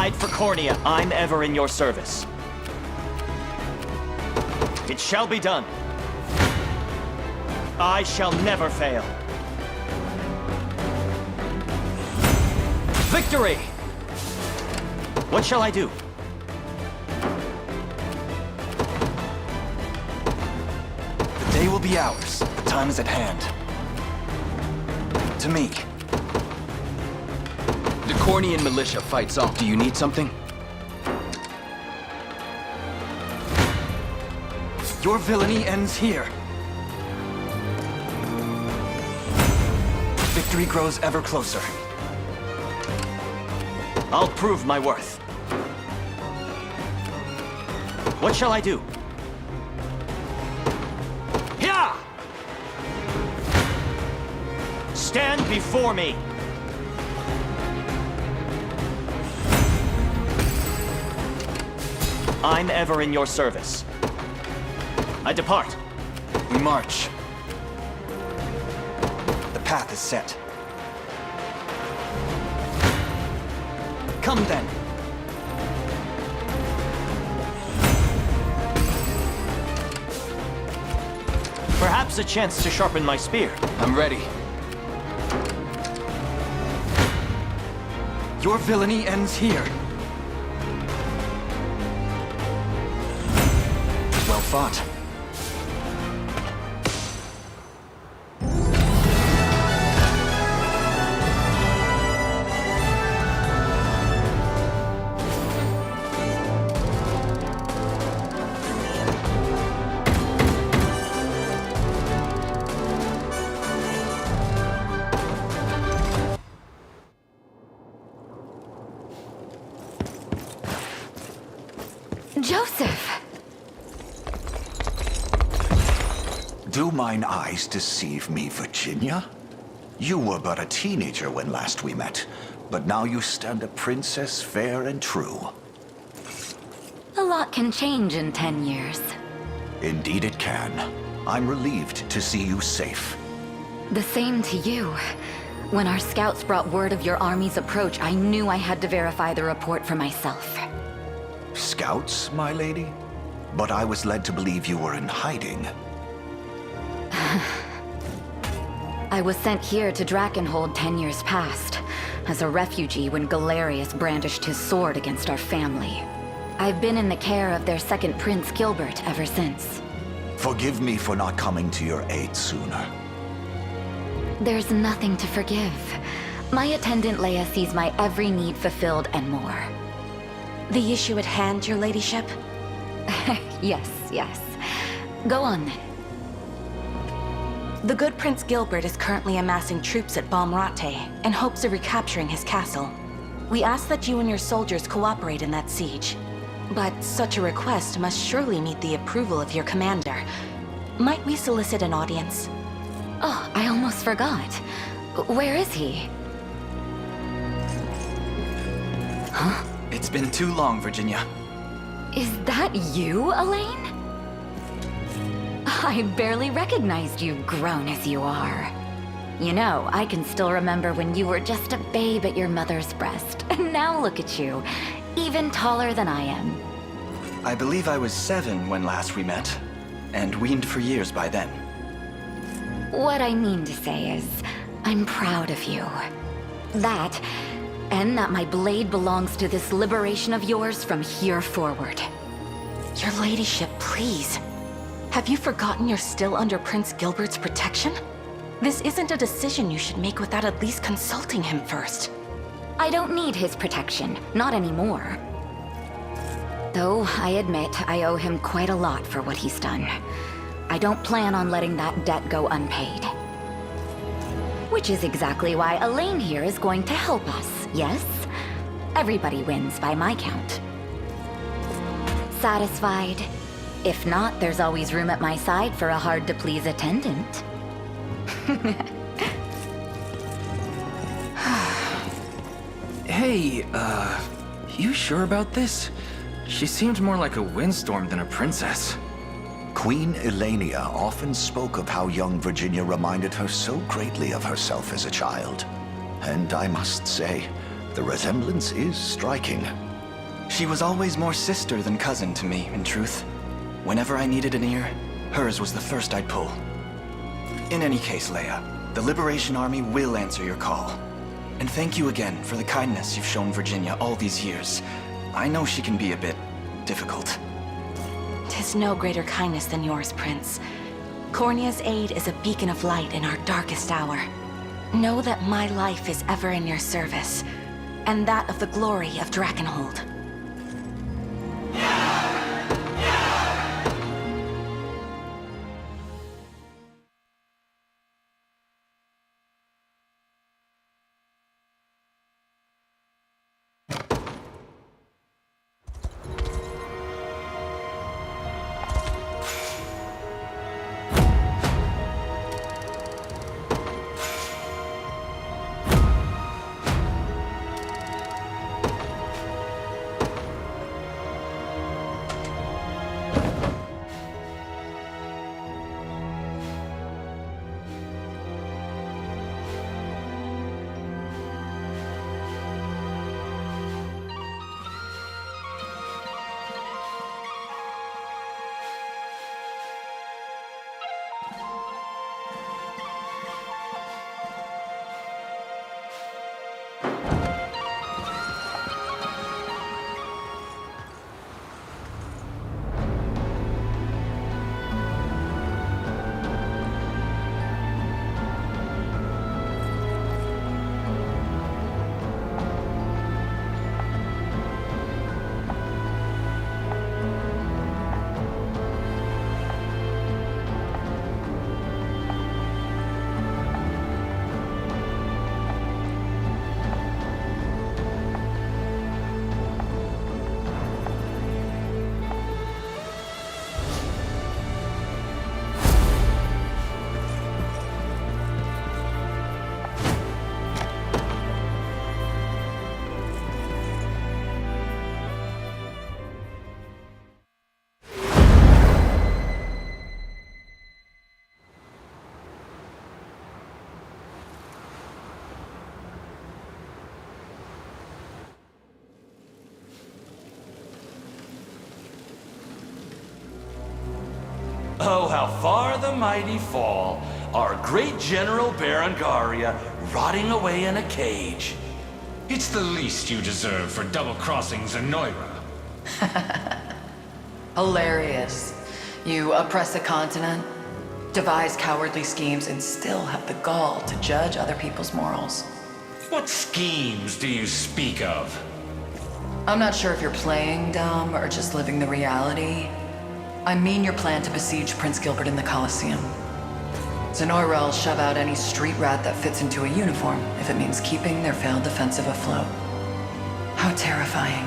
died for Cornea. I'm ever in your service. It shall be done. I shall never fail. Victory! What shall I do? The day will be ours. The time is at hand. To me. The Cornean militia fights off. Do you need something? Your villainy ends here. Victory grows ever closer. I'll prove my worth. What shall I do? Here! Stand before me! I'm ever in your service. I depart. We march. The path is set. Come then. Perhaps a chance to sharpen my spear. I'm ready. Your villainy ends here. Well fought. Joseph! Do mine eyes deceive me, Virginia? You were but a teenager when last we met, but now you stand a princess fair and true. A lot can change in 10 years. Indeed it can. I'm relieved to see you safe. The same to you. When our scouts brought word of your army's approach, I knew I had to verify the report for myself. Scouts, my lady? But I was led to believe you were in hiding. I was sent here to Drakenhold 10 years past, as a refugee when Galerius brandished his sword against our family. I've been in the care of their second prince, Gilbert, ever since. Forgive me for not coming to your aid sooner. There's nothing to forgive. My attendant Leia sees my every need fulfilled and more. The issue at hand, your ladyship? Yes. Go on then. The good Prince Gilbert is currently amassing troops at Balmorate in hopes of recapturing his castle. We ask that you and your soldiers cooperate in that siege. But such a request must surely meet the approval of your commander. Might we solicit an audience? Oh, I almost forgot. Where is he? Huh? It's been too long, Virginia. Is that you, Elaine? I barely recognized you, grown as you are. You know, I can still remember when you were just a babe at your mother's breast. And now look at you, even taller than I am. I believe I was 7 when last we met, and weaned for years by then. What I mean to say is, I'm proud of you. That, and that my blade belongs to this liberation of yours from here forward. Your ladyship, please. Have you forgotten you're still under Prince Gilbert's protection? This isn't a decision you should make without at least consulting him first. I don't need his protection, not anymore. Though I admit I owe him quite a lot for what he's done. I don't plan on letting that debt go unpaid. Which is exactly why Elaine here is going to help us, yes? Everybody wins by my count. Satisfied? If not, there's always room at my side for a hard-to-please attendant. Hey, you sure about this? She seemed more like a windstorm than a princess. Queen Elenia often spoke of how young Virginia reminded her so greatly of herself as a child. And I must say, the resemblance is striking. She was always more sister than cousin to me, in truth. Whenever I needed an ear, hers was the first I'd pull. In any case, Leia, the Liberation Army will answer your call. And thank you again for the kindness you've shown Virginia all these years. I know she can be a bit difficult. 'Tis no greater kindness than yours, Prince. Cornea's aid is a beacon of light in our darkest hour. Know that my life is ever in your service, and that of the glory of Drakenhold. Oh, how far the mighty fall. Our great General Berengaria rotting away in a cage. It's the least you deserve for double-crossing Zenoira. Hilarious. You oppress a continent, devise cowardly schemes, and still have the gall to judge other people's morals. What schemes do you speak of? I'm not sure if you're playing dumb or just living the reality. I mean your plan to besiege Prince Gilbert in the Colosseum. Zenoira will shove out any street rat that fits into a uniform if it means keeping their failed defensive afloat. How terrifying.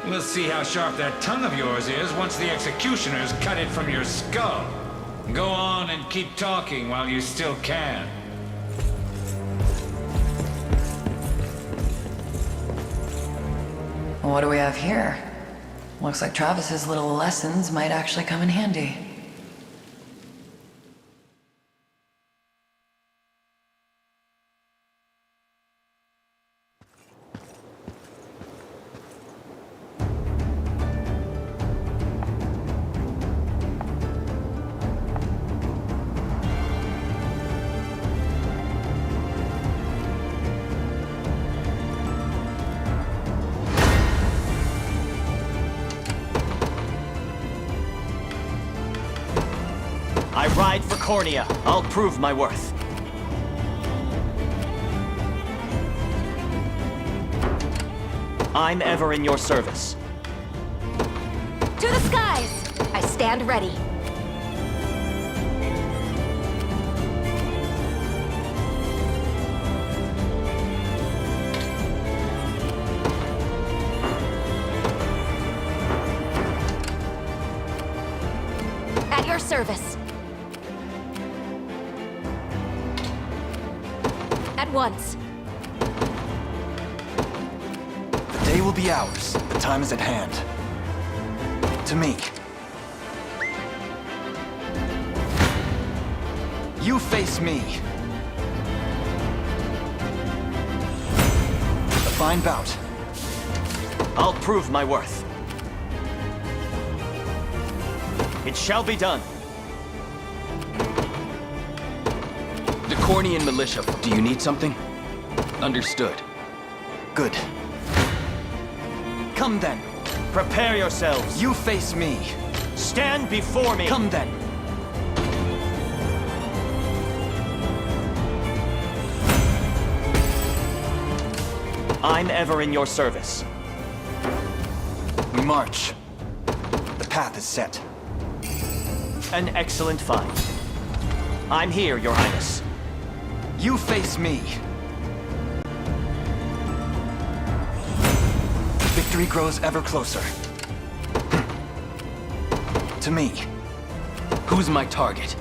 We'll see how sharp that tongue of yours is once the executioners cut it from your skull. Go on and keep talking while you still can. What do we have here? Looks like Travis's little lessons might actually come in handy. I ride for Cornea. I'll prove my worth. I'm ever in your service. To the skies! I stand ready. At your service. At once. The day will be ours. The time is at hand. To me. You face me. A fine bout. I'll prove my worth. It shall be done. The Cornian militia. Do you need something? Understood. Good. Come then. Prepare yourselves. You face me. Stand before me. Come then. I'm ever in your service. We march. The path is set. An excellent find. I'm here, Your Highness. You face me. Victory grows ever closer. To me. Who's my target?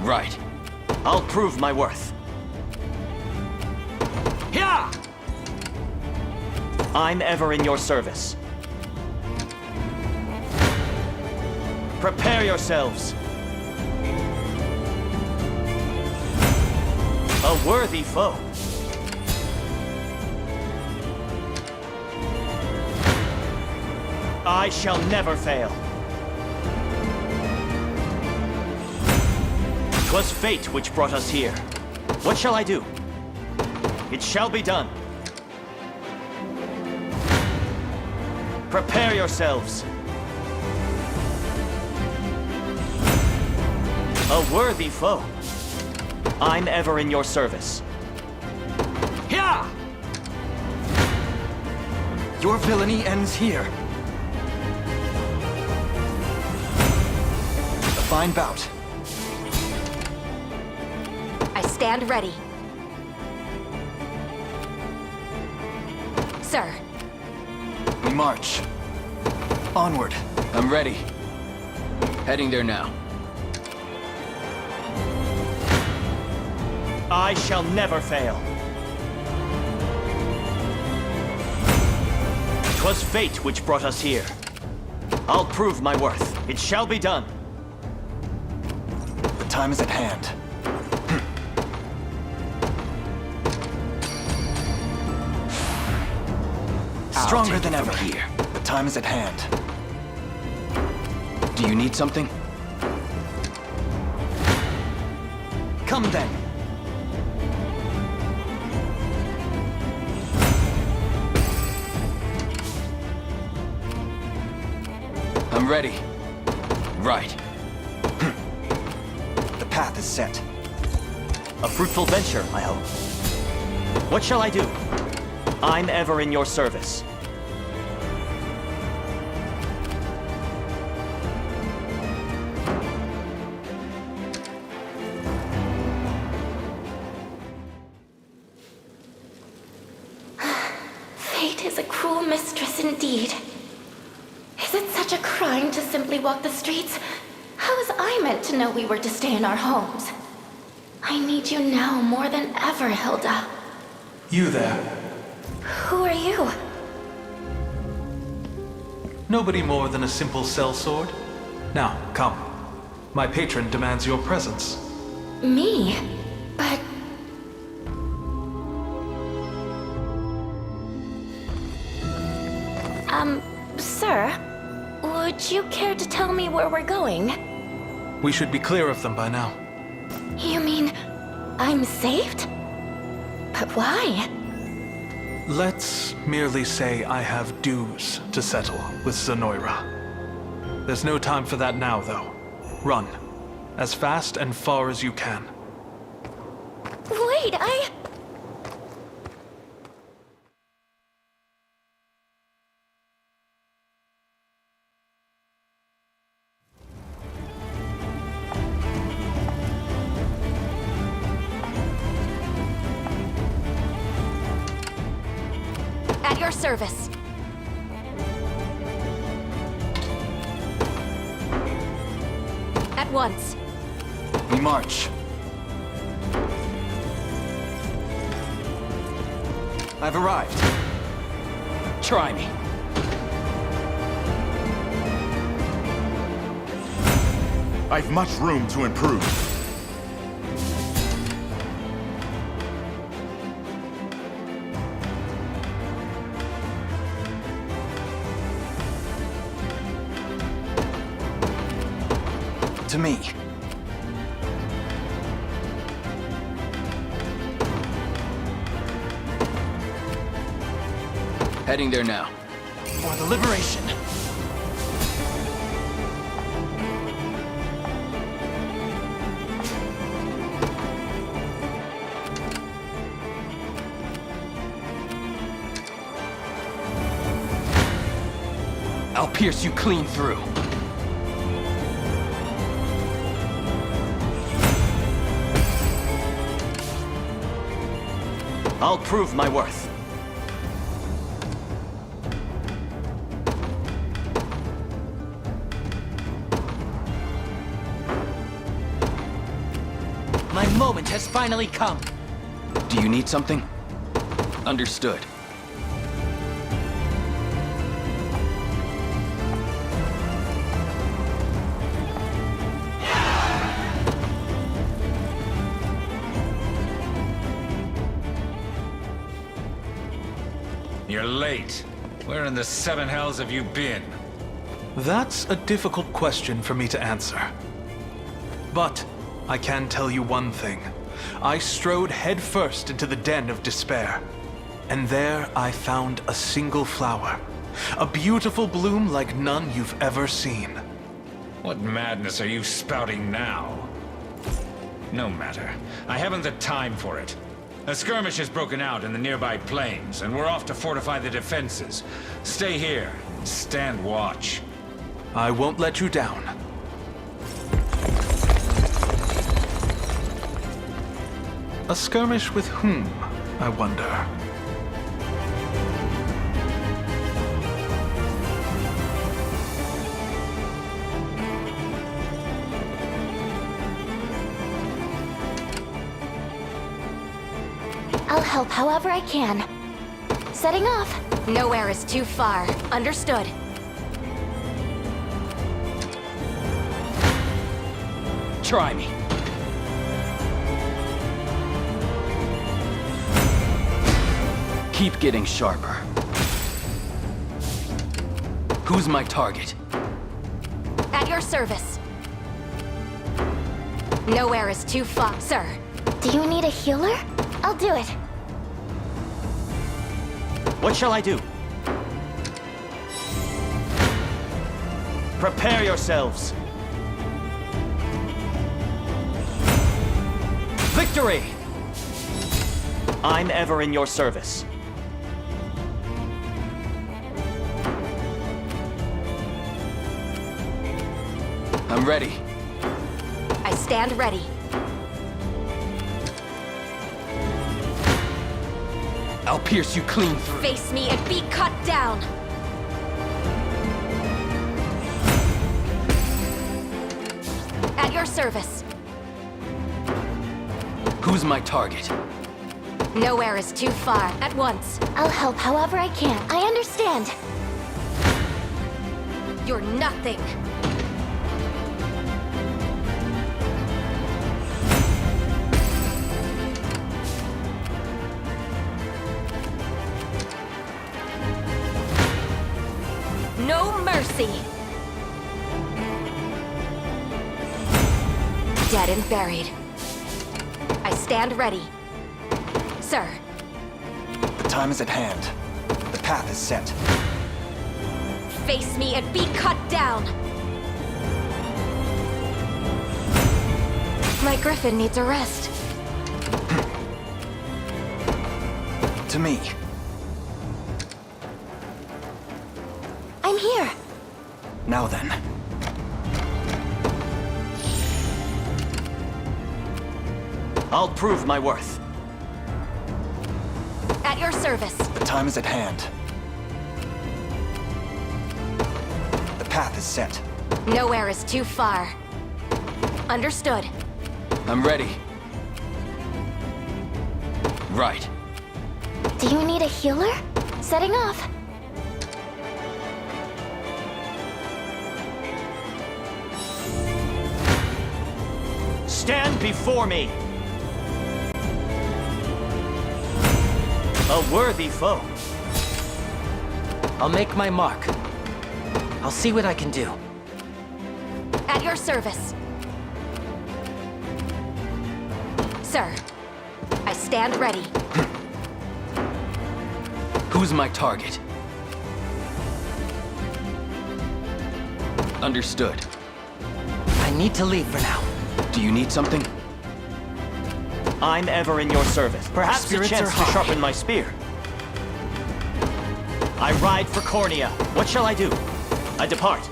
Right. I'll prove my worth. Yeah! I'm ever in your service. Prepare yourselves. A worthy foe. I shall never fail. 'Twas fate which brought us here. What shall I do? It shall be done. Prepare yourselves. A worthy foe. I'm ever in your service. Yeah! Your villainy ends here. A fine bout. I stand ready. Sir. We march. Onward. I'm ready. Heading there now. I shall never fail. 'Twas fate which brought us here. I'll prove my worth. It shall be done. The time is at hand. Stronger than ever. Here. The time is at hand. Do you need something? Come then. I'm ready. Right. The path is set. A fruitful venture, I hope. What shall I do? I'm ever in your service. Fate is a cruel mistress indeed. Is it such a crime to simply walk the streets? How was I meant to know we were to stay in our homes? I need you now more than ever, Hilda. You there. Who are you? Nobody more than a simple sellsword. Now, come. My patron demands your presence. Me? But... Sir? Would you care to tell me where we're going? We should be clear of them by now. You mean... I'm saved? But why? Let's merely say I have dues to settle with Zenoira. There's no time for that now, though. Run. As fast and far as you can. Wait, At your service. At once. We march. I've arrived. Try me. I've much room to improve. To me. Heading there now. For the liberation. I'll pierce you clean through. I'll prove my worth. My moment has finally come. Do you need something? Understood. You're late. Where in the seven hells have you been? That's a difficult question for me to answer. But I can tell you one thing. I strode headfirst into the den of despair. And there I found a single flower. A beautiful bloom like none you've ever seen. What madness are you spouting now? No matter. I haven't the time for it. A skirmish has broken out in the nearby plains, and we're off to fortify the defenses. Stay here and stand watch. I won't let you down. A skirmish with whom, I wonder? I'll help however I can. Setting off. Nowhere is too far. Understood. Try me. Keep getting sharper. Who's my target? At your service. Nowhere is too far, sir. Do you need a healer? I'll do it. What shall I do? Prepare yourselves. Victory! I'm ever in your service. I'm ready. I stand ready. I'll pierce you clean through. Face me and be cut down. At your service. Who's my target? Nowhere is too far. At once. I'll help however I can. I understand. You're nothing. No mercy. Dead and buried. I stand ready. Sir. The time is at hand. The path is set. Face me and be cut down. My griffin needs a rest. To me. I'm here. Now then. I'll prove my worth. At your service. The time is at hand. The path is set. Nowhere is too far. Understood. I'm ready. Right. Do you need a healer? Setting off. Stand before me! A worthy foe. I'll make my mark. I'll see what I can do. At your service. Sir, I stand ready. Who's my target? Understood. I need to leave for now. Do you need something? I'm ever in your service. Perhaps a Spirits chance are to high. sharpen my spear. I ride for Cornea. What shall I do? I depart.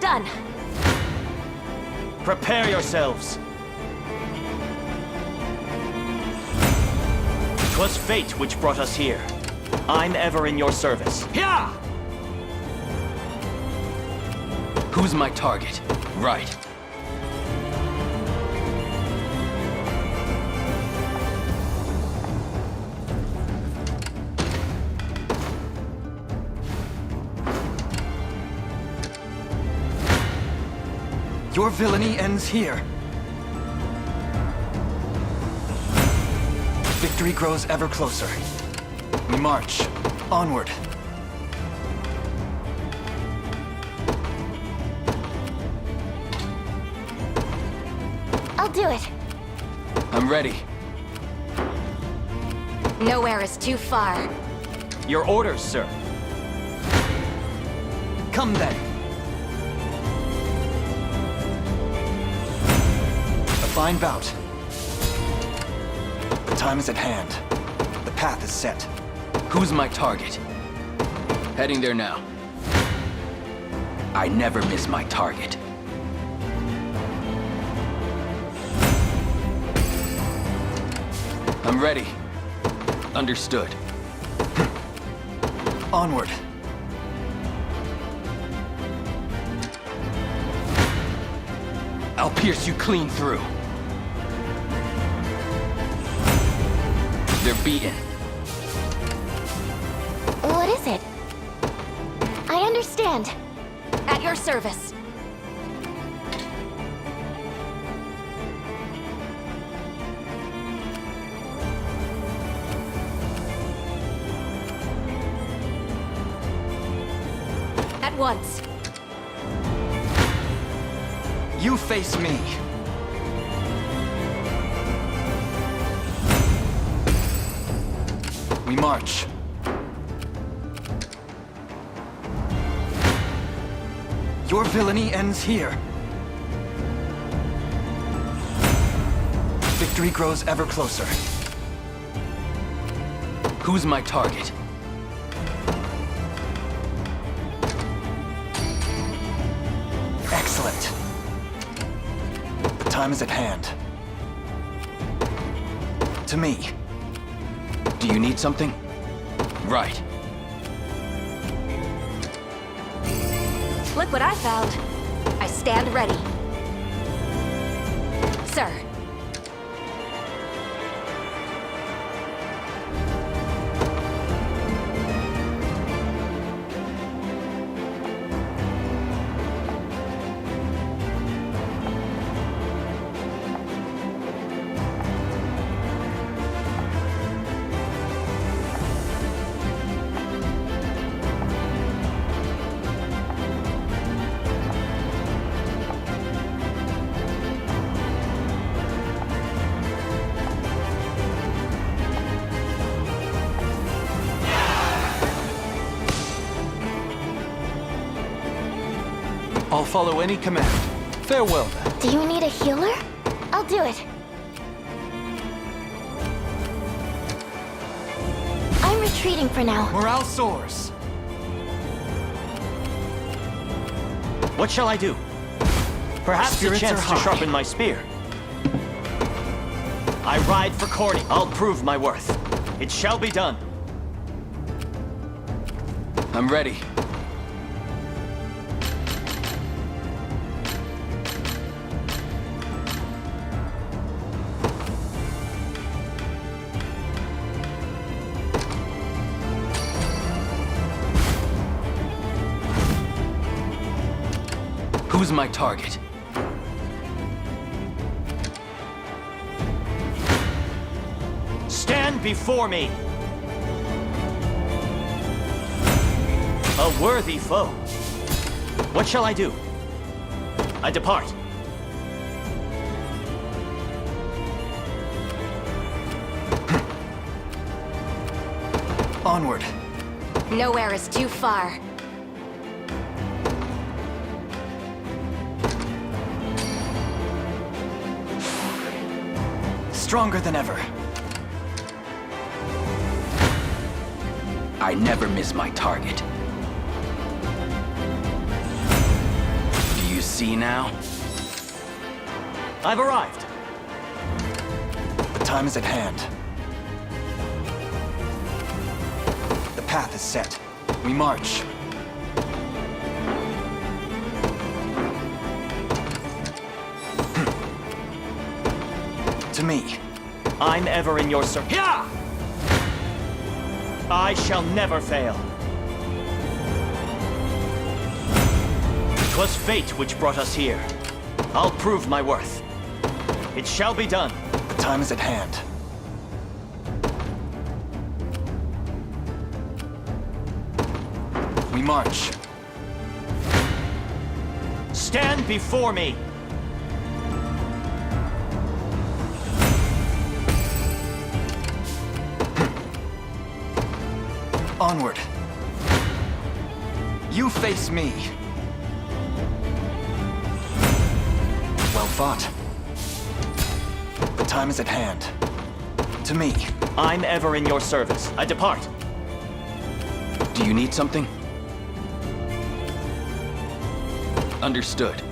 Done. Prepare yourselves. 'Twas fate which brought us here. I'm ever in your service. Yeah! Who's my target? Right. Your villainy ends here. Victory grows ever closer. We march onward. I'll do it. I'm ready. Nowhere is too far. Your orders, sir. Come then. A fine bout. The time is at hand. The path is set. Who's my target? Heading there now. I never miss my target. I'm ready. Understood. Onward. I'll pierce you clean through. They're beaten. What is it? I understand. At your service. At once. You face me. We march. Your villainy ends here. Victory grows ever closer. Who's my target? Excellent. The time is at hand. To me. Do you need something? Right. Look what I found. I stand ready. Sir. I'll follow any command. Farewell, then. Do you need a healer? I'll do it. I'm retreating for now. Morale soars. What shall I do? Perhaps a Spirits chance are to high. sharpen my spear. I ride for Corny. I'll prove my worth. It shall be done. I'm ready. Who's my target? Stand before me! A worthy foe. What shall I do? I depart. Onward. Nowhere is too far. Stronger than ever. I never miss my target. Do you see now? I've arrived. The time is at hand. The path is set. We march. To me. I'm ever in your service. Yeah! I shall never fail. 'Twas fate which brought us here. I'll prove my worth. It shall be done. The time is at hand. We march. Stand before me. Onward. You face me. Well fought. The time is at hand. To me. I'm ever in your service. I depart. Do you need something? Understood.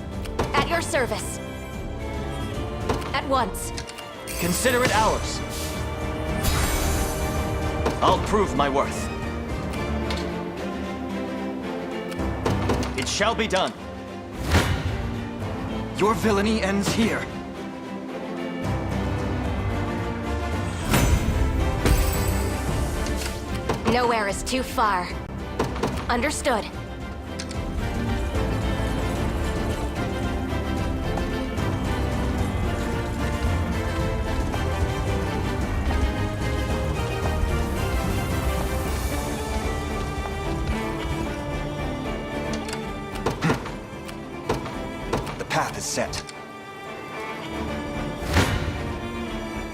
At your service. At once. Consider it ours. I'll prove my worth. It shall be done. Your villainy ends here. Nowhere is too far. Understood. The path is set.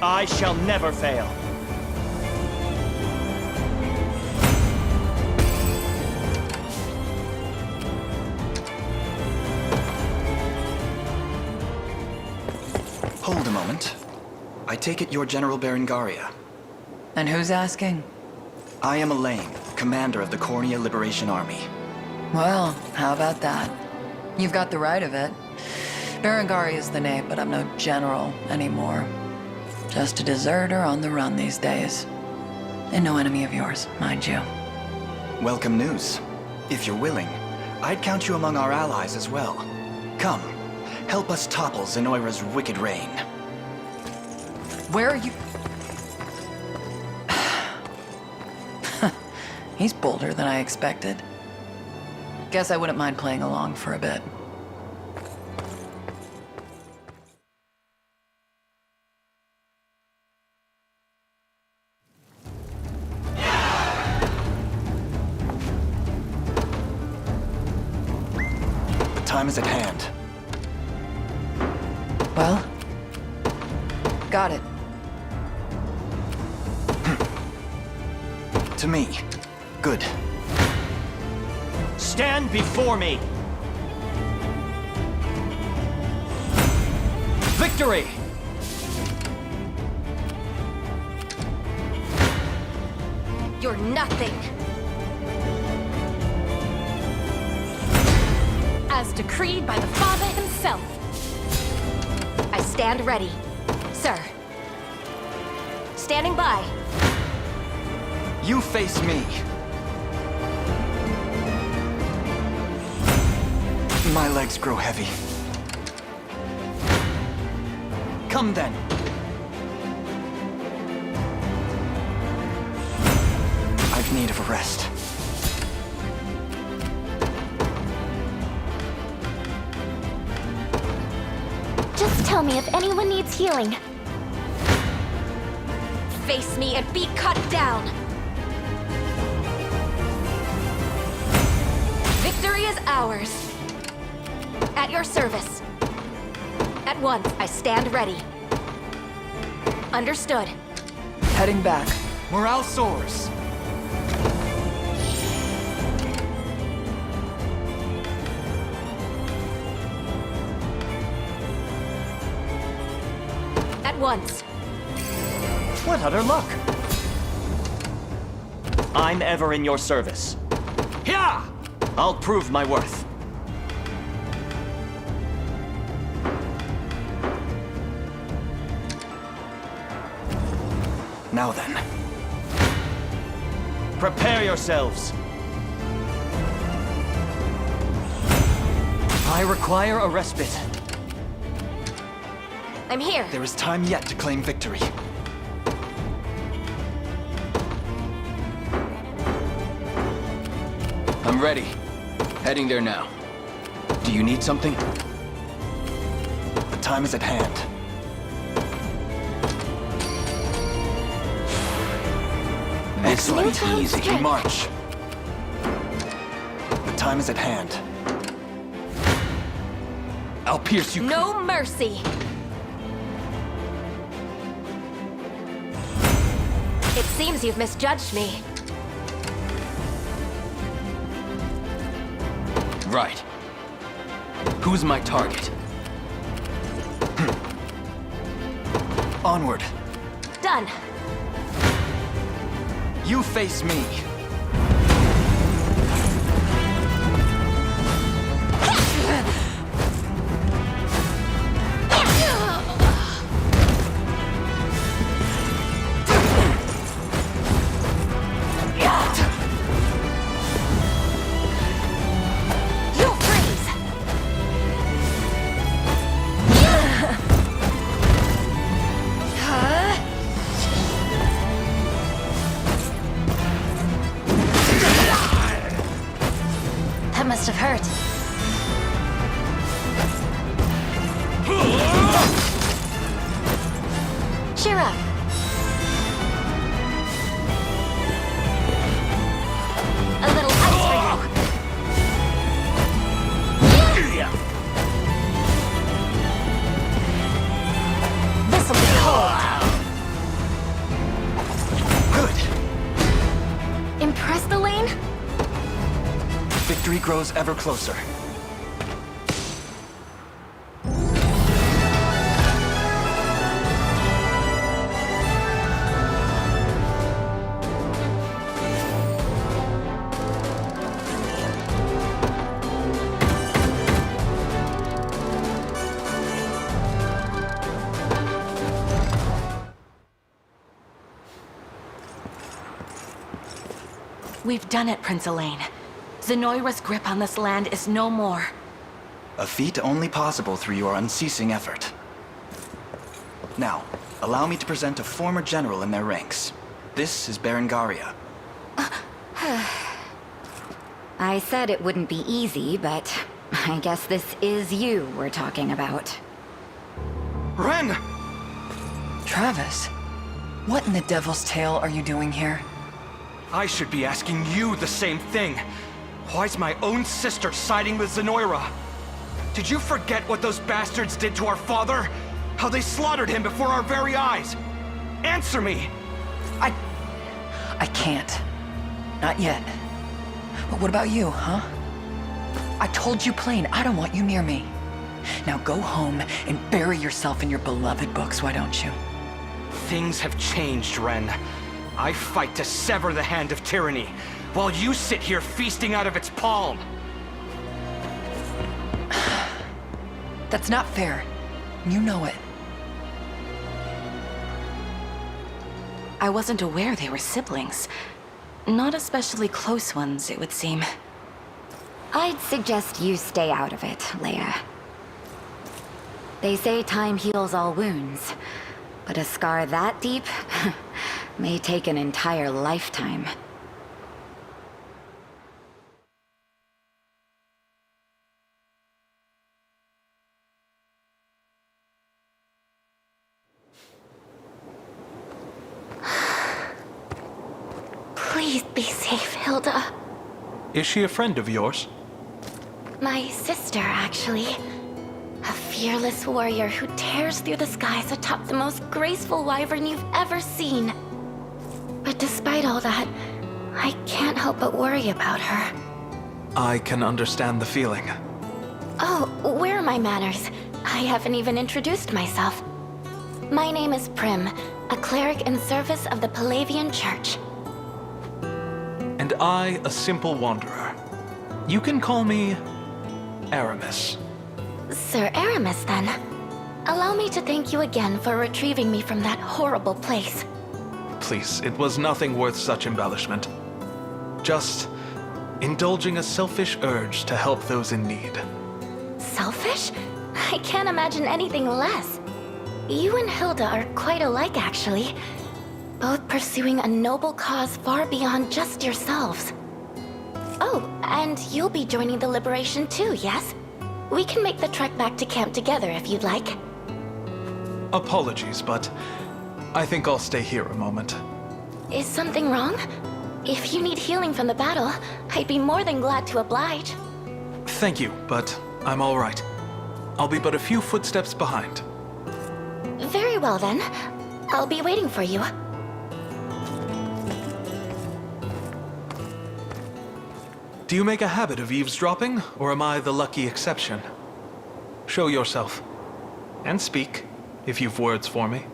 I shall never fail. Hold a moment. I take it you're General Berengaria. And who's asking? I am Elaine, commander of the Cornea Liberation Army. Well, how about that? You've got the right of it. Berengaria is the name, but I'm no general anymore. Just a deserter on the run these days. And no enemy of yours, mind you. Welcome news. If you're willing, I'd count you among our allies as well. Come, help us topple Zenoira's wicked reign. Where are you? He's bolder than I expected. Guess I wouldn't mind playing along for a bit. The time is at hand. Well, got it. To me. Good. Stand before me. Victory! You're nothing. As decreed by the Father himself. I stand ready, sir. Standing by. You face me. My legs grow heavy. Come then. I've need of a rest. Just tell me if anyone needs healing. Face me and be cut down. Victory is ours. At your service. At once, I stand ready. Understood. Heading back. Morale soars. At once. What utter luck! I'm ever in your service. Yeah! I'll prove my worth. Now then. Prepare yourselves. I require a respite. I'm here. There is time yet to claim victory. I'm ready. Heading there now. Do you need something? The time is at hand. Excellent. Easy. March. The time is at hand. I'll pierce you. No mercy. It seems you've misjudged me. Right. Who's my target? Onward. Done. You face me. That must have hurt. Cheer up. A little ice for you. This'll be cold. Good. Impress the lane? Victory grows ever closer. We've done it, Prince Elaine. Zenoira's grip on this land is no more. A feat only possible through your unceasing effort. Now, allow me to present a former general in their ranks. This is Berengaria. I said it wouldn't be easy, but I guess this is you we're talking about. Ren! Travis, what in the devil's tail are you doing here? I should be asking you the same thing. Why's my own sister siding with Zenoira? Did you forget what those bastards did to our father? How they slaughtered him before our very eyes? Answer me! I can't. Not yet. But what about you, huh? I told you plain, I don't want you near me. Now go home and bury yourself in your beloved books, why don't you? Things have changed, Ren. I fight to sever the hand of tyranny, while you sit here feasting out of its palm. That's not fair. You know it. I wasn't aware they were siblings. Not especially close ones, it would seem. I'd suggest you stay out of it, Leia. They say time heals all wounds, but a scar that deep may take an entire lifetime. Please be safe, Hilda. Is she a friend of yours? My sister, actually. A fearless warrior who tears through the skies atop the most graceful wyvern you've ever seen. But despite all that, I can't help but worry about her. I can understand the feeling. Oh, where are my manners? I haven't even introduced myself. My name is Prim, a cleric in service of the Palavian Church. And I, a simple wanderer. You can call me Aramis. Sir Aramis, then. Allow me to thank you again for retrieving me from that horrible place. Please, it was nothing worth such embellishment. Just indulging a selfish urge to help those in need. Selfish? I can't imagine anything less. You and Hilda are quite alike, actually. Both pursuing a noble cause far beyond just yourselves. Oh, and you'll be joining the Liberation too, yes? We can make the trek back to camp together if you'd like. Apologies, but I think I'll stay here a moment. Is something wrong? If you need healing from the battle, I'd be more than glad to oblige. Thank you, but I'm all right. I'll be but a few footsteps behind. Very well then. I'll be waiting for you. Do you make a habit of eavesdropping, or am I the lucky exception? Show yourself. And speak, if you've words for me.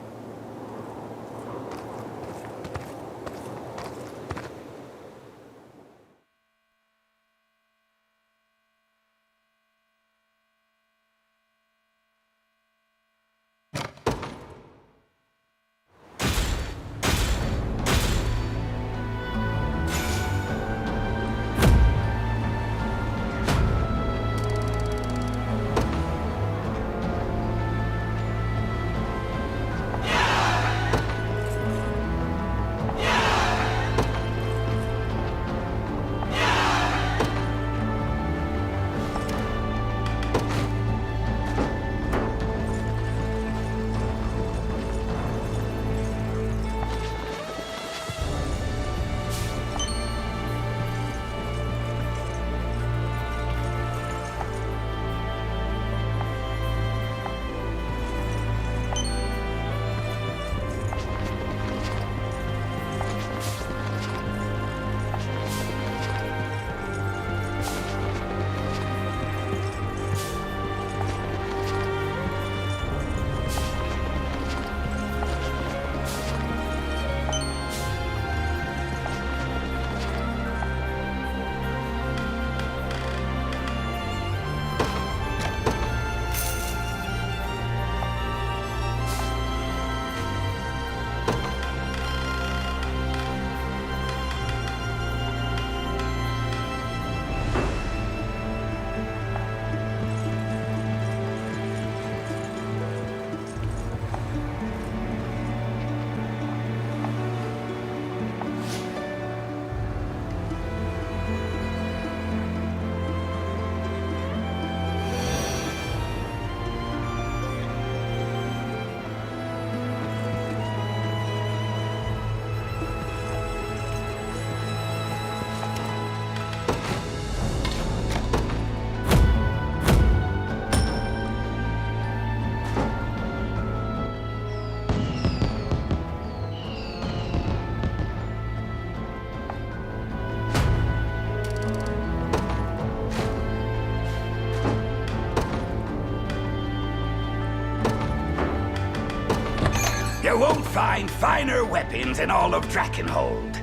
You won't find finer weapons in all of Drakenhold.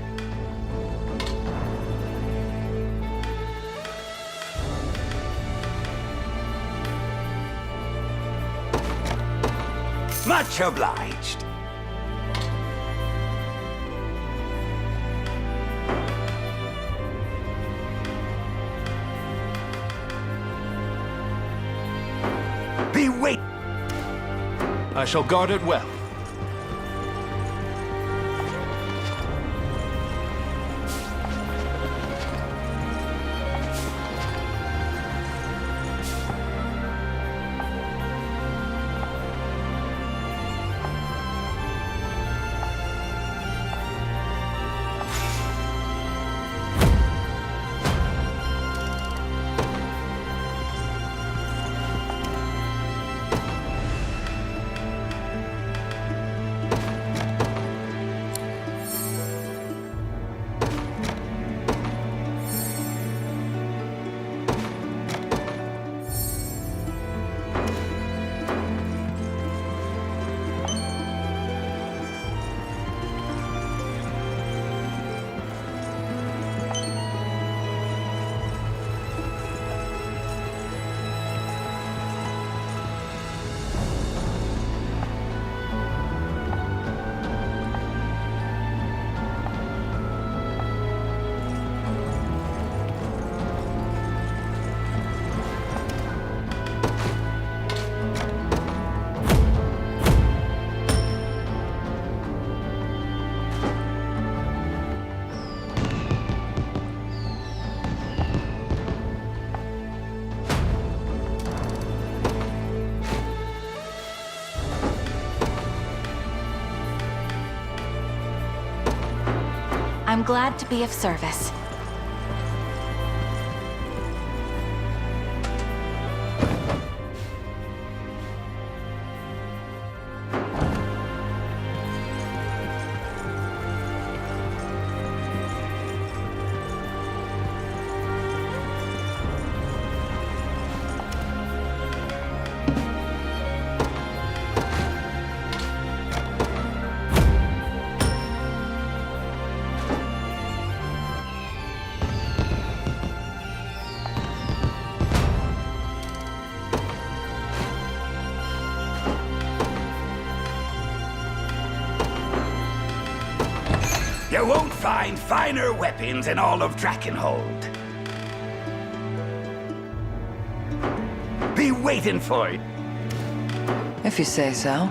Much obliged. Be wait. I shall guard it well. glad to be of service. You won't find finer weapons in all of Drakenhold. Be waiting for it. If you say so.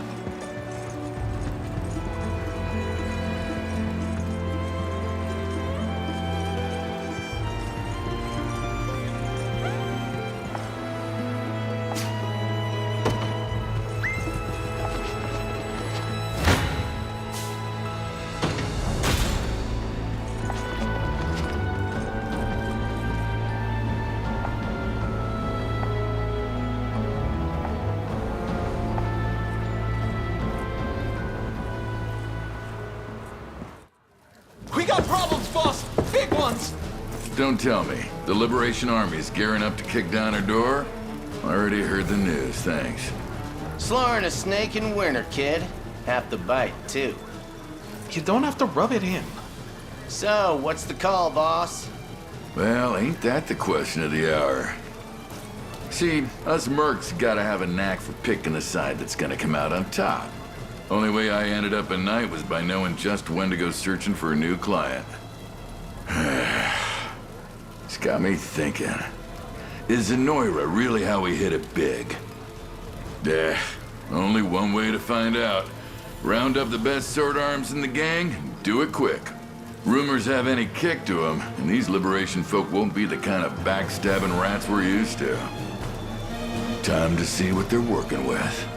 We got problems, boss! Big ones! Don't tell me. The Liberation Army's gearing up to kick down her door? Already heard the news, thanks. Slaughtering a snake in winter, kid. Half the bite, too. You don't have to rub it in. So, what's the call, boss? Well, ain't that the question of the hour? See, us mercs gotta have a knack for picking the side that's gonna come out on top. Only way I ended up at night was by knowing just when to go searching for a new client. It's got me thinking. Is Zenoira really how we hit it big? Only one way to find out. Round up the best sword arms in the gang, and do it quick. Rumors have any kick to them, and these Liberation folk won't be the kind of backstabbing rats we're used to. Time to see what they're working with.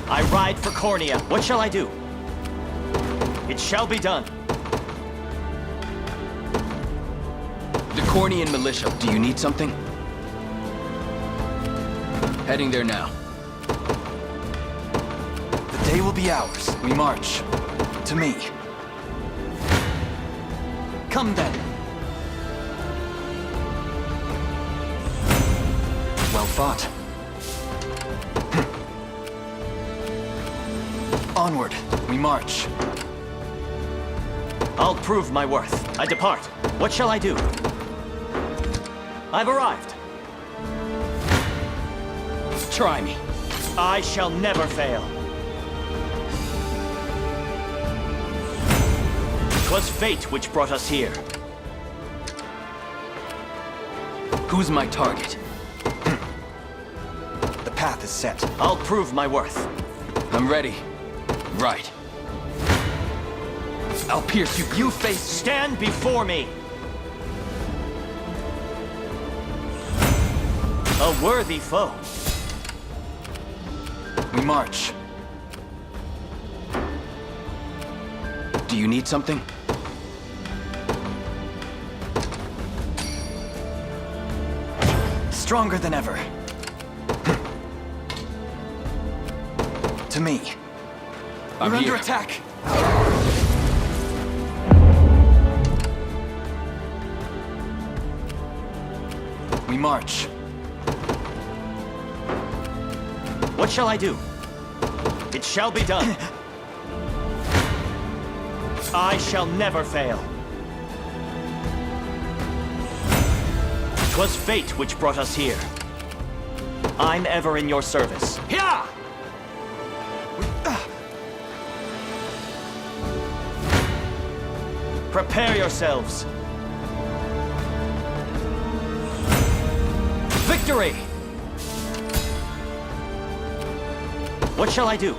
I ride for Cornea. What shall I do? It shall be done. The Cornean militia. Do you need something? Heading there now. The day will be ours. We march. To me. Come then. Well fought. Onward, we march. I'll prove my worth. I depart. What shall I do? I've arrived. Try me. I shall never fail. 'Twas fate which brought us here. Who's my target? The path is set. I'll prove my worth. I'm ready. Right. I'll pierce you. You face. Stand before me. A worthy foe. We march. Do you need something? Stronger than ever. To me. I'm We're here. under attack! We march. What shall I do? It shall be done. I shall never fail. 'Twas fate which brought us here. I'm ever in your service. Yeah! Prepare yourselves. Victory! What shall I do?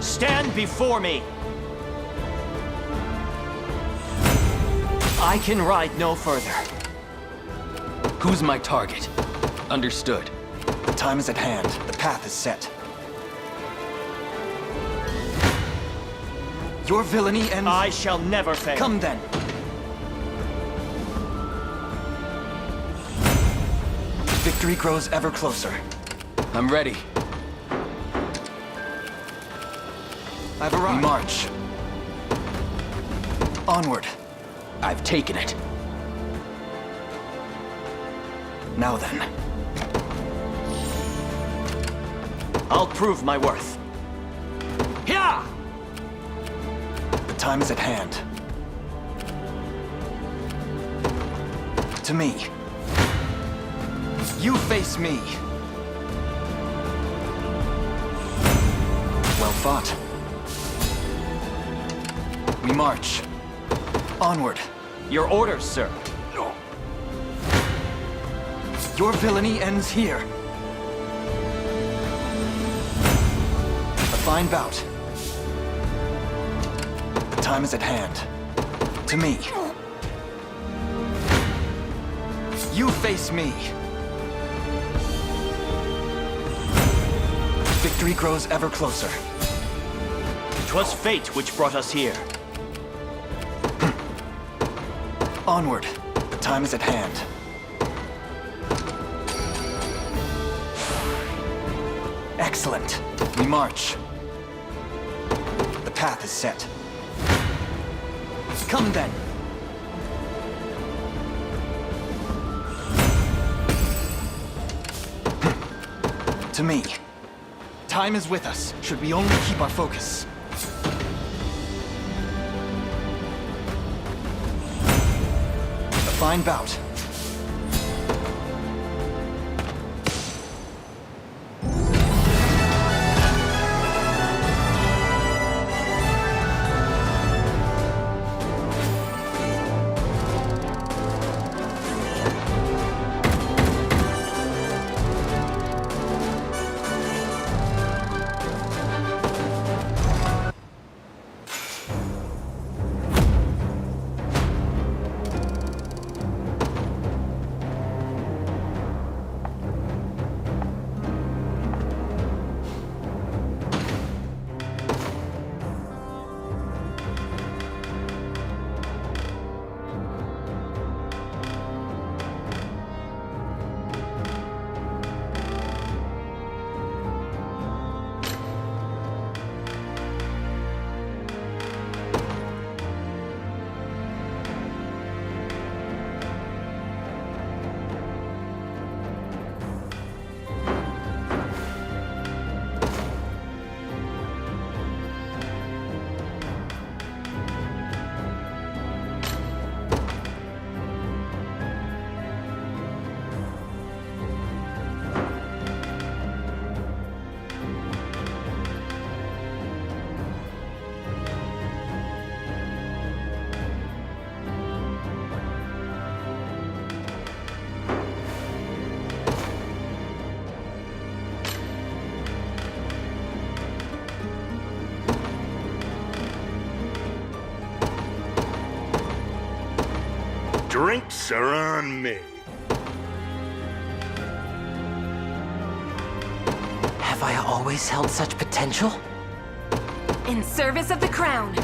Stand before me! I can ride no further. Who's my target? Understood. The time is at hand. The path is set. Your villainy ends... I shall never fail. Come then. Victory grows ever closer. I'm ready. I've arrived. We march. Onward. I've taken it. Now then. I'll prove my worth. Yeah! The time is at hand. To me. You face me. Well fought. We march. Onward. Your orders, sir. Your villainy ends here. A fine bout. The time is at hand. To me. You face me. Victory grows ever closer. 'Twas fate which brought us here. Onward. The time is at hand. Excellent. We march. The path is set. Come then. To me. Time is with us, should we only keep our focus. A fine bout. Drinks are on me. Have I always held such potential? In service of the crown.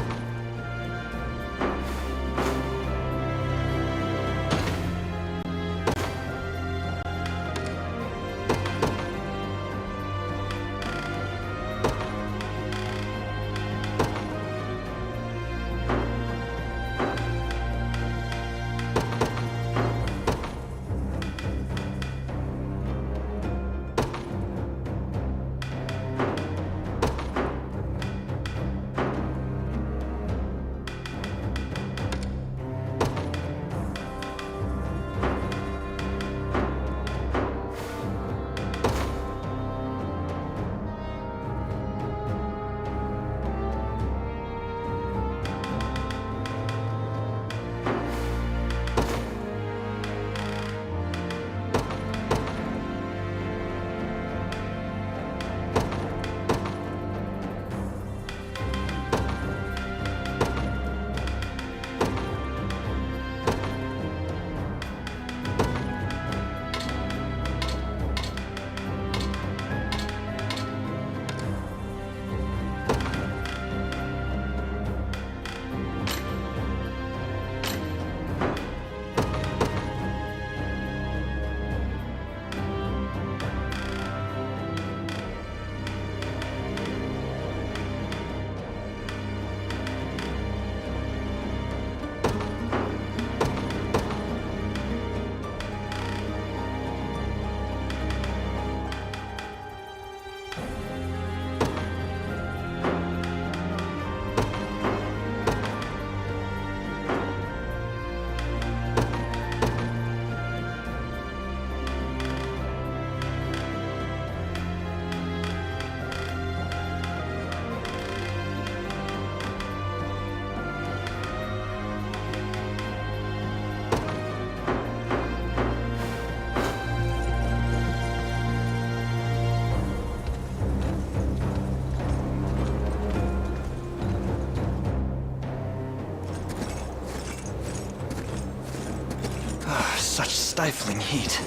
stifling heat.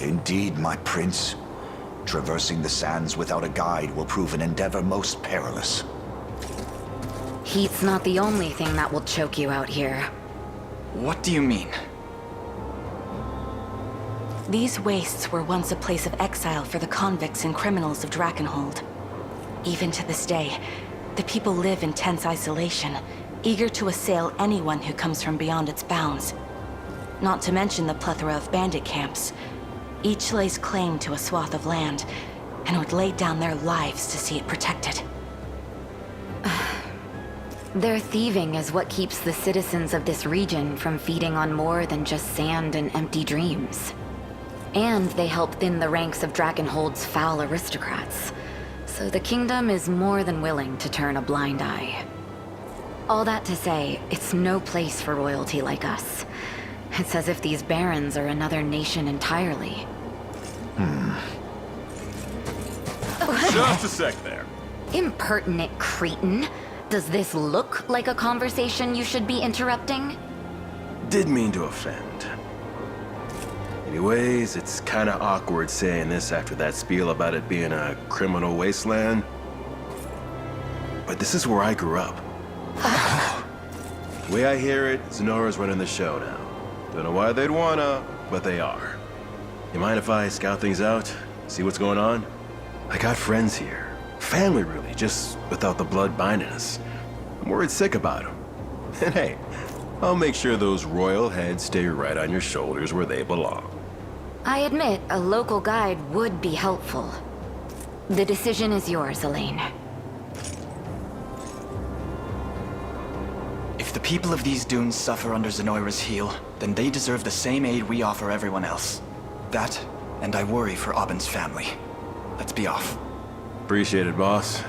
Indeed, my prince. Traversing the sands without a guide will prove an endeavor most perilous. Heat's not the only thing that will choke you out here. What do you mean? These wastes were once a place of exile for the convicts and criminals of Drakenhold. Even to this day, the people live in tense isolation, eager to assail anyone who comes from beyond its bounds. Not to mention the plethora of bandit camps. Each lays claim to a swath of land, and would lay down their lives to see it protected. Their thieving is what keeps the citizens of this region from feeding on more than just sand and empty dreams. And they help thin the ranks of Drakenhold's foul aristocrats. So the kingdom is more than willing to turn a blind eye. All that to say, it's no place for royalty like us. It's as if these barons are another nation entirely. Just a sec there. Impertinent cretin. Does this look like a conversation you should be interrupting? Didn't mean to offend. Anyways, it's kinda awkward saying this after that spiel about it being a criminal wasteland. But this is where I grew up. The way I hear it, Zenora's running the show now. Don't know why they'd wanna, but they are. You mind if I scout things out? See what's going on? I got friends here. Family, really, just without the blood binding us. I'm worried sick about them. And hey, I'll make sure those royal heads stay right on your shoulders where they belong. I admit, a local guide would be helpful. The decision is yours, Elaine. If the people of these dunes suffer under Zenoira's heel, then they deserve the same aid we offer everyone else. That, and I worry for Aubyn's family. Let's be off. Appreciate it, boss.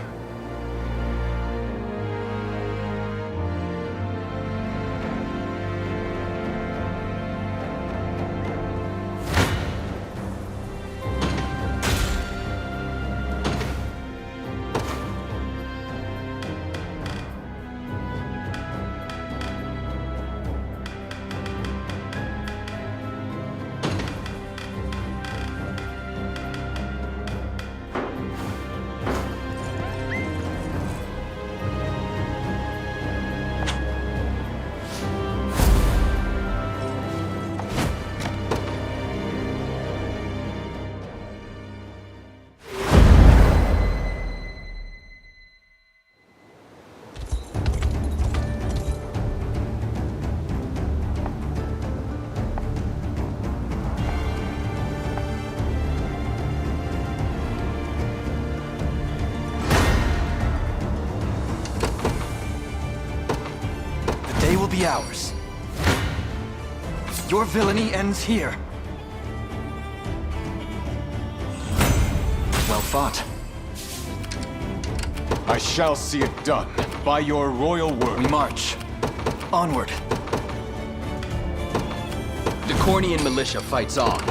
Will be ours. Your villainy ends here. Well fought. I shall see it done, by your royal word. We march. Onward. The Cornian militia fights on.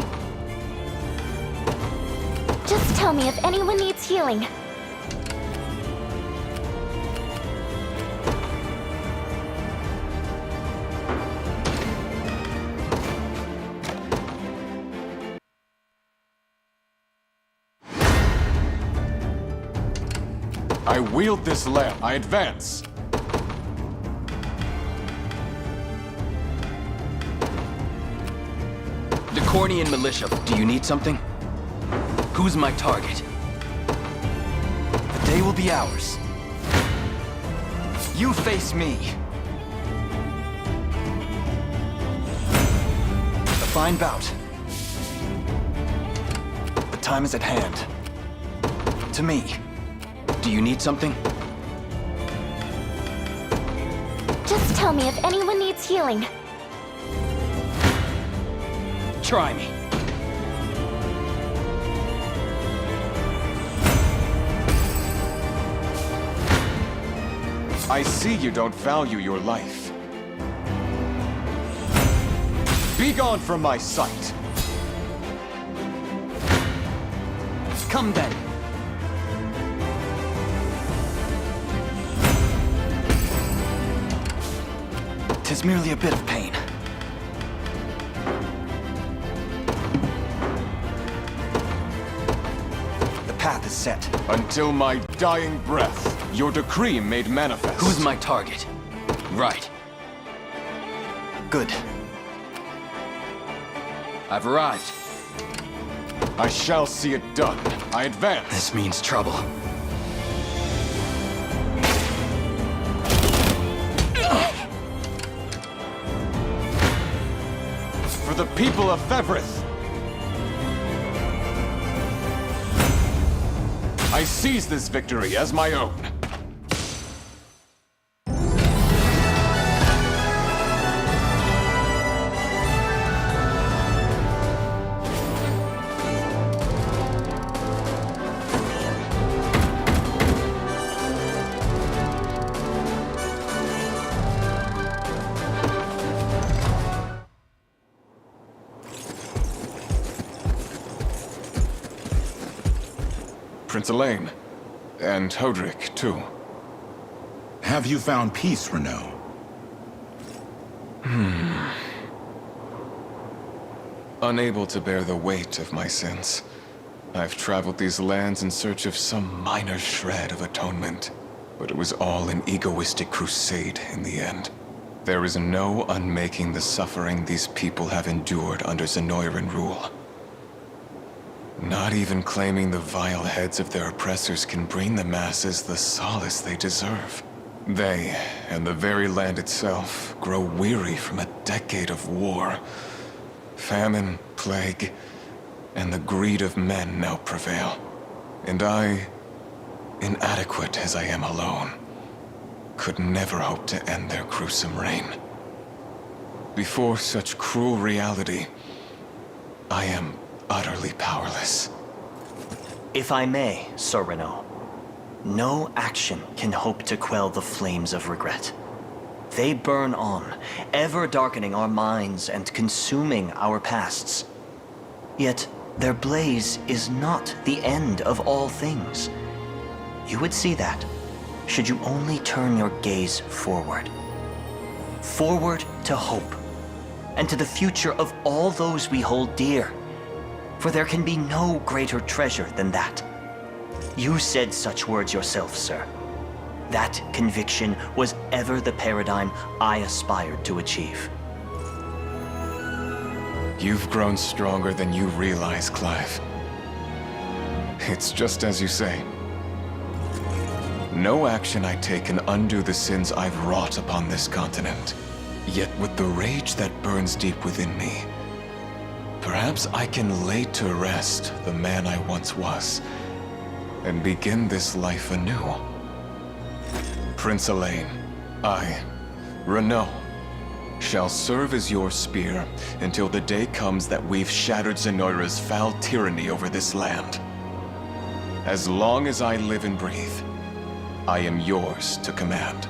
Just tell me if anyone needs healing. I wield this lamp. I advance. The Cornian militia. Do you need something? Who's my target? The day will be ours. You face me. A fine bout. The time is at hand. To me. Do you need something? Just tell me if anyone needs healing. Try me. I see you don't value your life. Be gone from my sight. Come then. 'Tis merely a bit of pain. set. Until my dying breath, your decree made manifest. Who's my target? Right. Good. I've arrived. I shall see it done. I advance. This means trouble. For the people of Fevrith. I seize this victory as my own. Prince Elaine. And Hodrick, too. Have you found peace, Renaud? Unable to bear the weight of my sins, I've traveled these lands in search of some minor shred of atonement. But it was all an egoistic crusade in the end. There is no unmaking the suffering these people have endured under Zenoiran rule. Not even claiming the vile heads of their oppressors can bring the masses the solace they deserve. They, and the very land itself, grow weary from a decade of war. Famine, plague, and the greed of men now prevail. And I, inadequate as I am alone, could never hope to end their gruesome reign. Before such cruel reality, I am utterly powerless. If I may, Sir Renaud, no action can hope to quell the flames of regret. They burn on, ever darkening our minds and consuming our pasts. Yet their blaze is not the end of all things. You would see that, should you only turn your gaze forward. Forward to hope, and to the future of all those we hold dear. For there can be no greater treasure than that. You said such words yourself, sir. That conviction was ever the paradigm I aspired to achieve. You've grown stronger than you realize, Clive. It's just as you say. No action I take can undo the sins I've wrought upon this continent. Yet with the rage that burns deep within me, perhaps I can lay to rest the man I once was, and begin this life anew. Prince Elaine, I, Renaud, shall serve as your spear until the day comes that we've shattered Zenoira's foul tyranny over this land. As long as I live and breathe, I am yours to command.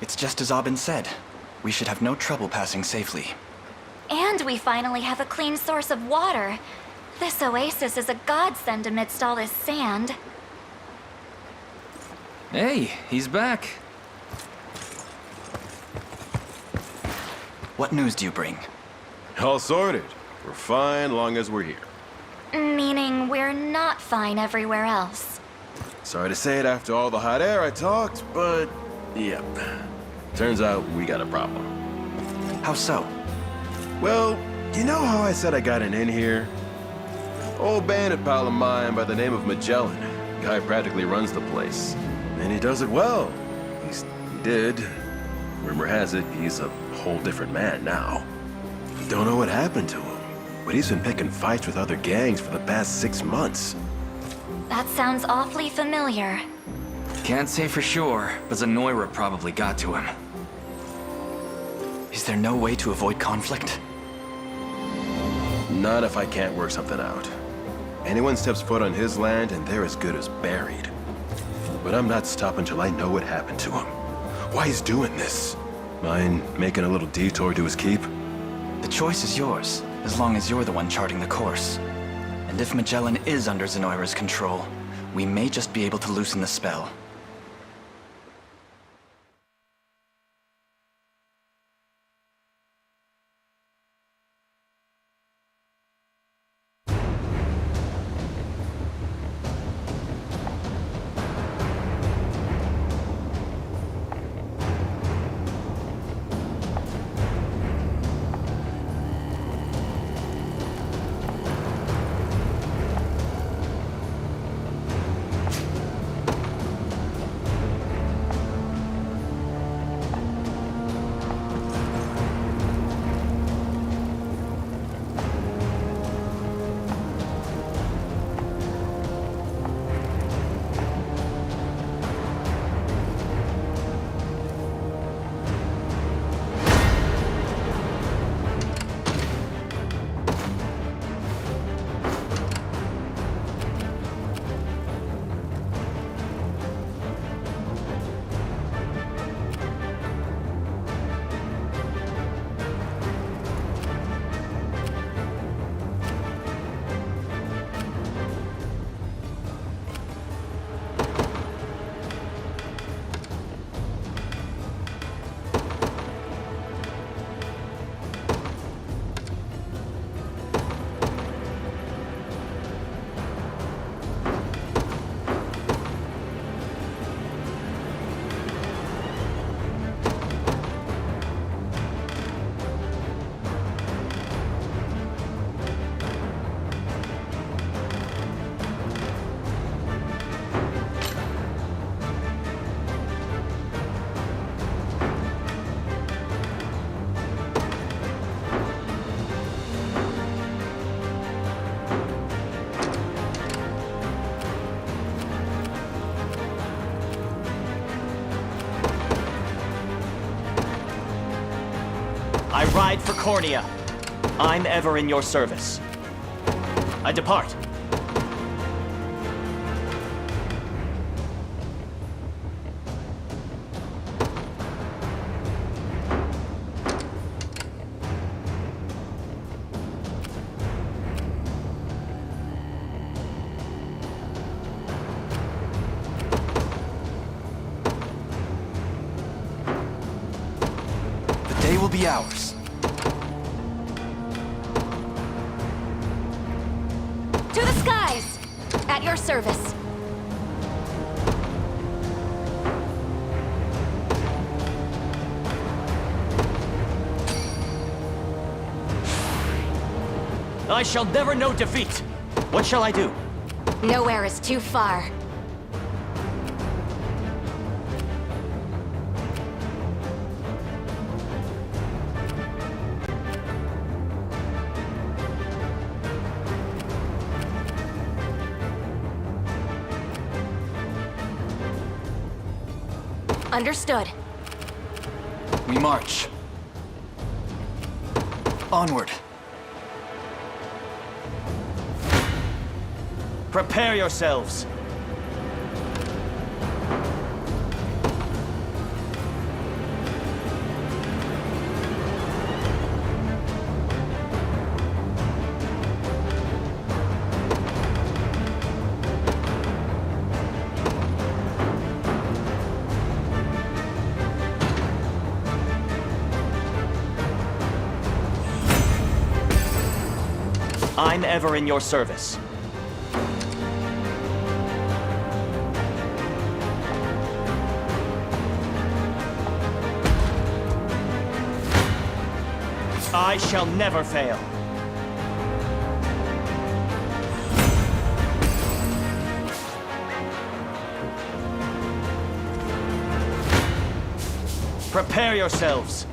It's just as Aubin said. We should have no trouble passing safely. And we finally have a clean source of water. This oasis is a godsend amidst all this sand. Hey, he's back. What news do you bring? All sorted. We're fine long as we're here. Meaning we're not fine everywhere else. Sorry to say it after all the hot air I talked, but yep. Turns out we got a problem. How so? Well, you know how I said I got an in here? Old bandit pal of mine by the name of Magellan. Guy practically runs the place. And he does it well. At least he did. Rumor has it he's a whole different man now. Don't know what happened to him, but he's been picking fights with other gangs for the past 6 months. That sounds awfully familiar. Can't say for sure, but Zenoira probably got to him. Is there no way to avoid conflict? Not if I can't work something out. Anyone steps foot on his land and they're as good as buried. But I'm not stopping till I know what happened to him. Why he's doing this. Mind making a little detour to his keep? The choice is yours, as long as you're the one charting the course. And if Magellan is under Zenoira's control, we may just be able to loosen the spell. I ride for Cornea. I'm ever in your service. I depart. The day will be ours. To the skies! At your service. I shall never know defeat. What shall I do? Nowhere is too far. Understood. We march. Onward. Prepare yourselves. I'm ever in your service. I shall never fail. Prepare yourselves.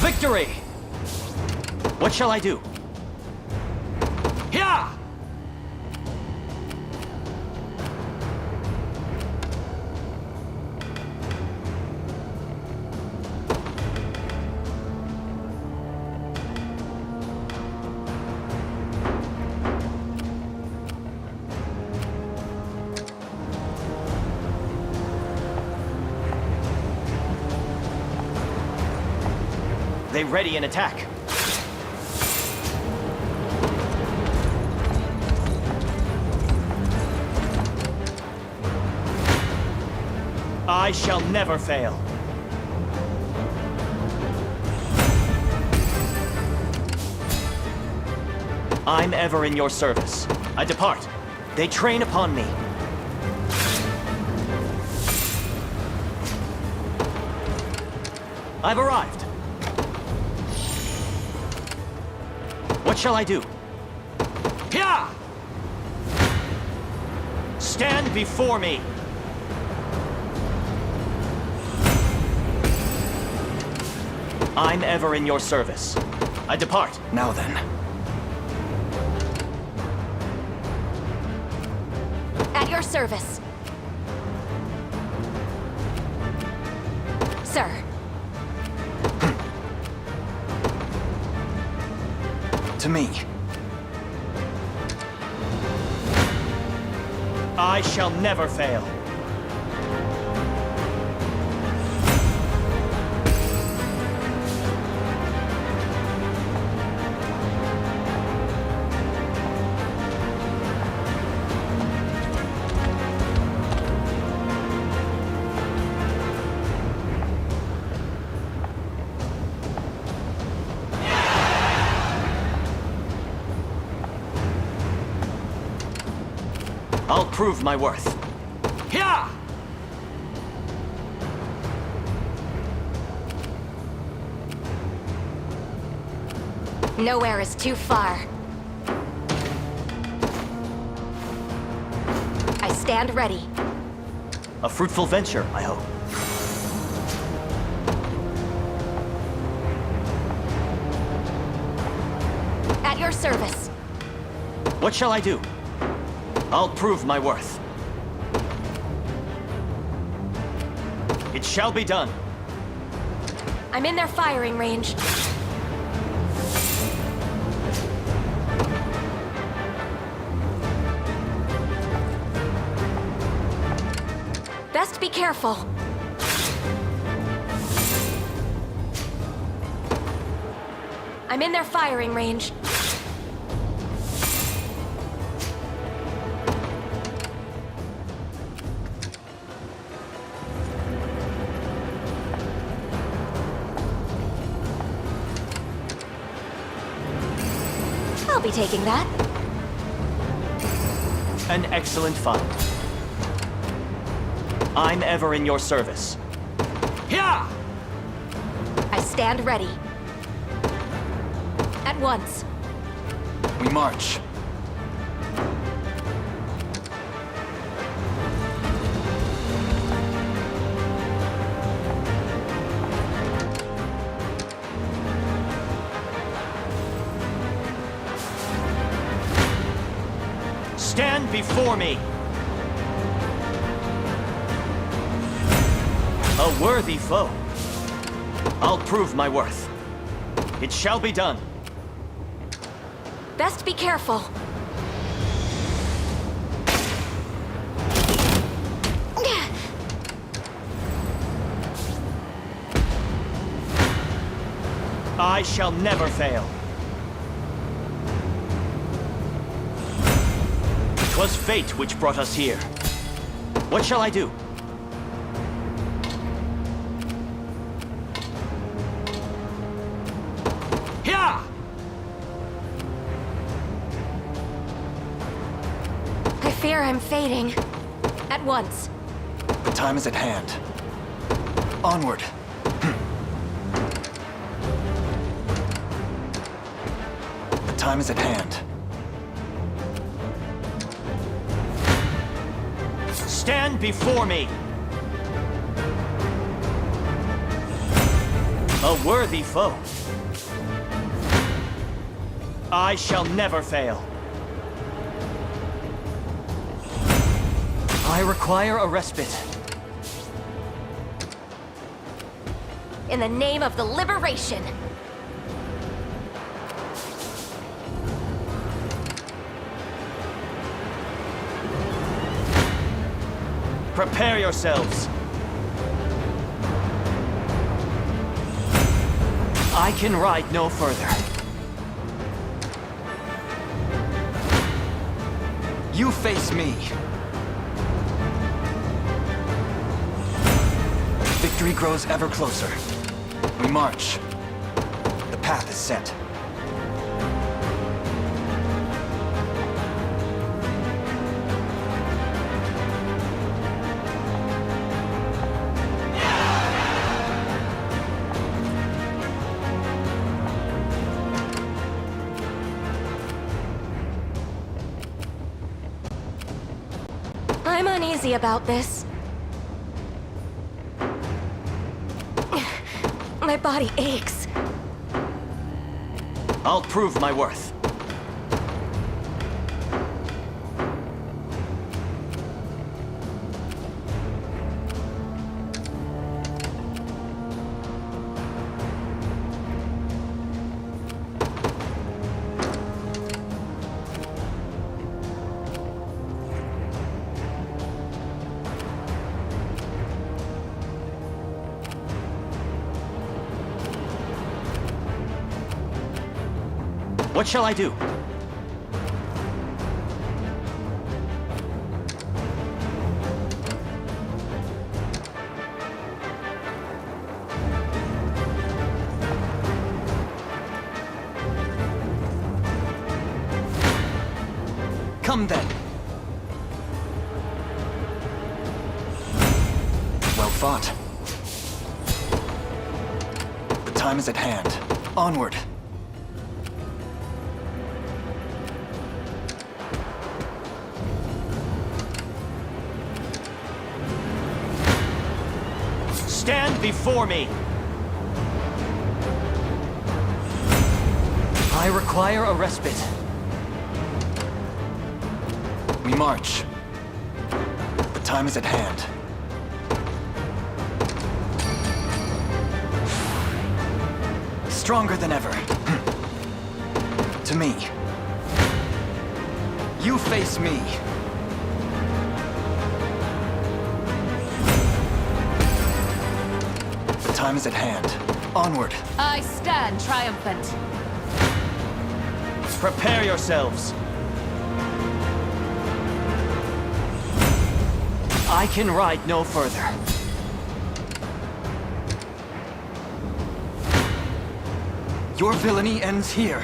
Victory! What shall I do? Here! They ready an attack. I shall never fail. I'm ever in your service. I depart. They train upon me. I've arrived. What shall I do? Here! Stand before me. I'm ever in your service. I depart. Now then. At your service. Sir. To me. I shall never fail. I'll prove my worth. Here! Nowhere is too far. I stand ready. A fruitful venture, I hope. At your service. What shall I do? I'll prove my worth. It shall be done. I'm in their firing range. Best be careful. I'm in their firing range. I'll be taking that. An excellent find. I'm ever in your service. Here! I stand ready. At once. We march. Stand before me. A worthy foe. I'll prove my worth. It shall be done. Best be careful. I shall never fail. 'Twas fate which brought us here. What shall I do? fear I'm fading. At once. The time is at hand. Onward. The time is at hand. Stand before me! A worthy foe. I shall never fail. I require a respite. In the name of the liberation. Prepare yourselves. I can ride no further. You face me. Victory grows ever closer. We march. The path is set. I'm uneasy about this. My body aches. I'll prove my worth. What shall I do? Come then. Well fought. The time is at hand. Onward. Stand before me! I require a respite. We march. The time is at hand. Stronger than ever. To me. You face me. The time is at hand. Onward. I stand triumphant. Prepare yourselves. I can ride no further. Your villainy ends here.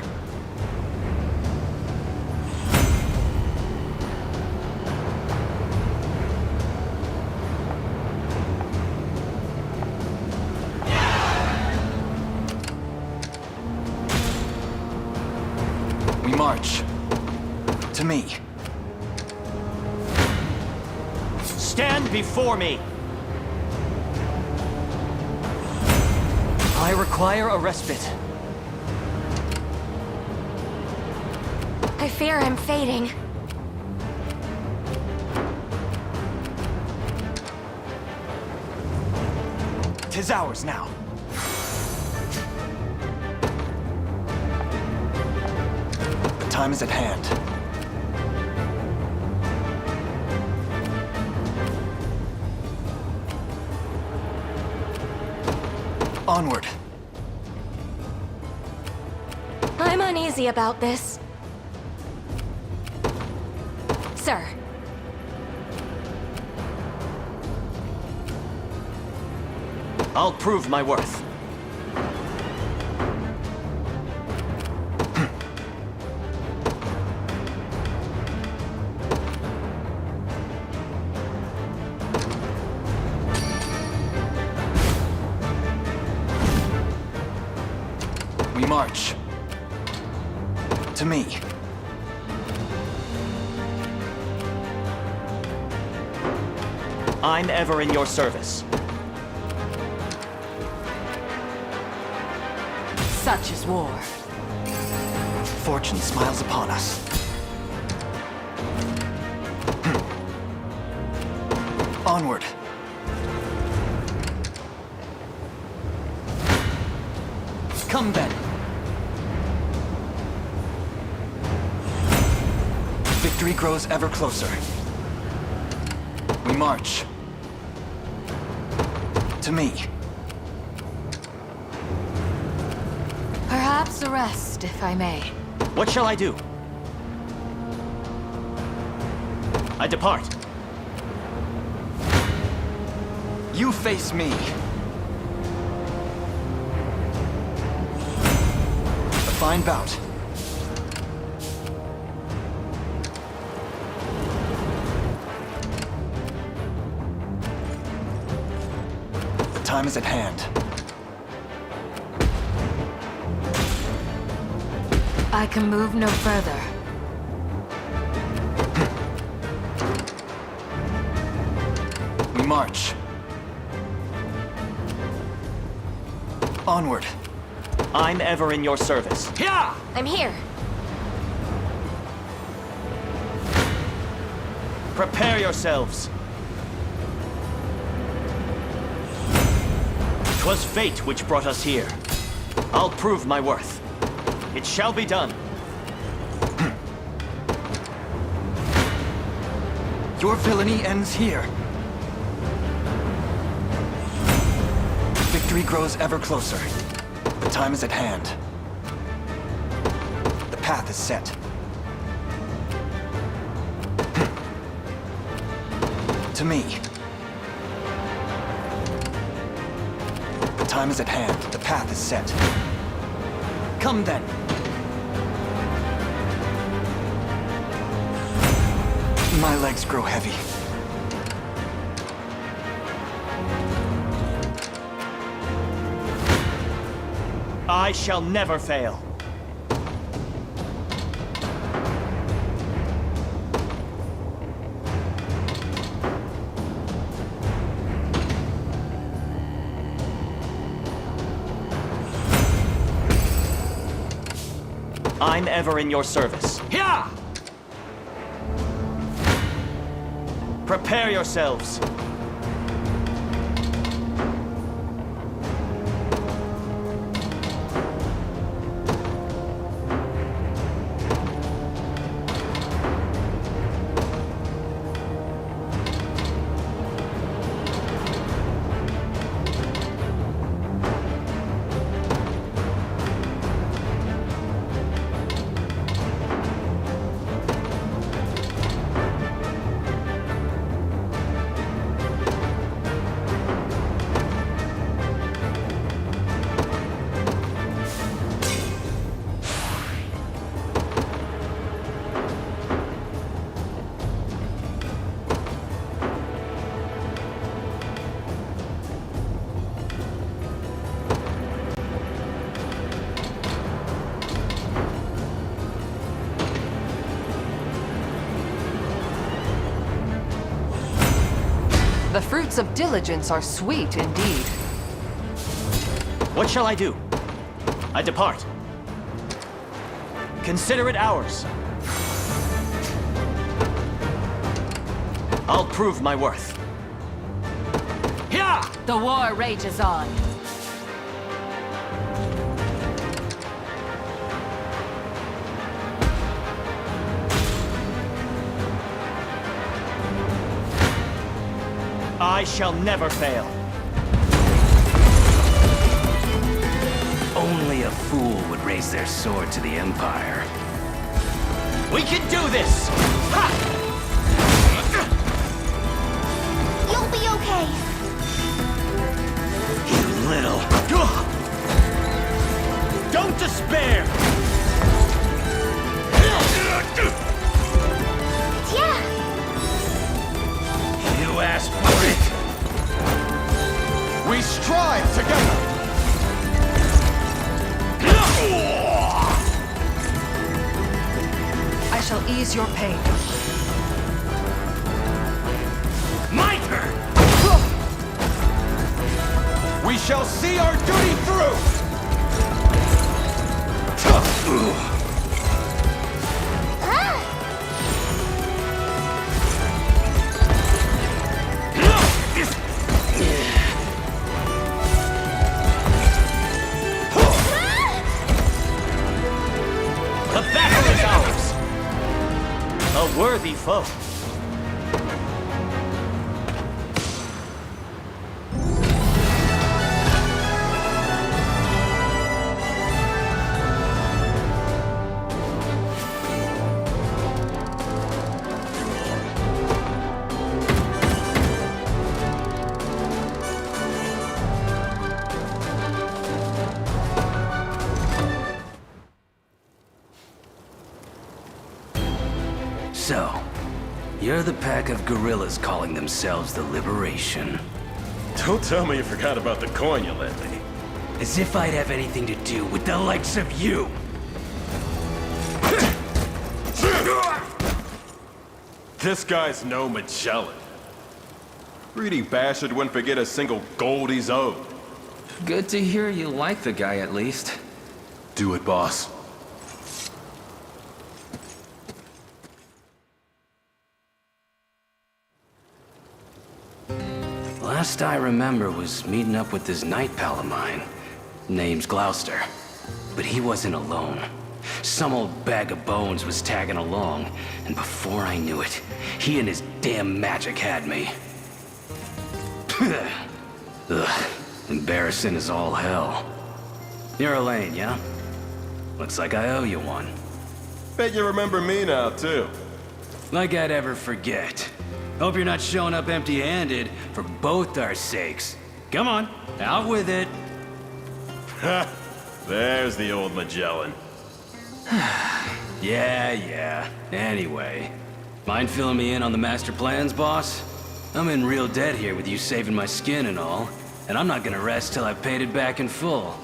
We march. To me. Stand before me! I require a respite. I fear I'm fading. Tis ours now. The time is at hand. Onward. I'm uneasy about this. Sir. I'll prove my worth. march. To me. I'm ever in your service. Such is war. Fortune smiles upon us. Onward. Come then. Victory grows ever closer. We march. To me. Perhaps a rest, if I may. What shall I do? I depart. You face me. A fine bout. The time is at hand. I can move no further. We march. Onward. I'm ever in your service. Yeah! I'm here. Prepare yourselves. 'Twas fate which brought us here. I'll prove my worth. It shall be done. Your villainy ends here. Victory grows ever closer. The time is at hand. The path is set. To me. The time is at hand. The path is set. Come then. My legs grow heavy. I shall never fail. I'm ever in your service. Yeah! Prepare yourselves. The fruits of diligence are sweet indeed. What shall I do? I depart. Consider it ours. I'll prove my worth. Yeah! The war rages on. I shall never fail. Only a fool would raise their sword to the Empire. We can do this! Ha! You'll be okay. You little... Don't despair! Yeah. You asked for it. We strive together! ease your pain. My turn! We shall see our duty through! The battle is ours! A worthy foe. So, you're the pack of gorillas calling themselves the Liberation. Don't tell me you forgot about the coin you lent me. As if I'd have anything to do with the likes of you! This guy's no Magellan. Greedy bastard wouldn't forget a single gold he's owed. Good to hear you like the guy at least. Do it, boss. Last I remember was meeting up with this night pal of mine. Name's Gloucester. But he wasn't alone. Some old bag of bones was tagging along, and before I knew it, he and his damn magic had me. Ugh, embarrassing as all hell. You're Elaine, yeah? Looks like I owe you one. Bet you remember me now, too. Like I'd ever forget. Hope you're not showing up empty-handed for both our sakes. Come on, out with it. Ha! There's the old Magellan. Yeah. Anyway, mind filling me in on the master plans, boss? I'm in real debt here with you saving my skin and all, and I'm not gonna rest till I've paid it back in full.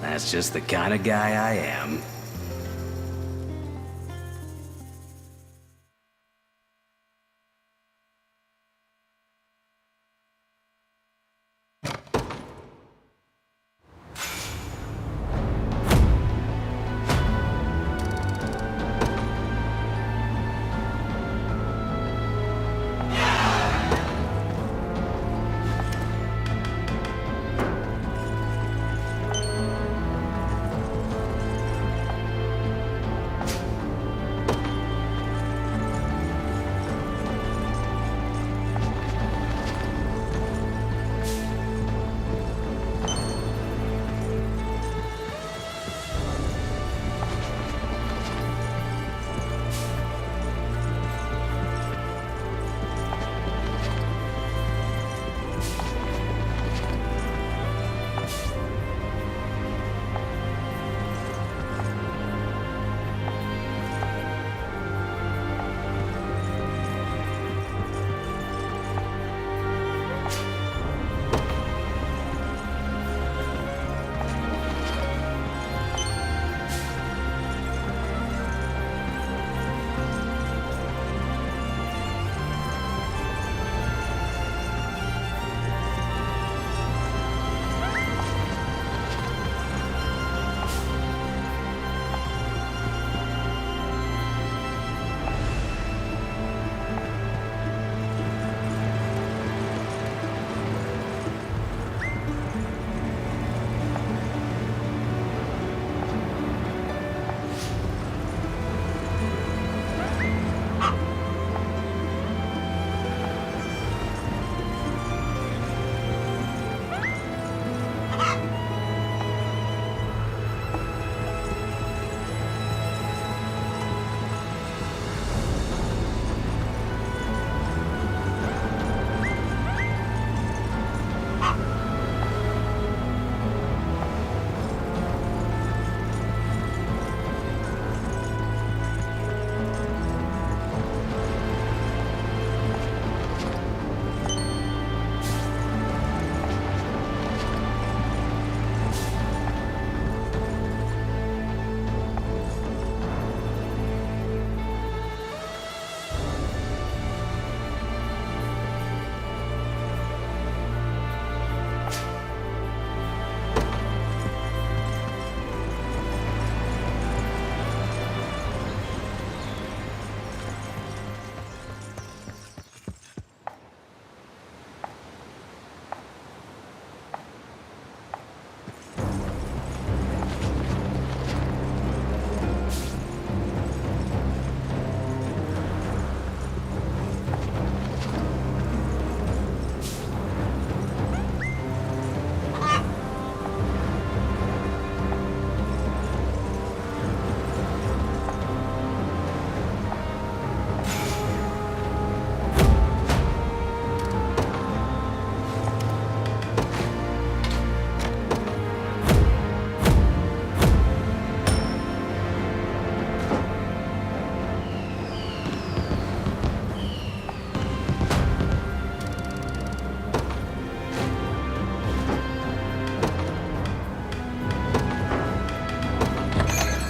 That's just the kind of guy I am.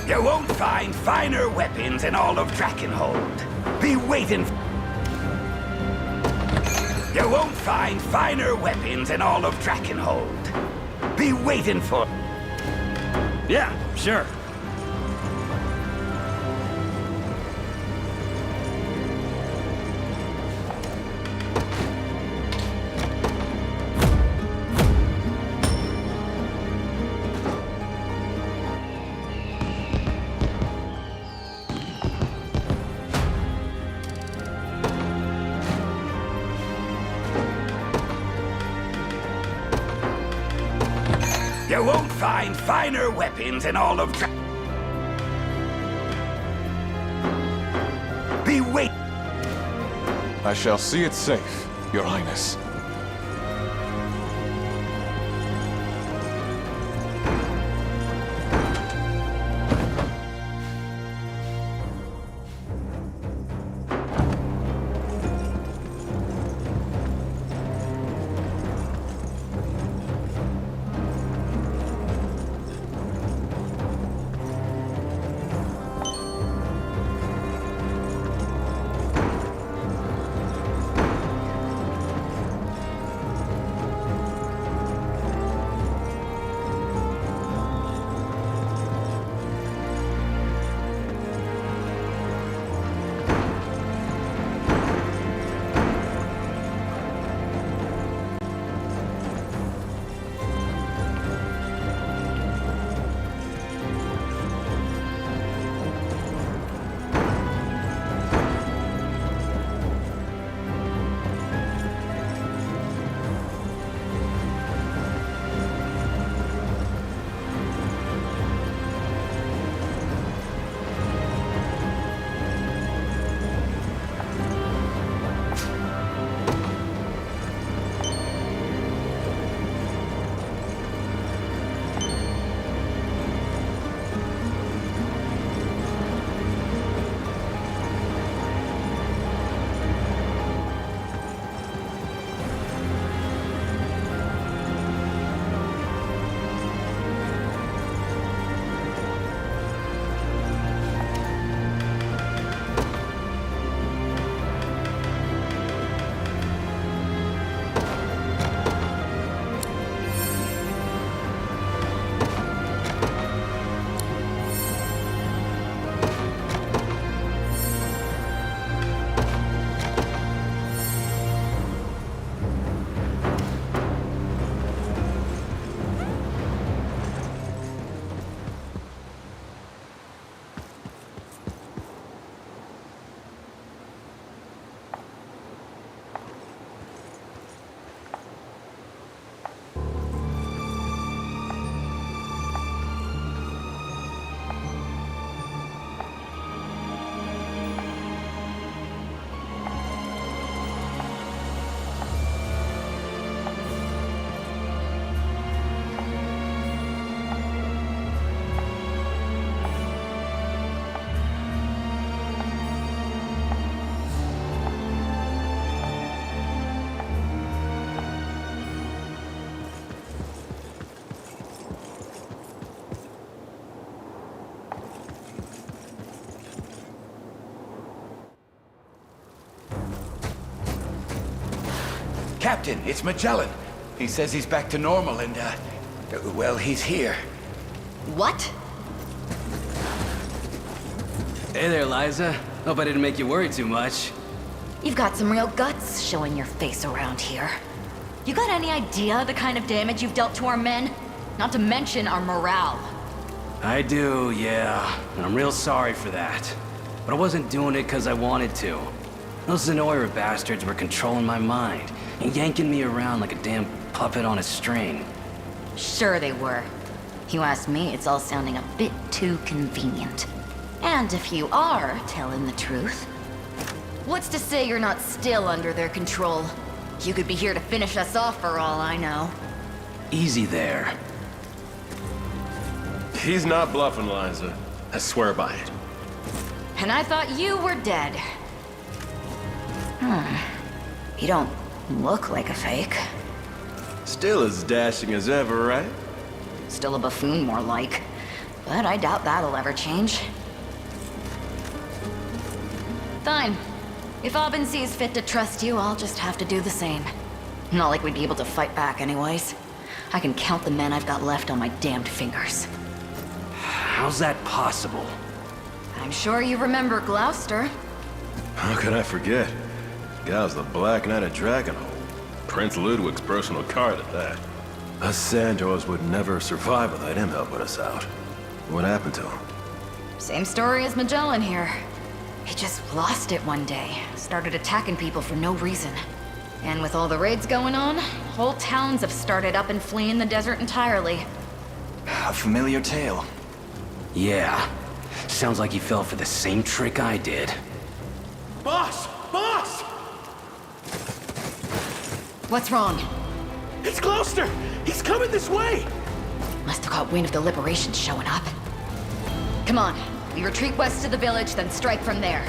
You won't find finer weapons in all of Drakenhold. Be waiting. You won't find finer weapons in all of Drakenhold. Be waiting for. Yeah, sure. You won't find finer weapons in all of Be wait. I shall see it safe, Your Highness. Captain, it's Magellan. He says he's back to normal and, well, he's here. What? Hey there, Liza. Hope I didn't make you worry too much. You've got some real guts showing your face around here. You got any idea the kind of damage you've dealt to our men? Not to mention our morale. I do, yeah. And I'm real sorry for that. But I wasn't doing it because I wanted to. Those Zenoira bastards were controlling my mind and yanking me around like a damn puppet on a string. Sure they were. If you ask me, it's all sounding a bit too convenient. And if you are telling the truth, what's to say you're not still under their control? You could be here to finish us off for all I know. Easy there. He's not bluffing, Liza. I swear by it. And I thought you were dead. You don't look like a fake. Still as dashing as ever, right? Still a buffoon, more like. But I doubt that'll ever change. Fine. If Aubin sees fit to trust you, I'll just have to do the same. Not like we'd be able to fight back anyways. I can count the men I've got left on my damned fingers. How's that possible? I'm sure you remember Gloucester. How could I forget? Guy's the Black Knight of Dragonhold. Prince Ludwig's personal card at that. Us Sandors would never survive without him helping us out. What happened to him? Same story as Magellan here. He just lost it one day. Started attacking people for no reason. And with all the raids going on, whole towns have started up and fleeing the desert entirely. A familiar tale. Yeah. Sounds like he fell for the same trick I did. Boss! Boss! What's wrong? It's Gloucester! He's coming this way! Must have caught wind of the Liberation showing up. Come on, we retreat west to the village, then strike from there.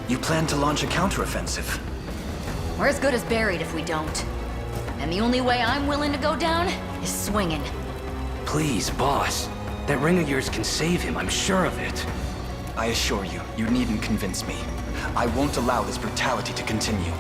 You plan to launch a counteroffensive? We're as good as buried if we don't. And the only way I'm willing to go down is swinging. Please, boss. That ring of yours can save him, I'm sure of it. I assure you, you needn't convince me. I won't allow this brutality to continue.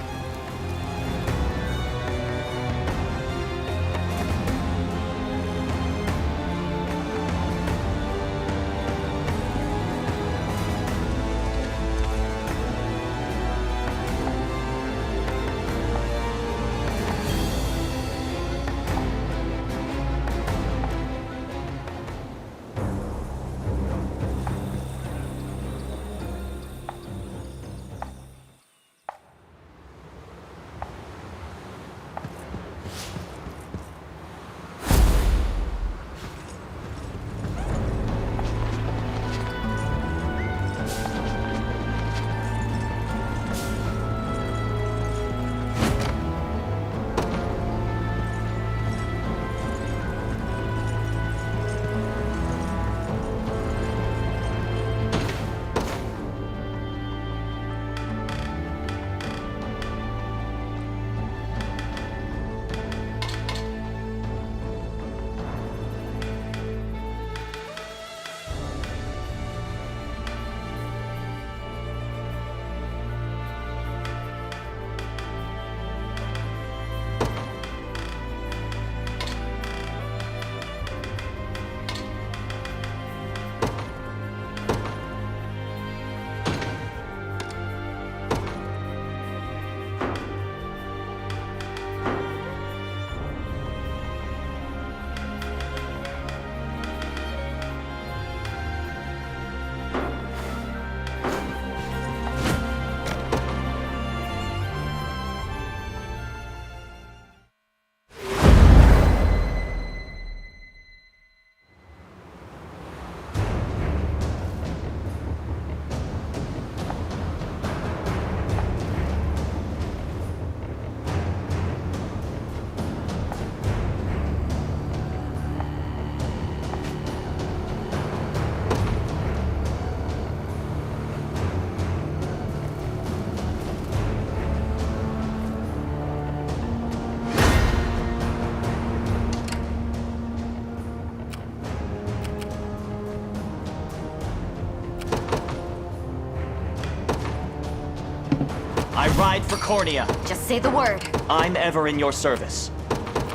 I ride for Cornea. Just say the word. I'm ever in your service.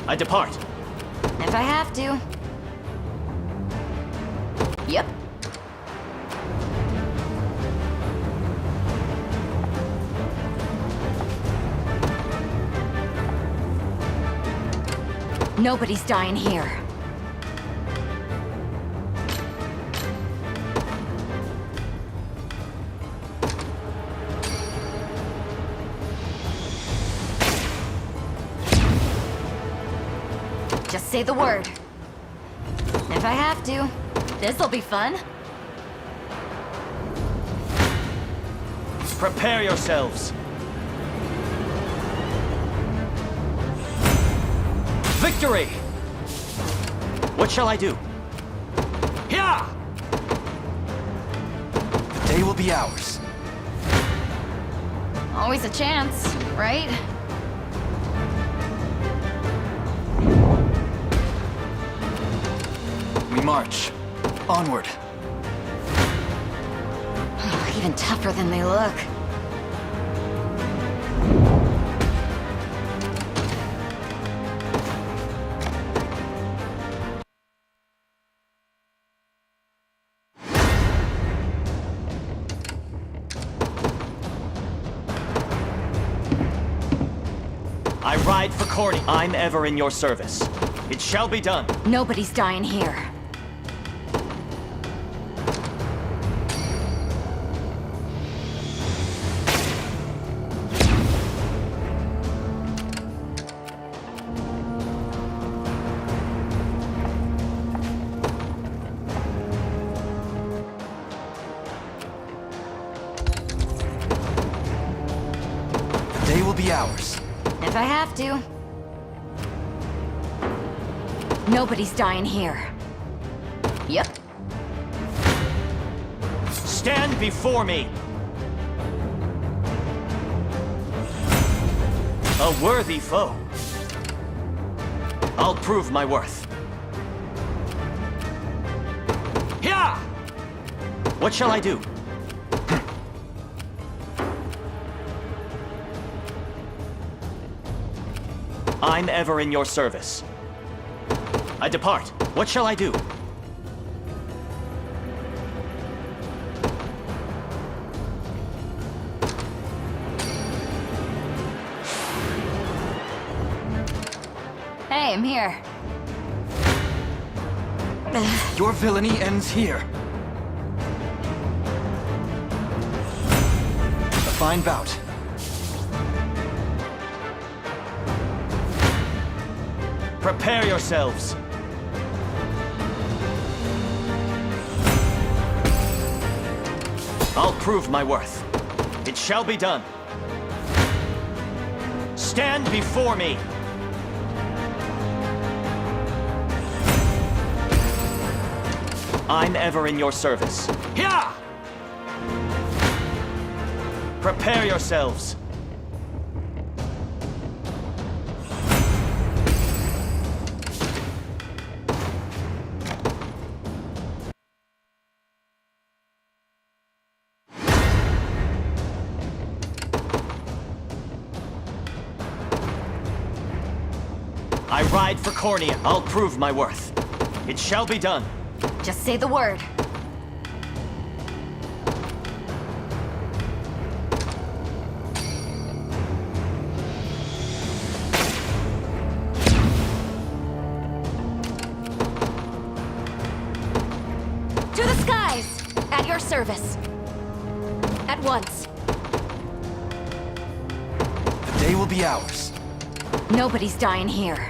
I depart. If I have to. Yep. Nobody's dying here. Just say the word. If I have to. This'll be fun. Prepare yourselves. Victory! What shall I do? Yeah! The day will be ours. Always a chance, right? We march. Onward. Even tougher than they look. I ride for Corny. I'm ever in your service. It shall be done. Nobody's dying here. The day will be ours. If I have to. Nobody's dying here. Yep. Stand before me! A worthy foe. I'll prove my worth. Here! What shall I do? I'm ever in your service. I depart. What shall I do? Hey, I'm here. Your villainy ends here. A fine bout. Prepare yourselves. I'll prove my worth. It shall be done. Stand before me. I'm ever in your service. Here! Prepare yourselves. I ride for Cornea. I'll prove my worth. It shall be done. Just say the word. To the skies! At your service. At once. The day will be ours. Nobody's dying here.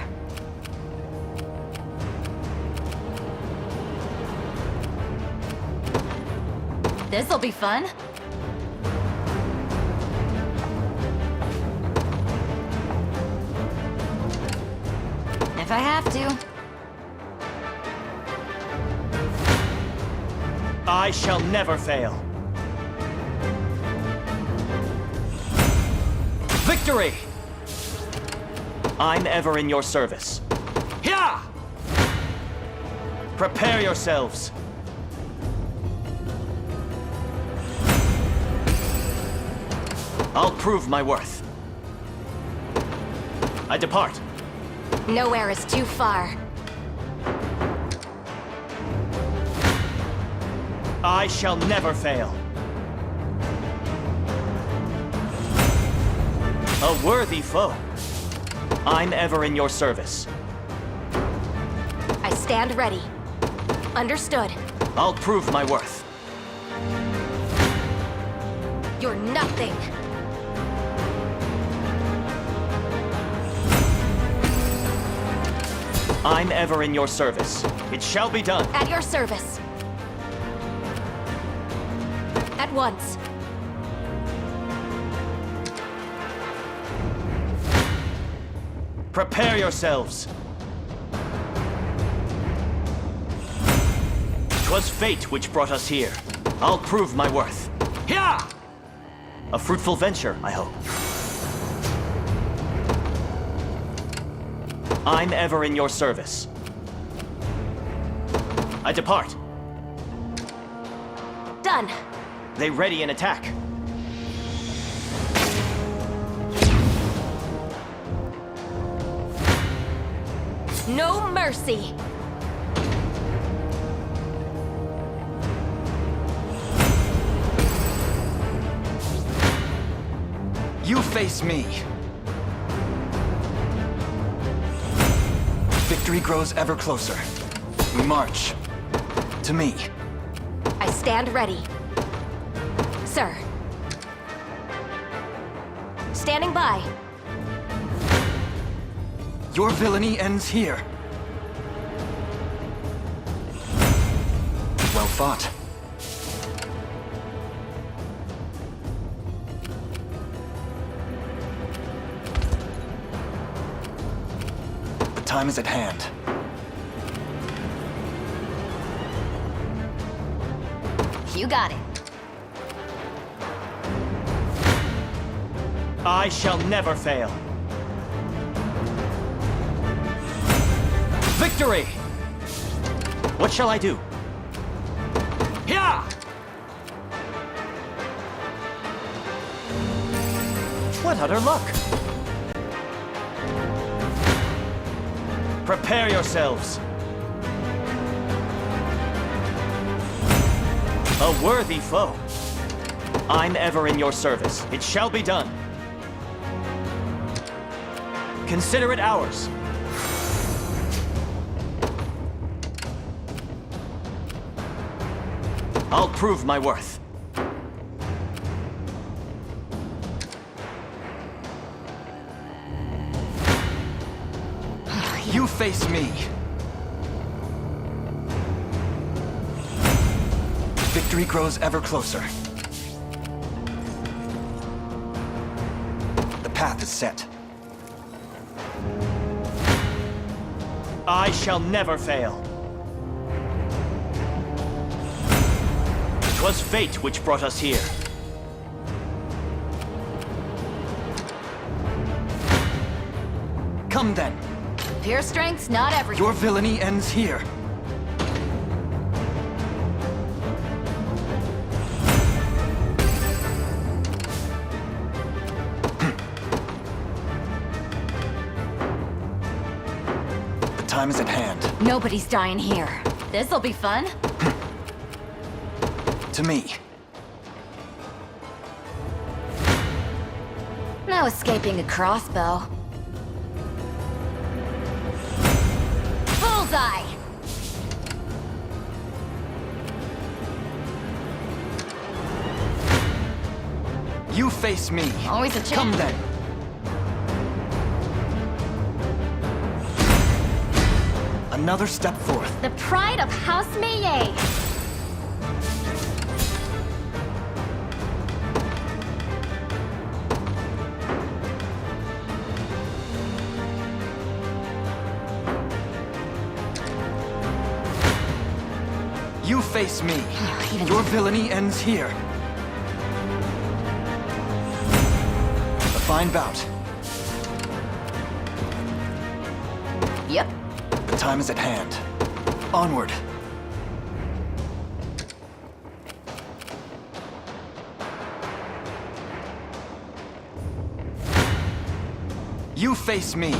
This'll be fun. If I have to. I shall never fail. Victory! I'm ever in your service. Here! Prepare yourselves. I'll prove my worth. I depart. Nowhere is too far. I shall never fail. A worthy foe. I'm ever in your service. I stand ready. Understood. I'll prove my worth. You're nothing. I'm ever in your service. It shall be done. At your service. At once. Prepare yourselves. 'Twas fate which brought us here. I'll prove my worth. Here! A fruitful venture, I hope. I'm ever in your service. I depart. done. They ready an attack. No mercy. You face me. Victory grows ever closer. We march. To me. I stand ready. Sir. Standing by. Your villainy ends here. Well fought. The time is at hand. You got it. I shall never fail. Victory! What shall I do? Yeah! What utter luck! Prepare yourselves. A worthy foe. I'm ever in your service. It shall be done. Consider it ours. I'll prove my worth. You face me. Victory grows ever closer. The path is set. I shall never fail. 'Twas fate which brought us here. Come then. Pure strength's not everything. Your villainy ends here. The time is at hand. Nobody's dying here. This'll be fun. To me. No escaping a crossbow. Bullseye! You face me. Always a chance. Come then. Another step forth. The pride of House Meillet. You face me. Your villainy ends here. A fine bout. Yep. The time is at hand. Onward. You face me.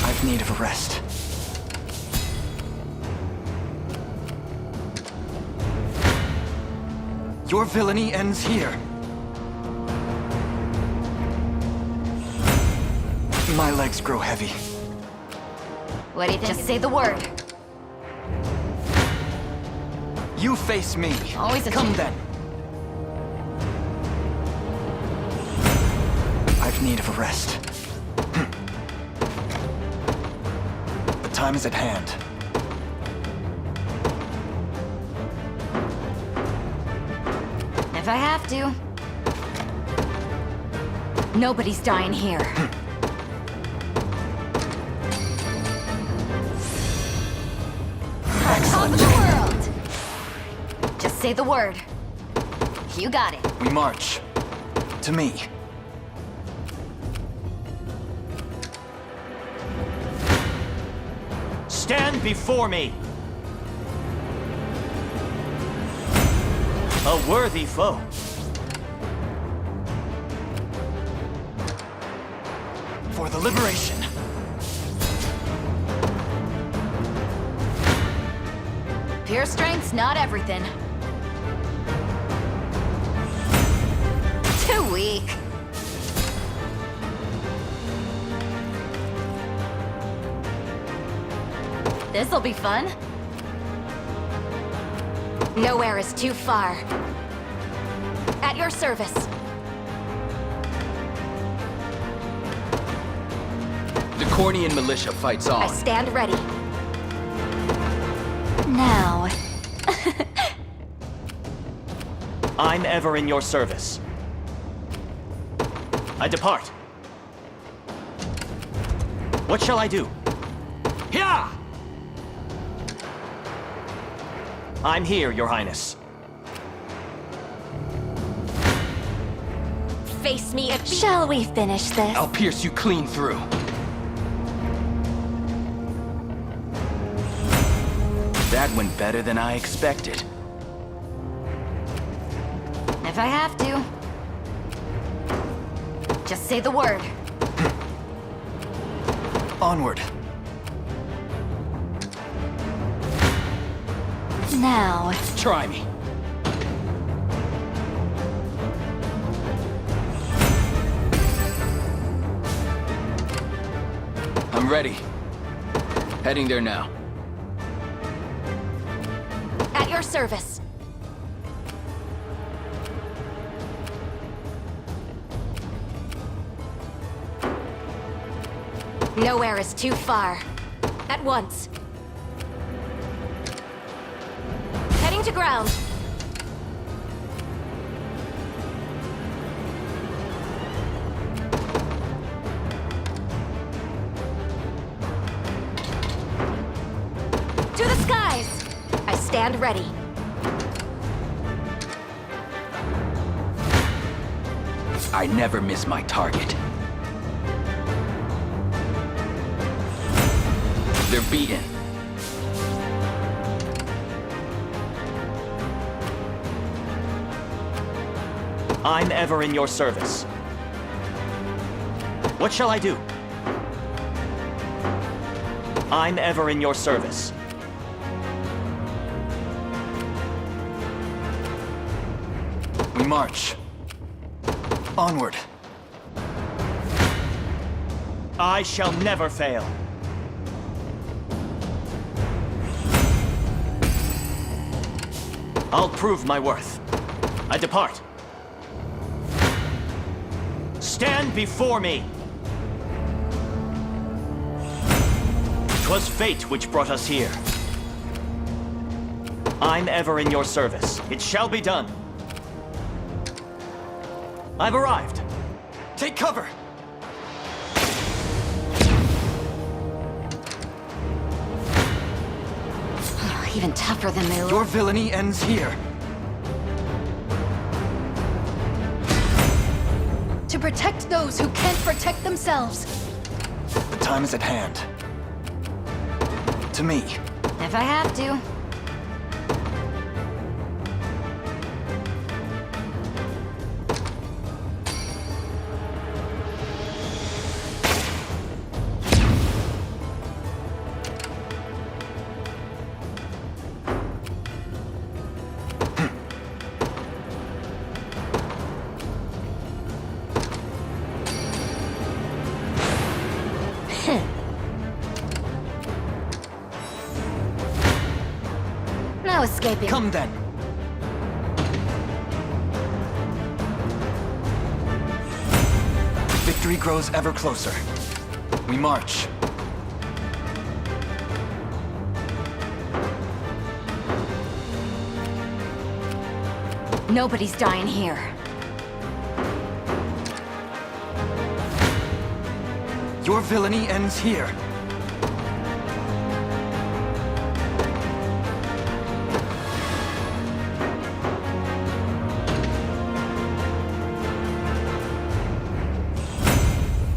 I've need of a rest. Your villainy ends here. My legs grow heavy. What do you think? Just say the word. You face me. Always a Come chance. then. I've need of a rest. The time is at hand. If I have to. Nobody's dying here. Top of the world! Just say the word. You got it. We march. To me. Stand before me! A worthy foe. For the liberation. Pure strength's not everything. Too weak. This'll be fun. Nowhere is too far. At your service. The Cornian militia fights on. I stand ready. Now... I'm ever in your service. I depart. What shall I do? Yeah! I'm here, Your Highness. Face me at... Shall we finish this? I'll pierce you clean through. That went better than I expected. If I have to. Just say the word. Onward. Now... Try me. I'm ready. Heading there now. At your service. Nowhere is too far. At once. Heading to ground. To the skies! I stand ready. I never miss my target. They're beaten. I'm ever in your service. What shall I do? I'm ever in your service. We march. Onward. I shall never fail. I'll prove my worth. I depart. Stand before me! 'Twas fate which brought us here. I'm ever in your service. It shall be done. I've arrived. Take cover! Even tougher than they look. Your villainy ends here. To protect those who can't protect themselves. The time is at hand. To me. If I have to. No escaping. Come then. Victory grows ever closer. We march. Nobody's dying here. Your villainy ends here.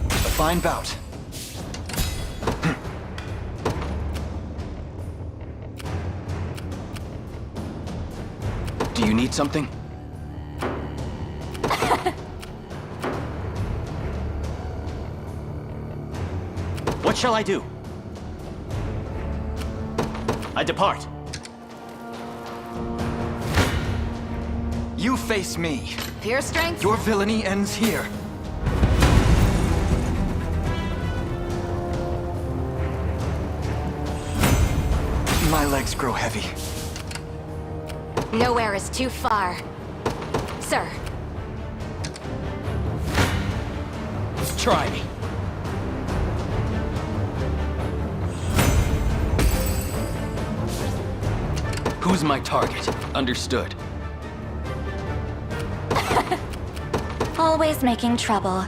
A fine bout. Do you need something? What shall I do? I depart. You face me. Pure strength? Your villainy ends here. My legs grow heavy. Nowhere is too far. Sir. Try me. Who's my target? Understood. Always making trouble.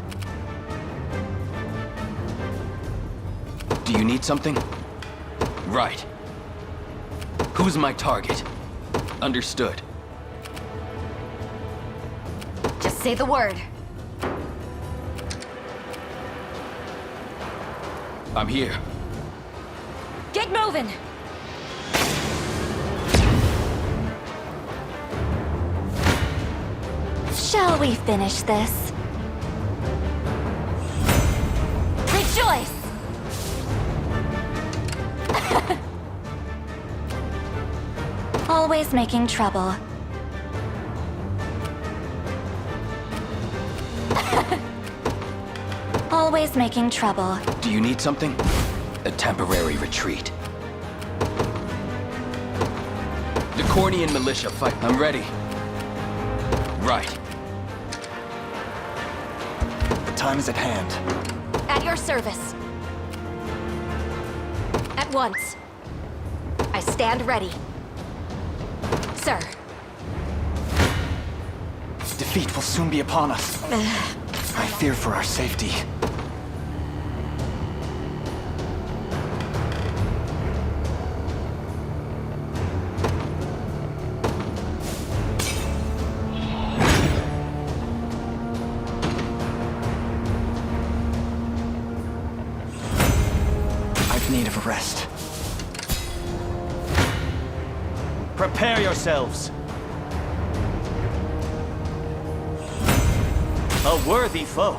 Do you need something? Right. Who's my target? Understood. Just say the word. I'm here. Get moving! Shall we finish this? Rejoice! Always making trouble. Always making trouble. Do you need something? A temporary retreat. The Cornian militia fight. I'm ready. Right. The time is at hand. At your service. At once. I stand ready. Sir. Defeat will soon be upon us. I fear for our safety. I've need of a rest. Prepare yourselves. A worthy foe.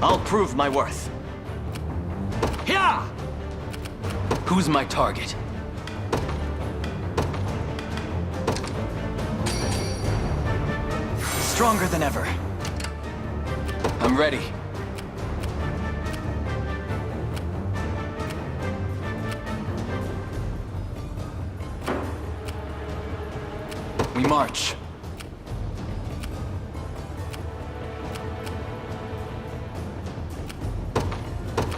I'll prove my worth. Here! Who's my target? Stronger than ever. I'm ready. We march.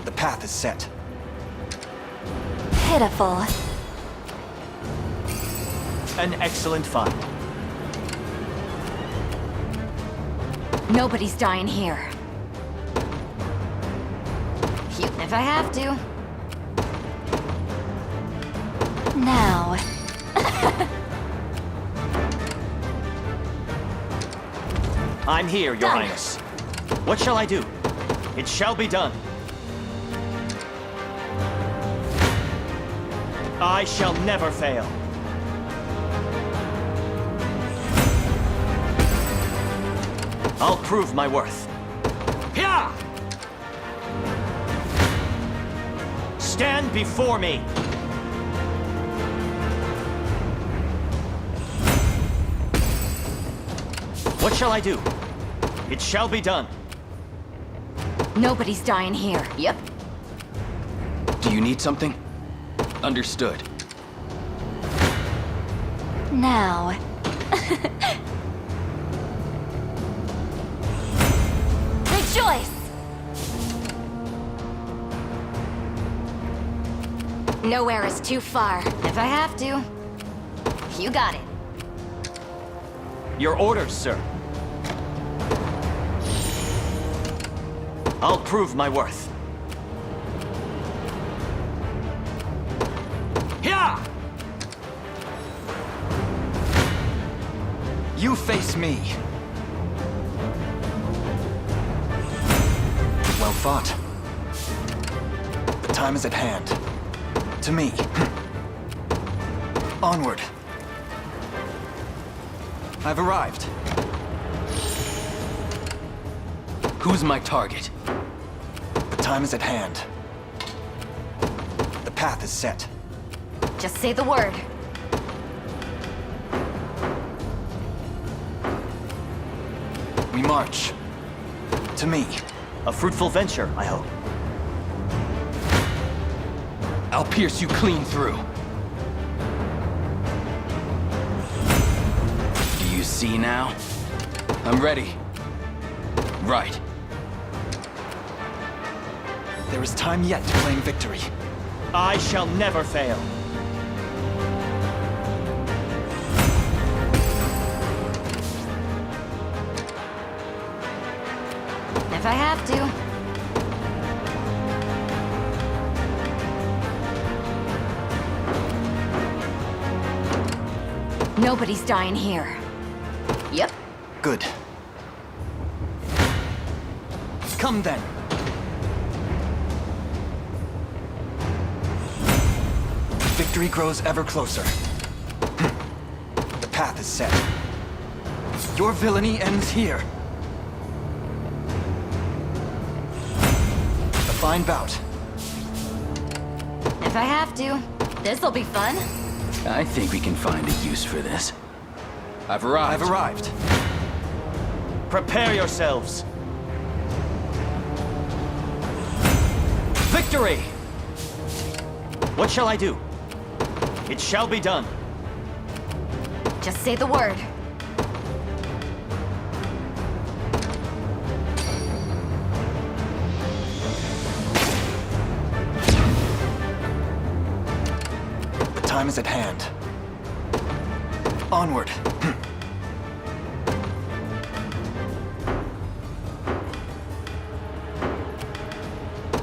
The path is set. Pitiful. An excellent find. Nobody's dying here. Even if I have to. Now. I'm here, Your Highness. What shall I do? It shall be done. I shall never fail. I'll prove my worth. Here! Stand before me. What shall I do? It shall be done. Nobody's dying here. Yep. Do you need something? Understood. Now. Rejoice! Nowhere is too far. If I have to. You got it. Your orders, sir. I'll prove my worth. Here! You face me. Well fought. The time is at hand. To me. Onward. I've arrived. Who's my target? The time is at hand. The path is set. Just say the word. We march. To me. A fruitful venture, I hope. I'll pierce you clean through. Do you see now? I'm ready. Right. There is time yet to claim victory. I shall never fail. If I have to. Nobody's dying here. Yep. Good. Come then. Victory grows ever closer. The path is set. Your villainy ends here. A fine bout. If I have to. This'll be fun. I think we can find a use for this. I've arrived. I've arrived. Prepare yourselves. Victory! What shall I do? It shall be done. Just say the word. The time is at hand. Onward.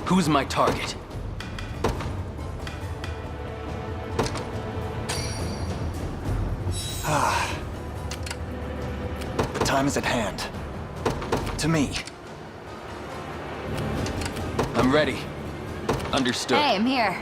Who's my target? The time is at hand. To me. I'm ready. Understood. Hey, I'm here.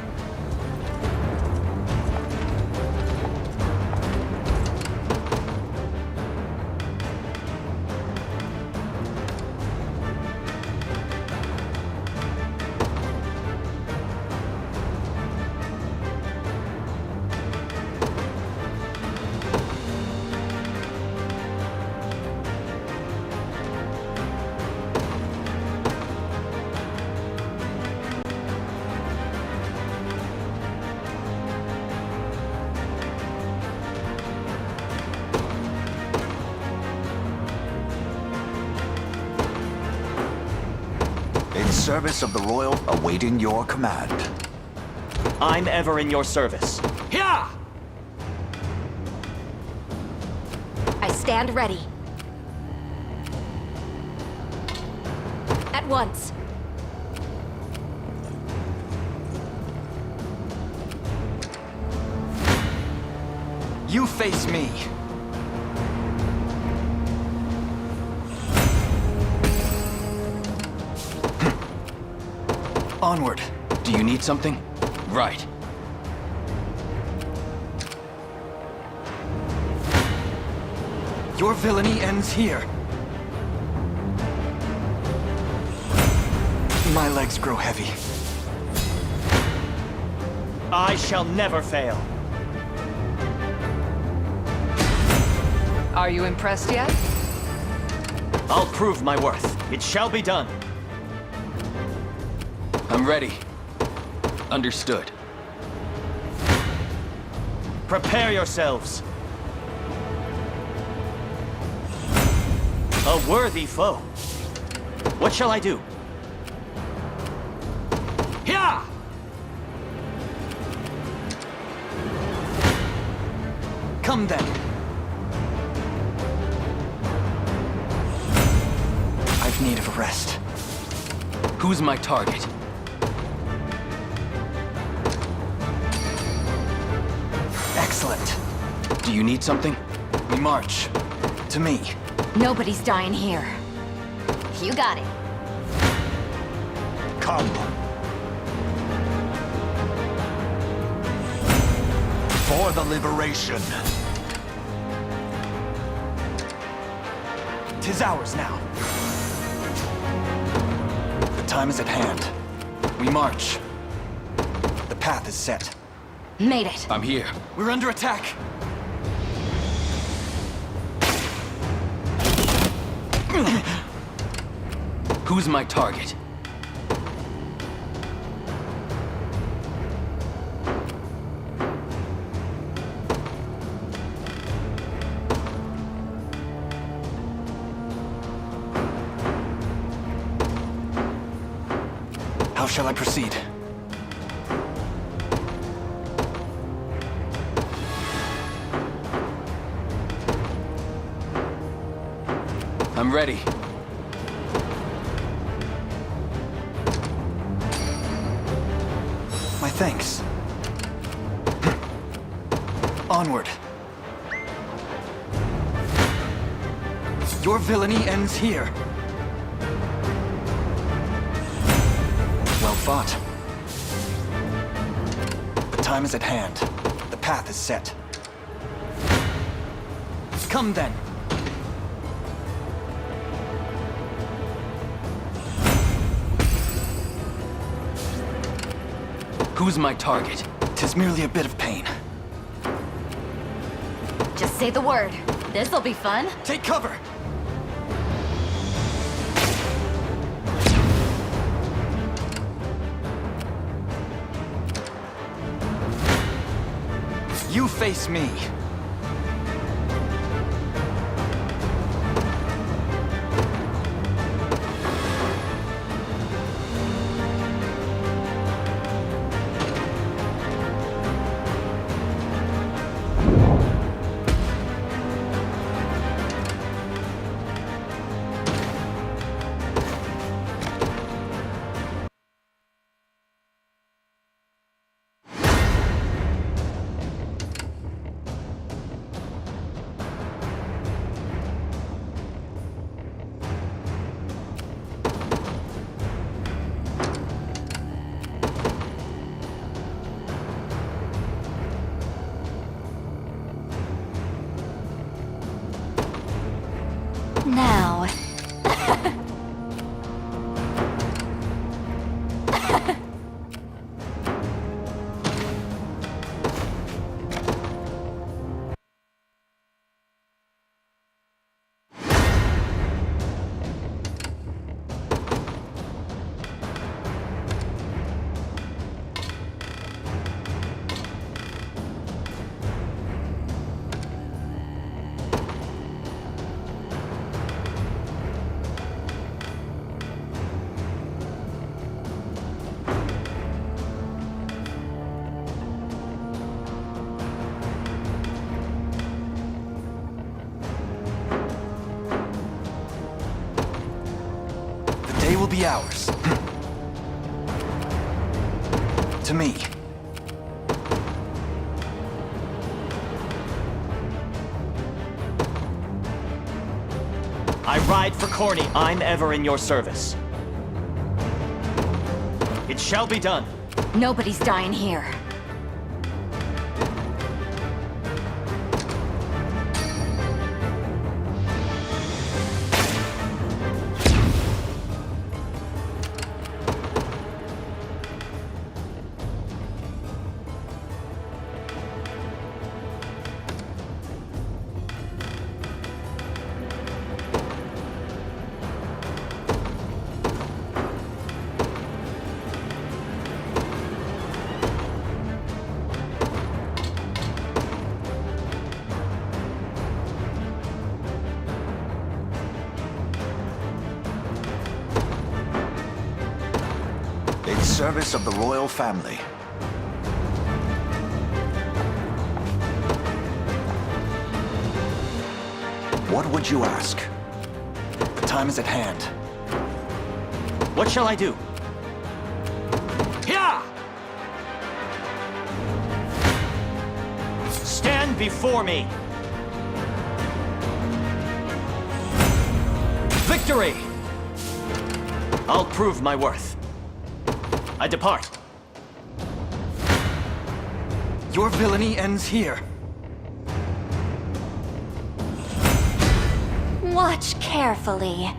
In service of the royal, awaiting your command. I'm ever in your service. Yeah! I stand ready. At once. You face me. Onward. Do you need something? Right. Your villainy ends here. My legs grow heavy. I shall never fail. Are you impressed yet? I'll prove my worth. It shall be done. I'm ready. Understood. Prepare yourselves. A worthy foe. What shall I do? Yeah! Come then. I've need of a rest. Who's my target? Excellent. Do you need something? We march. To me. Nobody's dying here. You got it. Come. For the liberation. 'Tis ours now. The time is at hand. We march. The path is set. Made it. I'm here. We're under attack. Who's my target? How shall I proceed? I'm ready. My thanks. Onward. Your villainy ends here. Well fought. The time is at hand. The path is set. Come then. Who's my target? 'Tis merely a bit of pain. Just say the word. This'll be fun. Take cover! You face me. Now. Will be ours. To me. I ride for Corny. I'm ever in your service. It shall be done. Nobody's dying here. In service of the royal family. What would you ask? The time is at hand. What shall I do? Here! Stand before me! Victory! I'll prove my worth. I depart. Your villainy ends here. Watch carefully.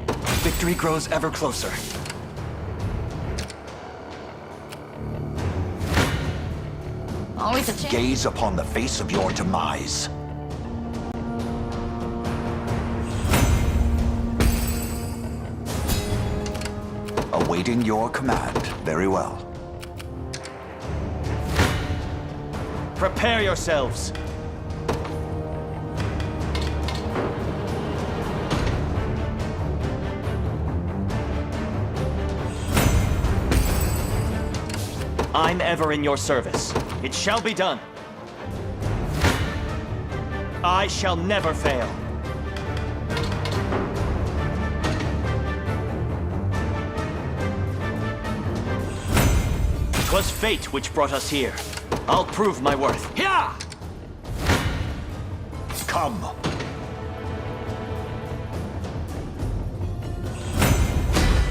Victory grows ever closer. Always a chance. Gaze upon the face of your demise. Awaiting your command. Very well. Prepare yourselves. I'm ever in your service. It shall be done. I shall never fail. 'Twas fate which brought us here. I'll prove my worth. Here! Come.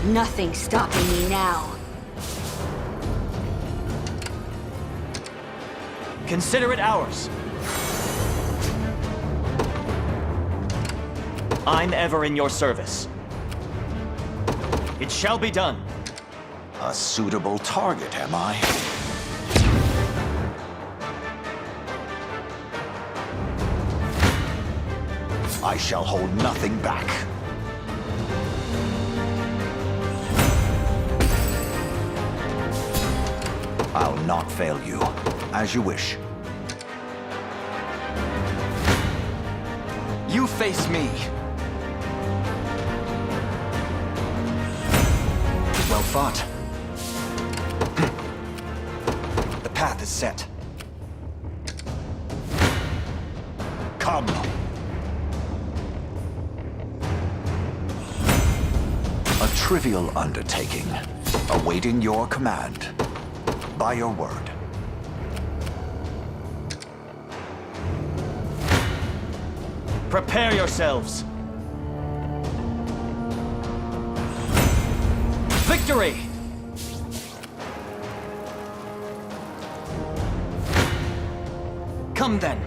Nothing's stopping me now. Consider it ours. I'm ever in your service. It shall be done. A suitable target, am I? I shall hold nothing back. I'll not fail you. As you wish. You face me. Well fought. The path is set. Come. A trivial undertaking. Awaiting your command. By your word. Prepare yourselves. Victory! Come then.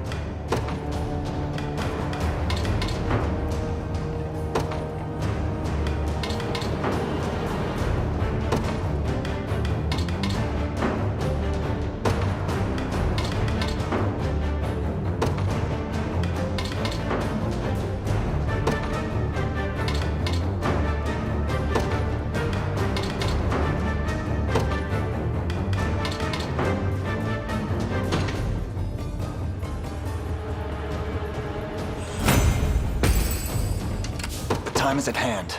Time is at hand.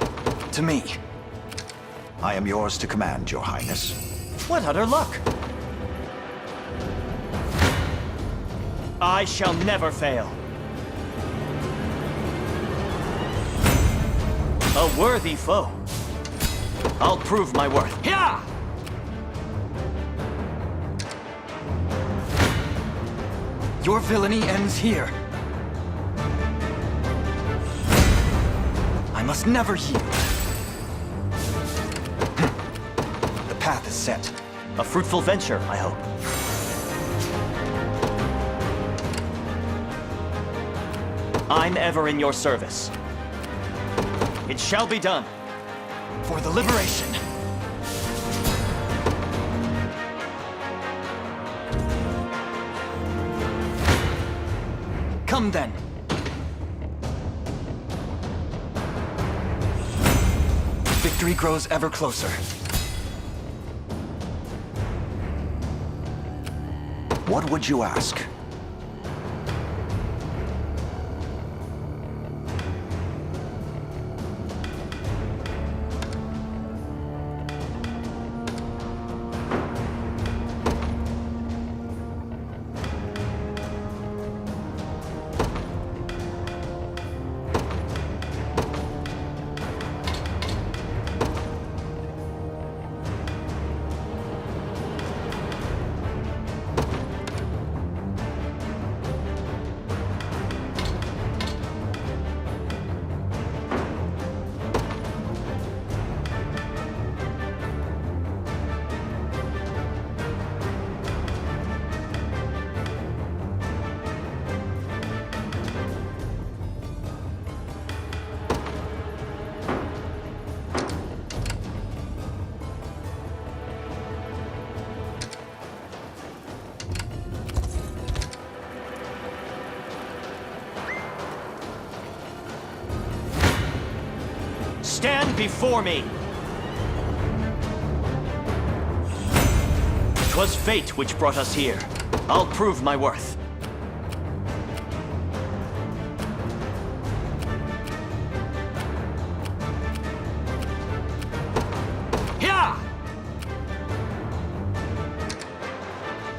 To me. I am yours to command, Your Highness. What utter luck! I shall never fail. A worthy foe. I'll prove my worth. Here! Your villainy ends here. I must never yield. The path is set. A fruitful venture, I hope. I'm ever in your service. It shall be done. For the liberation. Come then. Victory grows ever closer. What would you ask? Stand before me! 'Twas fate which brought us here. I'll prove my worth. Yeah!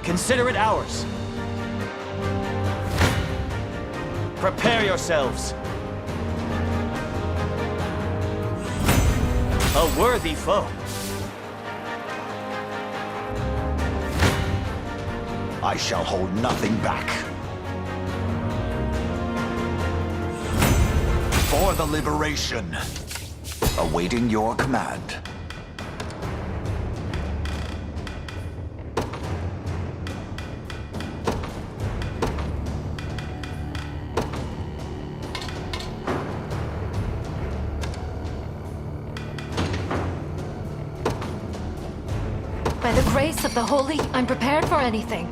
Consider it ours. Prepare yourselves. A worthy foe. I shall hold nothing back. For the liberation. Awaiting your command. By the grace of the Holy, I'm prepared for anything.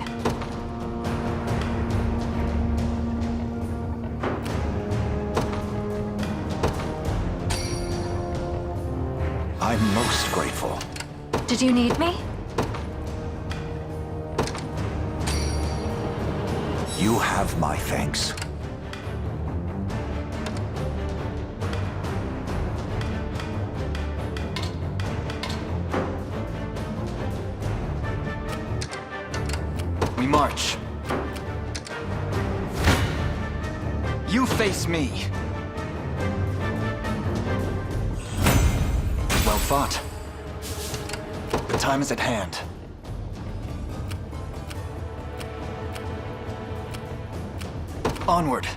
I'm most grateful. Did you need me? You have my thanks. We march. You face me. Well fought. The time is at hand. Onward.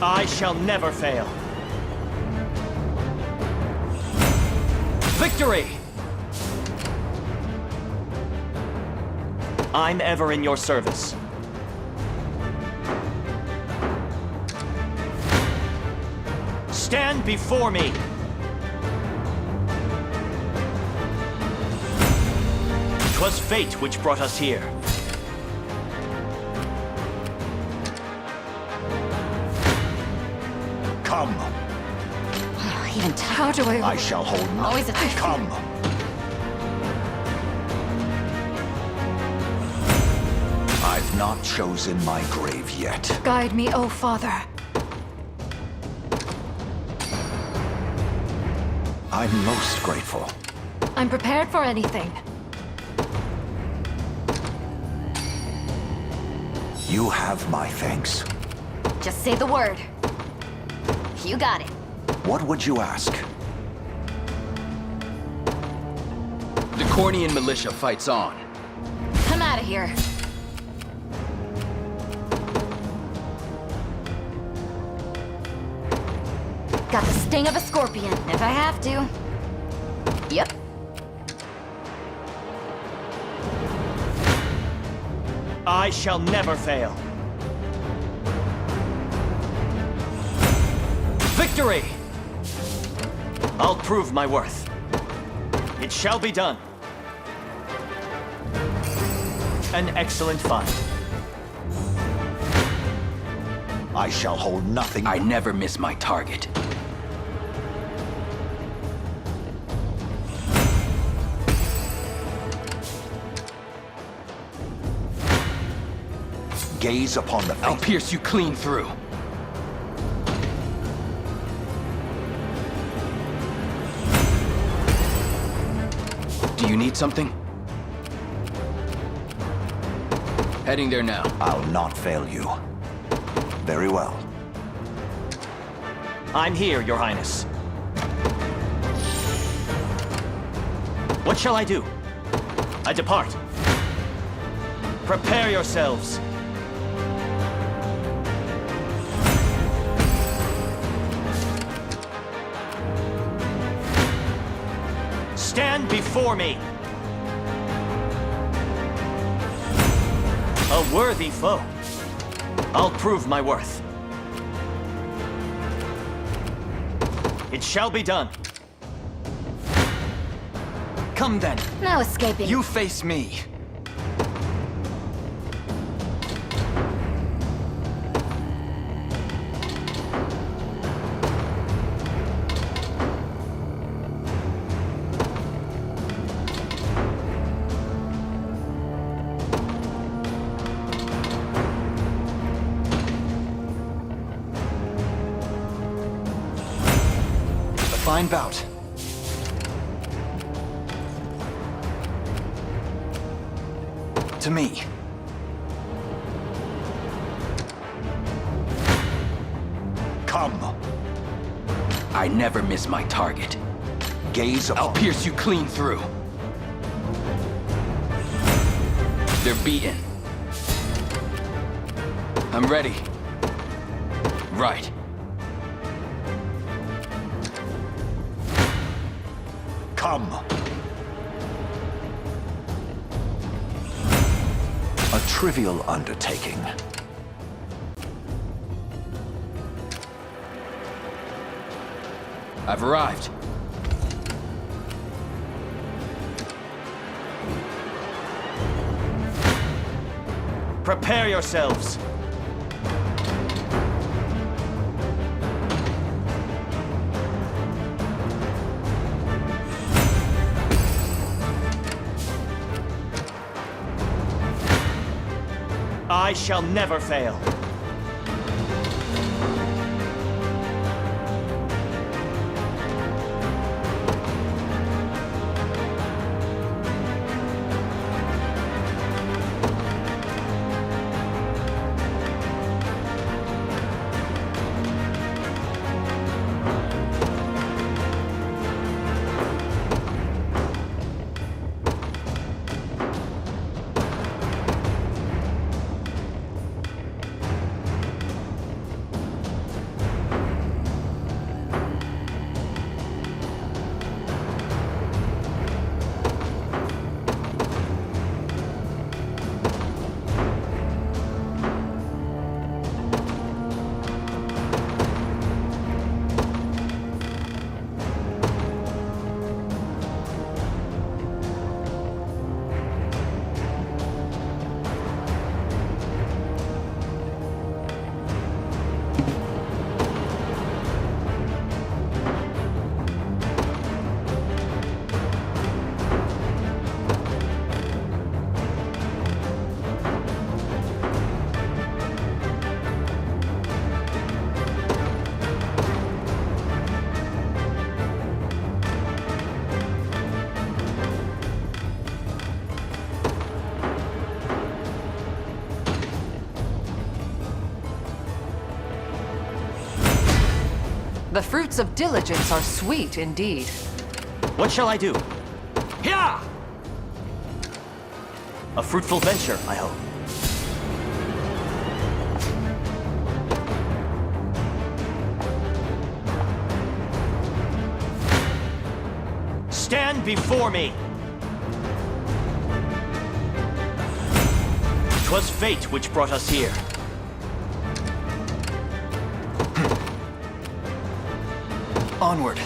I shall never fail. Victory! I'm ever in your service. Stand before me! 'Twas fate which brought us here. Come. Even how do I shall hold Always a Come. I've not chosen my grave yet. Guide me, O Father. I'm most grateful. I'm prepared for anything. You have my thanks. Just say the word. You got it. What would you ask? The Cornian militia fights on. I'm out of here. Got the sting of a scorpion, if I have to. Yep. I shall never fail. Victory! I'll prove my worth. It shall be done. An excellent fight. I shall hold nothing. I never miss my target. Gaze upon the I'll pierce you clean through. Do you need something? Heading there now. I'll not fail you. Very well. I'm here, Your Highness. What shall I do? I depart. Prepare yourselves. Stand before me. A worthy foe. I'll prove my worth. It shall be done. Come then. No escaping. You face me. fine bout. To me. Come. I never miss my target. Gaze upon. I'll pierce you clean through. They're beaten. I'm ready. Right. Come. A trivial undertaking. I've arrived. Prepare yourselves. I shall never fail. The fruits of diligence are sweet indeed. What shall I do? Yeah! A fruitful venture, I hope. Stand before me! 'Twas fate which brought us here. Onward.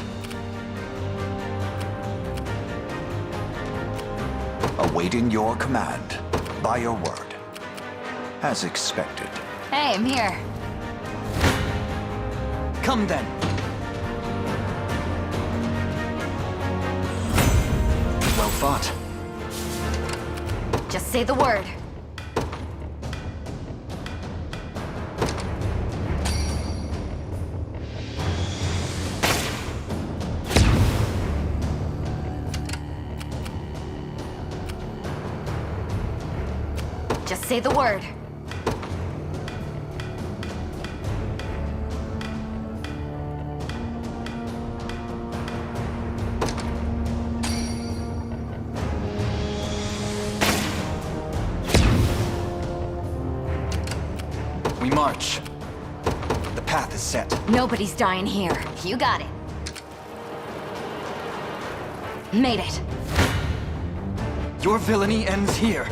Awaiting your command. By your word. As expected. Hey, I'm here. Come then. Well fought. Just say the word. Just say the word. We march. The path is set. Nobody's dying here. You got it. Made it. Your villainy ends here.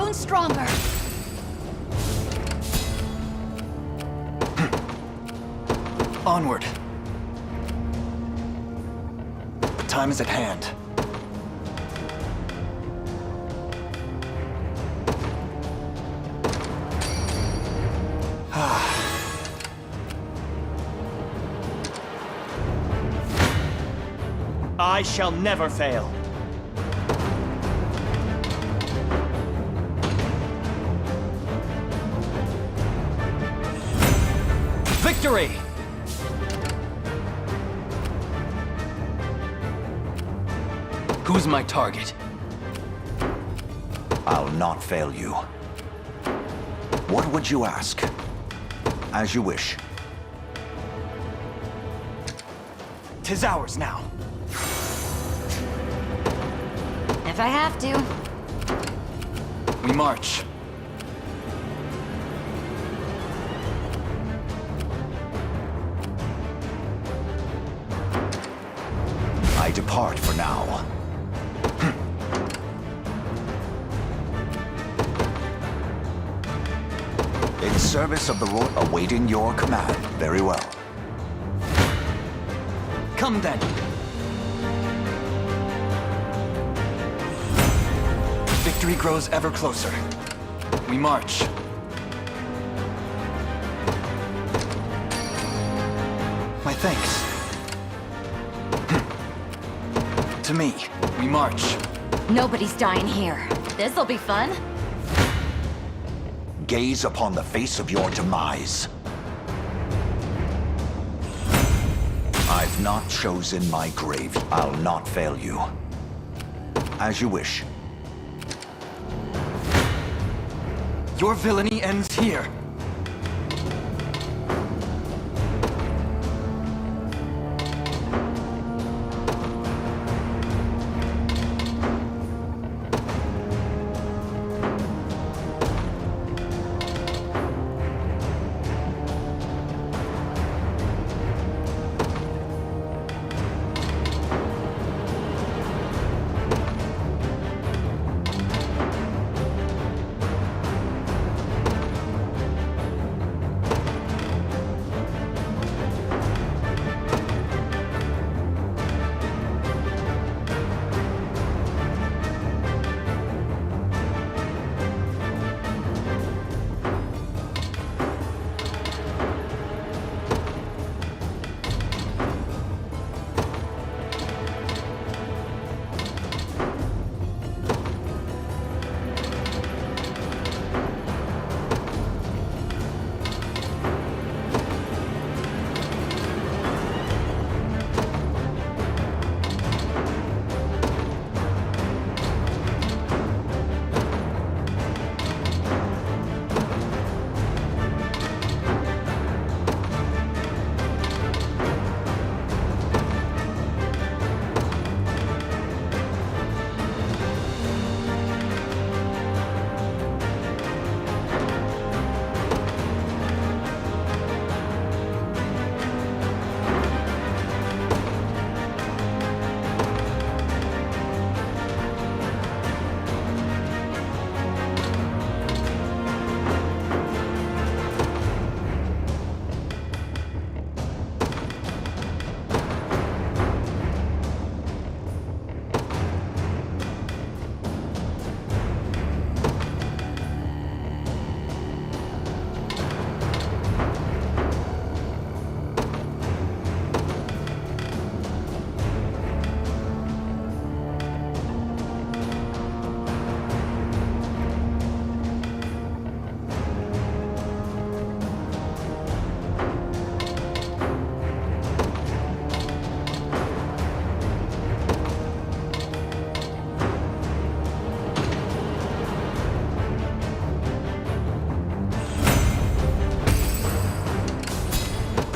grown stronger. Onward. The time is at hand. I shall never fail. Victory! Who's my target? I'll not fail you. What would you ask? As you wish. 'Tis ours now. If I have to. We march. I depart for now. In service of the Lord, awaiting your command. Very well. Come then. Victory grows ever closer. We march. My thanks. To me, we march. Nobody's dying here. This'll be fun. Gaze upon the face of your demise. I've not chosen my grave. I'll not fail you. As you wish. Your villainy ends here.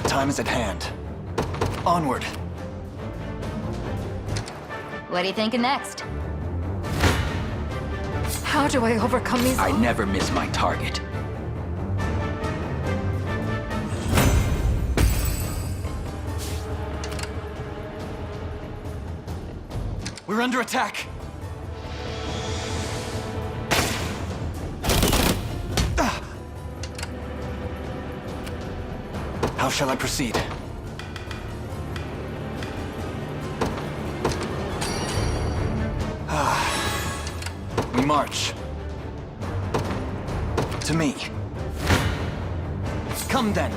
Time is at hand. Onward. What are you thinking next? How do I overcome these? I never miss my target. We're under attack. How shall I proceed? We march. To me. Come then.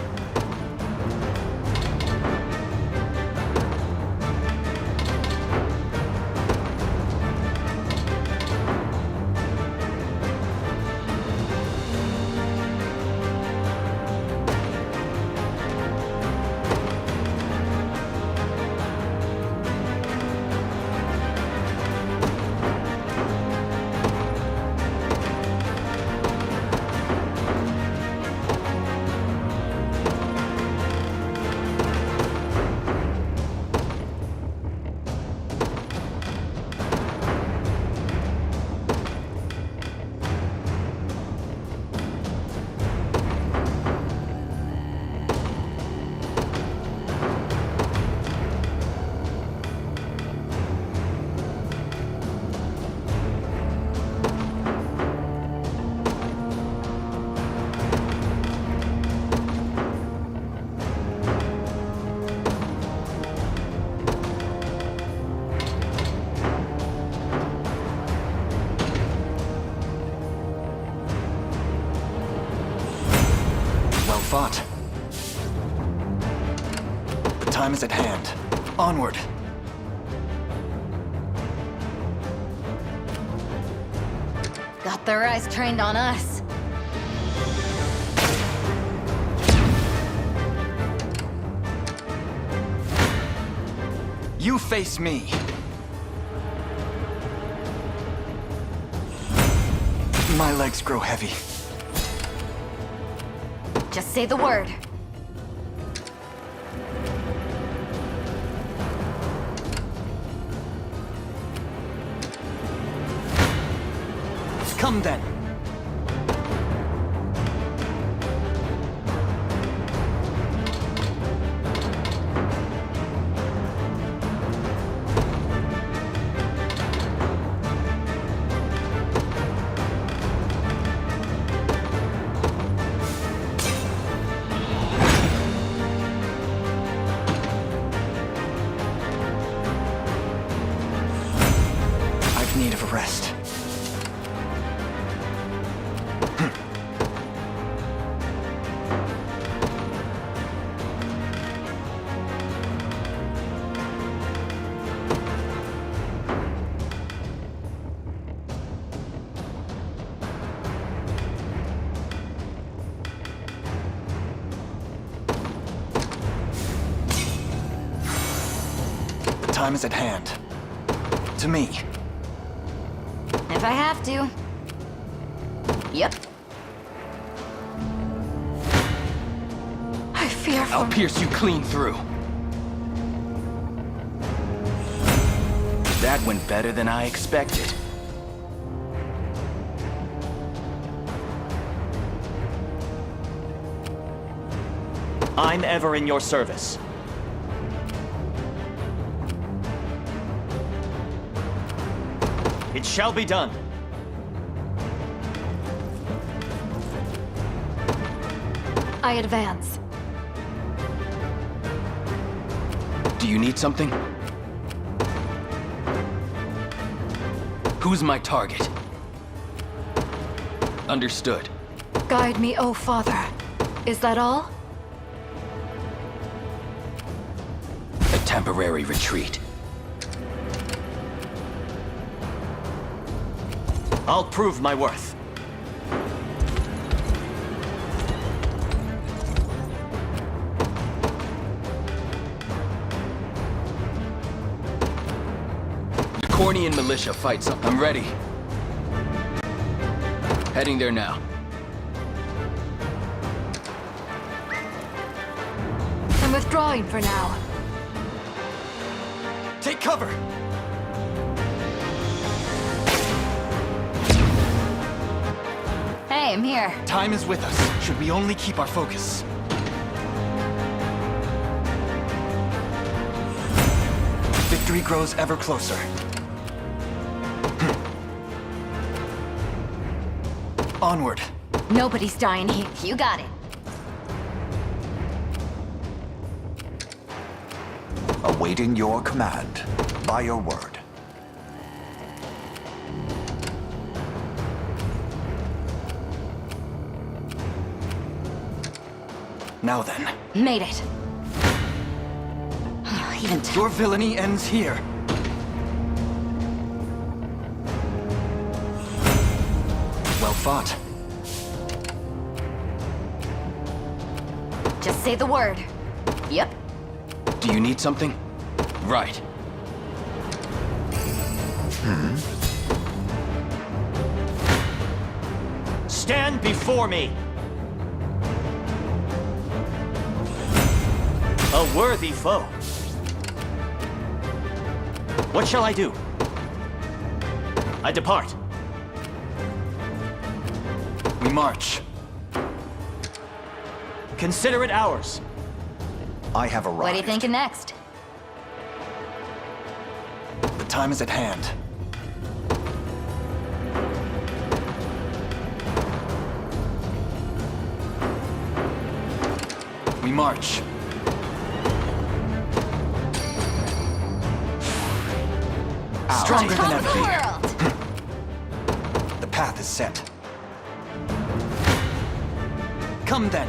Fought. The time is at hand. Onward. Got their eyes trained on us. You face me. My legs grow heavy. Just say the word. Come then. Need of a rest. The time is at hand. To me. If I have to. Yep. I fear for... I'll pierce you clean through. That went better than I expected. I'm ever in your service. It shall be done. I advance. Do you need something? Who's my target? Understood. Guide me, O Father. Is that all? A temporary retreat. I'll prove my worth. The Cornian militia fights up. I'm ready. Heading there now. I'm withdrawing for now. Take cover! Hey, I'm here. Time is with us, should we only keep our focus. Victory grows ever closer. Onward. Nobody's dying here. You got it. awaiting your command. By your word. Now then. Made it. Your villainy ends here. Well fought. Just say the word. Yep. Do you need something? Right. Stand before me! A worthy foe. What shall I do? I depart. We march. Consider it ours. I have arrived. What are you thinking next? The time is at hand. We march. Stronger than ever. The path is set. Come then.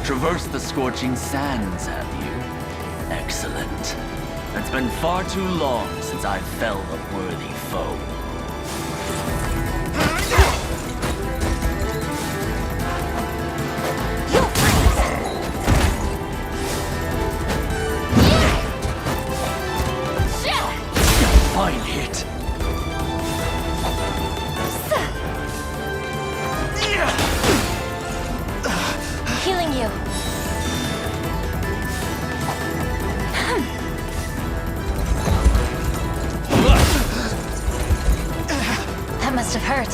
Traversed the scorching sands, have you? Excellent. It's been far too long since I felled a worthy foe. Fine hit. Healing you. That must have hurt.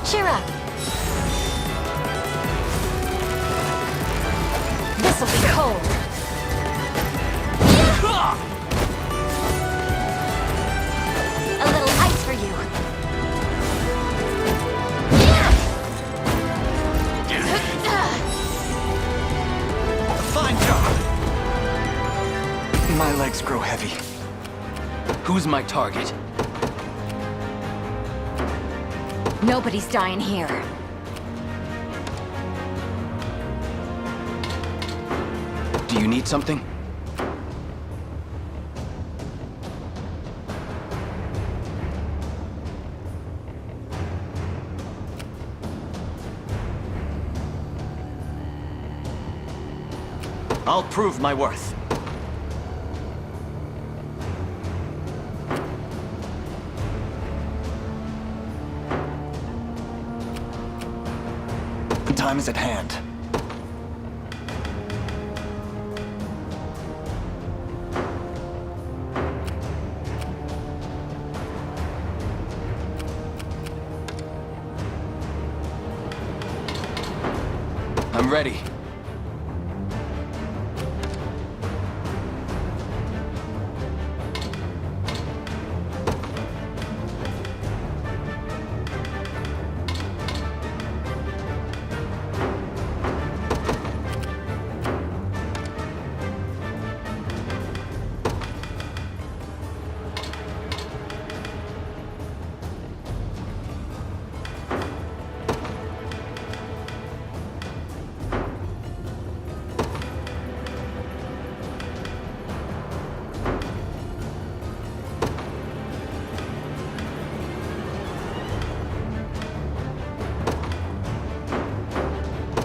Cheer up. This'll be cold. A little ice for you. Fine job. My legs grow heavy. Who's my target? Nobody's dying here. Do you need something? I'll prove my worth. The time is at hand. I'm ready.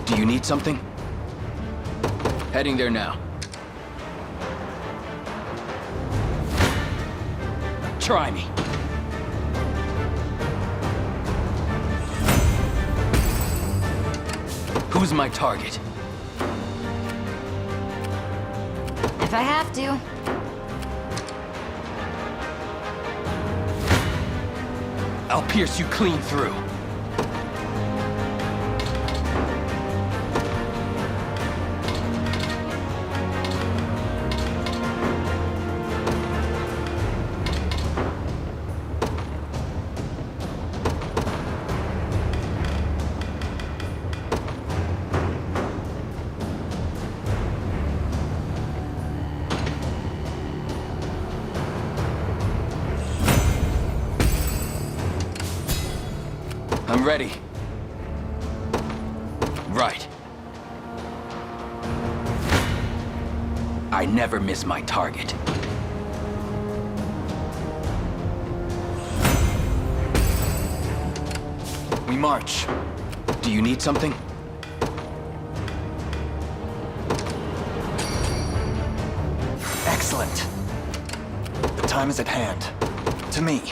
Do you need something? Heading there now. Try me. Who's my target? If I have to. I'll pierce you clean through. I'm ready. Right. I never miss my target. We march. Do you need something? Excellent. The time is at hand. To me.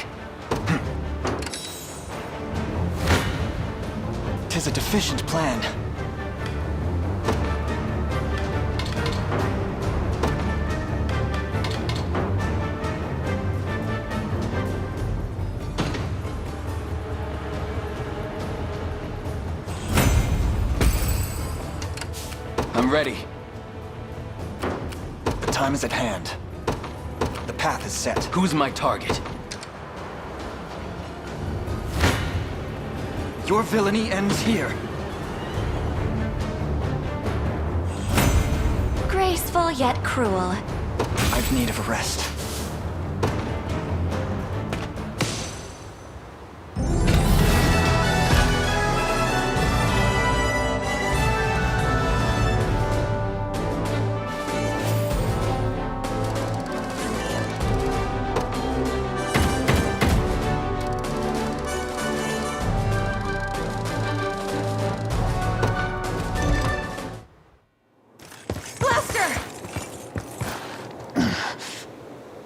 'Tis a deficient plan. I'm ready. The time is at hand. The path is set. Who's my target? Your villainy ends here. Graceful yet cruel. I've need of a rest.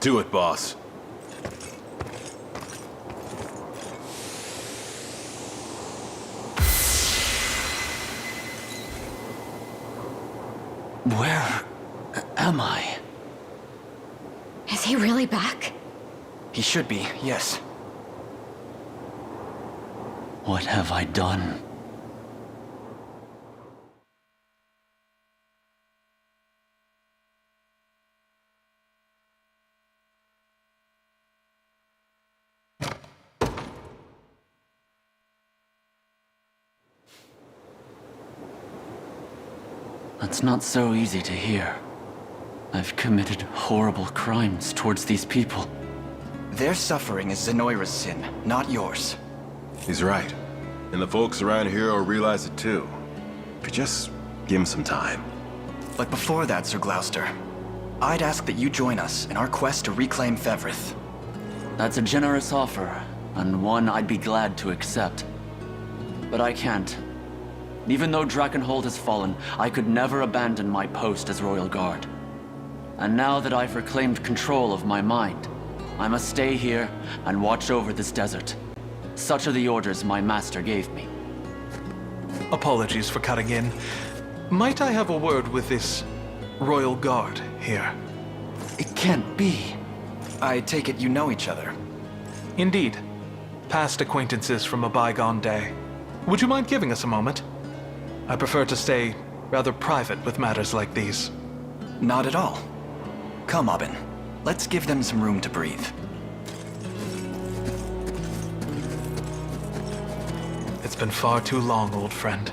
Do it, boss. Where am I? Is he really back? He should be, yes. What have I done? That's not so easy to hear. I've committed horrible crimes towards these people. Their suffering is Zenoira's sin, not yours. He's right. And the folks around here will realize it too. If you just give him some time. But before that, Sir Gloucester, I'd ask that you join us in our quest to reclaim Fevrith. That's a generous offer, and one I'd be glad to accept. But I can't. Even though Drakenhold has fallen, I could never abandon my post as Royal Guard. And now that I've reclaimed control of my mind, I must stay here and watch over this desert. Such are the orders my master gave me. Apologies for cutting in. Might I have a word with this Royal Guard here? It can't be. I take it you know each other. Indeed. Past acquaintances from a bygone day. Would you mind giving us a moment? I prefer to stay rather private with matters like these. Not at all. Come, Aubin. Let's give them some room to breathe. It's been far too long, old friend.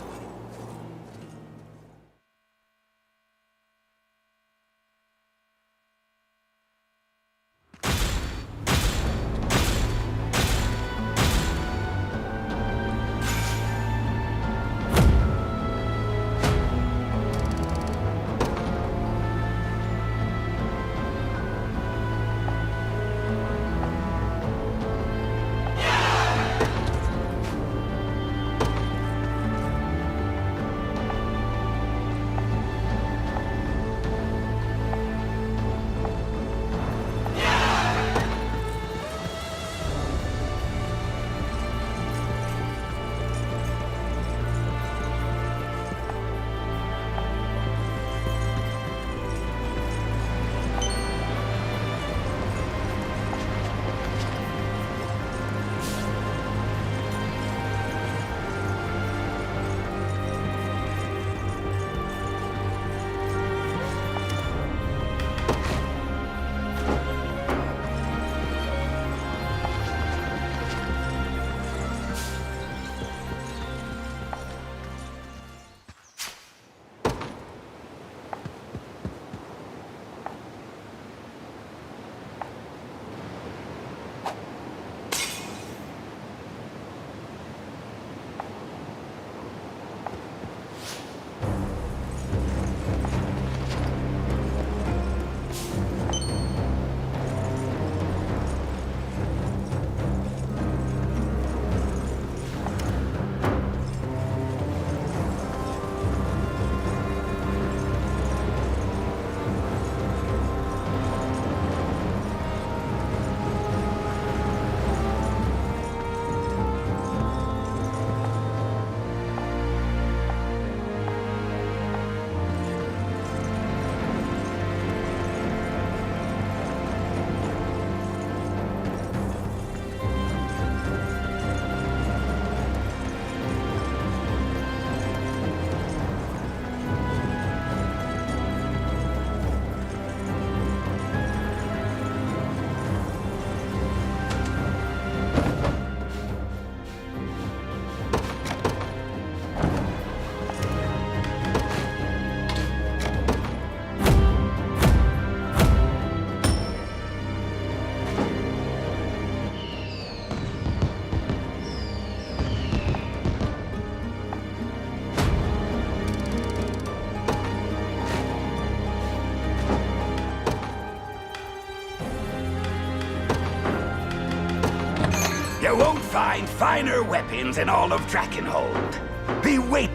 You won't find finer weapons in all of Drakenhold. Be wait.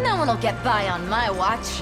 No one will get by on my watch.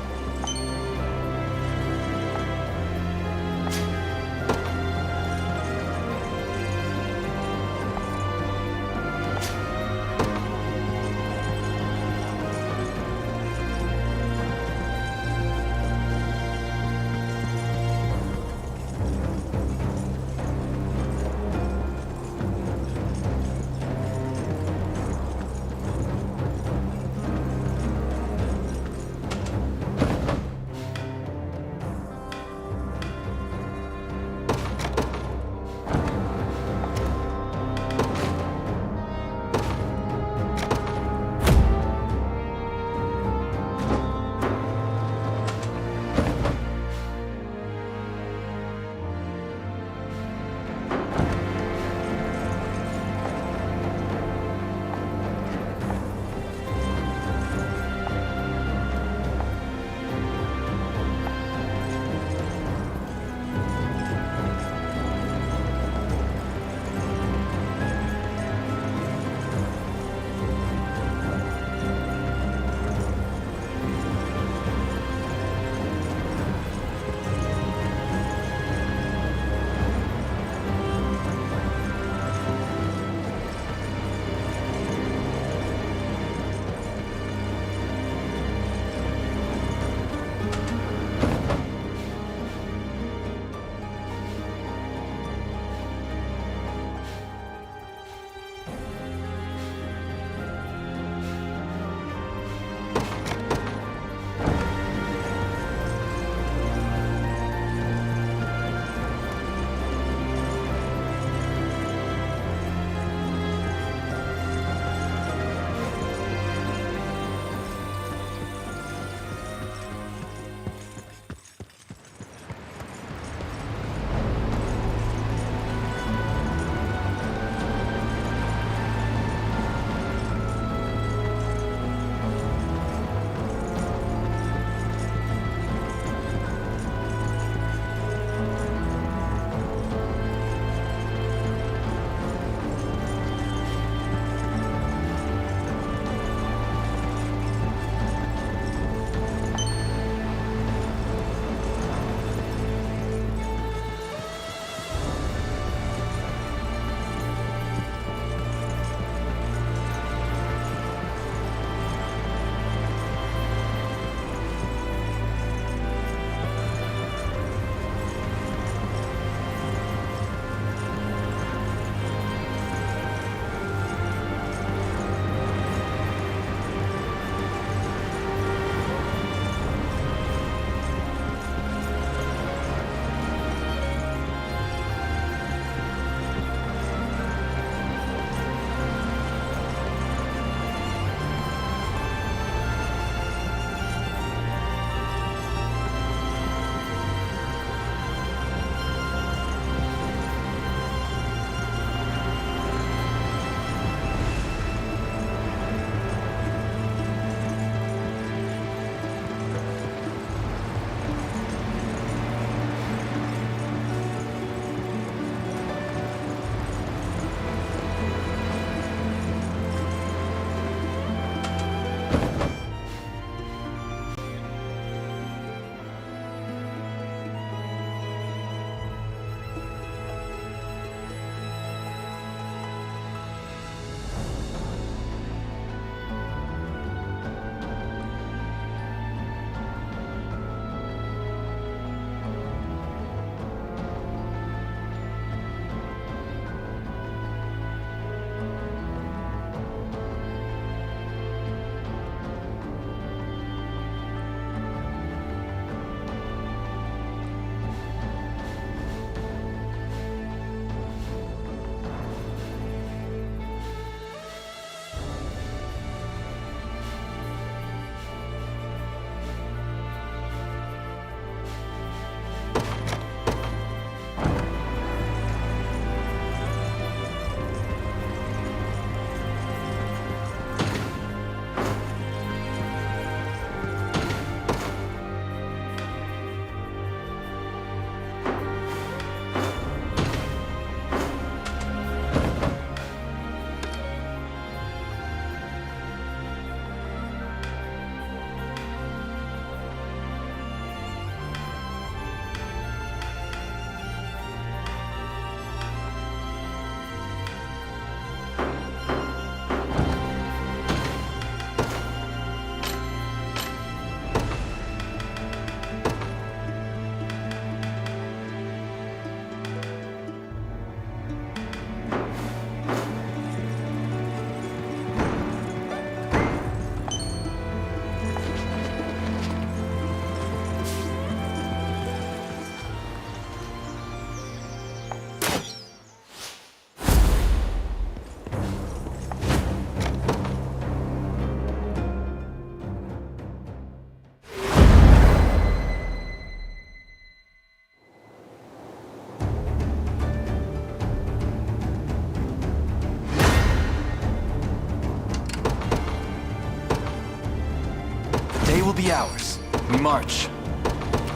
be ours. We march.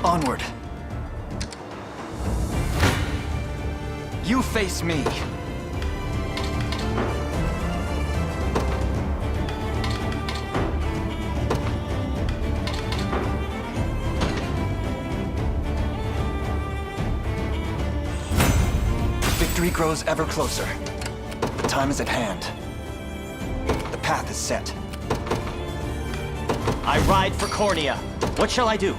Onward. You face me. Victory grows ever closer. The time is at hand. The path is set. I ride for Cornea. What shall I do?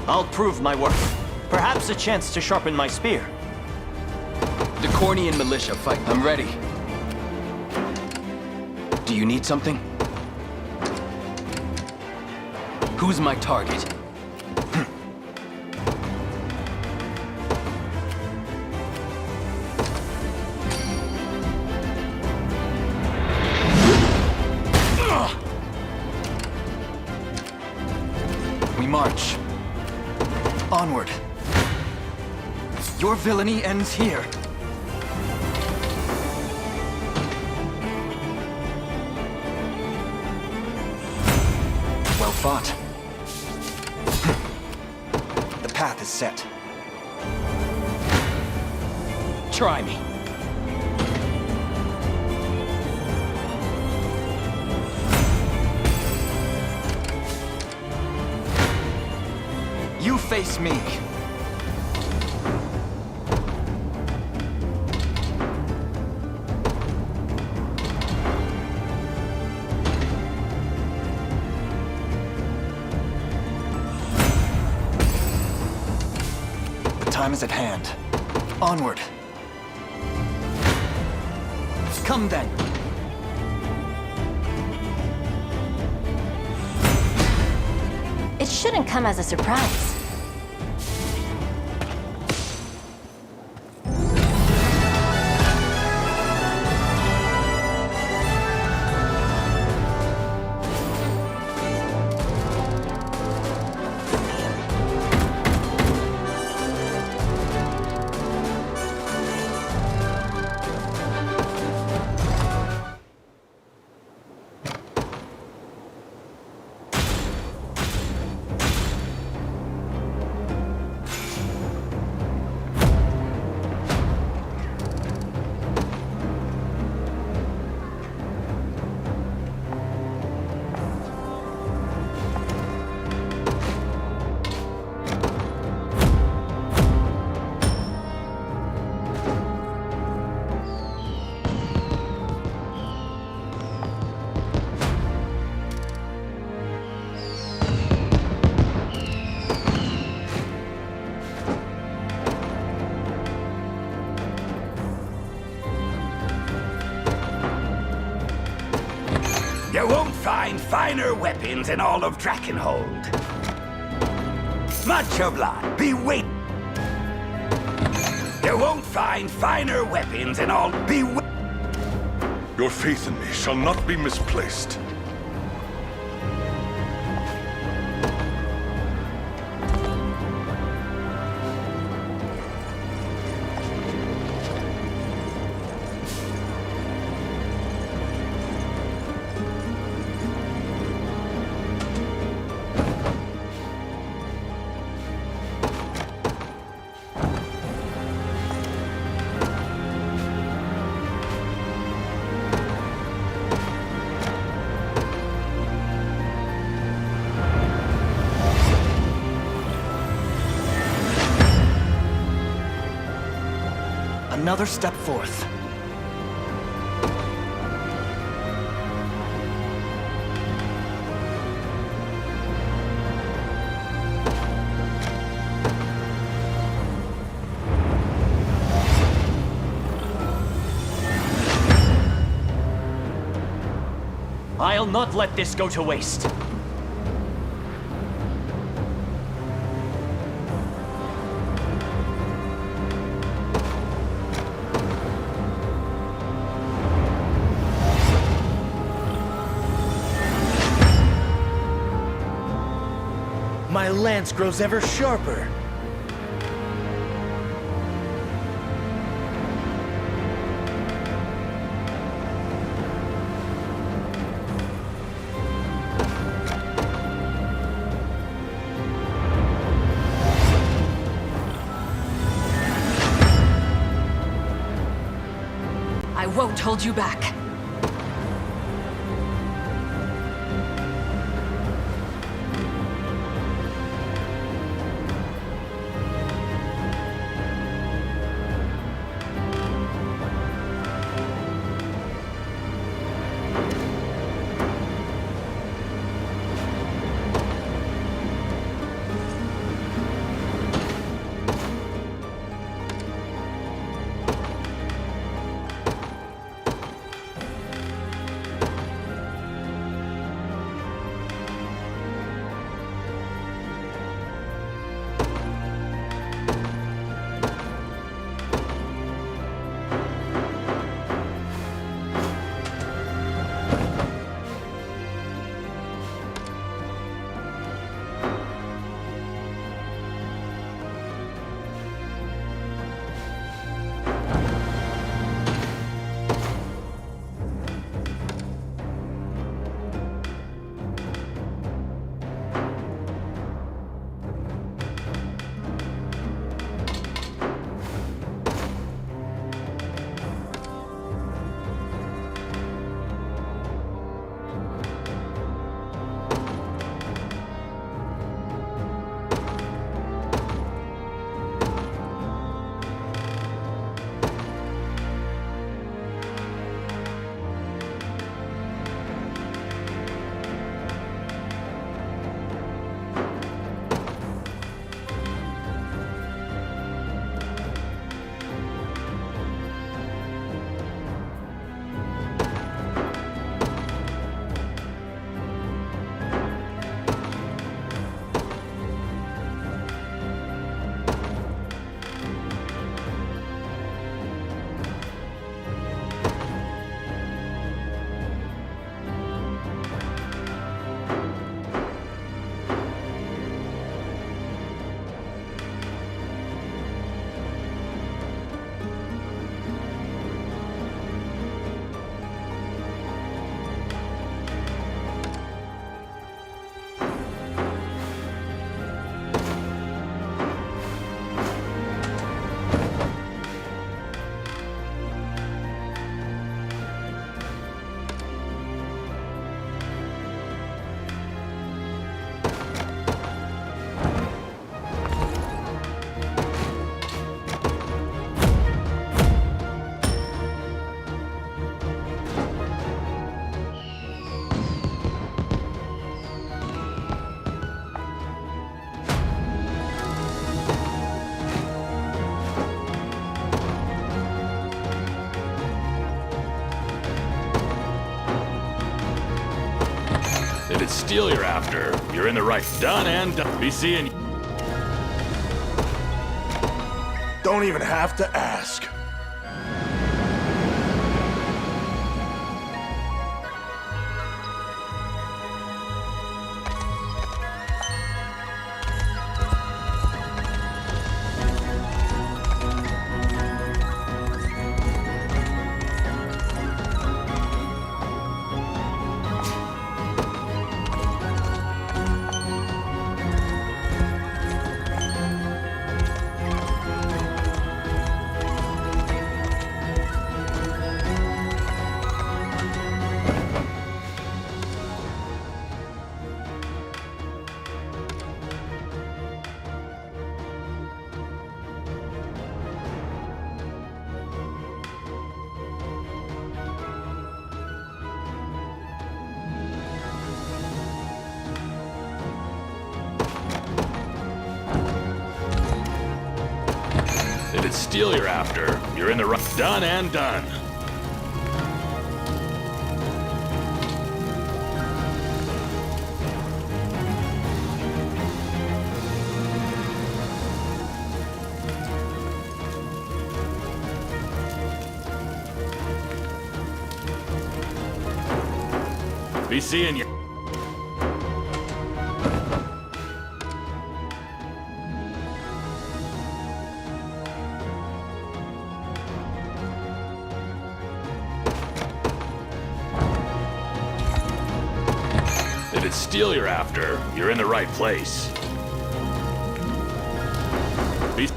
I'll prove my worth. Perhaps a chance to sharpen my spear. The Cornean militia fight. I'm ready. Do you need something? Who's my target? We march. Onward. Your villainy ends here. Well fought. The path is set. Try me. You face me. The time is at hand. Onward. Come then. It shouldn't come as a surprise. You won't find finer weapons in all of Drakenhold. Much obliged. Be wait. You won't find finer weapons in all. Be Your faith in me shall not be misplaced. Another step forth. I'll not let this go to waste. My lance grows ever sharper. won't hold you back. If it's steel you're after, you're in the right. Done and done. Be seeing you. Don't even have to ask. If it's steel you're after, you're in the right. Done and done. Be seeing you. If it's steel you're after, you're in the right place. Be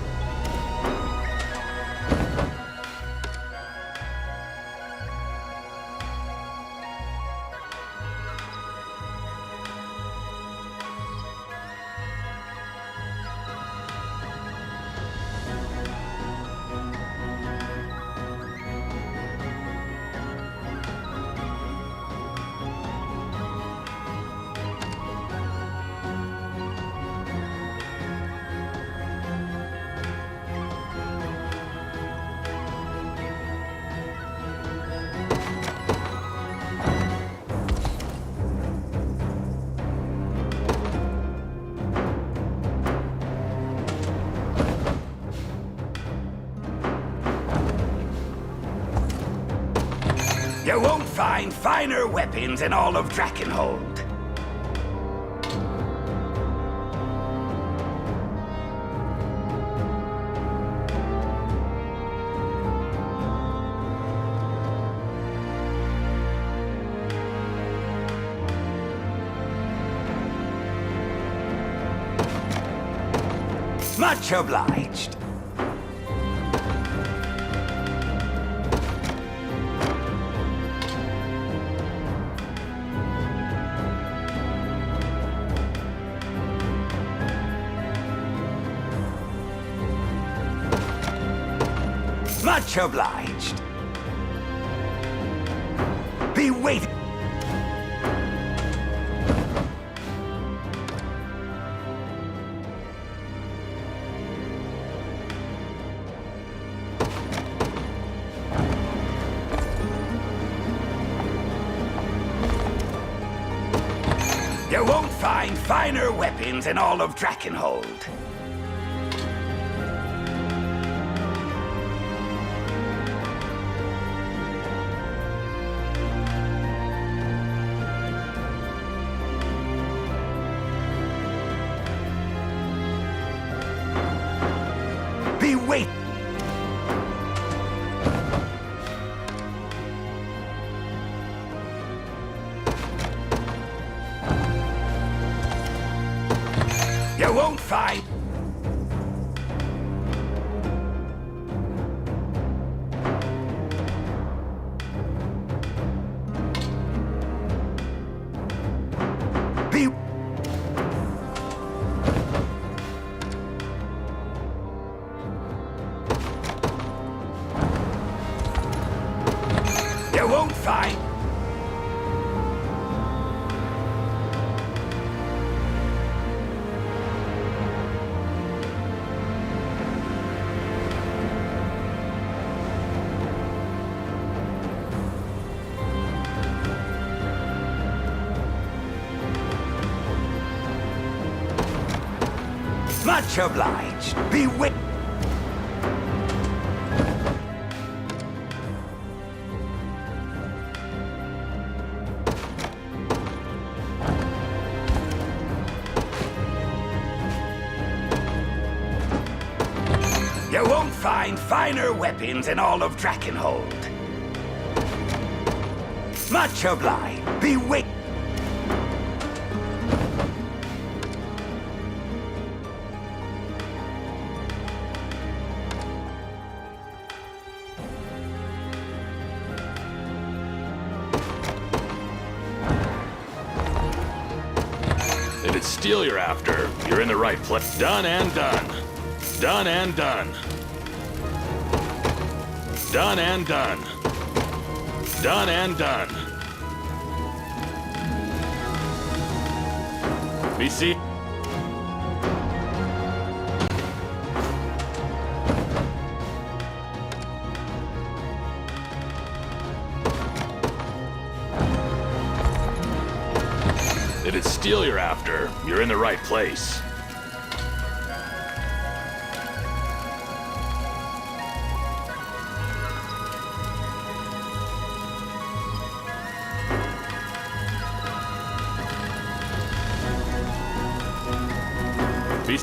You won't find finer weapons in all of Drakenhold. Much obliged. Much obliged. Be waiting. You won't find finer weapons in all of Drakenhold. Be wait. You won't find. Be. You won't find. Much obliged. Be wait. You won't find finer weapons in all of Drakenhold. Much obliged. Be wait. If it's steel you're after, you're in the right place. Done and done. Done and done. Done and done. Done and done. Be see. If it's steel you're after, you're in the right place. Be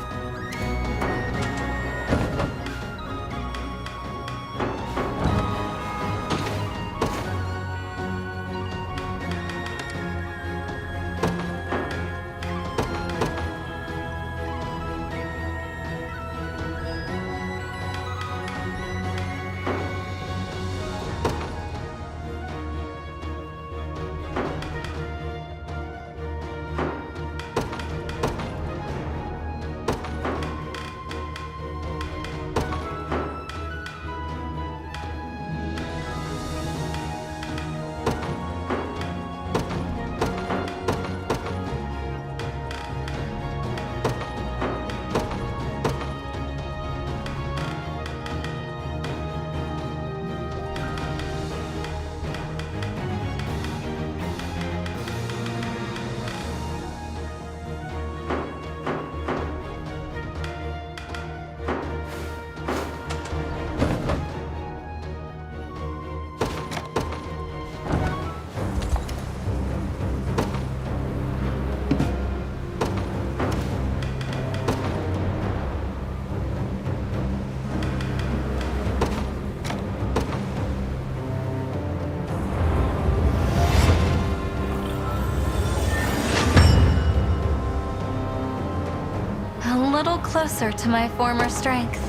closer to my former strength.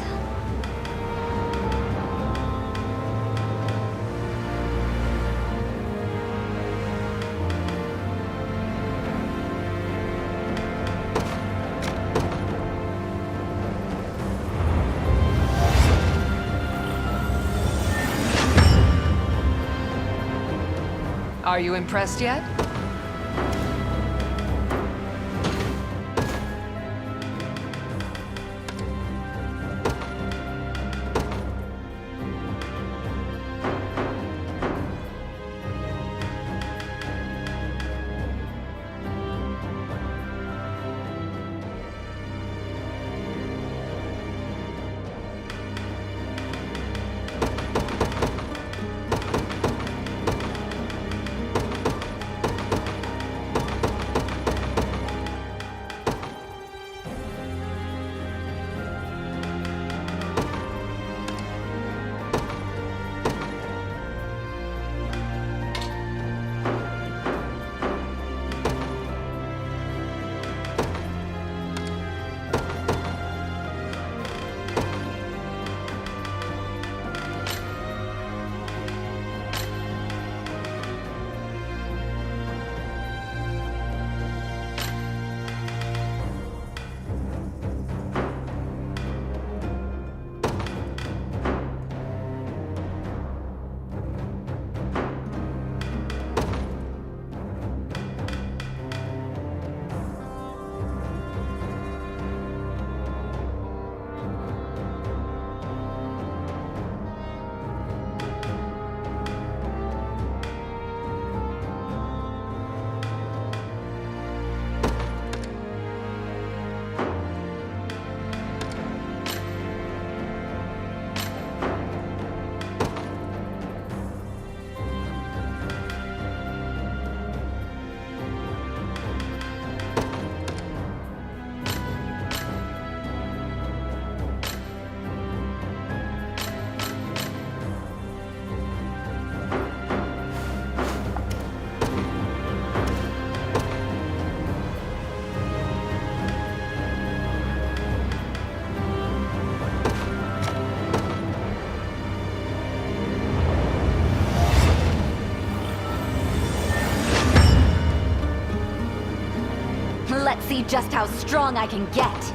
Are you impressed yet? Let's see just how strong I can get.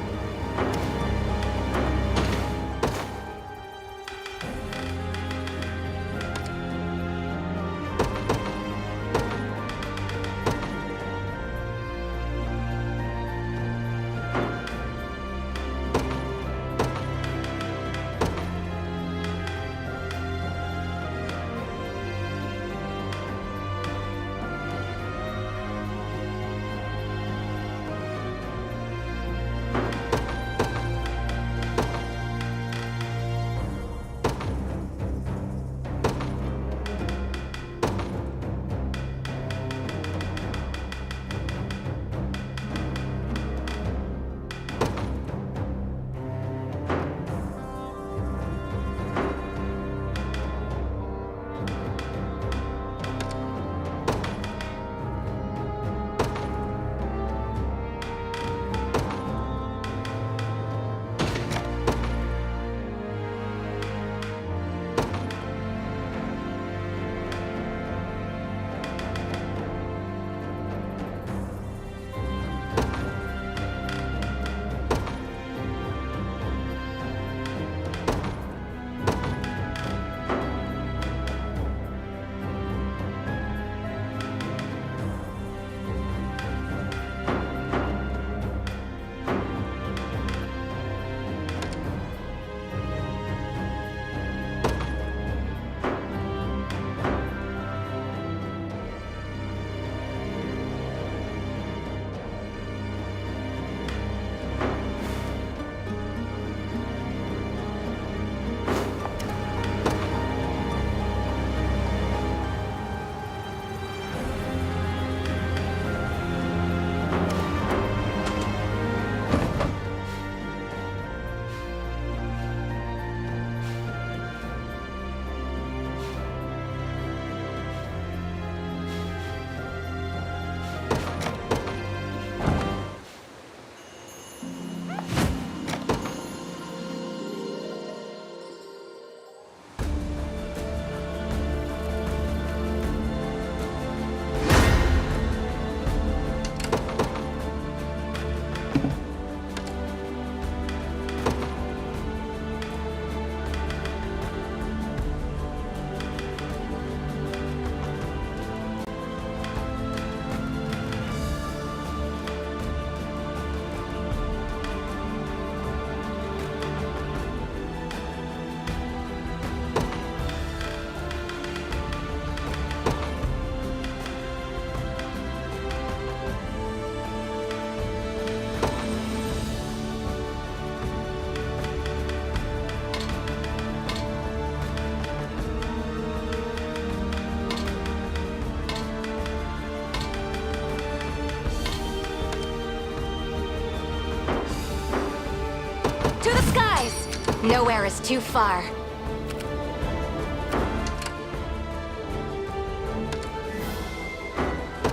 Nowhere is too far.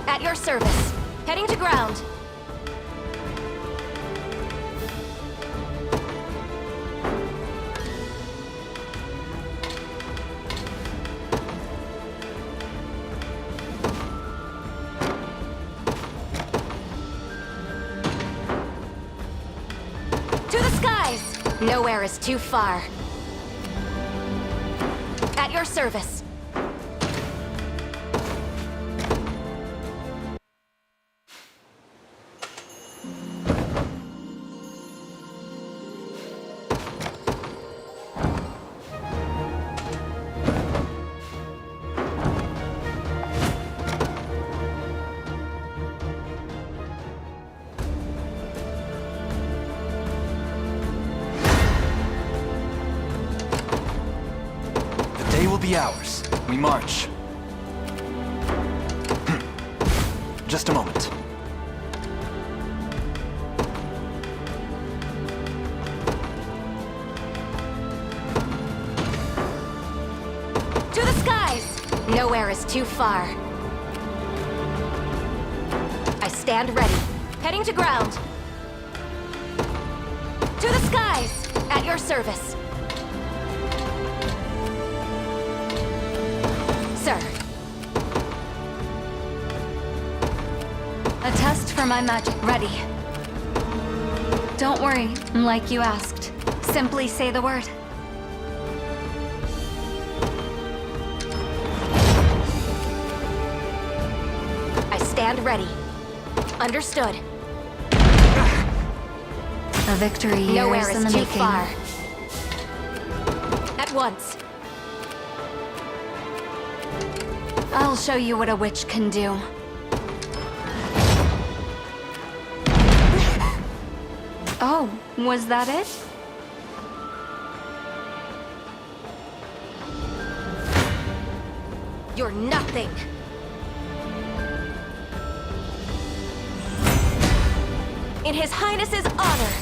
At your service. Heading to ground. Nowhere is too far. At your service. Ours. We march. Just a moment. To the skies! Nowhere is too far. I stand ready. Heading to ground. To the skies! At your service. Sir. A test for my magic. Ready. Don't worry, like you asked. Simply say the word. I stand ready. Understood. A victory Nowhere is in the too making. Far. At once. I'll show you what a witch can do. Oh, was that it? You're nothing. In His Highness's honor.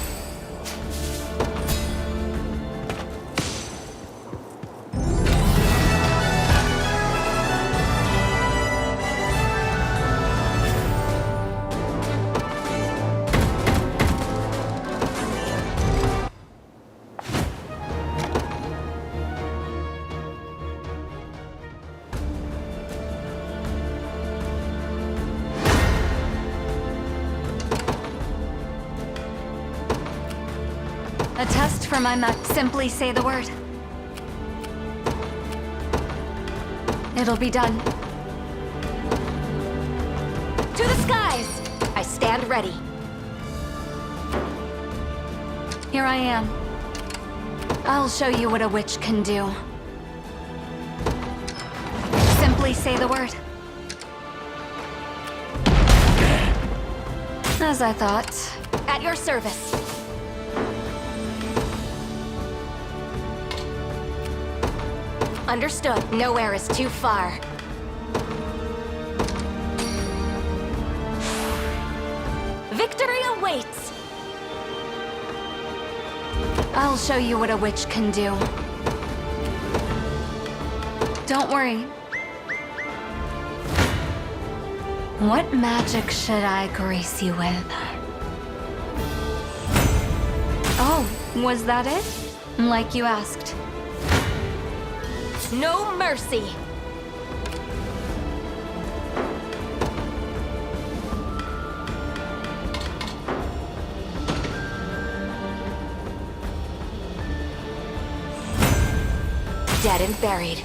A test for my magic. Simply say the word. It'll be done. To the skies! I stand ready. Here I am. I'll show you what a witch can do. Simply say the word. As I thought. At your service. Understood. Nowhere is too far. Victory awaits! I'll show you what a witch can do. Don't worry. What magic should I grace you with? Oh, was that it? Like you asked. No mercy! Dead and buried.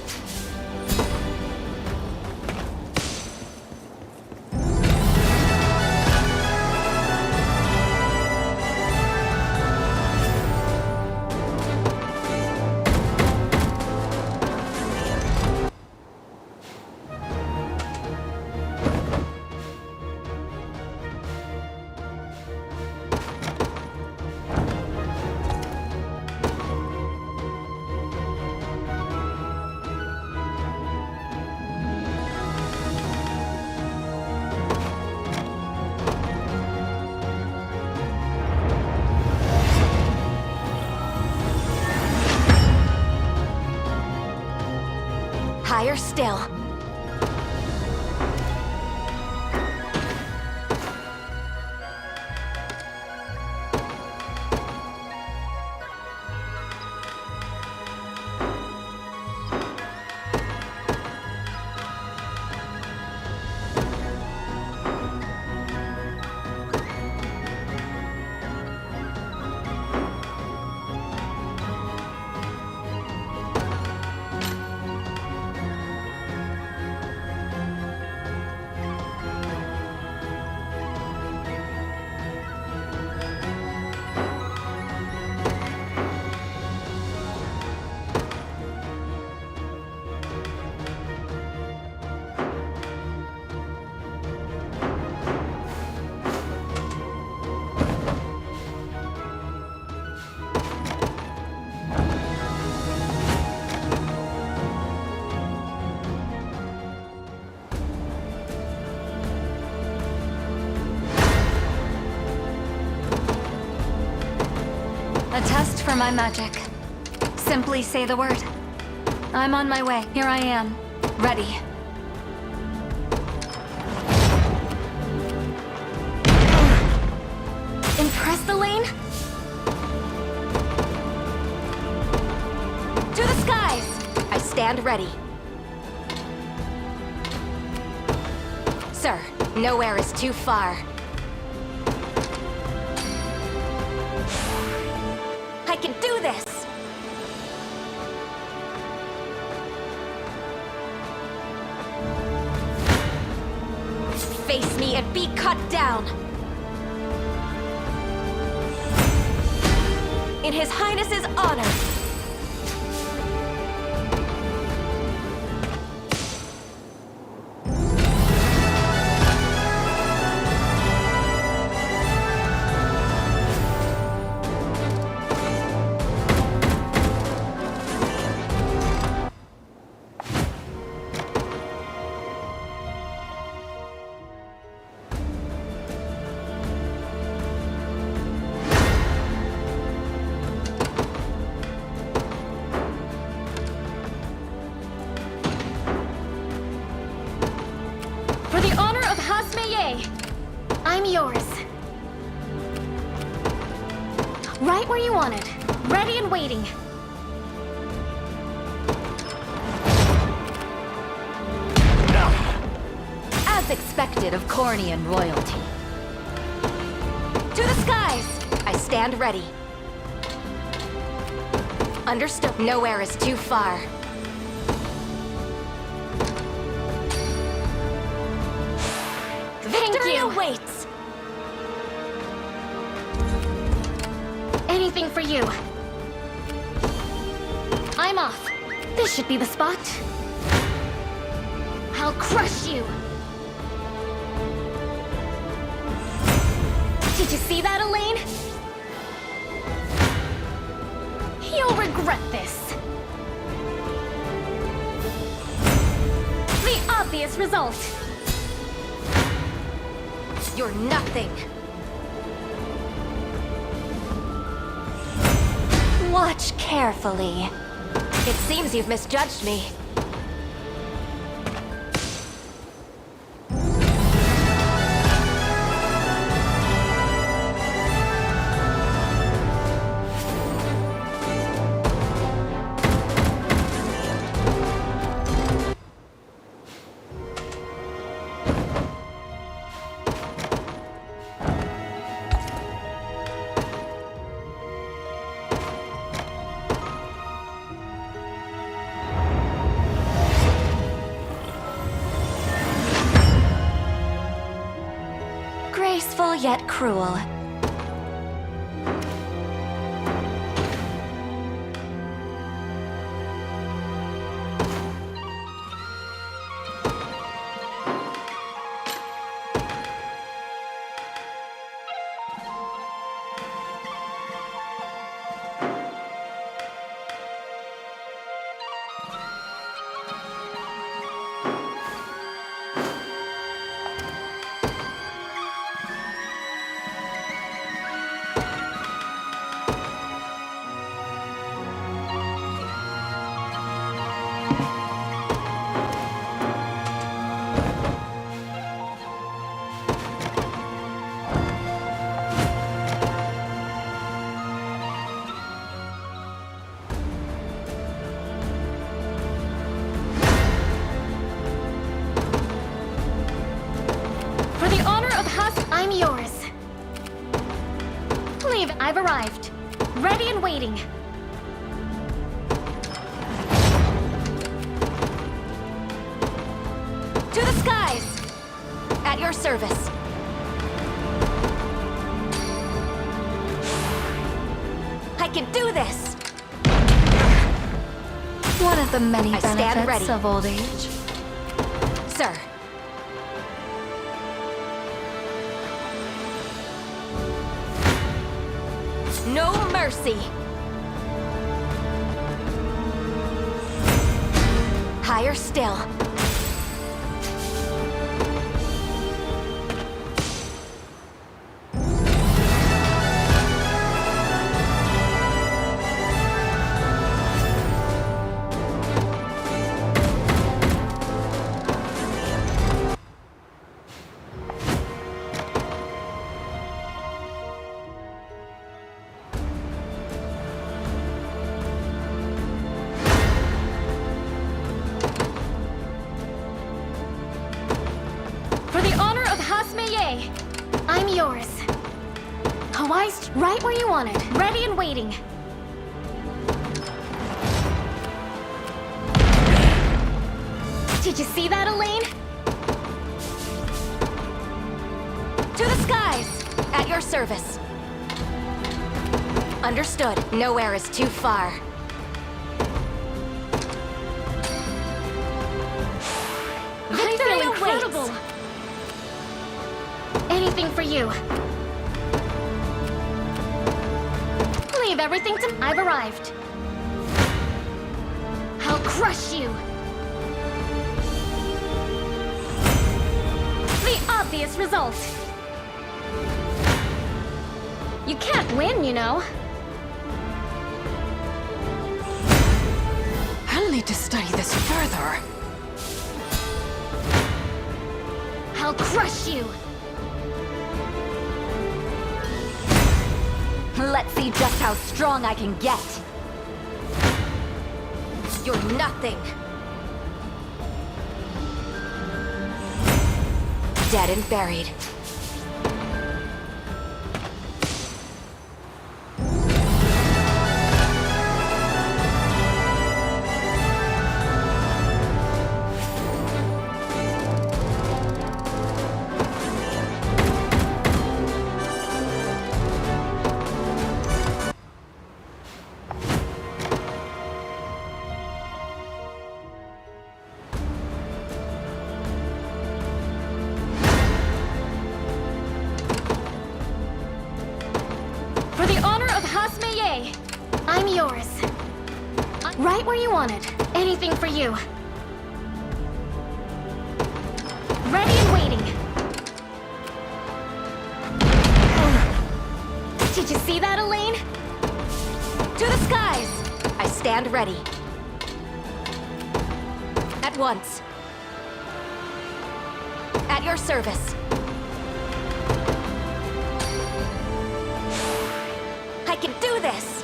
higher still. A test for my magic. Simply say the word. I'm on my way. Here I am. Ready. Impressed, Elaine? To the skies! I stand ready. Sir, nowhere is too far. I can do this! Face me and be cut down! In His Highness's honor! I'm yours. Right where you wanted. Ready and waiting. As expected of Cornian royalty. To the skies! I stand ready. Understood. Nowhere is too far. Victory awaits! Anything for you. I'm off. This should be the spot. I'll crush you. Did you see that, Elaine? You'll regret this. The obvious result. You're nothing. Watch carefully. It seems you've misjudged me. Graceful yet cruel. yours. Leave. I've arrived. Ready and waiting. To the skies! At your service. I can do this! One of the many benefits of old age. Sir. No mercy. Higher still. I'm yours. Hawaii's right where you want it. Ready and waiting. Did you see that, Elaine? To the skies! At your service. Understood. Nowhere is too far. I feel incredible! Anything for you. Leave everything to... I've arrived. I'll crush you. The obvious result. You can't win, you know. I'll need to study this further. I'll crush you. Let's see just how strong I can get. You're nothing. Dead and buried. I'm yours. Right where you want it. Anything for you. Ready and waiting. Did you see that, Elaine? To the skies! I stand ready. At once. At your service. I can do this!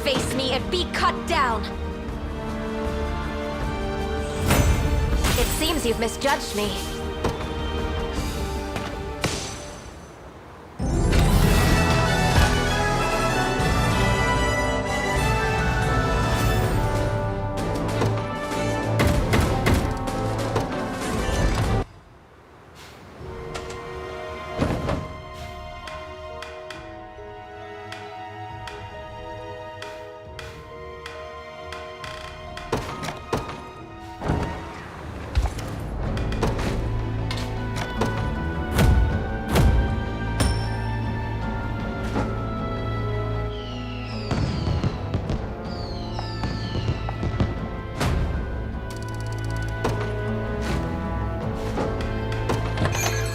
Face me and be cut down! It seems you've misjudged me.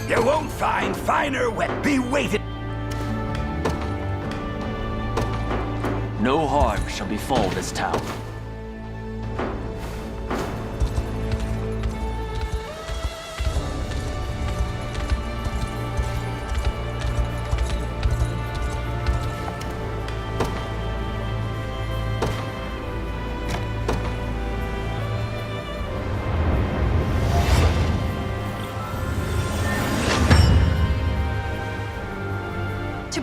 You won't find finer Be waited. No harm shall befall this town.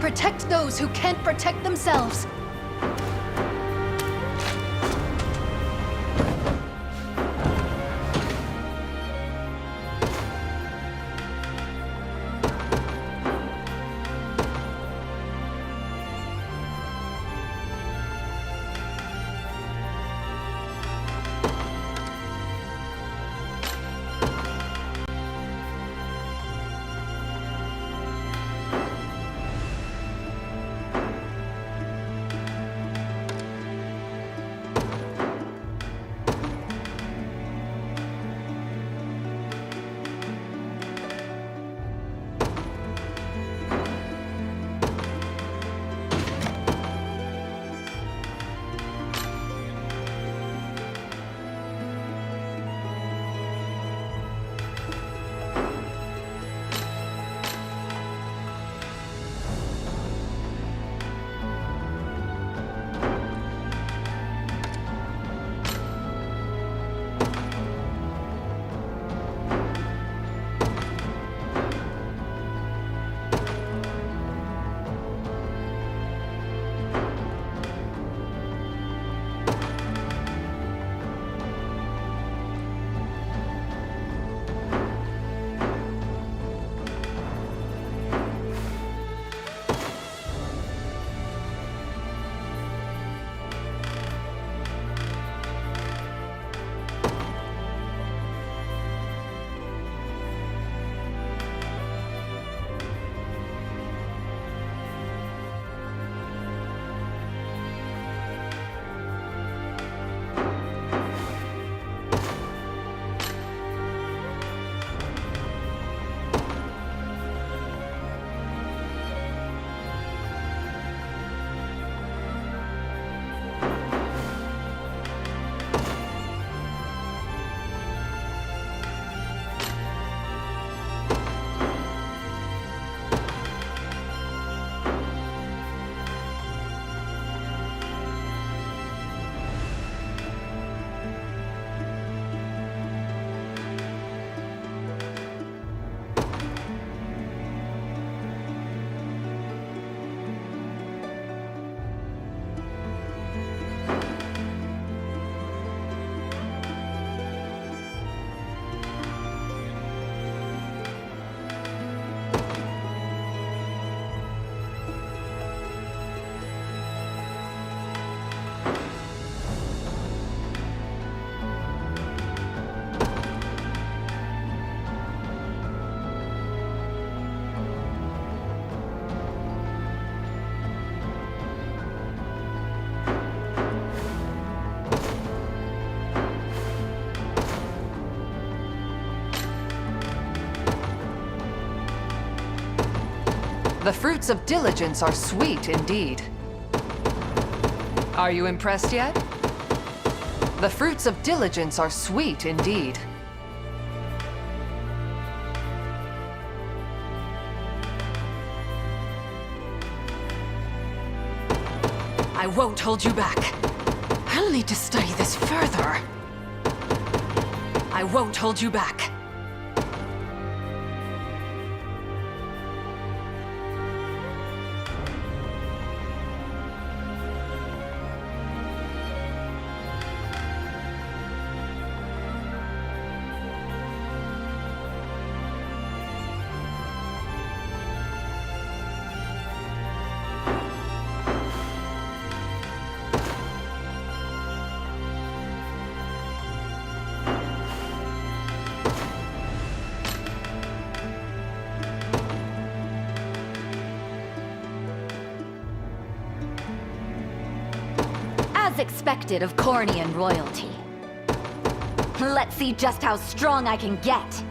protect those who can't protect themselves. The fruits of diligence are sweet indeed. Are you impressed yet? The fruits of diligence are sweet indeed. I won't hold you back. I'll need to study this further. I won't hold you back. As expected of Cornian royalty. Let's see just how strong I can get.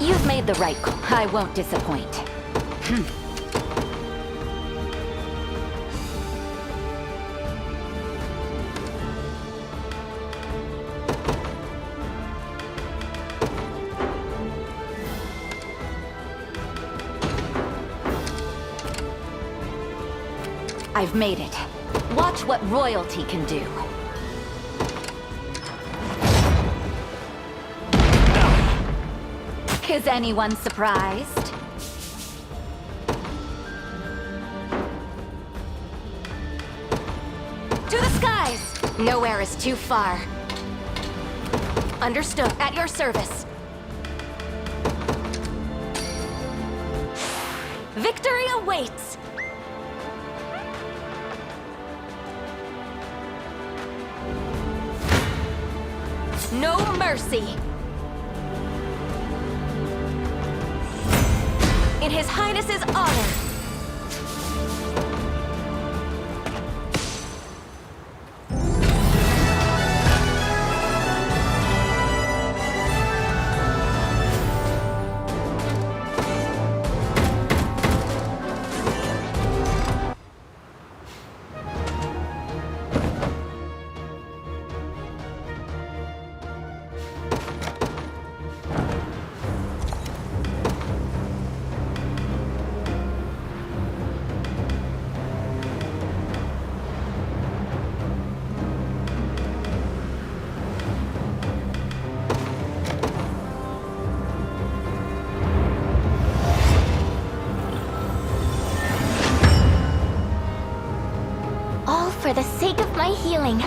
You've made the right call. I won't disappoint. I've made it. Watch what royalty can do. Is anyone surprised? To the skies! Nowhere is too far. Understood. At your service. Victory awaits! No mercy! In His Highness's honor! For the sake of my healing.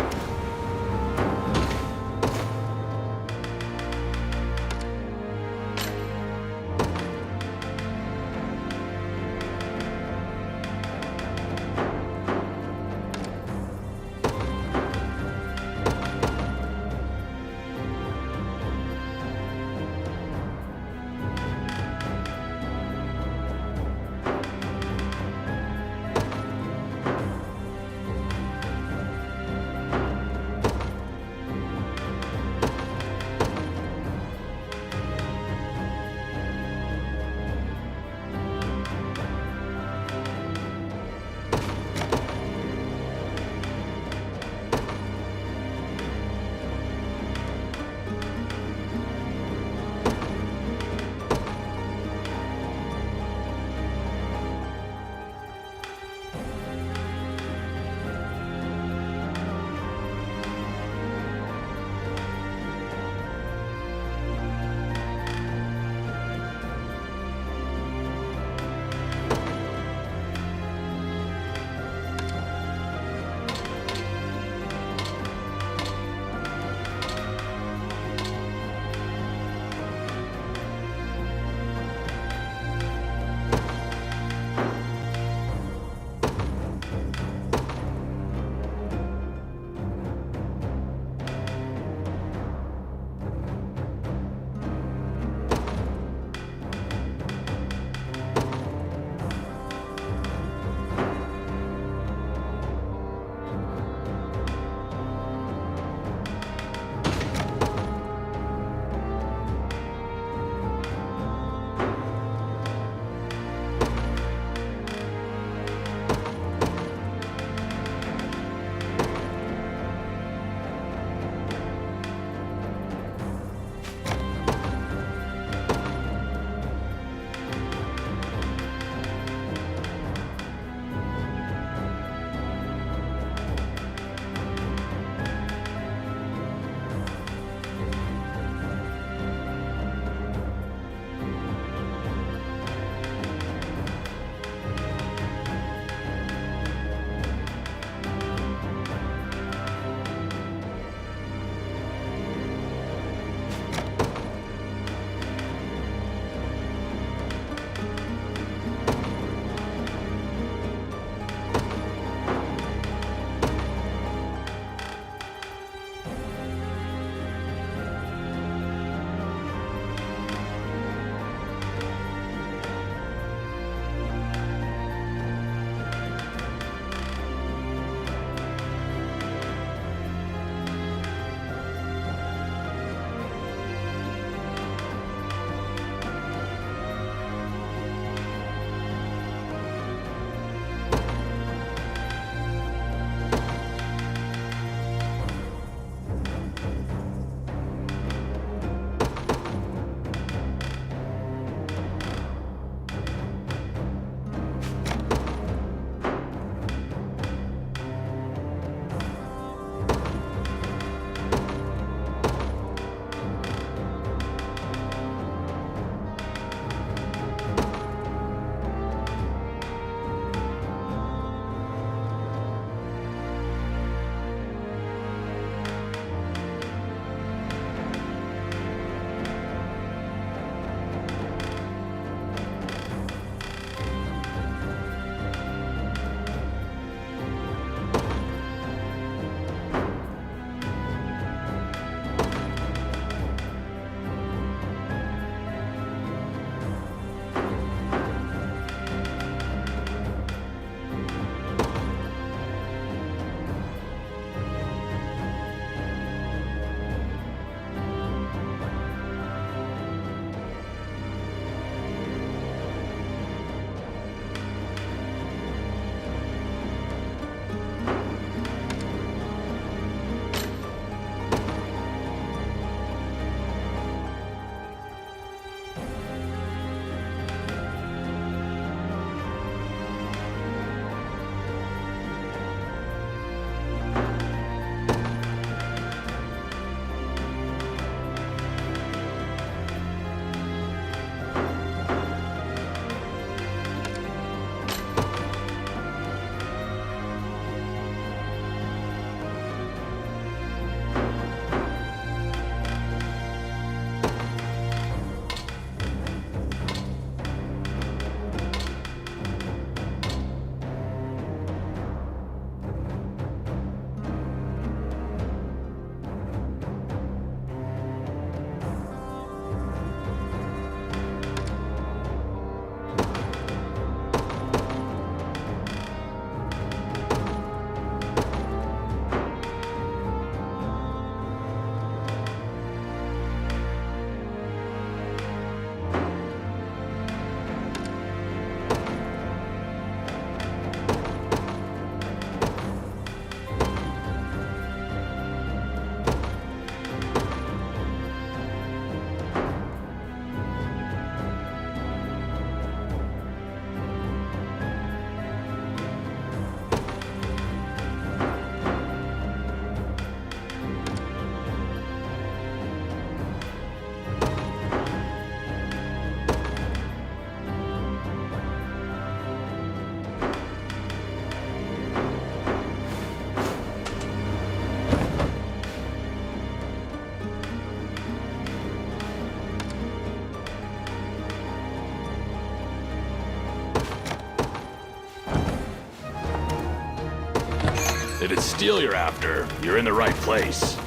If it's steel you're after, you're in the right place.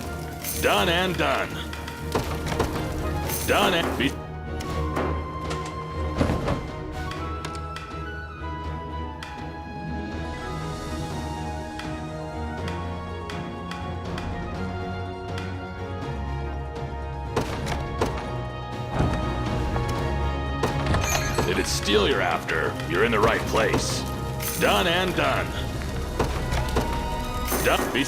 Done and done. Done and be. If it's steel you're after, you're in the right place. Done and done. Done. Be.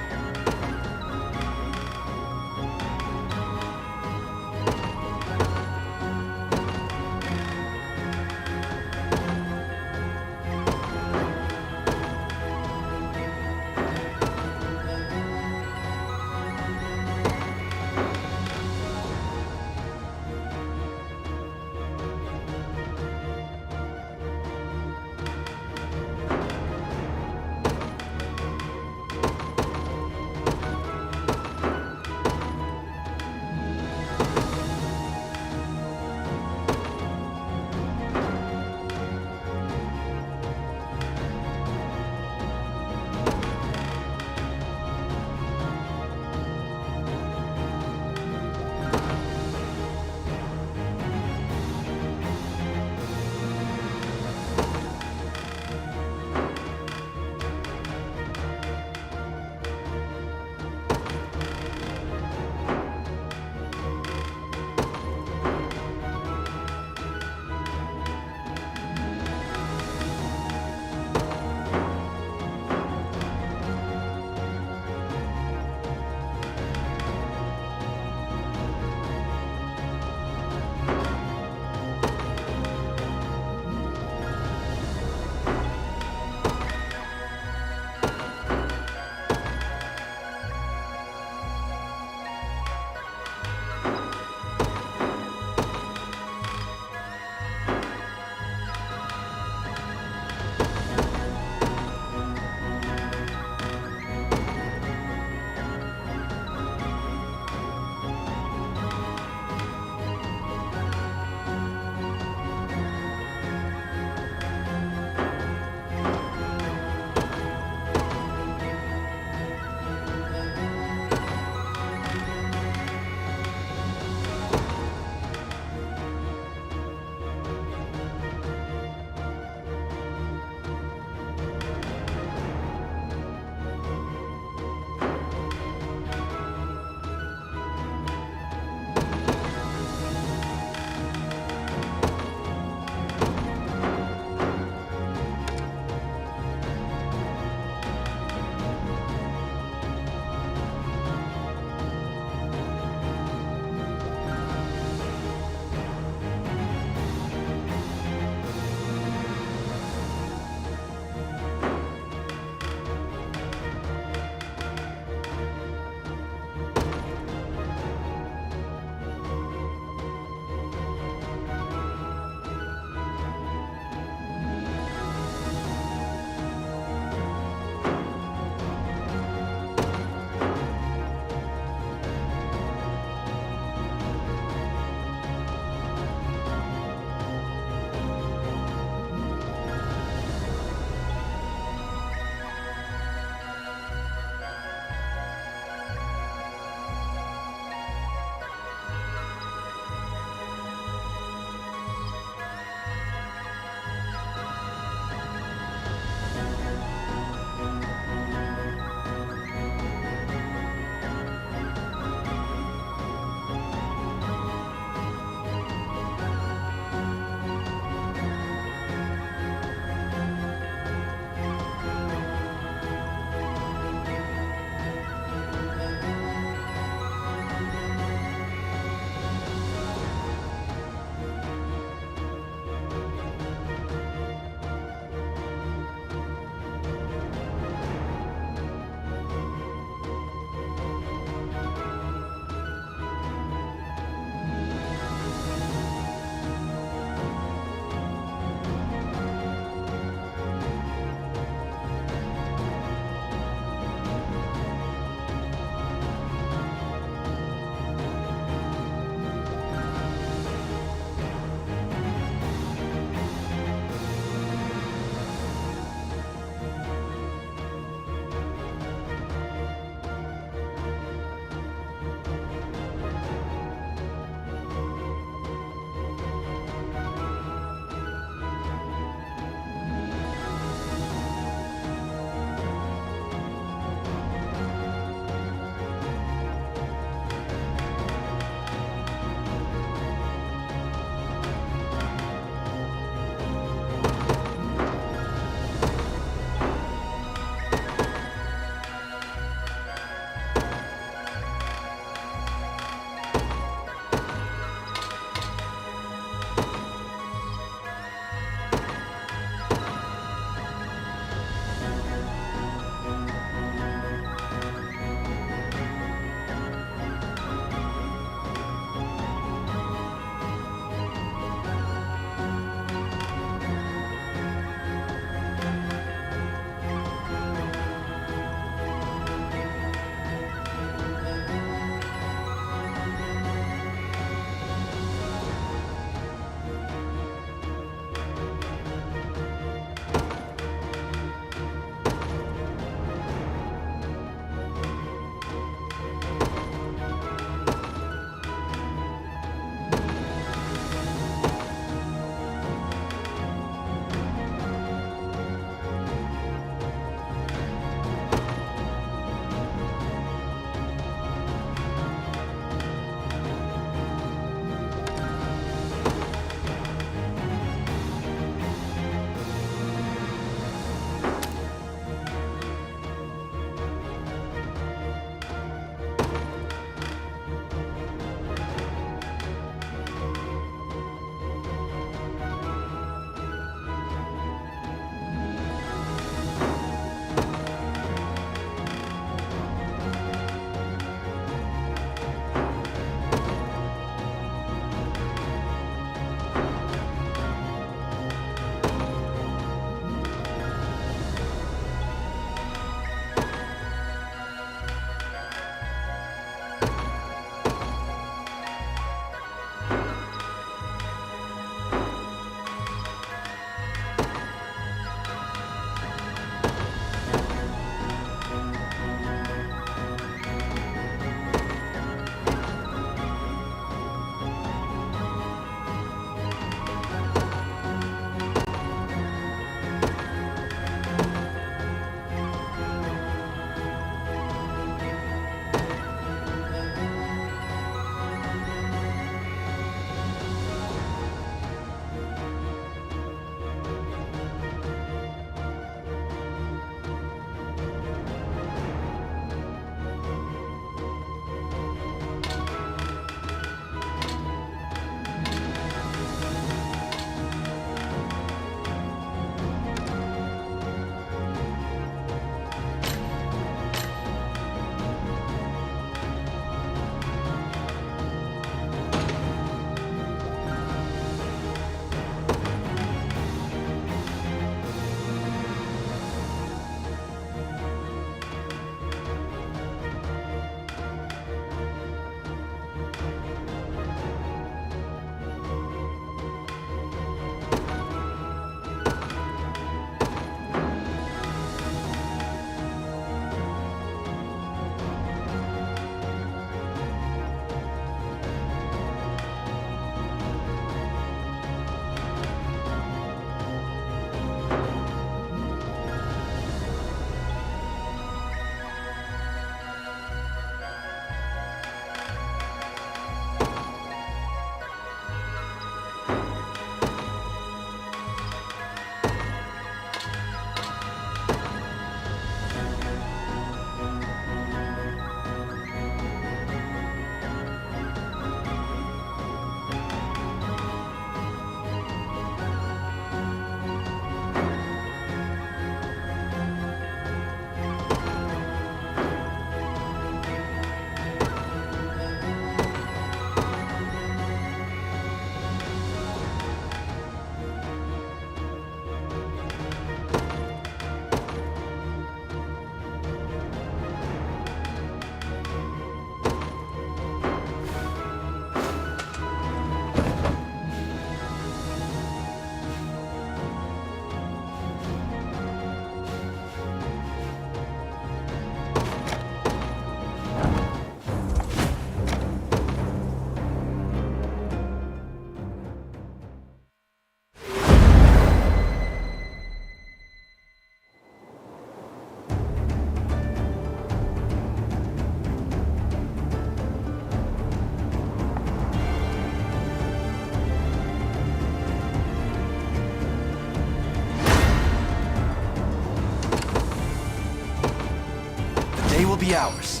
be ours.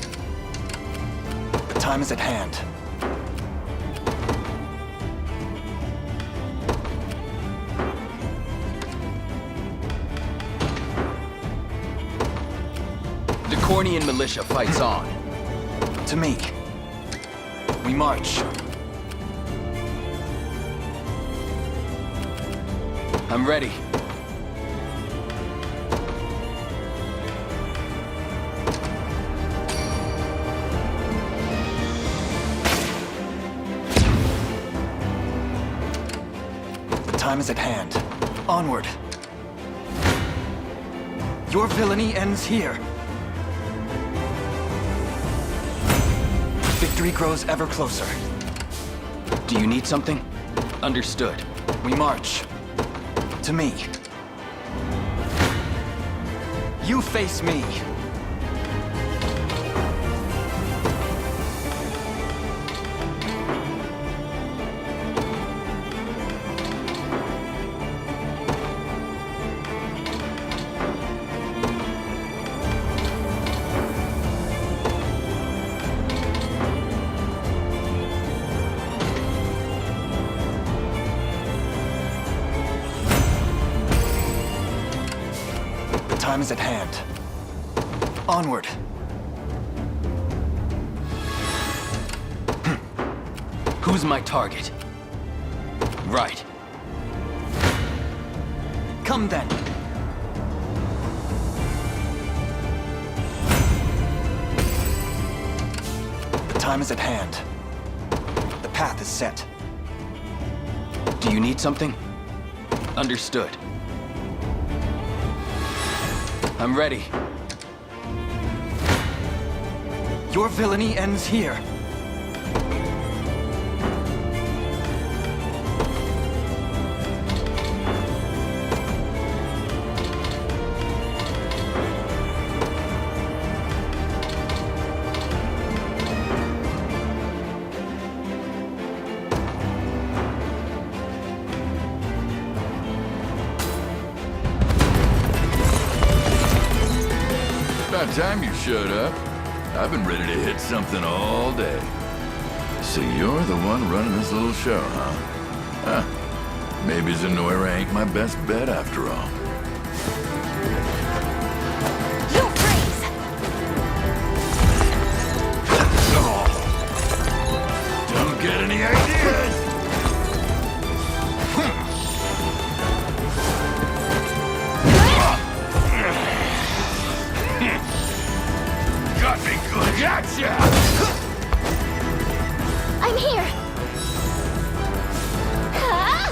The time is at hand. The Cornian militia fights on. To me. We march. I'm ready. The time is at hand. Onward. Your villainy ends here. Victory grows ever closer. Do you need something? Understood. We march. To me. You face me. Time is at hand. Onward. Who's my target? Right. Come then. The time is at hand. The path is set. Do you need something? Understood. I'm ready. Your villainy ends here. About time you showed up. I've been ready to hit something all day. So you're the one running this little show, huh? Huh. Maybe Zenoira ain't my best bet after all. You freeze! Don't get any ideas! Got me good. Gotcha! I'm here! Huh?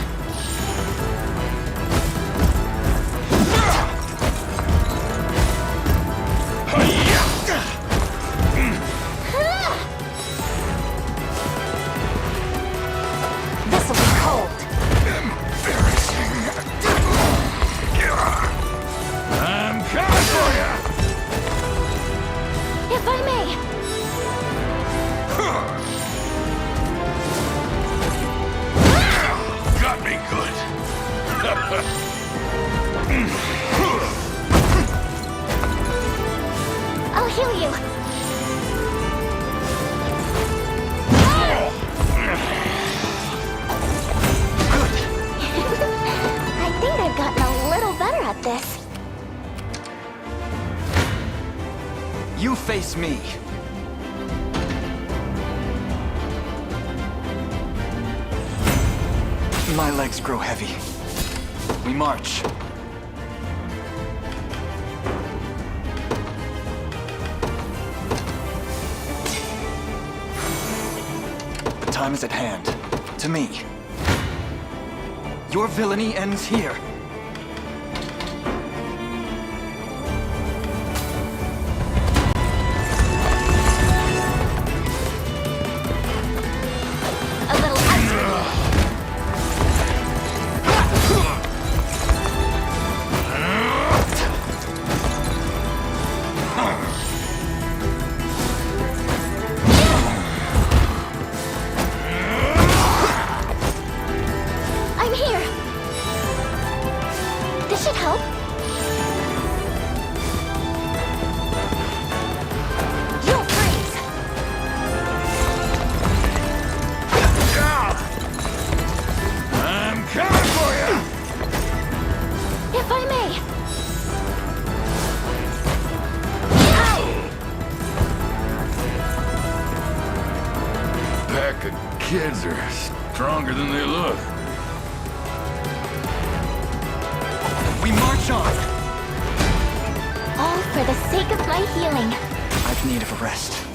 This'll be cold. Embarrassing. I'm coming for you! If I may. Got me good. I'll heal you. I think I've gotten a little better at this. You face me. My legs grow heavy. We march. The time is at hand. To me. Your villainy ends here. A little extra. I'm here. kids are stronger than they look. We march on! All for the sake of my healing. I've need of a rest.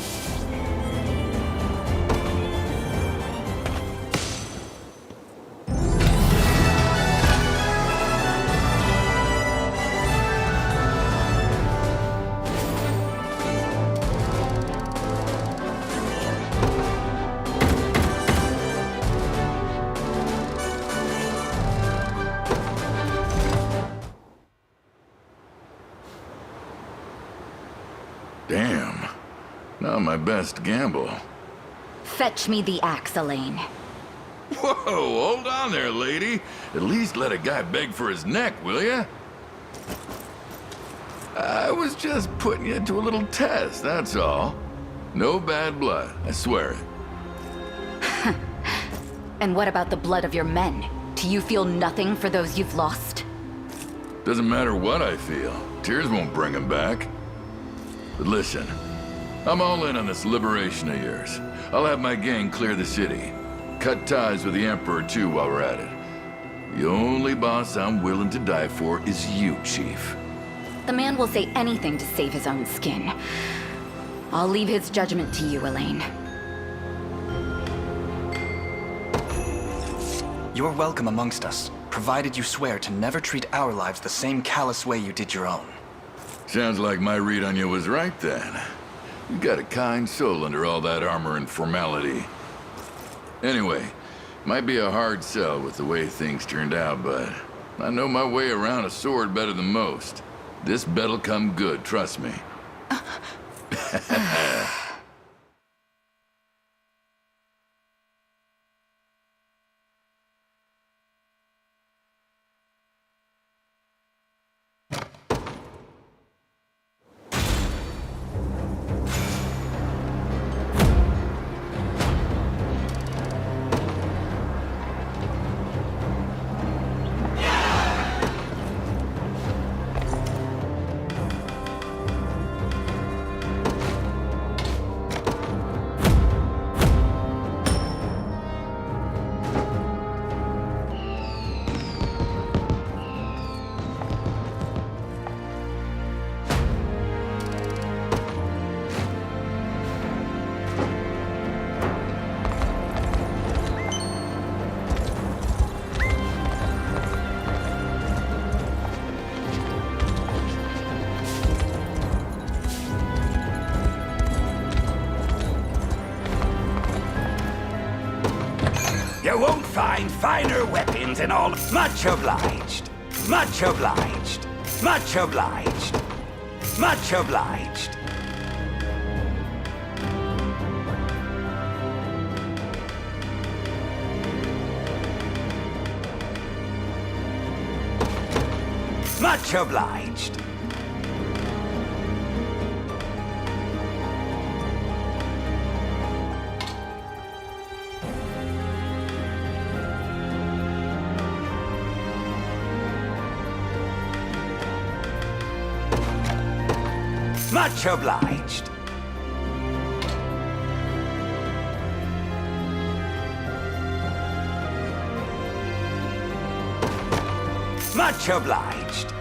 Damn. Not my best gamble. Fetch me the axe, Elaine. Whoa, hold on there, lady. At least let a guy beg for his neck, will ya? I was just putting you to a little test, that's all. No bad blood, I swear it. And what about the blood of your men? Do you feel nothing for those you've lost? Doesn't matter what I feel. Tears won't bring him back. But listen, I'm all in on this liberation of yours. I'll have my gang clear the city. Cut ties with the Emperor, too, while we're at it. The only boss I'm willing to die for is you, Chief. The man will say anything to save his own skin. I'll leave his judgment to you, Elaine. You're welcome amongst us, provided you swear to never treat our lives the same callous way you did your own. Sounds like my read on you was right, then. You got a kind soul under all that armor and formality. Anyway, might be a hard sell with the way things turned out, but I know my way around a sword better than most. This bet'll come good, trust me. You won't find finer weapons in all. Much obliged. Much obliged. Much obliged. Much obliged. Much obliged. Much obliged. Much obliged.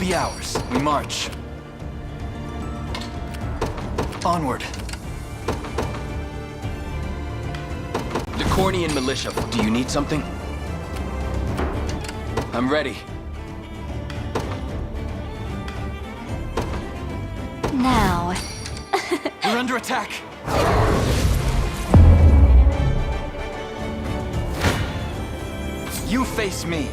be ours. We march. Onward. The Cornian militia. Do you need something? I'm ready. Now. We're under attack. You face me.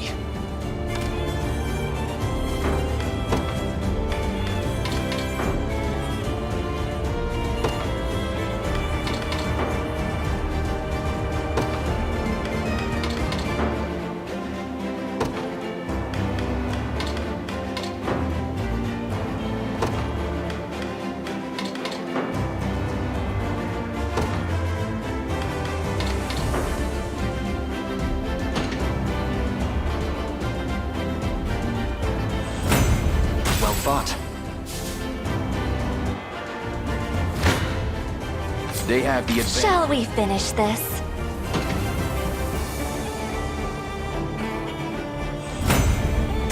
Fought. They have the advantage. Shall we finish this?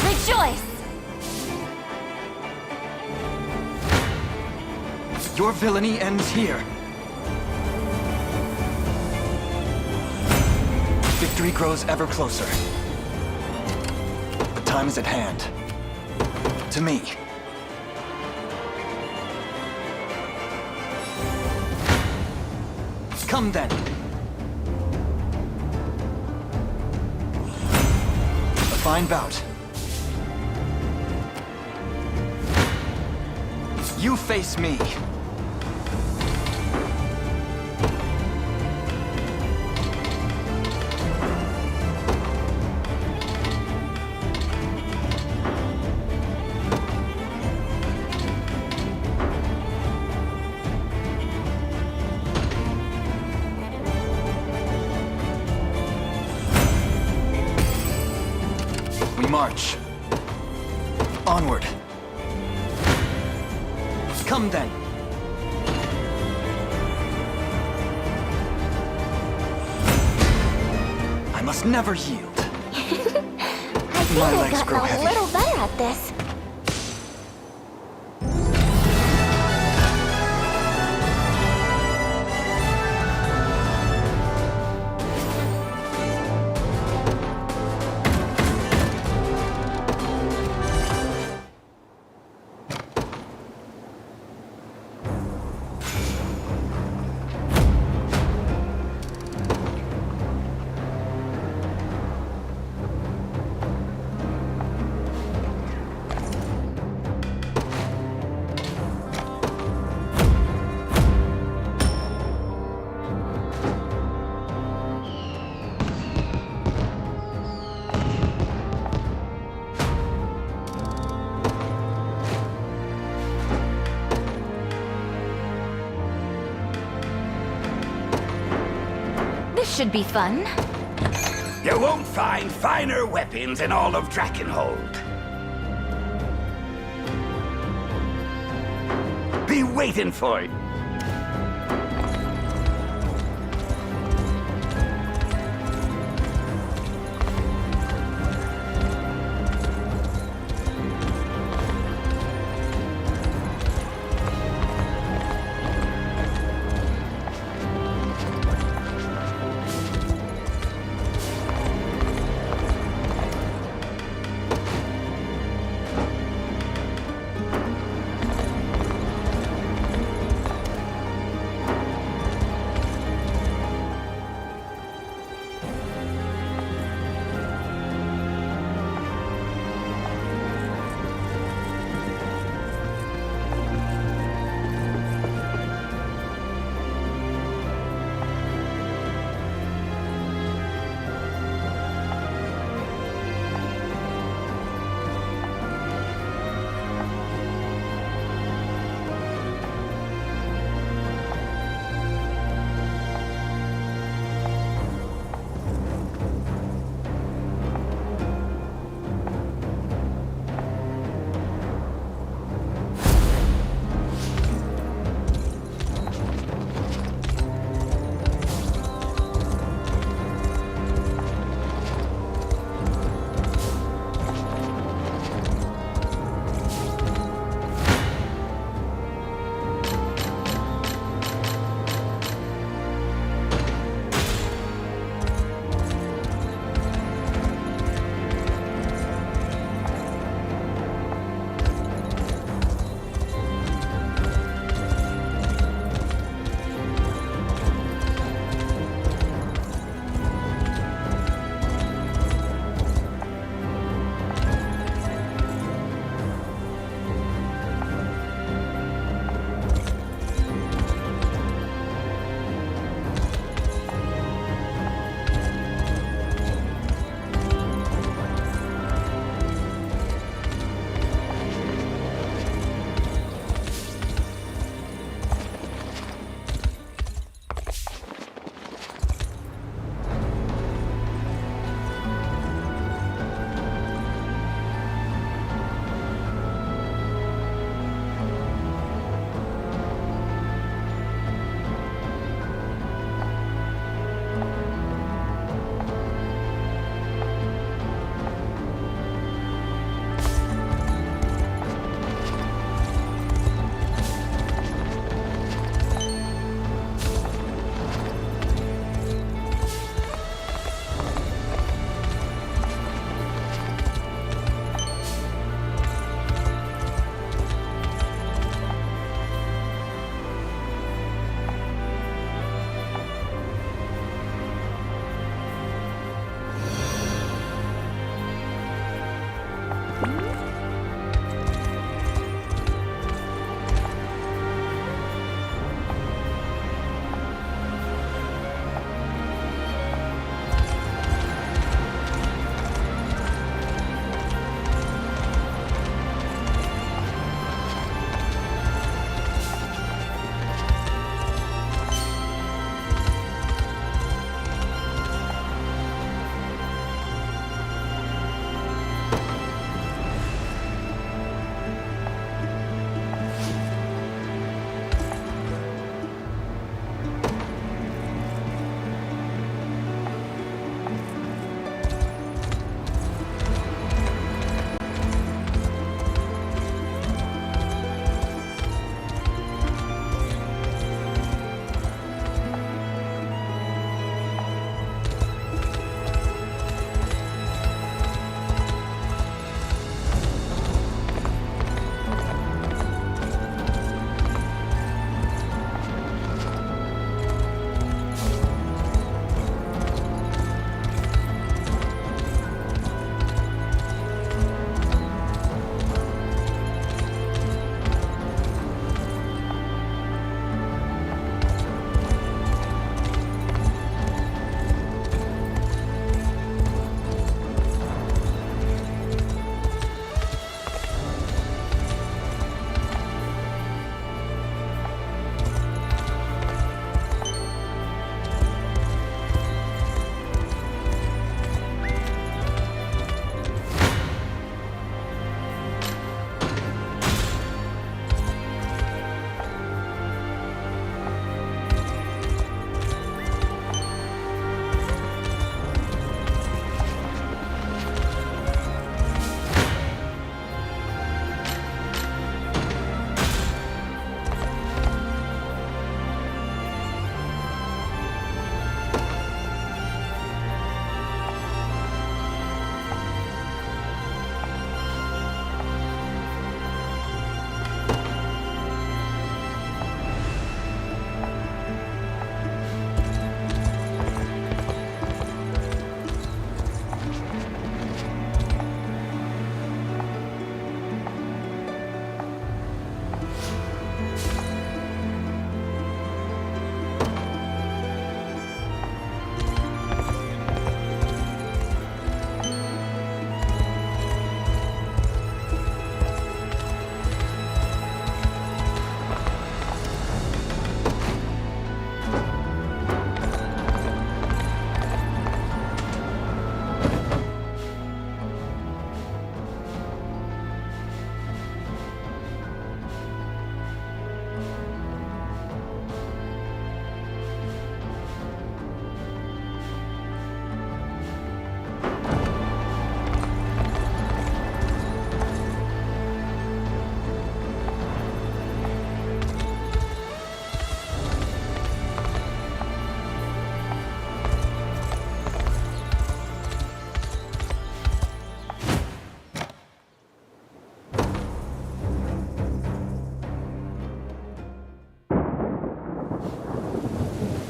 Rejoice! Your villainy ends here. Victory grows ever closer. The time is at hand. To me. Come then. A fine bout. You face me. March. Onward. Come then. I must never yield. I think I've gotten a little better at this. Should be fun. You won't find finer weapons in all of Drakenhold. Be waiting for it.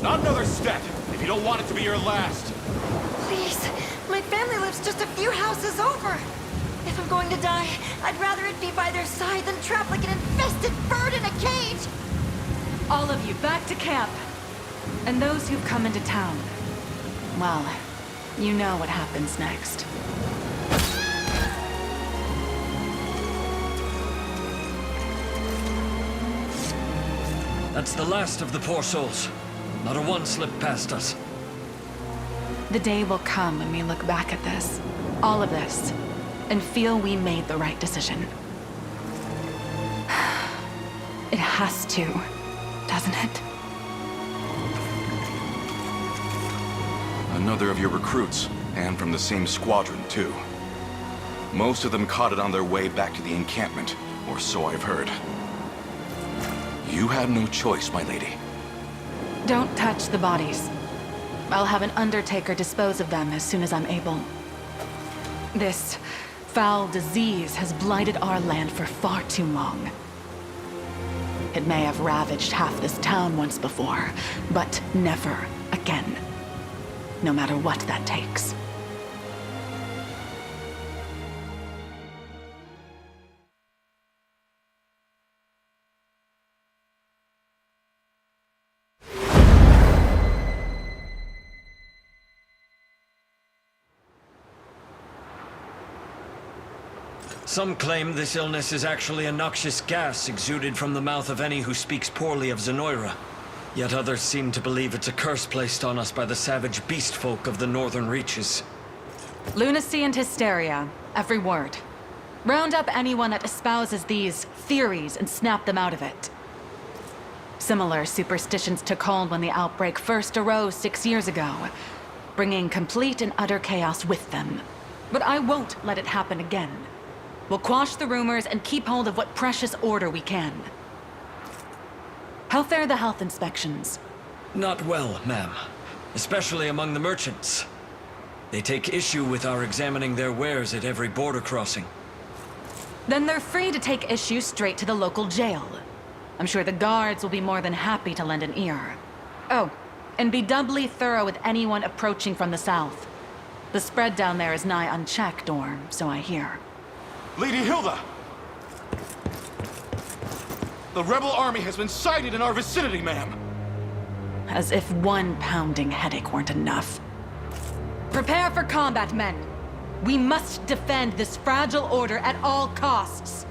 Not another step, if you don't want it to be your last. Please, my family lives just a few houses over. If I'm going to die, I'd rather it be by their side than trapped like an infested bird in a cage. All of you, back to camp. And those who've come into town, well, you know what happens next. That's the last of the poor souls. Not a one slipped past us. The day will come when we look back at this, all of this, and feel we made the right decision. It has to, doesn't it? Another of your recruits, and from the same squadron, too. Most of them caught it on their way back to the encampment, or so I've heard. You had no choice, my lady. Don't touch the bodies. I'll have an undertaker dispose of them as soon as I'm able. This foul disease has blighted our land for far too long. It may have ravaged half this town once before, but never again. No matter what that takes. Some claim this illness is actually a noxious gas exuded from the mouth of any who speaks poorly of Zenoyra. Yet others seem to believe it's a curse placed on us by the savage beast folk of the northern reaches. Lunacy and hysteria, every word. Round up anyone that espouses these theories and snap them out of it. Similar superstitions took hold when the outbreak first arose 6 years ago, bringing complete and utter chaos with them. But I won't let it happen again. We'll quash the rumors and keep hold of what precious order we can. How fare the health inspections? Not well, ma'am. Especially among the merchants. They take issue with our examining their wares at every border crossing. Then they're free to take issue straight to the local jail. I'm sure the guards will be more than happy to lend an ear. Oh, and be doubly thorough with anyone approaching from the south. The spread down there is nigh unchecked, or so I hear. Lady Hilda! The rebel army has been sighted in our vicinity, ma'am! As if one pounding headache weren't enough. Prepare for combat, men! We must defend this fragile order at all costs!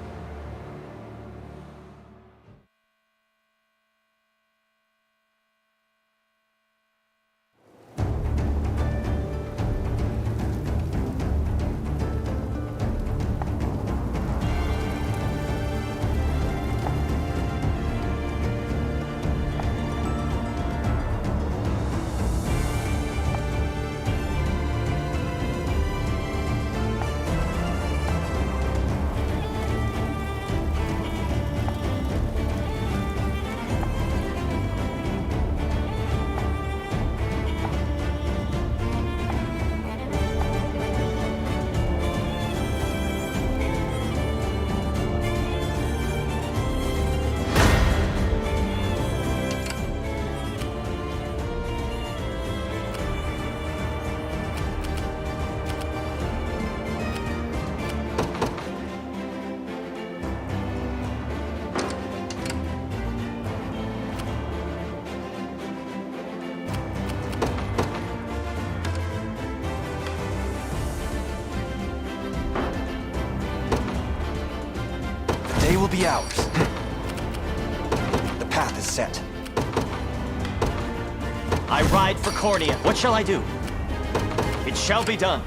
They will be ours. The path is set. I ride for Cornea. What shall I do? It shall be done.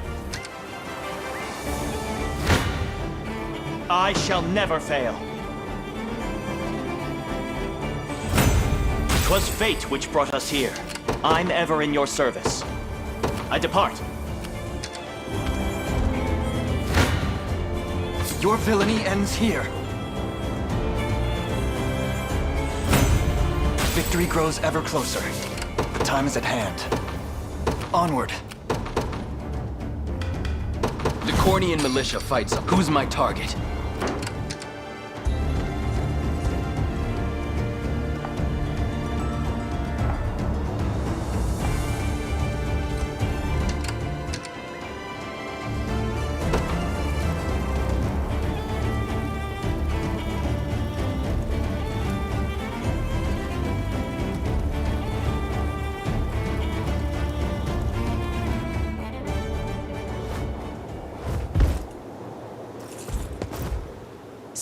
I shall never fail. 'Twas fate which brought us here. I'm ever in your service. I depart. Your villainy ends here. Victory grows ever closer. The time is at hand. Onward. The Cornean militia fights. Who's my target?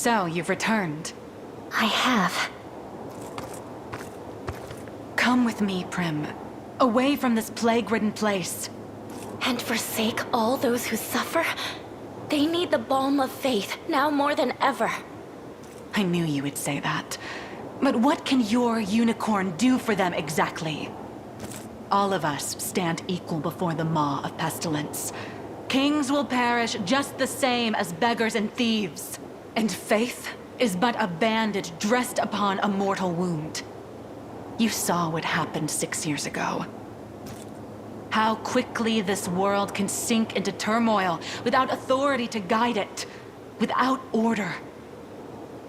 So, you've returned. I have. Come with me, Prim. Away from this plague-ridden place. And forsake all those who suffer? They need the balm of faith, now more than ever. I knew you would say that. But what can your unicorn do for them exactly? All of us stand equal before the maw of pestilence. Kings will perish just the same as beggars and thieves. And faith is but a bandage dressed upon a mortal wound. You saw what happened 6 years ago. How quickly this world can sink into turmoil without authority to guide it, without order.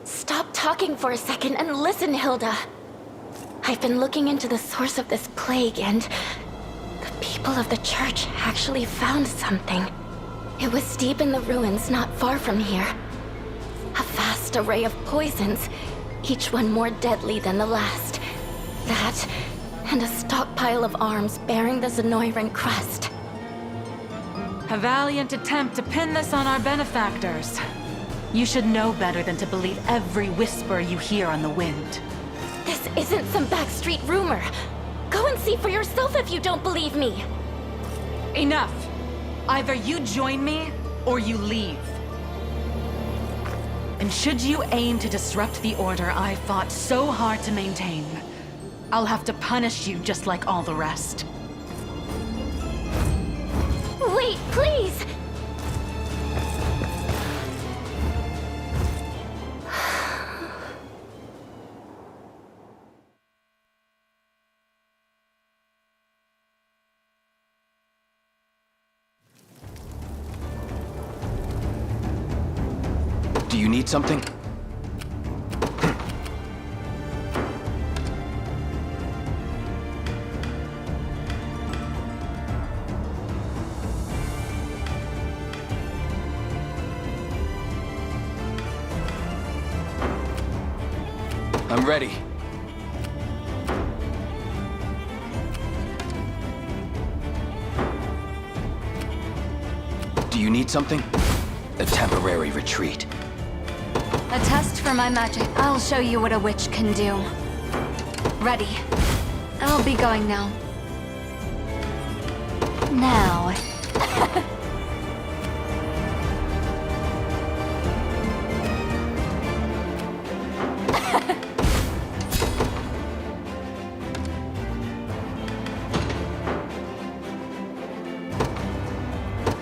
Stop talking for a second and listen, Hilda. I've been looking into the source of this plague, and the people of the church actually found something. It was deep in the ruins not far from here. A vast array of poisons, each one more deadly than the last. That, and a stockpile of arms bearing the Zenoiran crest. A valiant attempt to pin this on our benefactors. You should know better than to believe every whisper you hear on the wind. This isn't some backstreet rumor. Go and see for yourself if you don't believe me. Enough. Either you join me, or you leave. And should you aim to disrupt the order I fought so hard to maintain, I'll have to punish you just like all the rest. Wait, please! Do you need something? I'm ready. Do you need something? A temporary retreat. A test for my magic. I'll show you what a witch can do. Ready. I'll be going now. Now.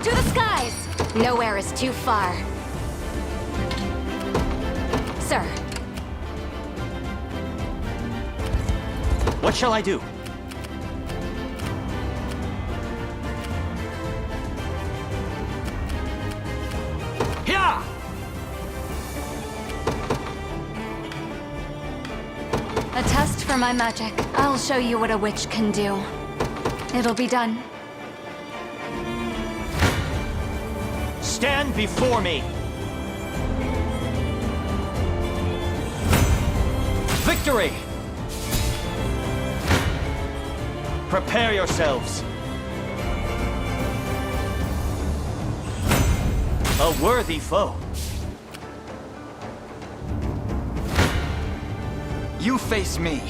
To the skies! Nowhere is too far. Sir. What shall I do? Here! A test for my magic. I'll show you what a witch can do. It'll be done. Stand before me! Victory! Prepare yourselves. A worthy foe. You face me.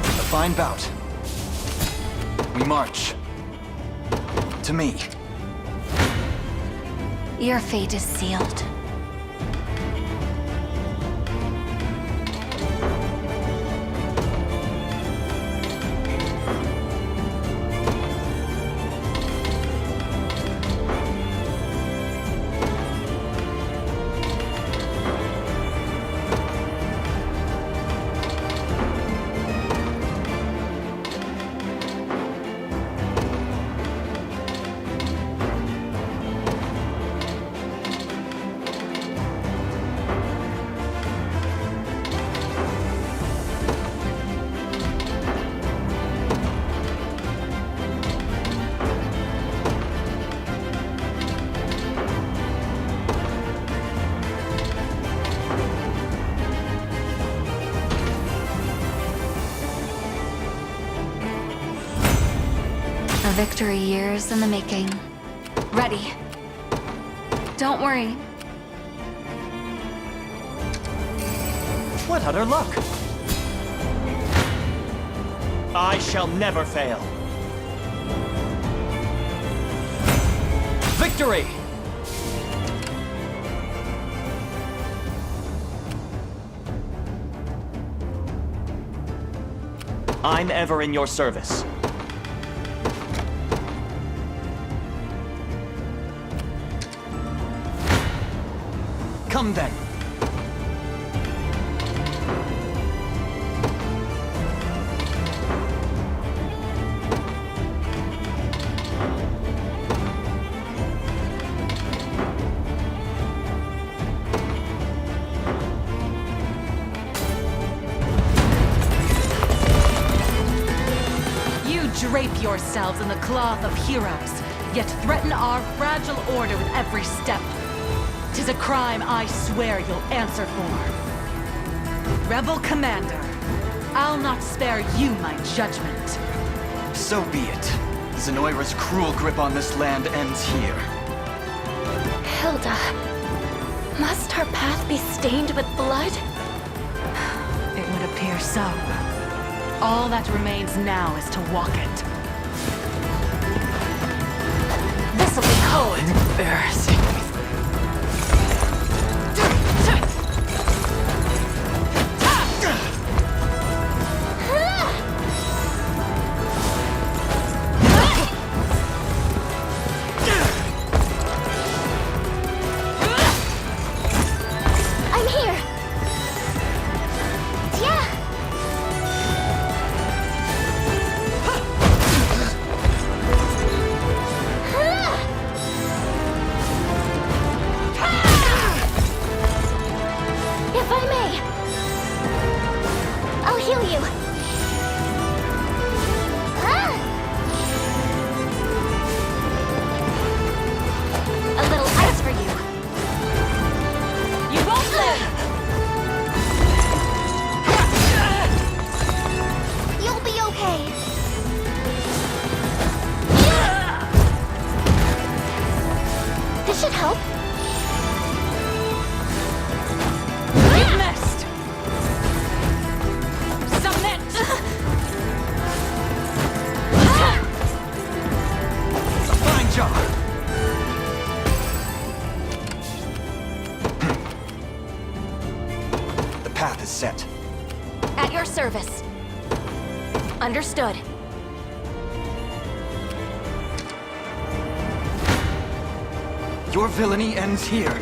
A fine bout. We march. To me. Your fate is sealed. victory years in the making. Ready. Don't worry. What utter luck! I shall never fail. Victory! I'm ever in your service. Come then. Drape yourselves in the cloth of heroes, yet threaten our fragile order with every step. 'Tis a crime I swear you'll answer for. Rebel Commander, I'll not spare you my judgment. So be it. Zenoira's cruel grip on this land ends here. Hilda, must her path be stained with blood? It would appear so. All that remains now is to walk it. This'll be cold. Embarrassing. Set. At your service. Understood. Your villainy ends here.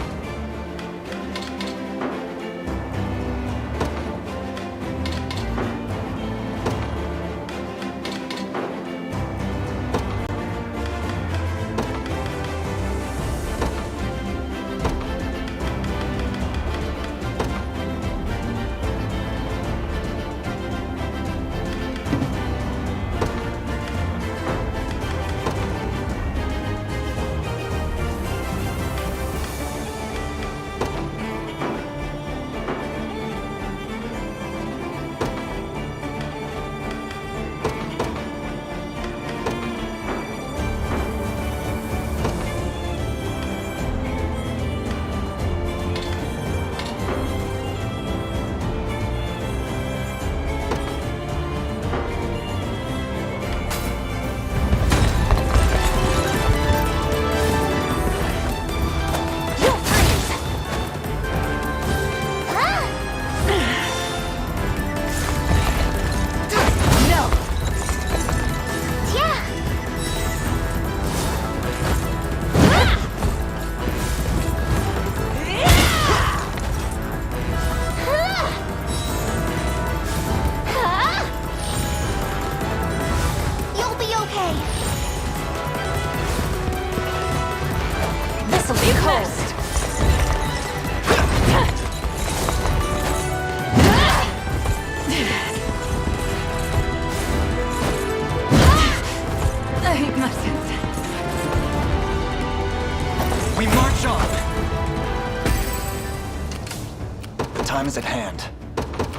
Time is at hand.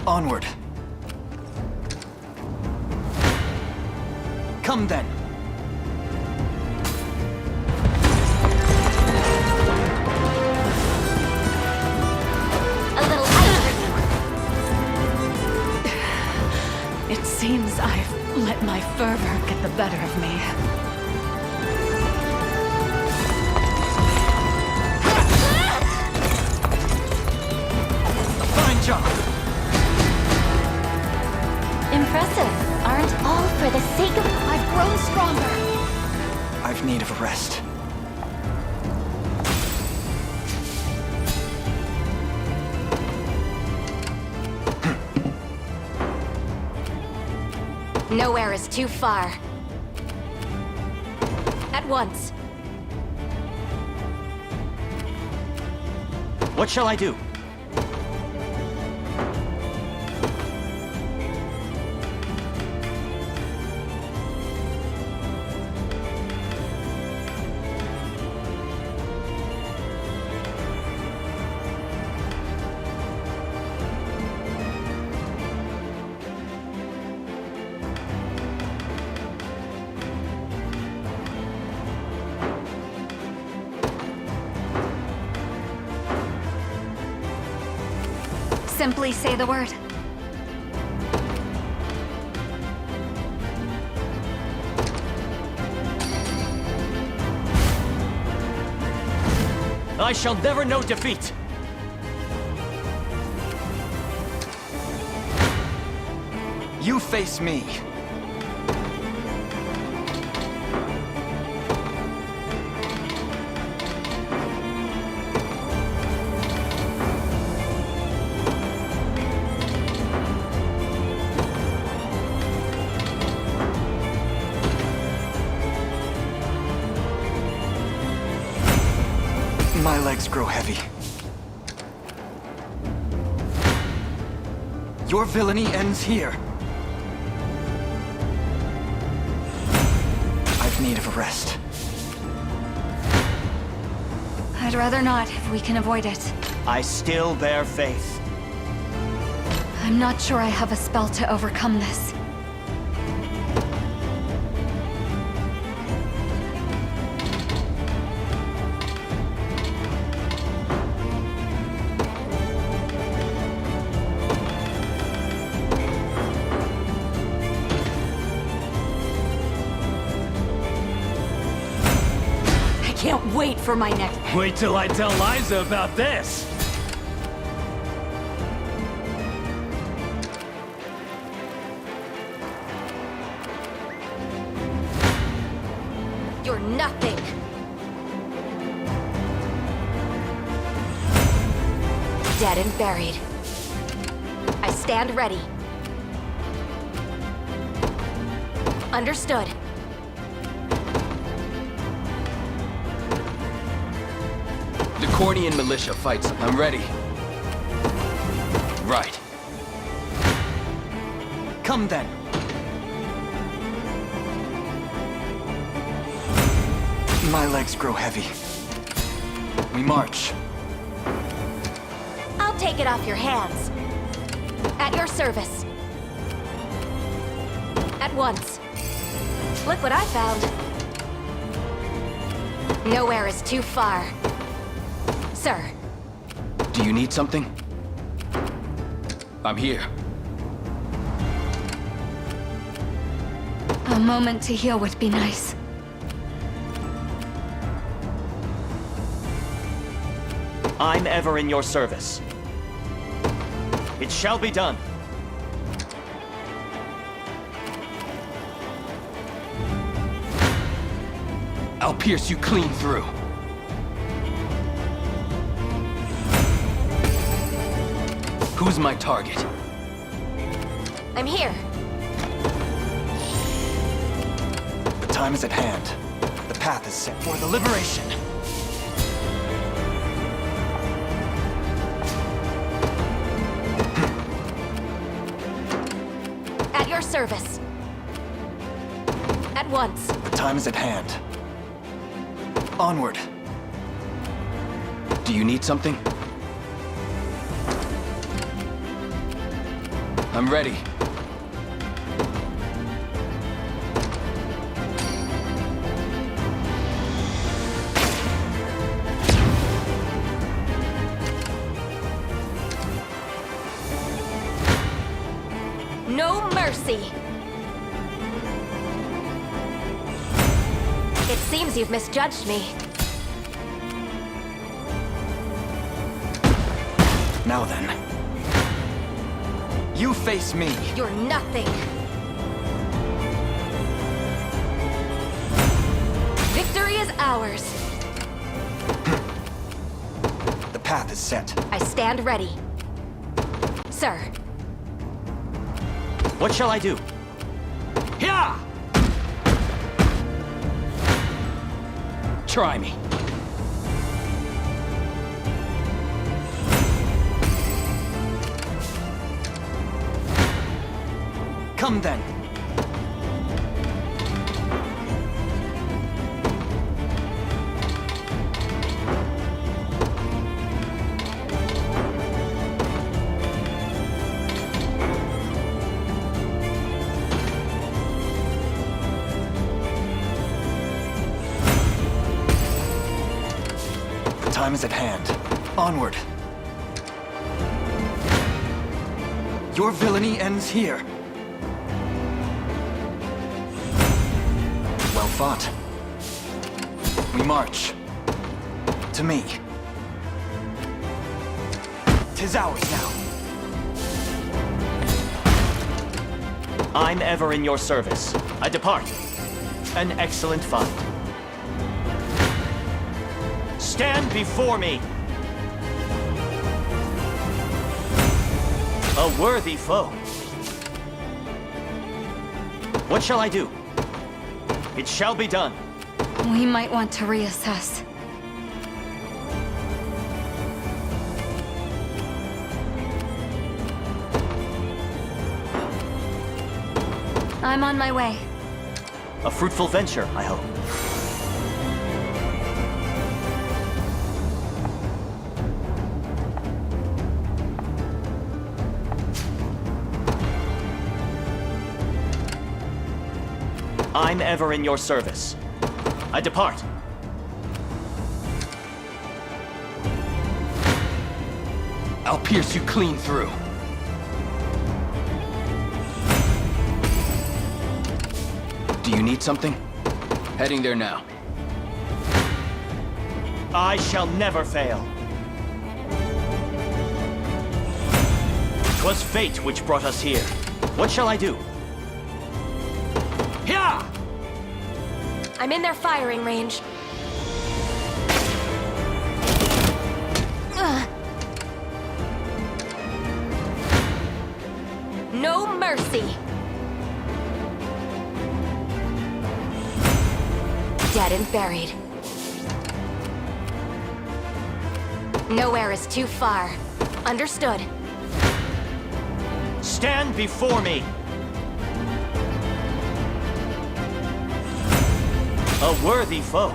Onward. Come then. It seems I've let my fervor get the better of me. Fine job! Impressive. Aren't all for the sake of... I've grown stronger. I've need of a rest. Nowhere is too far. At once. What shall I do? Simply say the word. I shall never know defeat! You face me. My legs grow heavy. Your villainy ends here. I've need of a rest. I'd rather not, if we can avoid it. I still bear faith. I'm not sure I have a spell to overcome this. Can't wait for my next... Wait till I tell Liza about this! You're nothing! Dead and buried. I stand ready. Understood. The Cornian militia fights. I'm ready. Right. Come then. My legs grow heavy. We march. I'll take it off your hands. At your service. At once. Look what I found. Nowhere is too far. Sir. Do you need something? I'm here. A moment to heal would be nice. I'm ever in your service. It shall be done. I'll pierce you clean through. Who's my target? I'm here. The time is at hand. The path is set for the liberation. At your service. At once. The time is at hand. Onward. Do you need something? I'm ready. No mercy! It seems you've misjudged me. Now then. You face me. You're nothing. Victory is ours. The path is set. I stand ready. Sir. What shall I do? Yeah! Try me. Come then. Time is at hand. Onward. Your villainy ends here. Well fought. We march. To me. 'Tis ours now. I'm ever in your service. I depart. An excellent fight. Stand before me! A worthy foe. What shall I do? It shall be done. We might want to reassess. I'm on my way. A fruitful venture, I hope. I'm ever in your service. I depart. I'll pierce you clean through. Do you need something? Heading there now. I shall never fail. 'Twas fate which brought us here. What shall I do? Yeah! I'm in their firing range. No mercy. Dead and buried. Nowhere is too far. Understood. Stand before me! A worthy foe.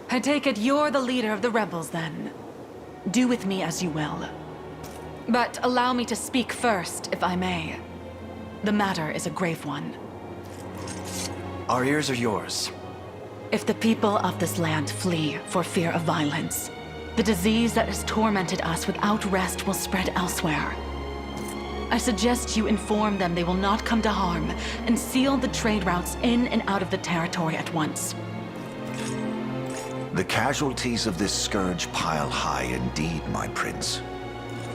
I take it you're the leader of the rebels, then. Do with me as you will. But allow me to speak first, if I may. The matter is a grave one. Our ears are yours. If the people of this land flee for fear of violence, the disease that has tormented us without rest will spread elsewhere. I suggest you inform them they will not come to harm, and seal the trade routes in and out of the territory at once. The casualties of this scourge pile high indeed, my prince.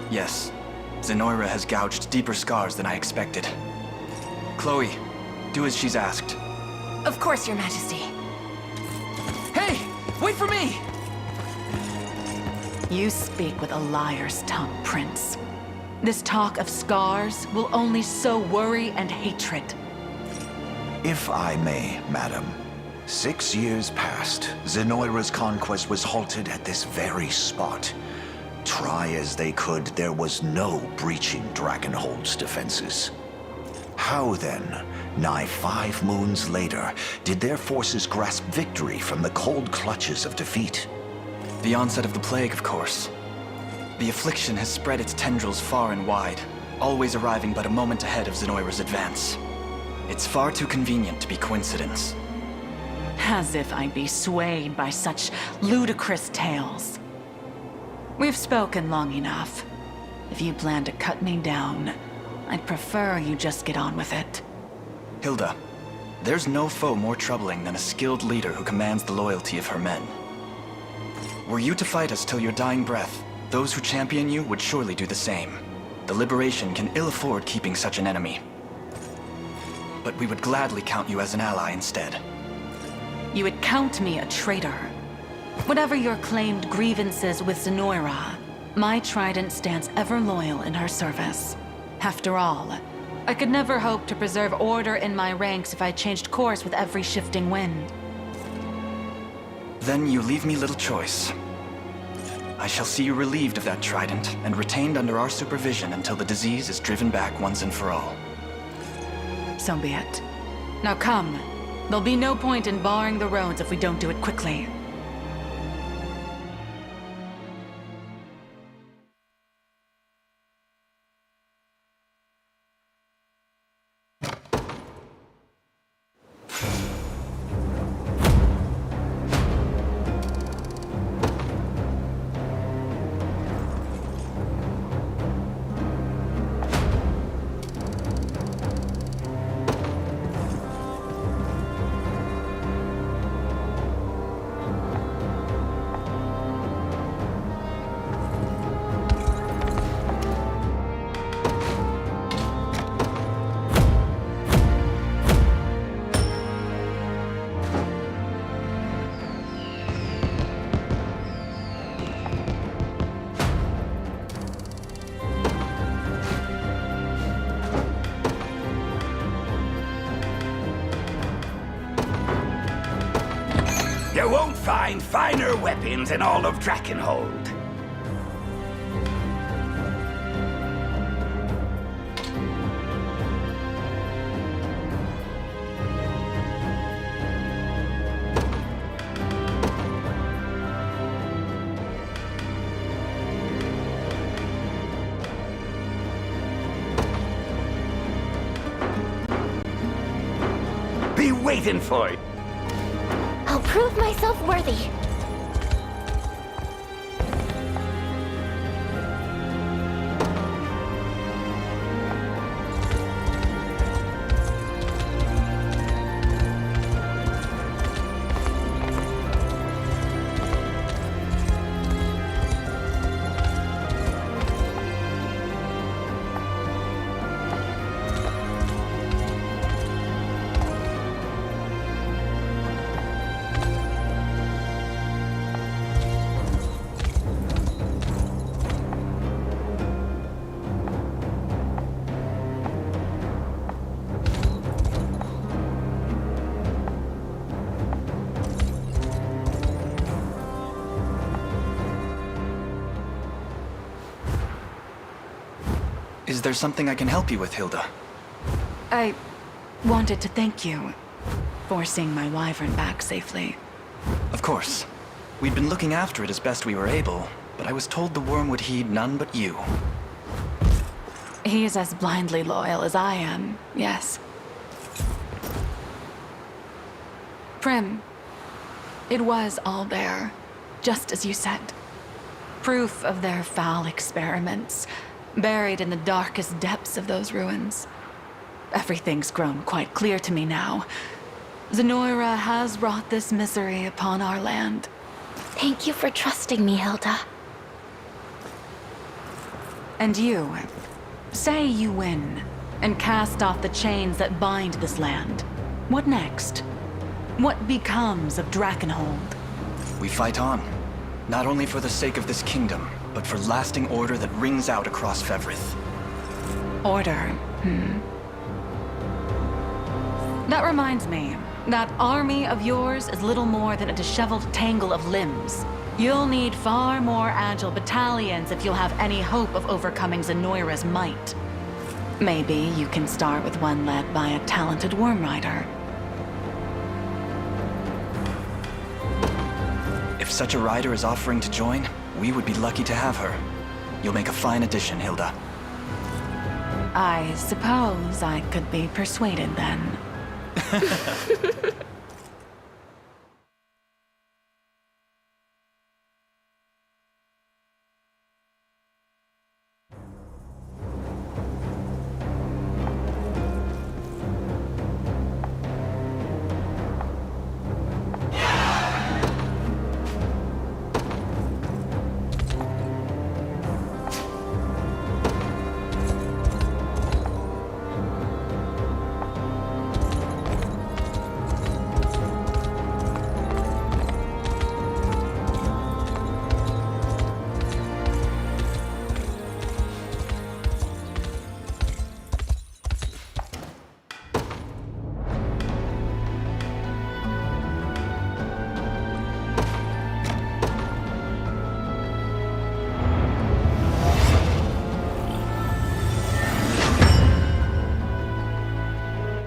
Yes, Zenoira has gouged deeper scars than I expected. Chloe, do as she's asked. Of course, Your Majesty. Hey! Wait for me! You speak with a liar's tongue, Prince. This talk of scars will only sow worry and hatred. If I may, madam. 6 years past, Zenoira's conquest was halted at this very spot. Try as they could, there was no breaching Dragonhold's defenses. How then, nigh 5 moons later, did their forces grasp victory from the cold clutches of defeat? The onset of the plague, of course. The affliction has spread its tendrils far and wide, always arriving but a moment ahead of Zenoira's advance. It's far too convenient to be coincidence. As if I'd be swayed by such ludicrous tales. We've spoken long enough. If you plan to cut me down, I'd prefer you just get on with it. Hilda, there's no foe more troubling than a skilled leader who commands the loyalty of her men. Were you to fight us till your dying breath, those who champion you would surely do the same. The Liberation can ill afford keeping such an enemy. But we would gladly count you as an ally instead. You would count me a traitor. Whatever your claimed grievances with Zenoira, my trident stands ever loyal in her service. After all, I could never hope to preserve order in my ranks if I changed course with every shifting wind. Then you leave me little choice. I shall see you relieved of that trident and retained under our supervision until the disease is driven back once and for all. So be it. Now come. There'll be no point in barring the roads if we don't do it quickly. You won't find finer weapons in all of Drakenhold. Be waiting for it. I'll prove myself worthy. Is there something I can help you with, Hilda? I wanted to thank you for seeing my wyvern back safely. Of course. We'd been looking after it as best we were able, but I was told the worm would heed none but you. He is as blindly loyal as I am, yes. Prim, it was all there, just as you said. Proof of their foul experiments, buried in the darkest depths of those ruins. Everything's grown quite clear to me now. Zenoira has brought this misery upon our land. Thank you for trusting me, Hilda. And you, say you win, and cast off the chains that bind this land. What next? What becomes of Drakenhold? We fight on, not only for the sake of this kingdom, but for lasting order that rings out across Fevrith. Order, That reminds me, that army of yours is little more than a disheveled tangle of limbs. You'll need far more agile battalions if you'll have any hope of overcoming Zenoira's might. Maybe you can start with one led by a talented worm rider. If such a rider is offering to join, we would be lucky to have her. You'll make a fine addition, Hilda. I suppose I could be persuaded then.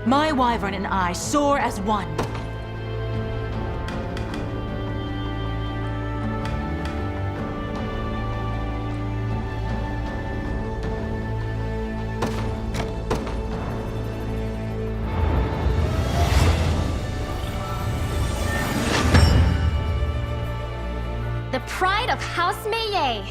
My wyvern and I soar as one. The pride of House Meillet.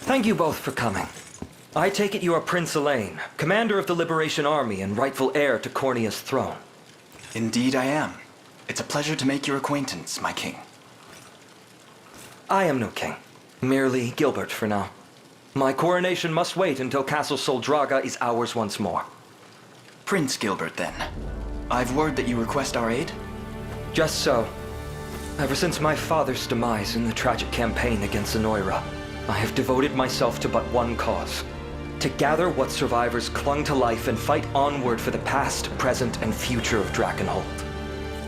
Thank you both for coming. I take it you are Prince Elaine, commander of the Liberation Army and rightful heir to Cornea's throne. Indeed I am. It's a pleasure to make your acquaintance, my king. I am no king, merely Gilbert for now. My coronation must wait until Castle Soldraga is ours once more. Prince Gilbert, then. I've word that you request our aid? Just so. Ever since my father's demise in the tragic campaign against Zenoira, I have devoted myself to but one cause. To gather what survivors clung to life and fight onward for the past, present, and future of Drakenhold.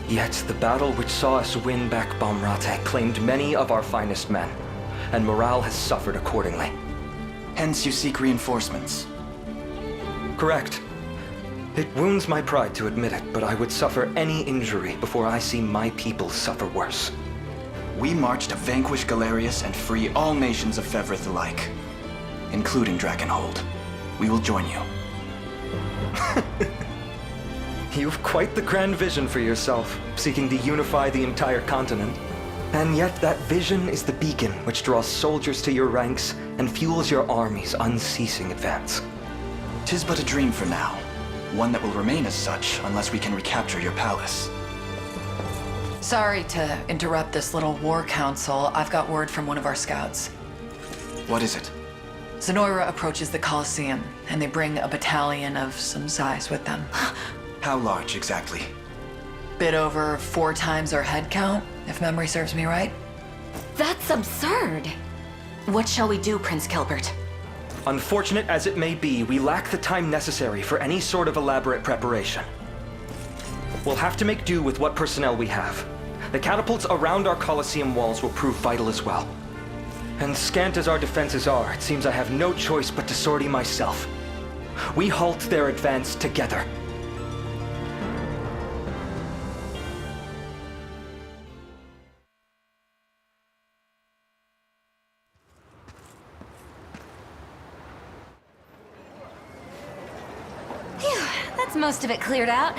Yet the battle which saw us win back Bomrate claimed many of our finest men, and morale has suffered accordingly. Hence you seek reinforcements? Correct. It wounds my pride to admit it, but I would suffer any injury before I see my people suffer worse. We march to vanquish Galerius and free all nations of Fevrith alike, including Drakenhold. We will join you. You've quite the grand vision for yourself, seeking to unify the entire continent. And yet that vision is the beacon which draws soldiers to your ranks and fuels your army's unceasing advance. 'Tis but a dream for now, one that will remain as such unless we can recapture your palace. Sorry to interrupt this little war council. I've got word from one of our scouts. What is it? Zenoira approaches the Colosseum, and they bring a battalion of some size with them. How large, exactly? Bit over 4 times our head count, if memory serves me right. That's absurd. What shall we do, Prince Gilbert? Unfortunate as it may be, we lack the time necessary for any sort of elaborate preparation. We'll have to make do with what personnel we have. The catapults around our Colosseum walls will prove vital as well. And scant as our defenses are, it seems I have no choice but to sortie myself. We halt their advance together. most of it cleared out.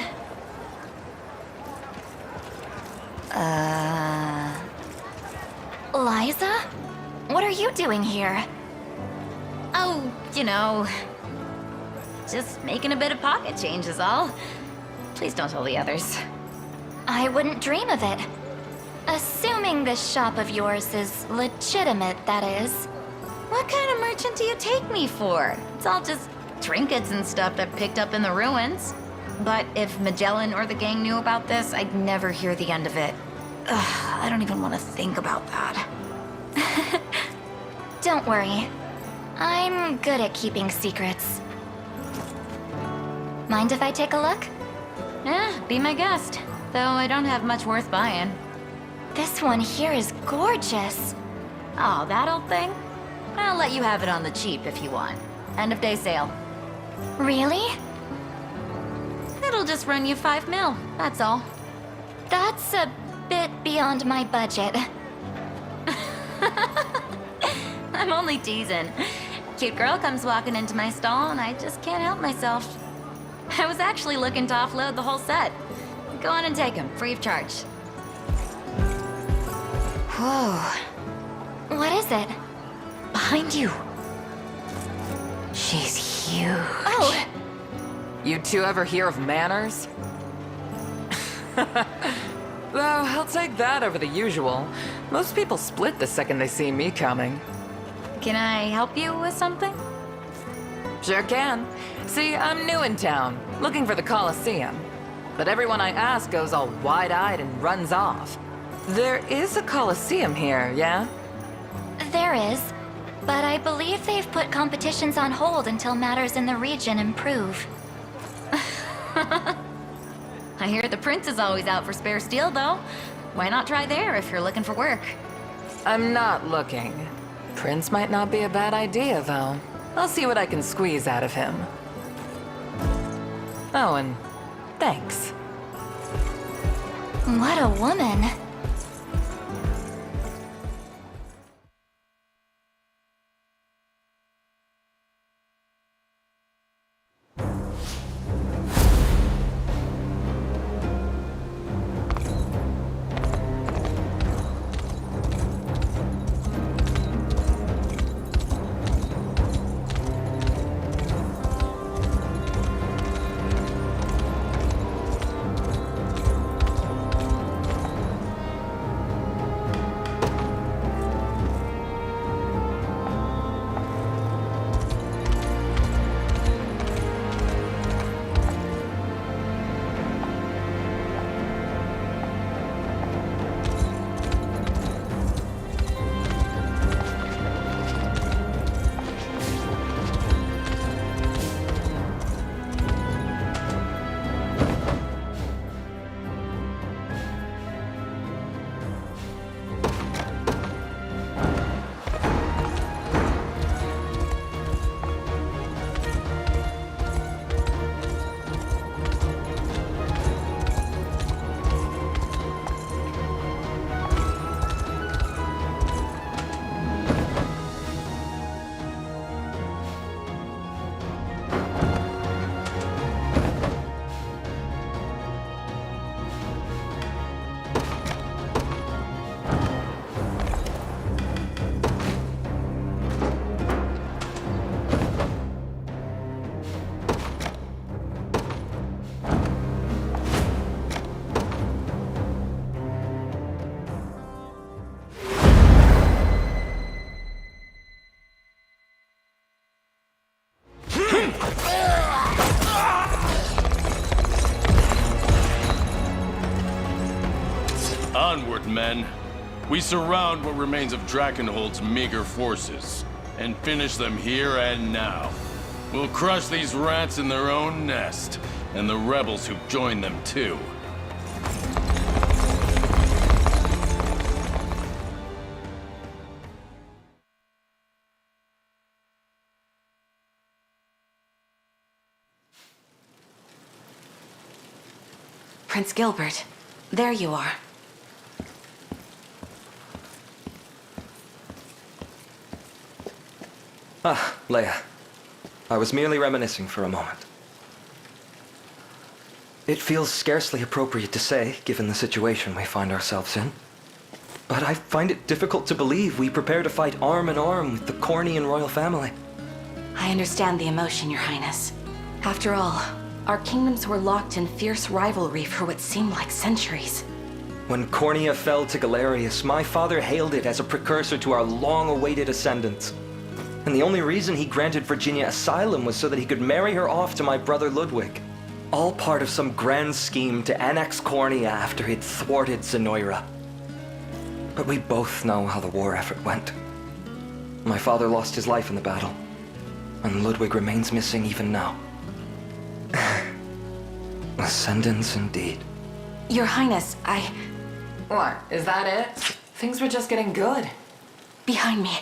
Liza? What are you doing here? Oh, you know, just making a bit of pocket change is all. Please don't tell the others. I wouldn't dream of it. Assuming this shop of yours is legitimate, that is. What kind of merchant do you take me for? It's all just trinkets and stuff I picked up in the ruins. But if Magellan or the gang knew about this, I'd never hear the end of it. Ugh, I don't even want to think about that. Don't worry. I'm good at keeping secrets. Mind if I take a look? Yeah, be my guest. Though I don't have much worth buying. This one here is gorgeous. Oh, that old thing? I'll let you have it on the cheap if you want. End of day sale. Really? It'll just run you 5 mil, that's all. That's a bit beyond my budget. I'm only teasing. Cute girl comes walking into my stall and I just can't help myself. I was actually looking to offload the whole set. Go on and take them, free of charge. Whoa. What is it? Behind you. She's huge. Oh! You two ever hear of manners? Though, I'll take that over the usual. Most people split the second they see me coming. Can I help you with something? Sure can. See, I'm new in town, looking for the Colosseum. But everyone I ask goes all wide-eyed and runs off. There is a Colosseum here, yeah? There is. But I believe they've put competitions on hold until matters in the region improve. I hear the prince is always out for spare steel, though. Why not try there if you're looking for work? I'm not looking. Prince might not be a bad idea, though. I'll see what I can squeeze out of him. Oh, and thanks. What a woman. Onward, men. We surround what remains of Drakenhold's meager forces, and finish them here and now. We'll crush these rats in their own nest, and the rebels who've joined them too. Prince Gilbert, there you are. Ah, Leia. I was merely reminiscing for a moment. It feels scarcely appropriate to say, given the situation we find ourselves in. But I find it difficult to believe we prepare to fight arm in arm with the Cornian royal family. I understand the emotion, Your Highness. After all, our kingdoms were locked in fierce rivalry for what seemed like centuries. When Cornia fell to Galerius, my father hailed it as a precursor to our long-awaited ascendance. And the only reason he granted Virginia asylum was so that he could marry her off to my brother Ludwig. All part of some grand scheme to annex Cornia after he'd thwarted Zenoira. But we both know how the war effort went. My father lost his life in the battle, and Ludwig remains missing even now. Ascendance indeed. Your Highness, What, is that it? Things were just getting good. Behind me.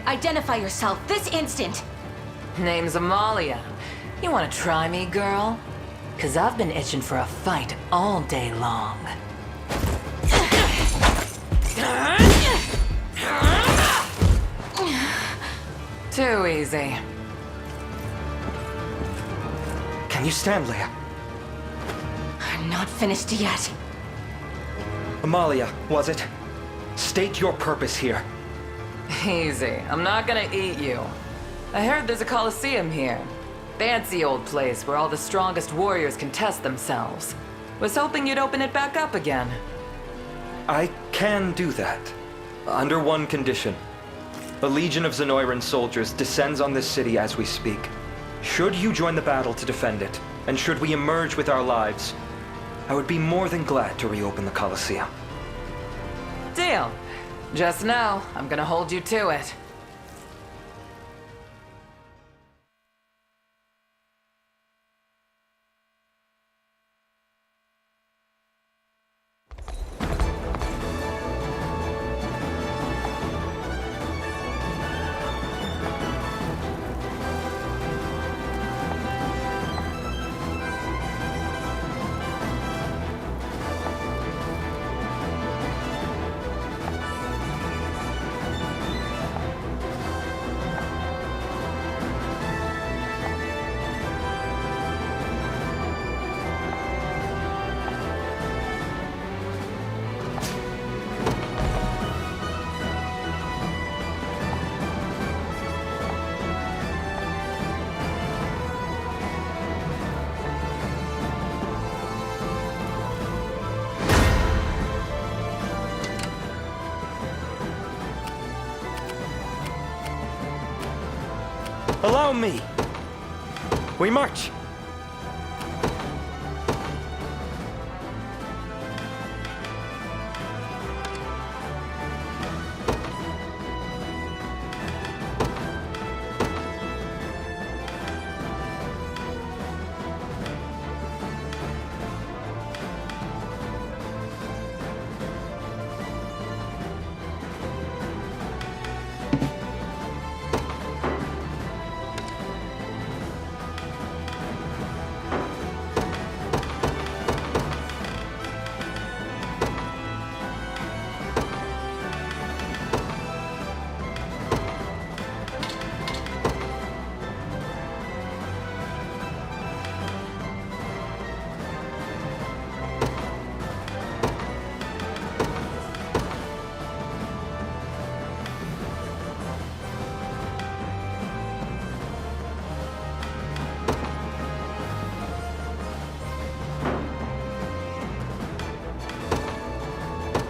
Identify yourself this instant! Name's Amalia. You wanna try me, girl? 'Cause I've been itching for a fight all day long. Too easy. Can you stand, Leia? I'm not finished yet. Amalia, was it? State your purpose here. Easy. I'm not gonna eat you. I heard there's a coliseum here. Fancy old place where all the strongest warriors can test themselves. Was hoping you'd open it back up again. I can do that. Under one condition. A legion of Zenoiran soldiers descends on this city as we speak. Should you join the battle to defend it, and should we emerge with our lives, I would be more than glad to reopen the Colosseum. Deal. Just know, I'm gonna hold you to it. Allow me. We march.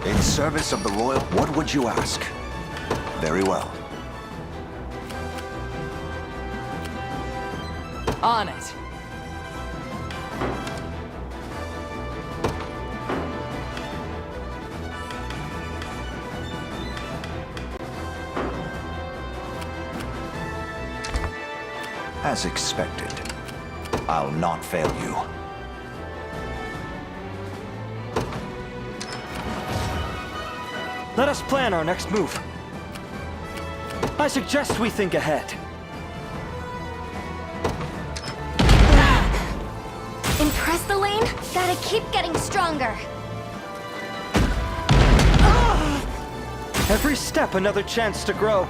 In service of the royal, what would you ask? Very well. On it. As expected. I'll not fail you. Let us plan our next move. I suggest we think ahead. Impress the lane? Gotta keep getting stronger. Every step another chance to grow.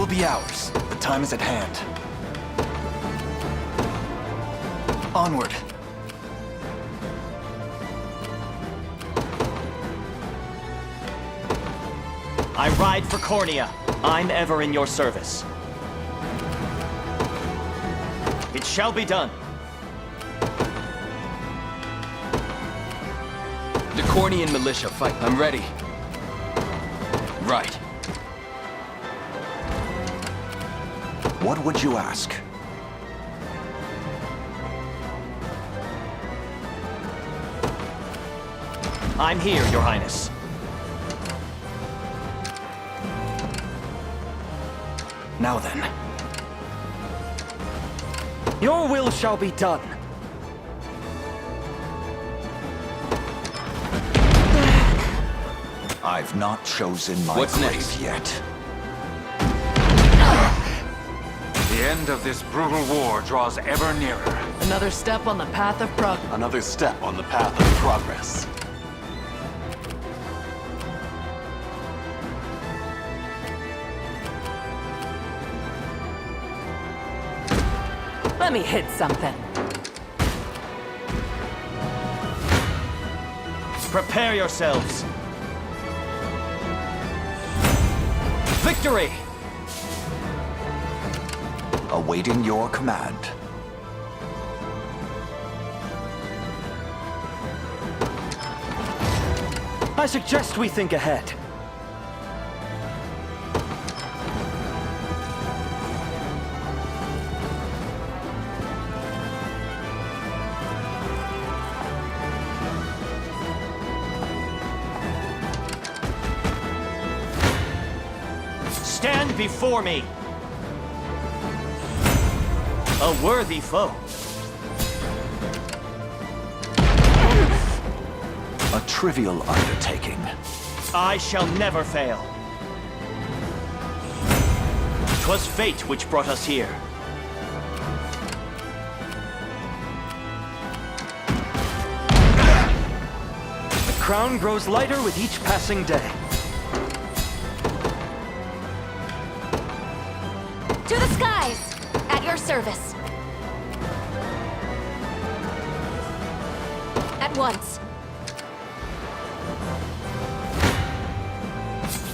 will be ours. The time is at hand. Onward. I ride for Cornea. I'm ever in your service. It shall be done. The Cornean militia fight. I'm ready. Right. What would you ask? I'm here, Your Highness. Now then. Your will shall be done. I've not chosen my What's grave next? yet. The end of this brutal war draws ever nearer. Another step on the path of progress. Another step on the path of progress. Let me hit something. Prepare yourselves. Victory! Awaiting your command. I suggest we think ahead. Stand before me! A worthy foe. A trivial undertaking. I shall never fail. 'Twas fate which brought us here. The crown grows lighter with each passing day. To the skies! At your service. At once.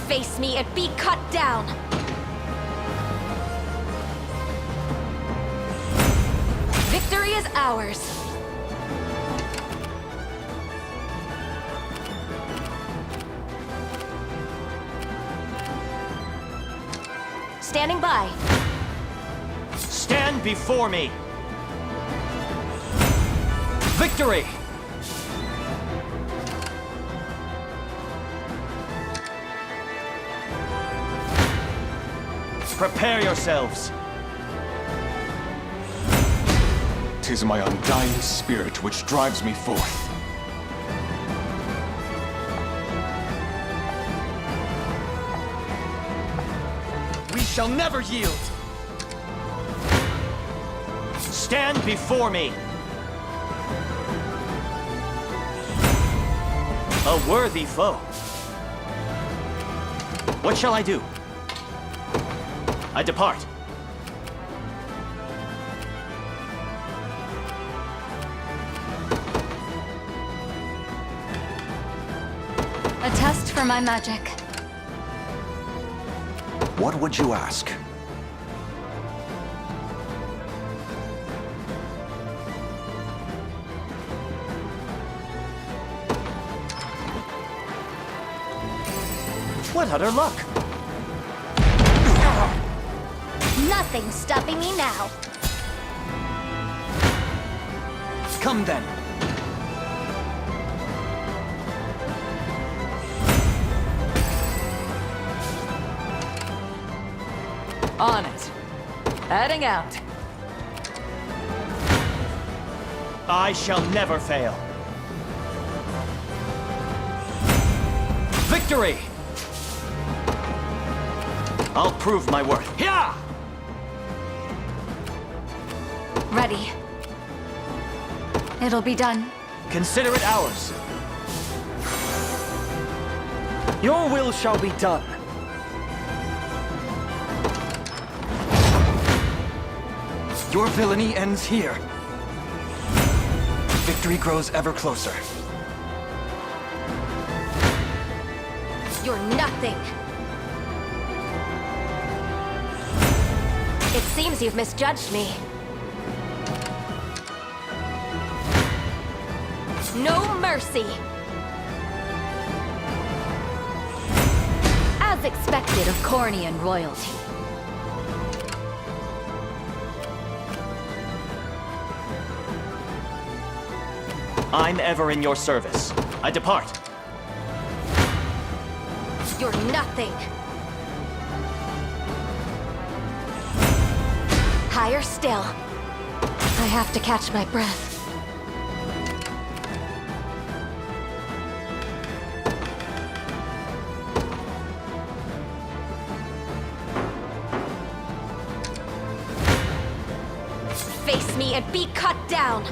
Face me and be cut down! Victory is ours! Standing by. Stand before me! Victory! Prepare yourselves. 'Tis my undying spirit which drives me forth. We shall never yield. Stand before me. A worthy foe. What shall I do? I depart. A test for my magic. What would you ask? What utter luck! Nothing's stopping me now. Come then. On it. Heading out. I shall never fail. Victory! I'll prove my worth. Yeah! Ready. It'll be done. Consider it ours. Your will shall be done. Your villainy ends here. Victory grows ever closer. You're nothing. It seems you've misjudged me. No mercy. As expected of Cornian royalty. I'm ever in your service. I depart. You're nothing. Higher still. I have to catch my breath. Face me and be cut down.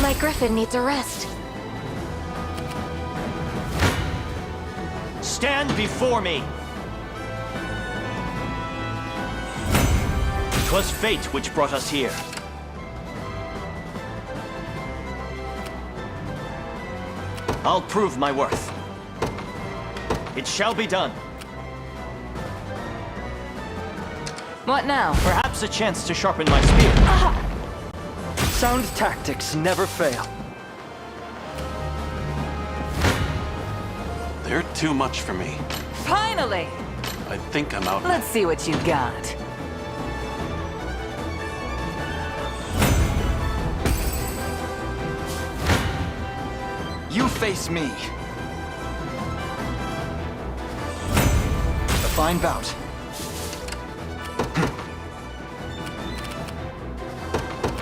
My griffin needs a rest. Stand before me! 'Twas fate which brought us here. I'll prove my worth. It shall be done. What now? Perhaps a chance to sharpen my spear. Sound tactics never fail. They're too much for me. Finally! I think I'm out. Let's see what you got. You face me. A fine bout.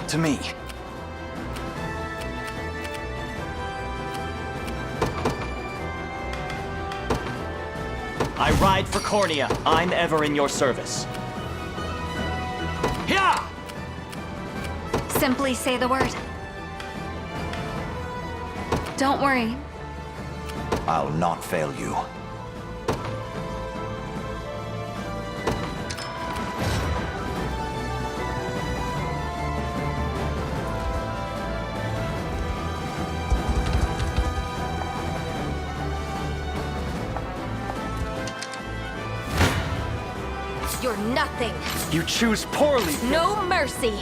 To me. I ride for Cornia. I'm ever in your service. Yeah! Simply say the word. Don't worry. I'll not fail you. You're nothing. You choose poorly. No mercy.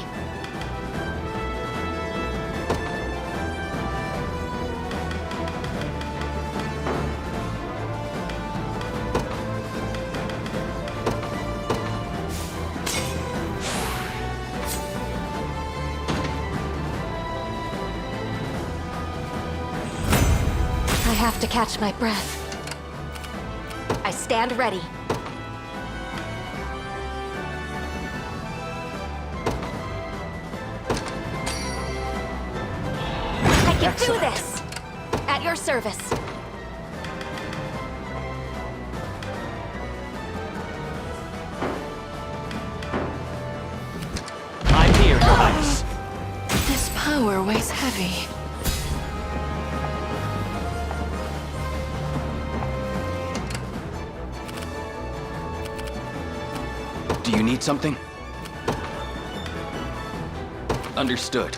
I have to catch my breath. I stand ready. Do this! At your service. I'm here, Your Highness. This power weighs heavy. Do you need something? Understood.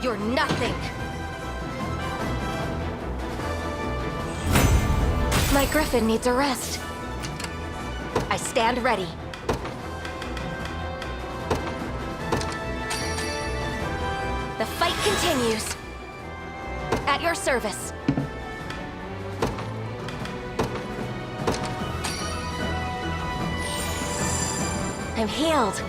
You're nothing. My griffin needs a rest. I stand ready. The fight continues. At your service. I'm healed.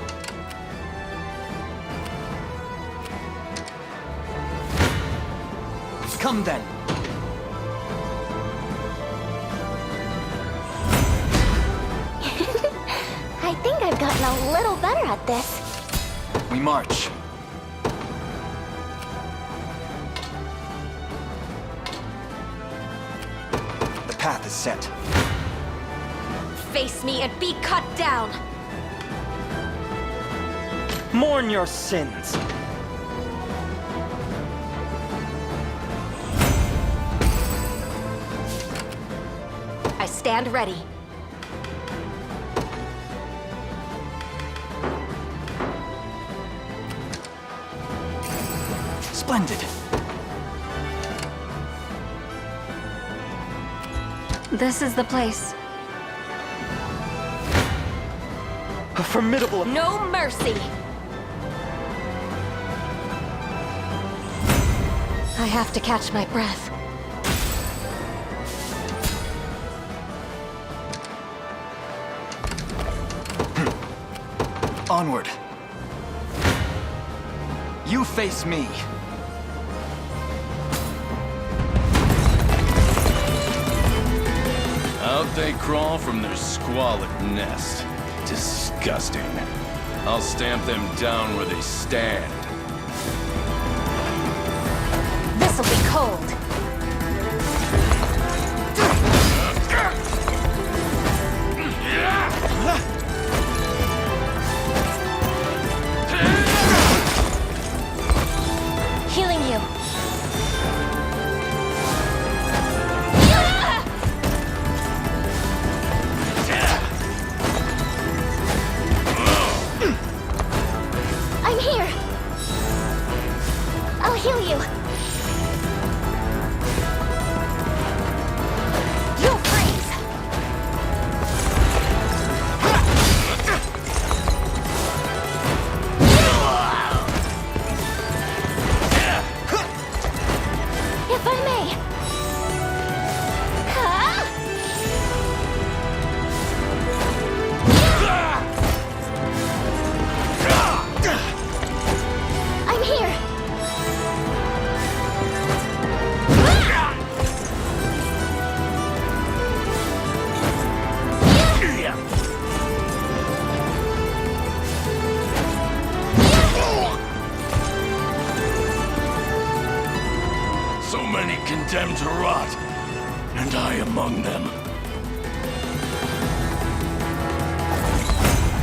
Come then. I think I've gotten a little better at this. We march. The path is set. Face me and be cut down. Mourn your sins. I stand ready. Splendid. This is the place. A formidable... No mercy! I have to catch my breath. Onward. You face me. Out they crawl from their squalid nest. Disgusting. I'll stamp them down where they stand. This'll be cold. Healing you. I'm here. I'll heal you. You'll freeze. If I may. I'm here. So many condemned to rot, and I among them.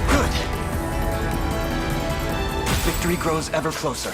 Good. Victory grows ever closer.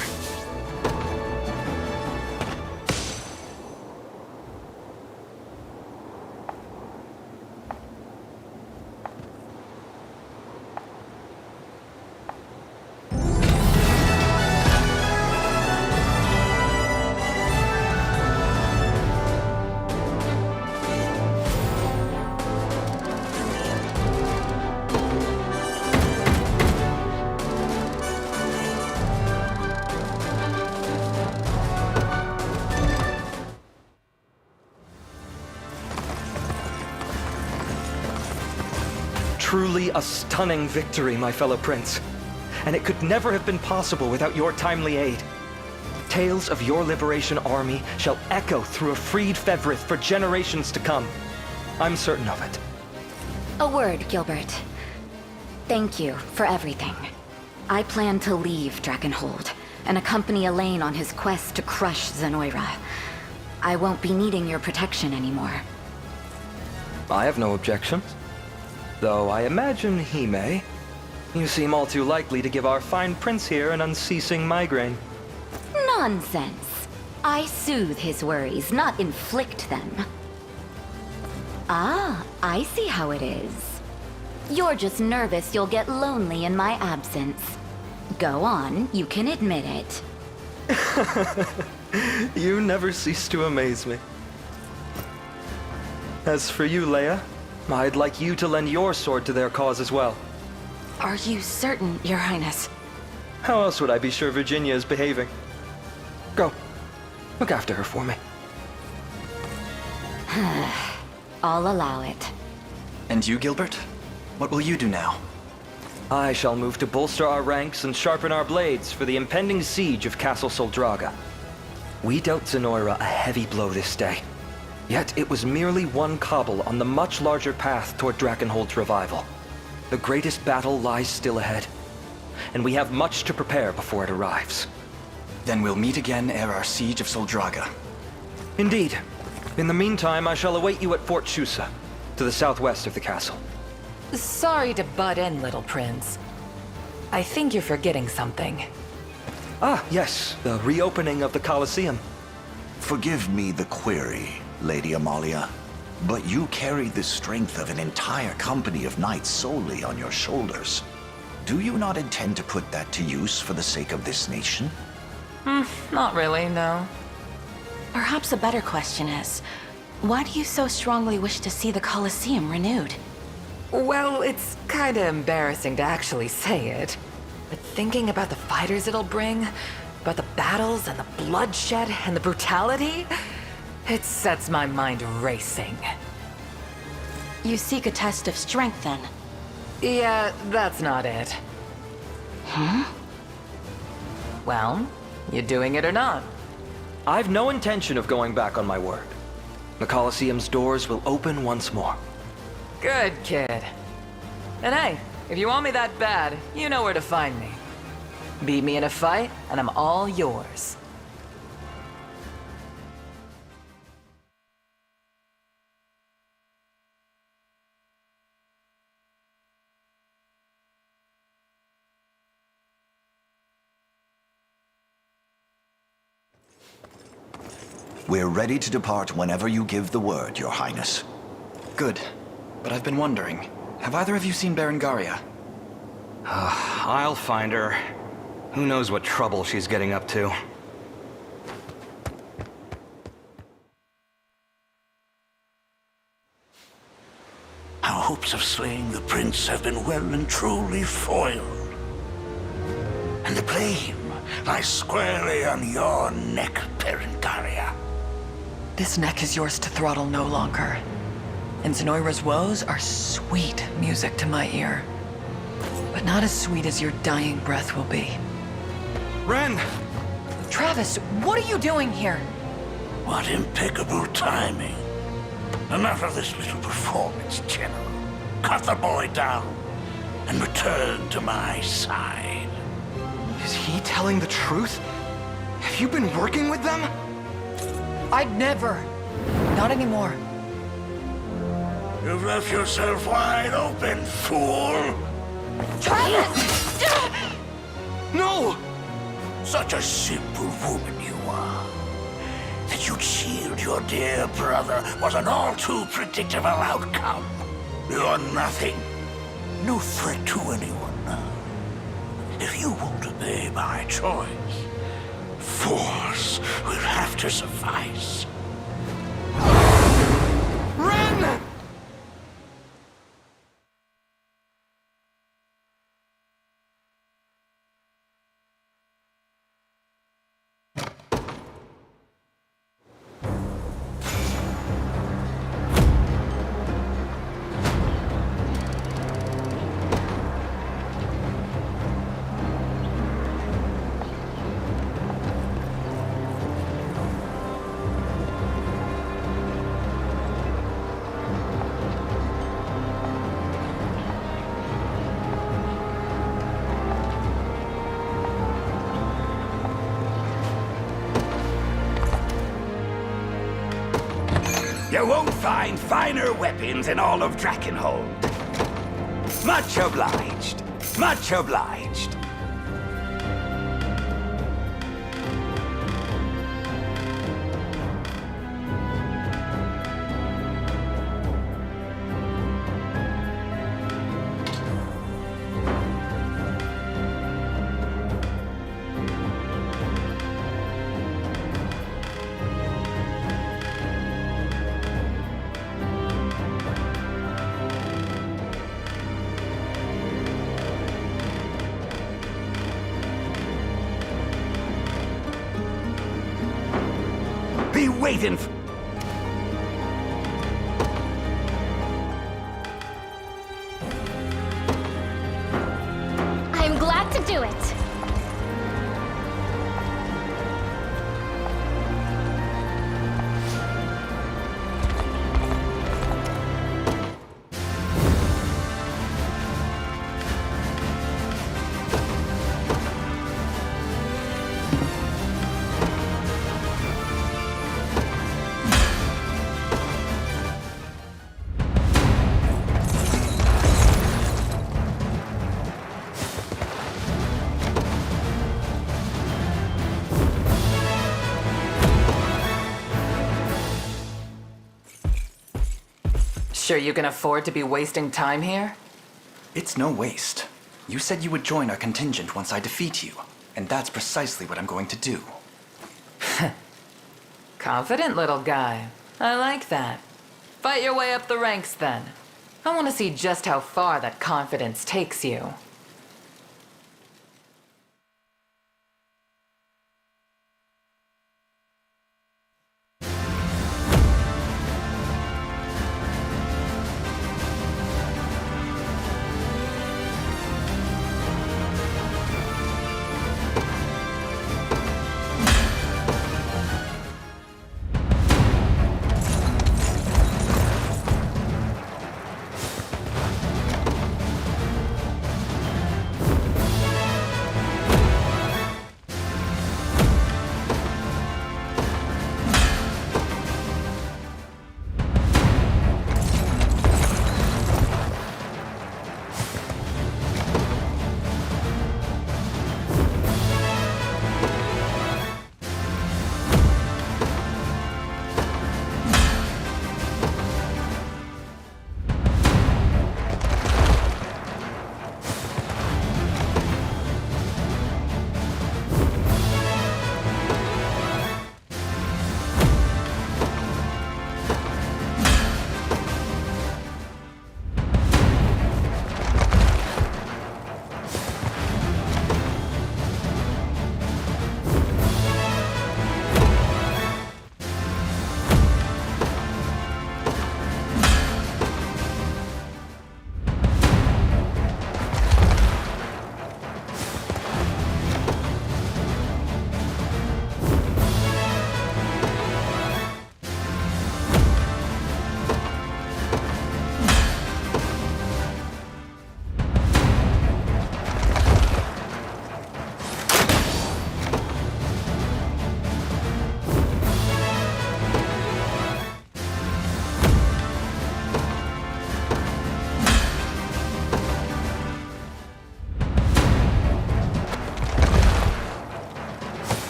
Truly a stunning victory, my fellow prince. And it could never have been possible without your timely aid. Tales of your liberation army shall echo through a freed Fevrith for generations to come. I'm certain of it. A word, Gilbert. Thank you for everything. I plan to leave Dragonhold and accompany Elaine on his quest to crush Zenoira. I won't be needing your protection anymore. I have no objections. Though I imagine he may. You seem all too likely to give our fine prince here an unceasing migraine. Nonsense. I soothe his worries, not inflict them. Ah, I see how it is. You're just nervous you'll get lonely in my absence. Go on, you can admit it. You never cease to amaze me. As for you, Leia, I'd like you to lend your sword to their cause as well. Are you certain, Your Highness? How else would I be sure Virginia is behaving? Go. Look after her for me. I'll allow it. And you, Gilbert? What will you do now? I shall move to bolster our ranks and sharpen our blades for the impending siege of Castle Soldraga. We dealt Zenoira a heavy blow this day. Yet it was merely one cobble on the much larger path toward Drakenhold's revival. The greatest battle lies still ahead, and we have much to prepare before it arrives. Then we'll meet again ere our siege of Soldraga. Indeed. In the meantime, I shall await you at Fort Shusa, to the southwest of the castle. Sorry to butt in, little prince. I think you're forgetting something. Ah, yes, the reopening of the Colosseum. Forgive me the query, Lady Amalia, but you carry the strength of an entire company of knights solely on your shoulders. Do you not intend to put that to use for the sake of this nation? Not really, no. Perhaps a better question is, why do you so strongly wish to see the Colosseum renewed? Well, it's kinda embarrassing to actually say it. But thinking about the fighters it'll bring, about the battles and the bloodshed and the brutality, it sets my mind racing. You seek a test of strength, then? Yeah, that's not it. Huh? Well, you doing it or not? I've no intention of going back on my word. The Colosseum's doors will open once more. Good kid. And hey, if you want me that bad, you know where to find me. Beat me in a fight, and I'm all yours. We're ready to depart whenever you give the word, Your Highness. Good. But I've been wondering, have either of you seen Berengaria? I'll find her. Who knows what trouble she's getting up to. Our hopes of slaying the prince have been well and truly foiled. And the blame lies squarely on your neck, Berengaria. This neck is yours to throttle no longer. And Zenoira's woes are sweet music to my ear. But not as sweet as your dying breath will be. Ren! Travis, what are you doing here? What impeccable timing. Enough of this little performance, General. Cut the boy down and return to my side. Is he telling the truth? Have you been working with them? I'd never. Not anymore. You've left yourself wide open, fool! Travis! No! Such a simple woman you are. That you'd shield your dear brother was an all too predictable outcome. You're nothing. No threat to anyone now. If you won't obey my choice, force will have to suffice. Ren! You won't find finer weapons in all of Drakenhold. Much obliged. Much obliged. Be waiting for... I'm glad to do it. Sure you can afford to be wasting time here? It's no waste. You said you would join our contingent once I defeat you. And that's precisely what I'm going to do. Confident little guy. I like that. Fight your way up the ranks then. I want to see just how far that confidence takes you.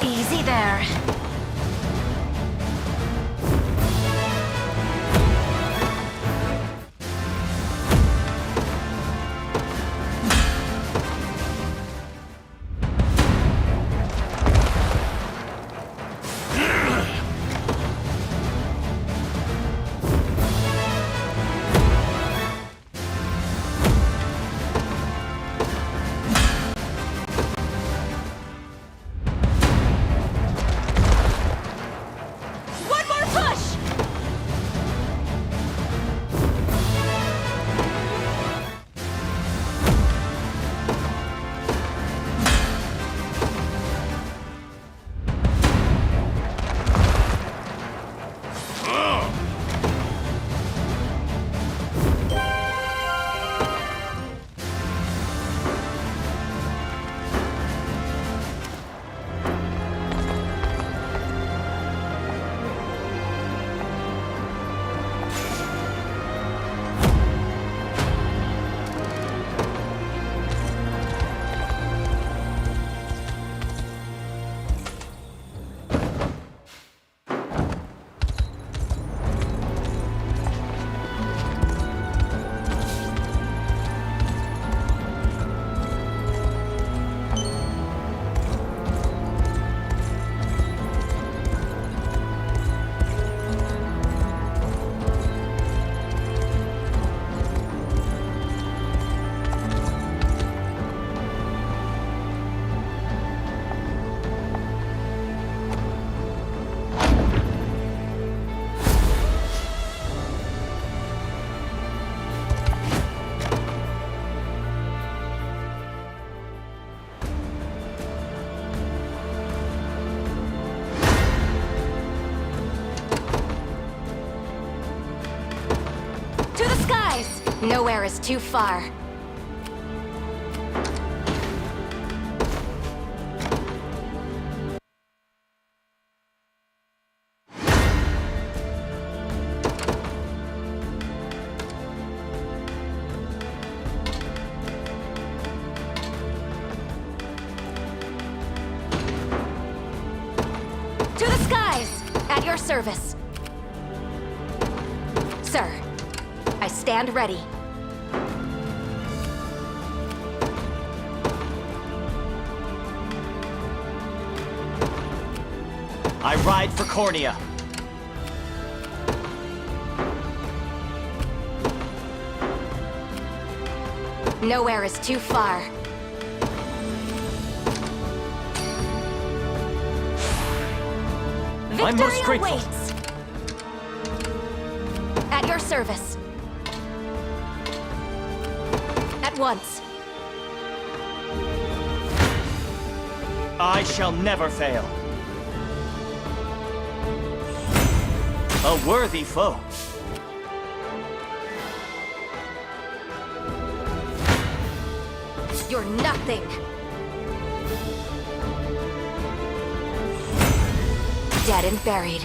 Easy there. Nowhere is too far. At your service. Sir, I stand ready. I ride for Cornea. Nowhere is too far. I'm most Victory grateful. awaits. At your service. At once. I shall never fail. A worthy foe. You're nothing. Dead and buried.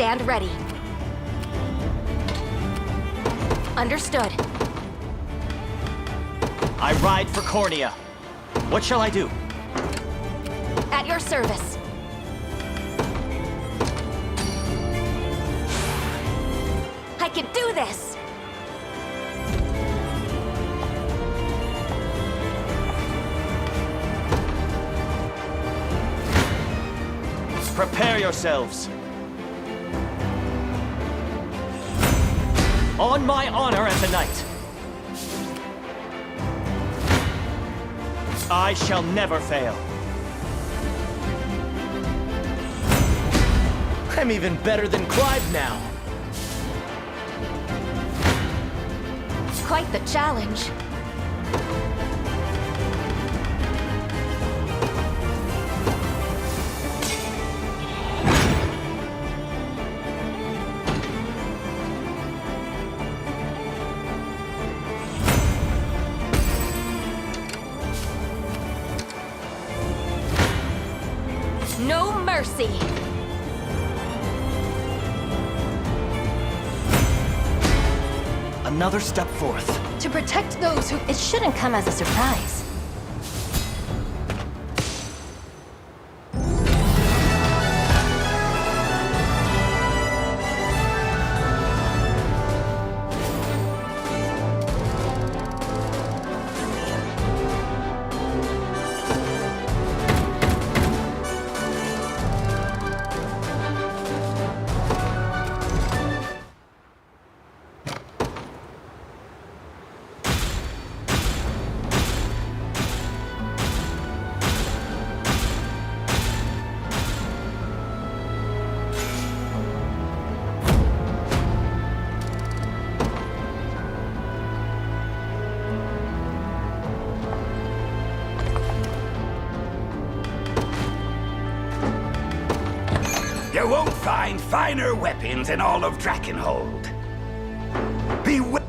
Stand ready. Understood. I ride for Cornea. What shall I do? At your service. I can do this! Prepare yourselves. On my honor as a knight. I shall never fail. I'm even better than Clive now. Quite the challenge. No mercy. Another step forth. To protect those who... It shouldn't come as a surprise. You won't find finer weapons in all of Drakenhold. Beware.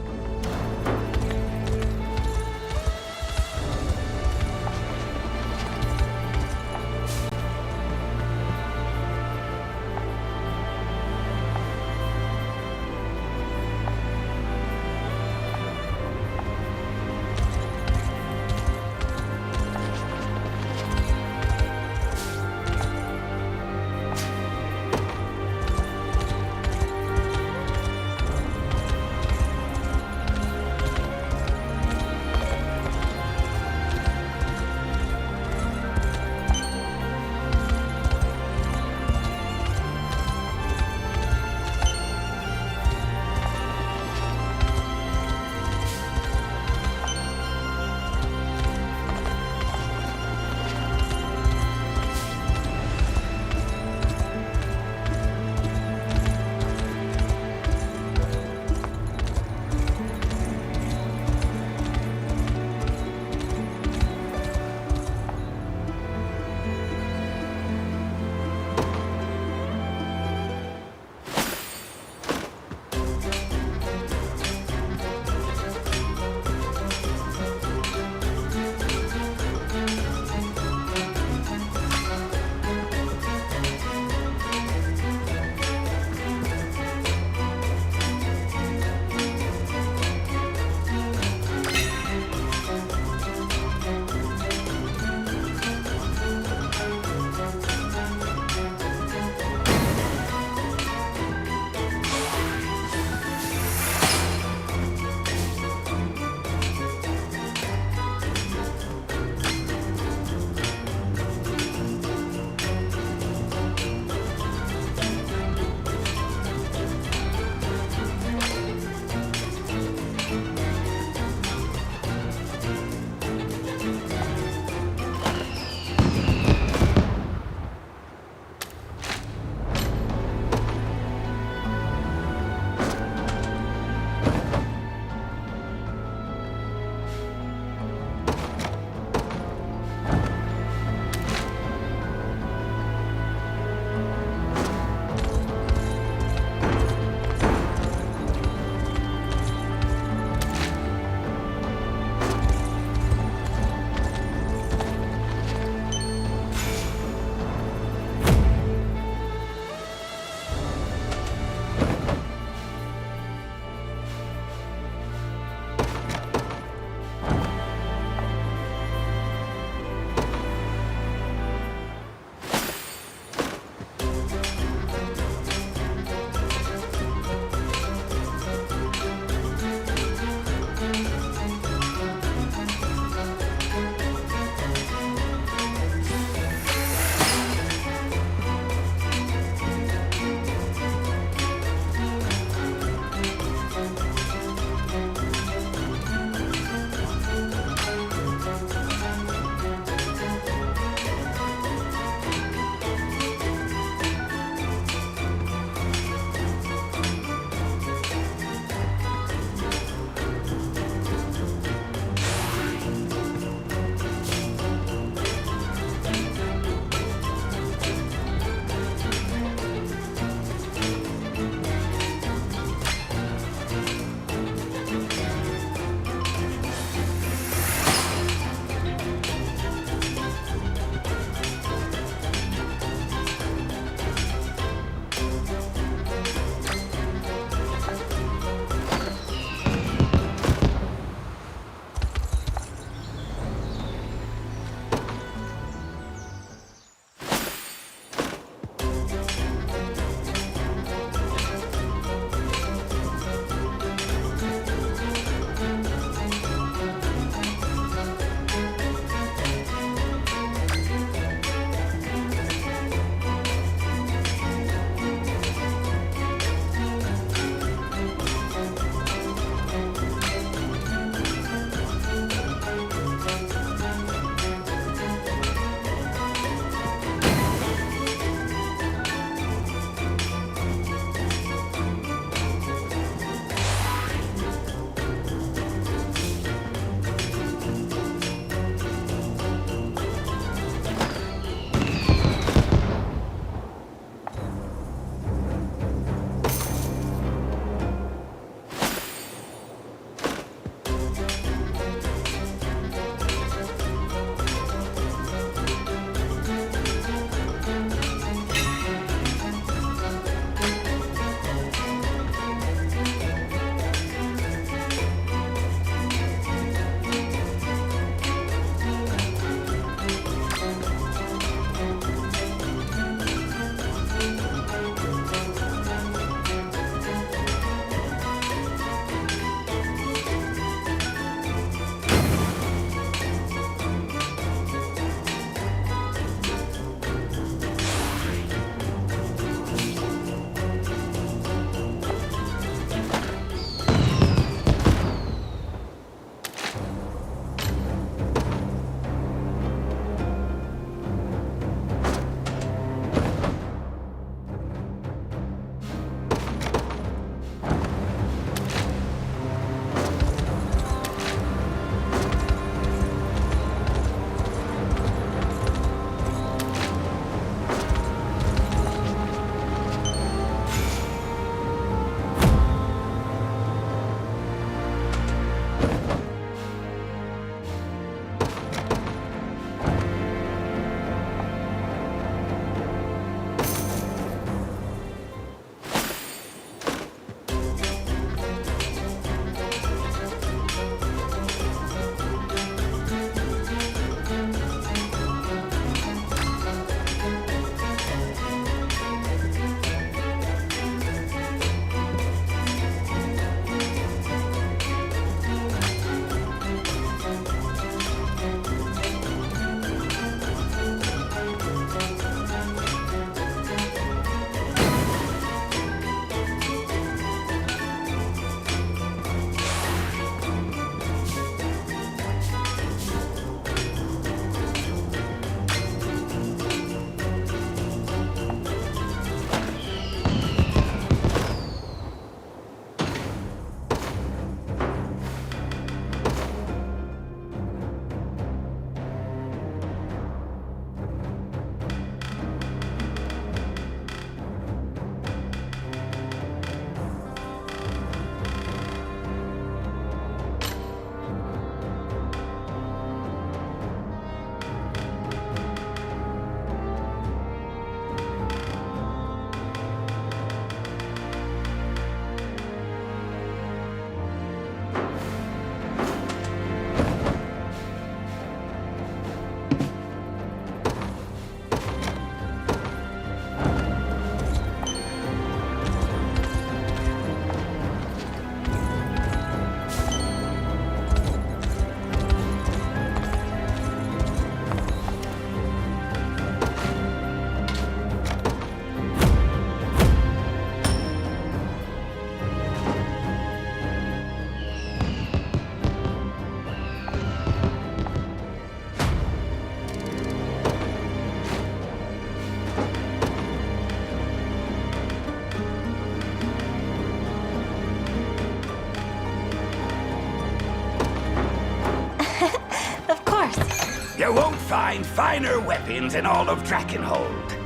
You won't find finer weapons in all of Drakenhold.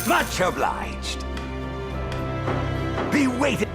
Much obliged. Be waiting.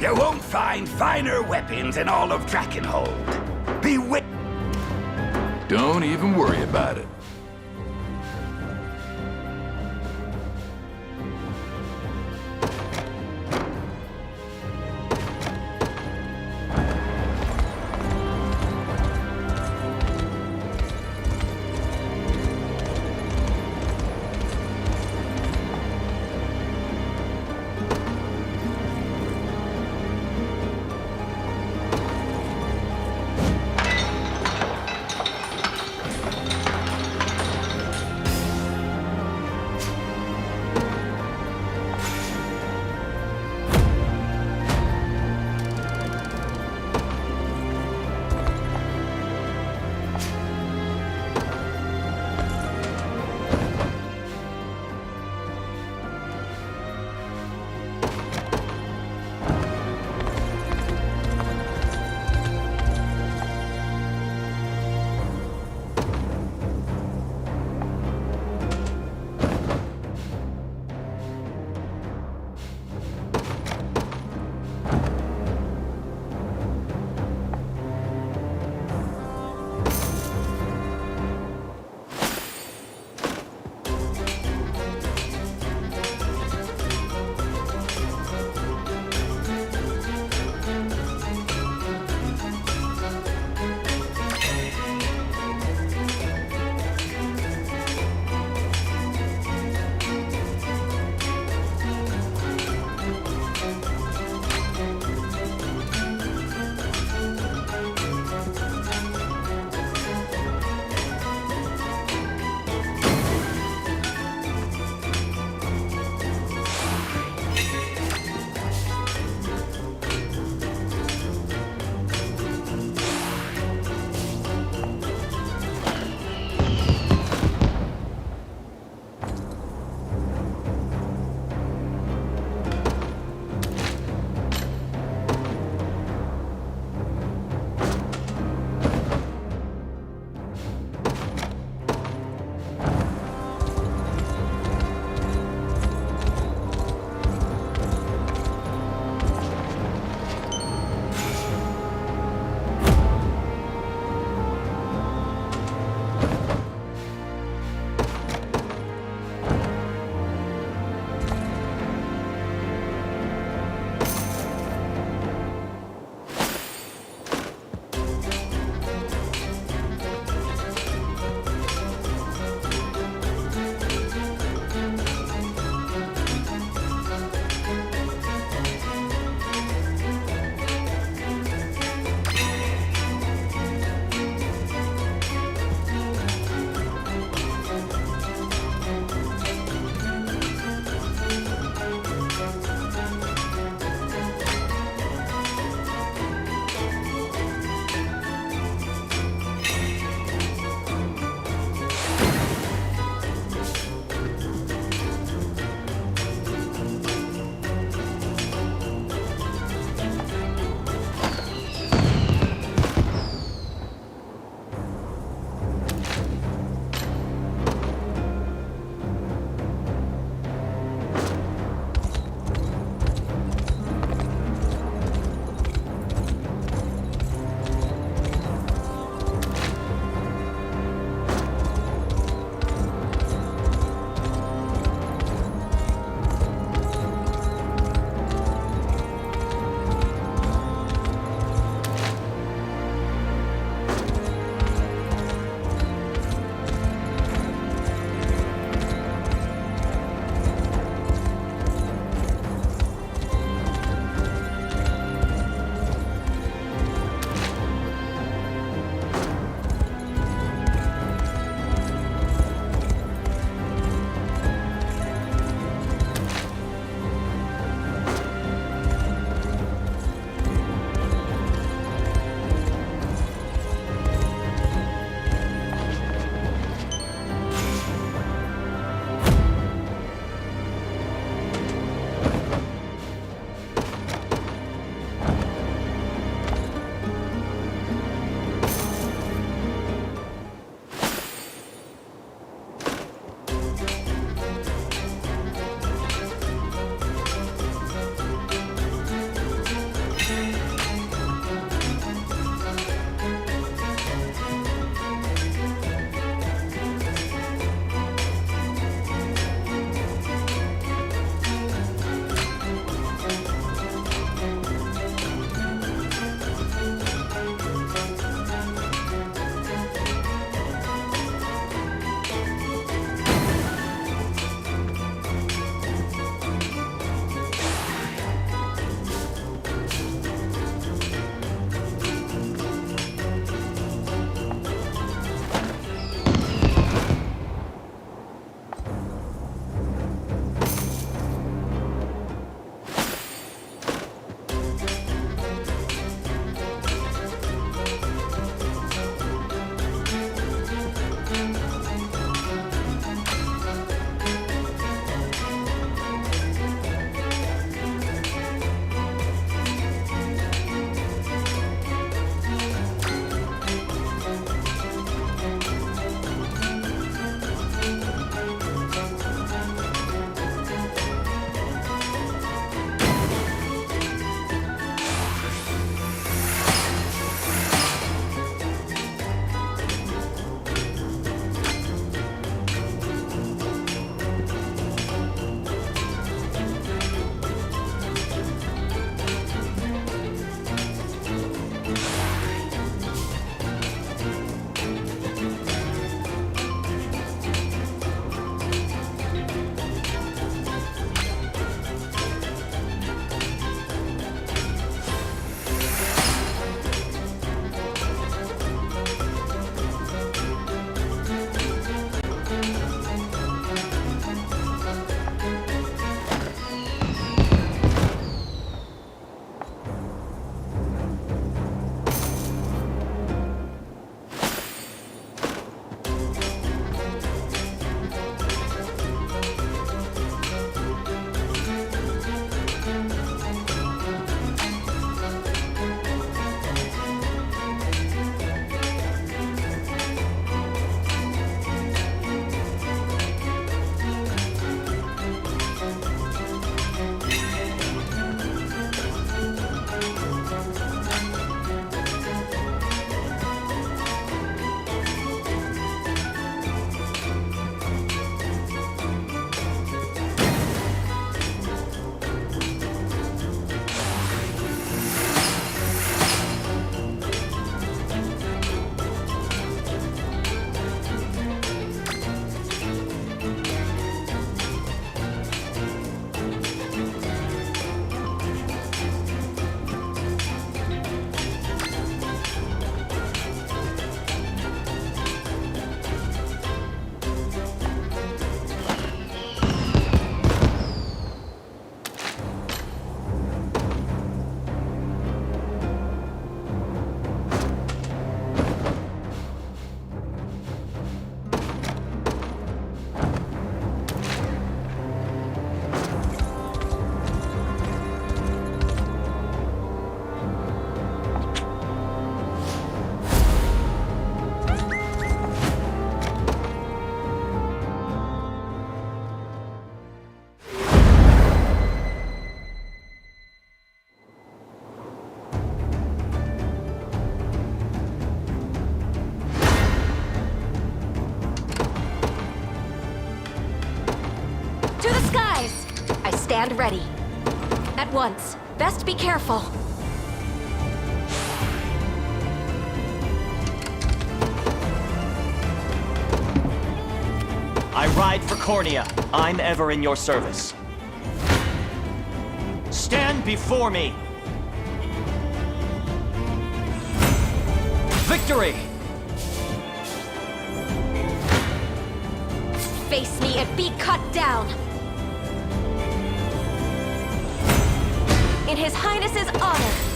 You won't find finer weapons in all of Drakenhold. Be wait. Don't even worry about it. and ready. At once. Best be careful. I ride for Cornea. I'm ever in your service. Stand before me! Victory! Face me and be cut down! In His Highness's honor!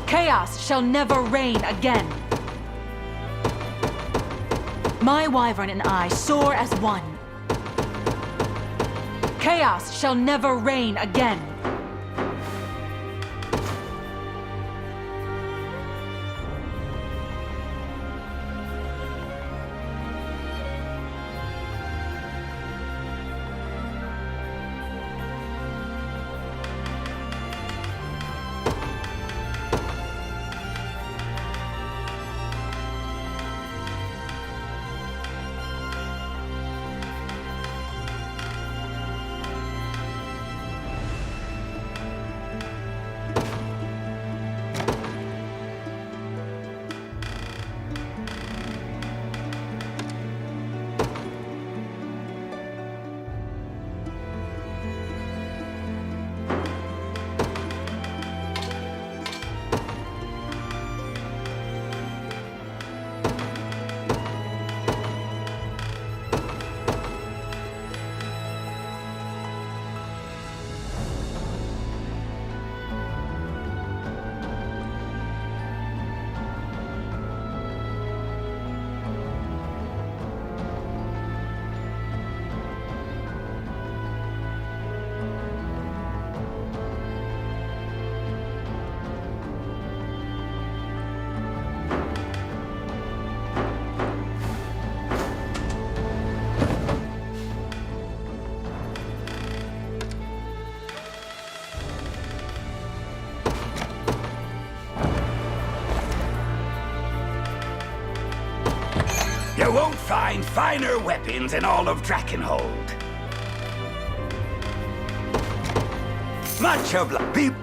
Chaos shall never reign again. My wyvern and I soar as one. Chaos shall never reign again. You won't find finer weapons in all of Drakenhold. Much obliged.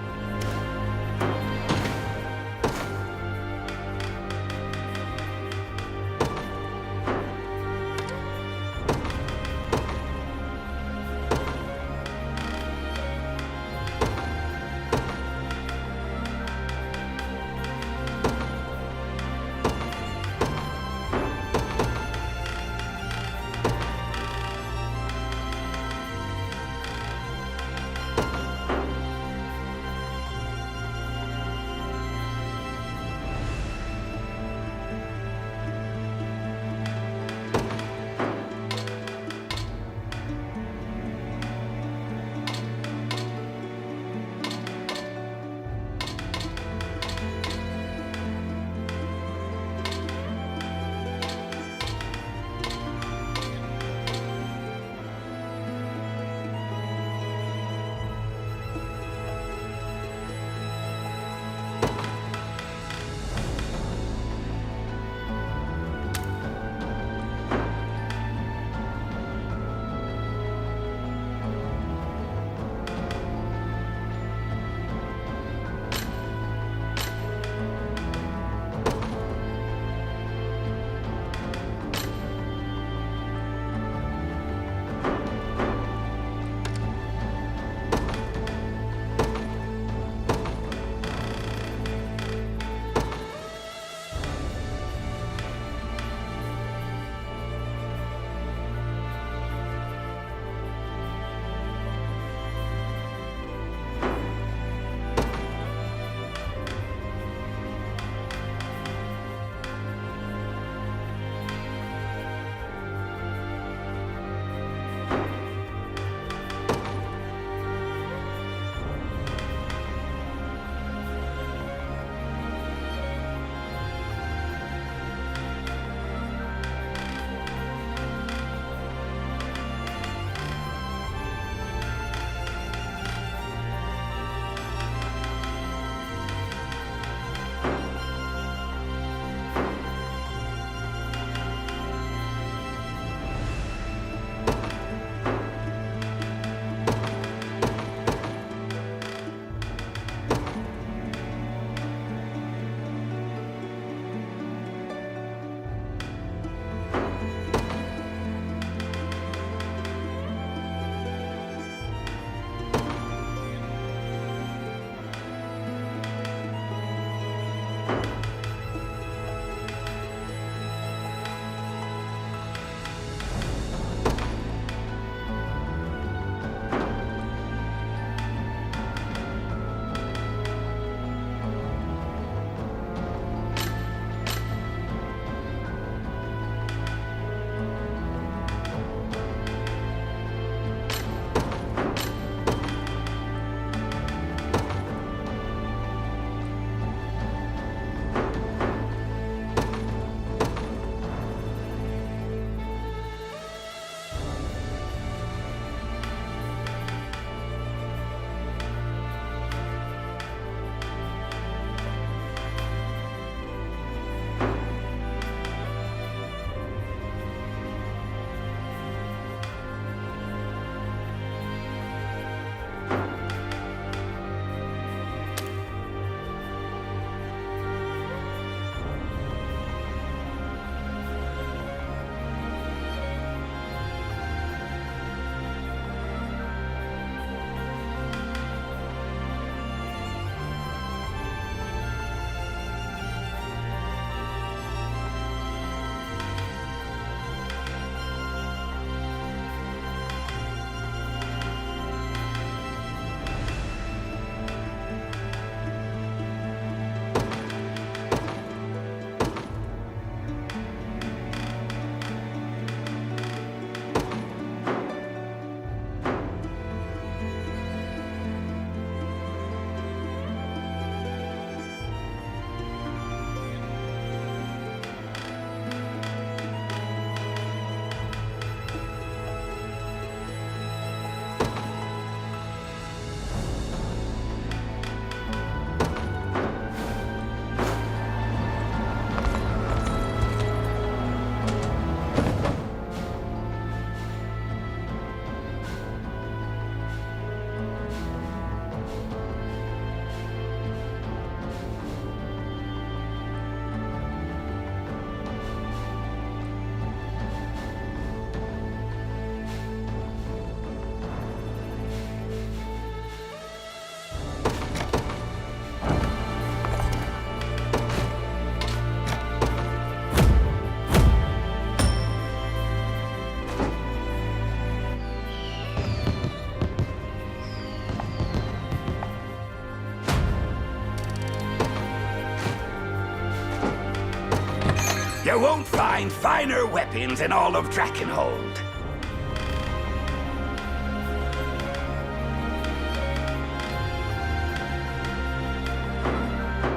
You won't find finer weapons in all of Drakenhold.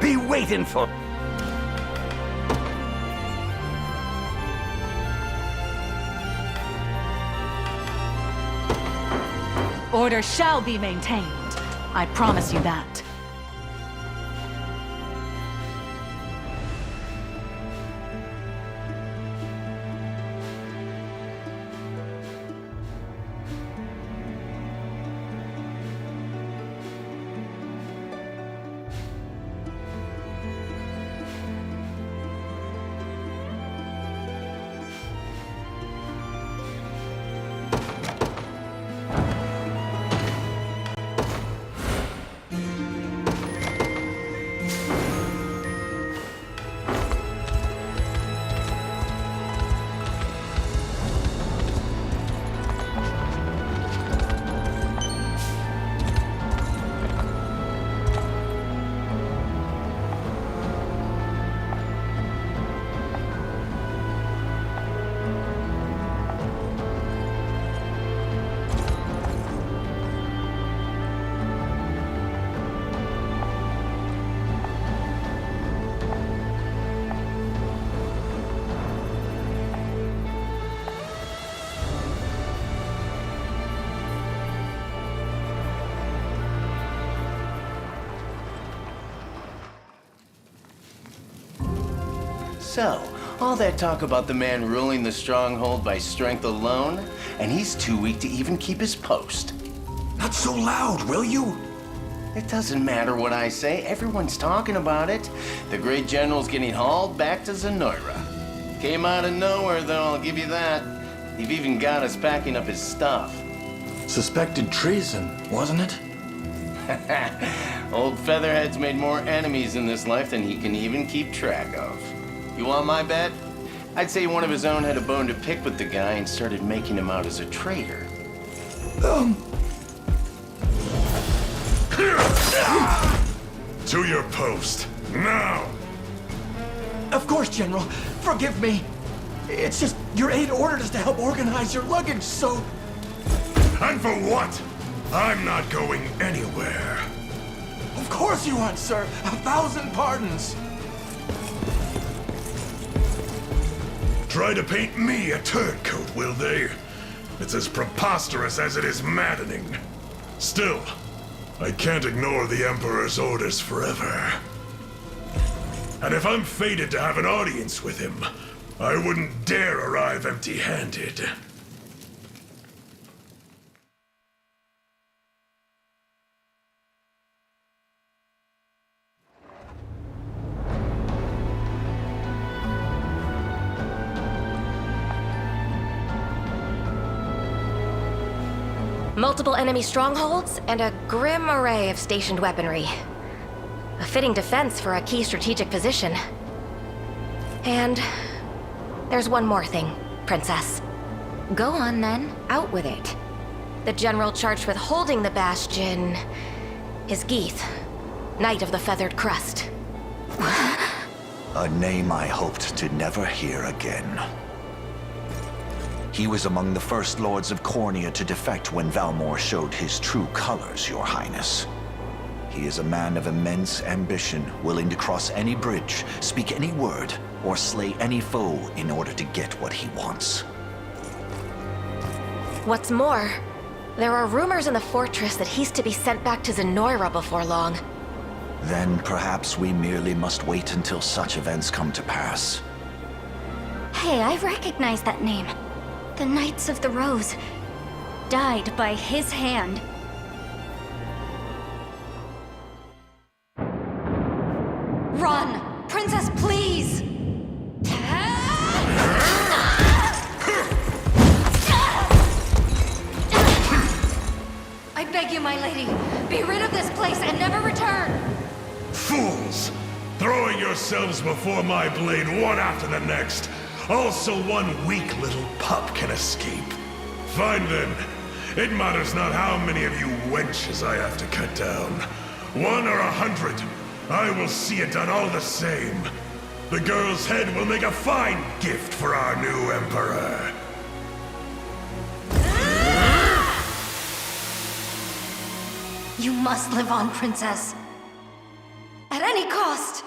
Be waiting for... Order shall be maintained. I promise you that. So, all that talk about the man ruling the stronghold by strength alone, and he's too weak to even keep his post. Not so loud, will you? It doesn't matter what I say, everyone's talking about it. The great general's getting hauled back to Zenoira. Came out of nowhere, though, I'll give you that. You've even got us packing up his stuff. Suspected treason, wasn't it? Old Featherhead's made more enemies in this life than he can even keep track of. You want my bet? I'd say one of his own had a bone to pick with the guy and started making him out as a traitor. To your post, now! Of course, General. Forgive me. It's just your aide ordered us to help organize your luggage, so... And for what? I'm not going anywhere. Of course you aren't, sir. 1,000 pardons. Try to paint me a turncoat, will they? It's as preposterous as it is maddening. Still, I can't ignore the Emperor's orders forever. And if I'm fated to have an audience with him, I wouldn't dare arrive empty-handed. Multiple enemy strongholds, and a grim array of stationed weaponry. A fitting defense for a key strategic position. And there's one more thing, Princess. Go on then, out with it. The general charged with holding the bastion is Geith, Knight of the Feathered Crest. A name I hoped to never hear again. He was among the first lords of Cornea to defect when Valmor showed his true colors, Your Highness. He is a man of immense ambition, willing to cross any bridge, speak any word, or slay any foe in order to get what he wants. What's more, there are rumors in the fortress that he's to be sent back to Zenoira before long. Then perhaps we merely must wait until such events come to pass. Hey, I recognize that name. The Knights of the Rose died by his hand. Run! Princess, please! I beg you, my lady, be rid of this place and never return! Fools! Throwing yourselves before my blade one after the next. Also one weak little pup can escape. Fine then. It matters not how many of you wenches I have to cut down. 1 or 100. I will see it done all the same. The girl's head will make a fine gift for our new emperor. You must live on, Princess. At any cost!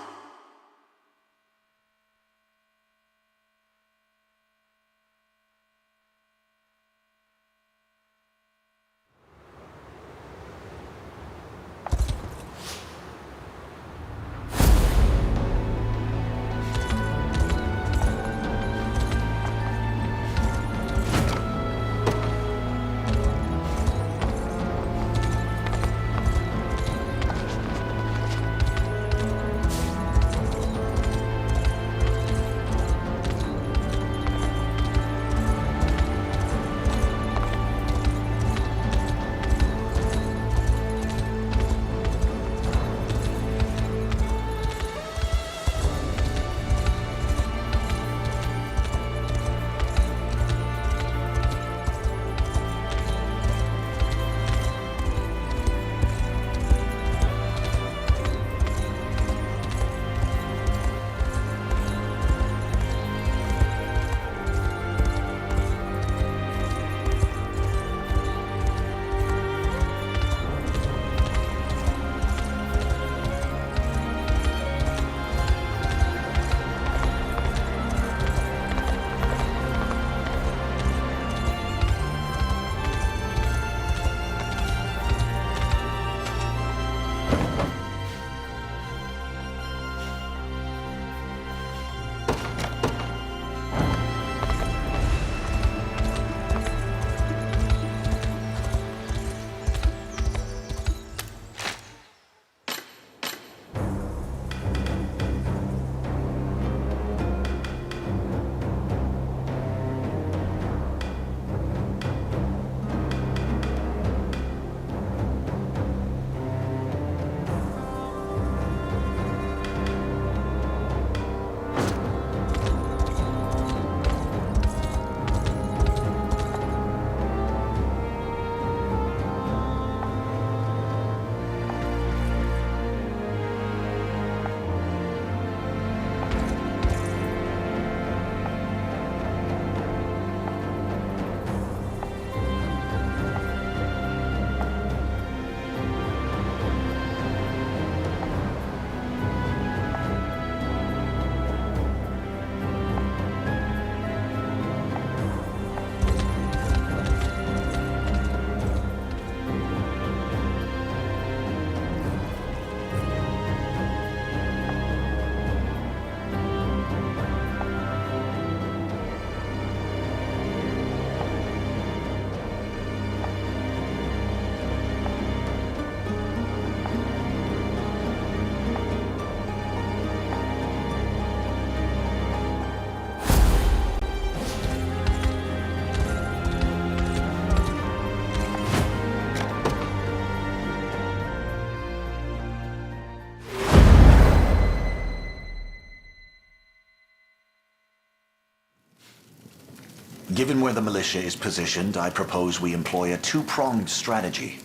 Given where the militia is positioned, I propose we employ a two-pronged strategy.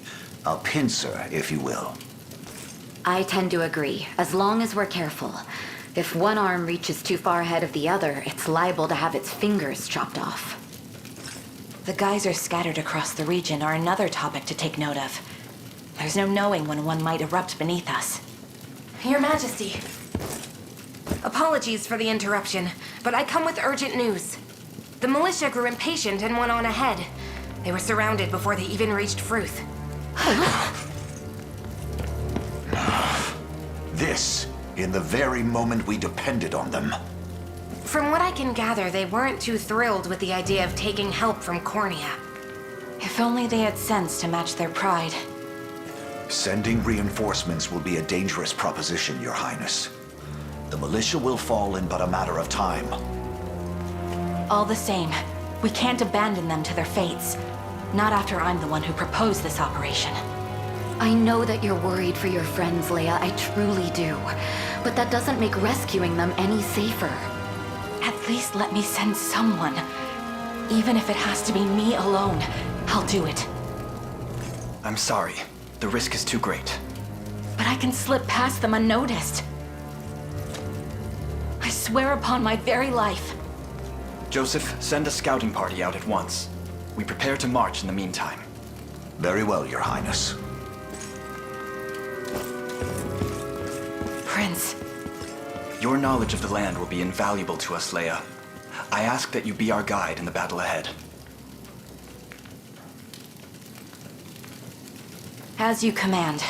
A pincer, if you will. I tend to agree, as long as we're careful. If one arm reaches too far ahead of the other, it's liable to have its fingers chopped off. The geysers scattered across the region are another topic to take note of. There's no knowing when one might erupt beneath us. Your Majesty. Apologies for the interruption, but I come with urgent news. The militia grew impatient and went on ahead. They were surrounded before they even reached Fruth. This, in the very moment we depended on them. From what I can gather, they weren't too thrilled with the idea of taking help from Cornea. If only they had sense to match their pride. Sending reinforcements will be a dangerous proposition, Your Highness. The militia will fall in but a matter of time. All the same, we can't abandon them to their fates. Not after I'm the one who proposed this operation. I know that you're worried for your friends, Leia. I truly do. But that doesn't make rescuing them any safer. At least let me send someone. Even if it has to be me alone, I'll do it. I'm sorry. The risk is too great. But I can slip past them unnoticed. I swear upon my very life. Joseph, send a scouting party out at once. We prepare to march in the meantime. Very well, Your Highness. Prince. Your knowledge of the land will be invaluable to us, Leia. I ask that you be our guide in the battle ahead. As you command.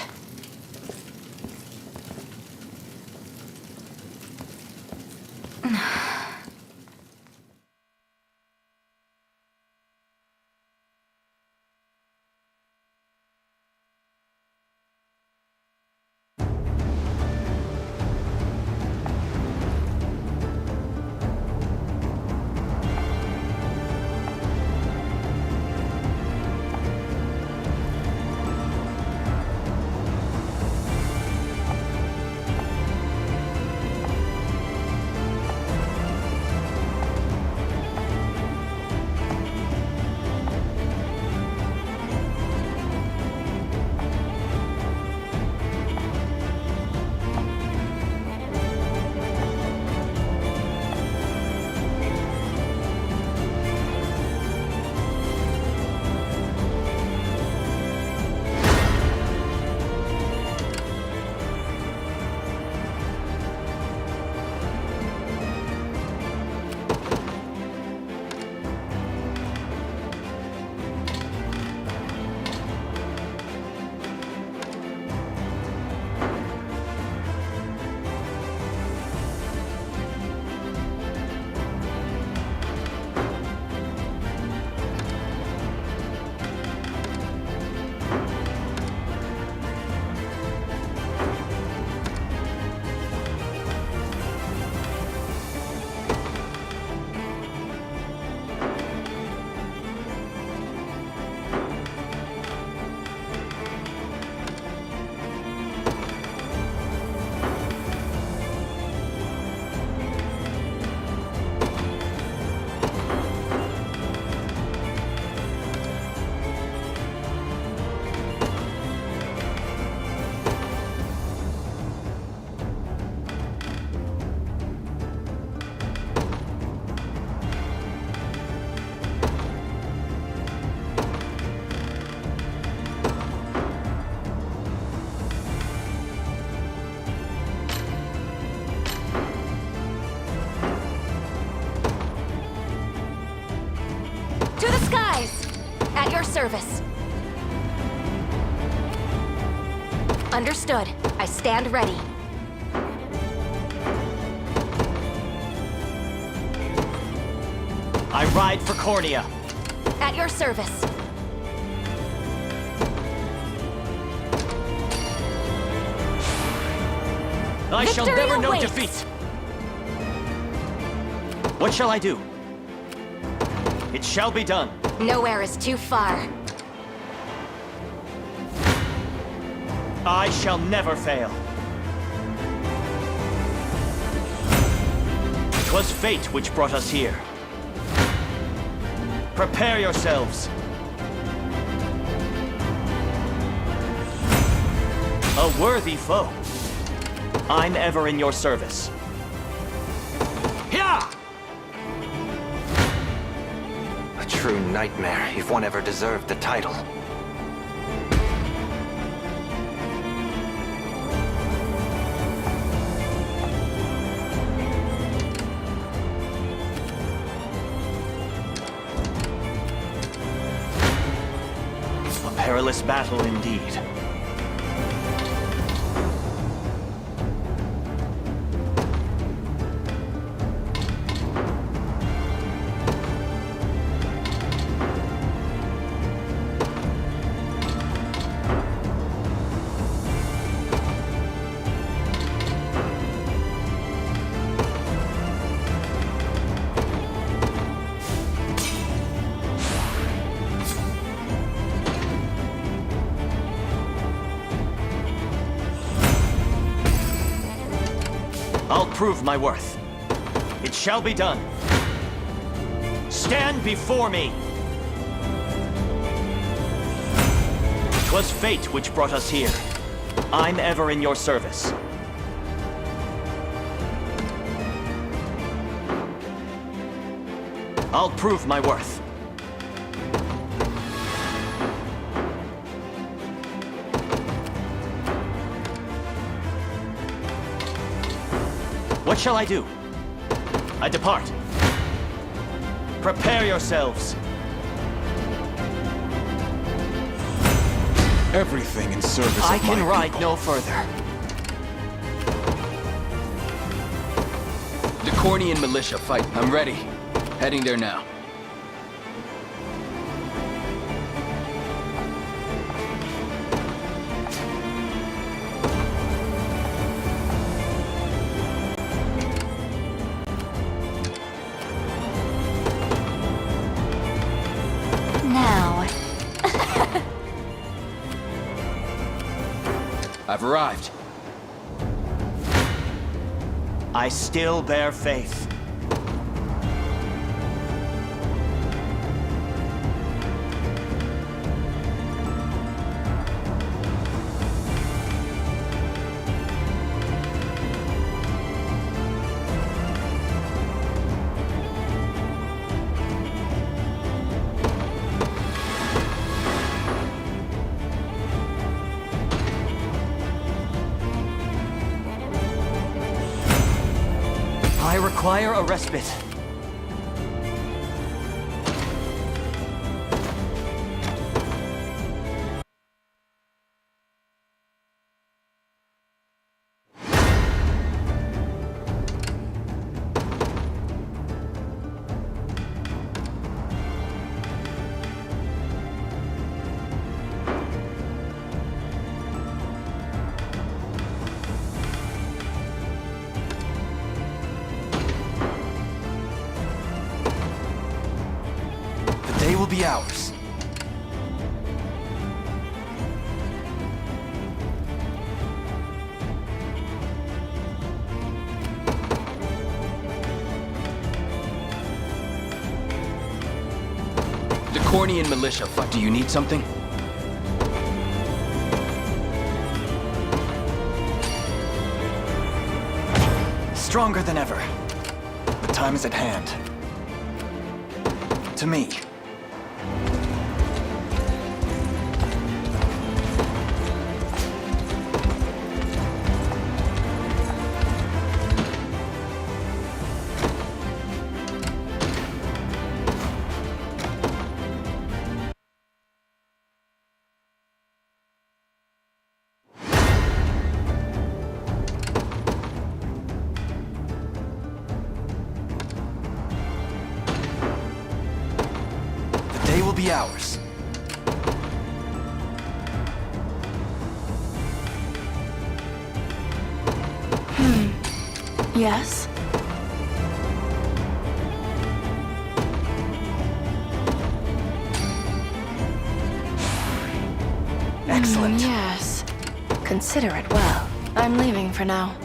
At your service. Understood. I stand ready. I ride for Cornea. At your service. I shall Victory never know awaits. defeat. What shall I do? It shall be done. Nowhere is too far. I shall never fail. 'Twas fate which brought us here. Prepare yourselves. A worthy foe. I'm ever in your service. Yeah! A true nightmare, if one ever deserved the title. A perilous battle indeed. I'll prove my worth. It shall be done. Stand before me! 'Twas fate which brought us here. I'm ever in your service. I'll prove my worth. What shall I do? I depart. Prepare yourselves. Everything in service I of can my ride people. no further. The Cornian militia fight. I'm ready. Heading there now. Now, I've arrived. I still bear faith. I require a respite. The day will be ours. The Cornian militia fight. Do you need something? Stronger than ever. The time is at hand. To me. The day will be ours. Yes? Excellent. Yes. Consider it well. I'm leaving for now.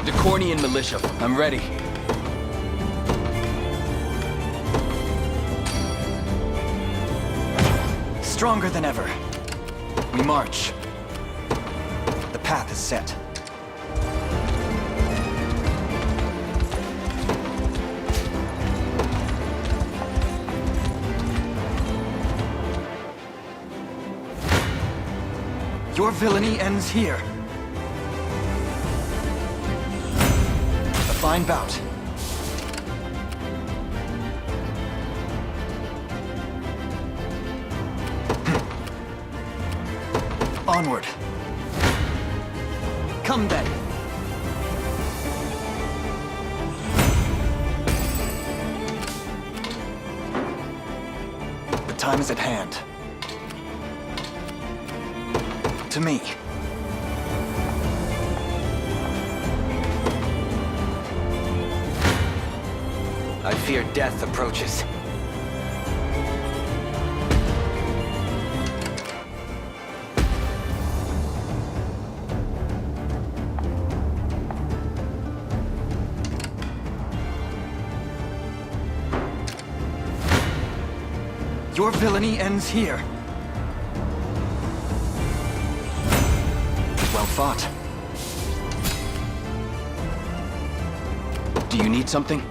The Cornian militia. I'm ready. Stronger than ever. We march. The path is set. Your villainy ends here. A fine bout. Onward. Come then. The time is at hand. To me. I fear death approaches. Your villainy ends here. Well fought. Do you need something?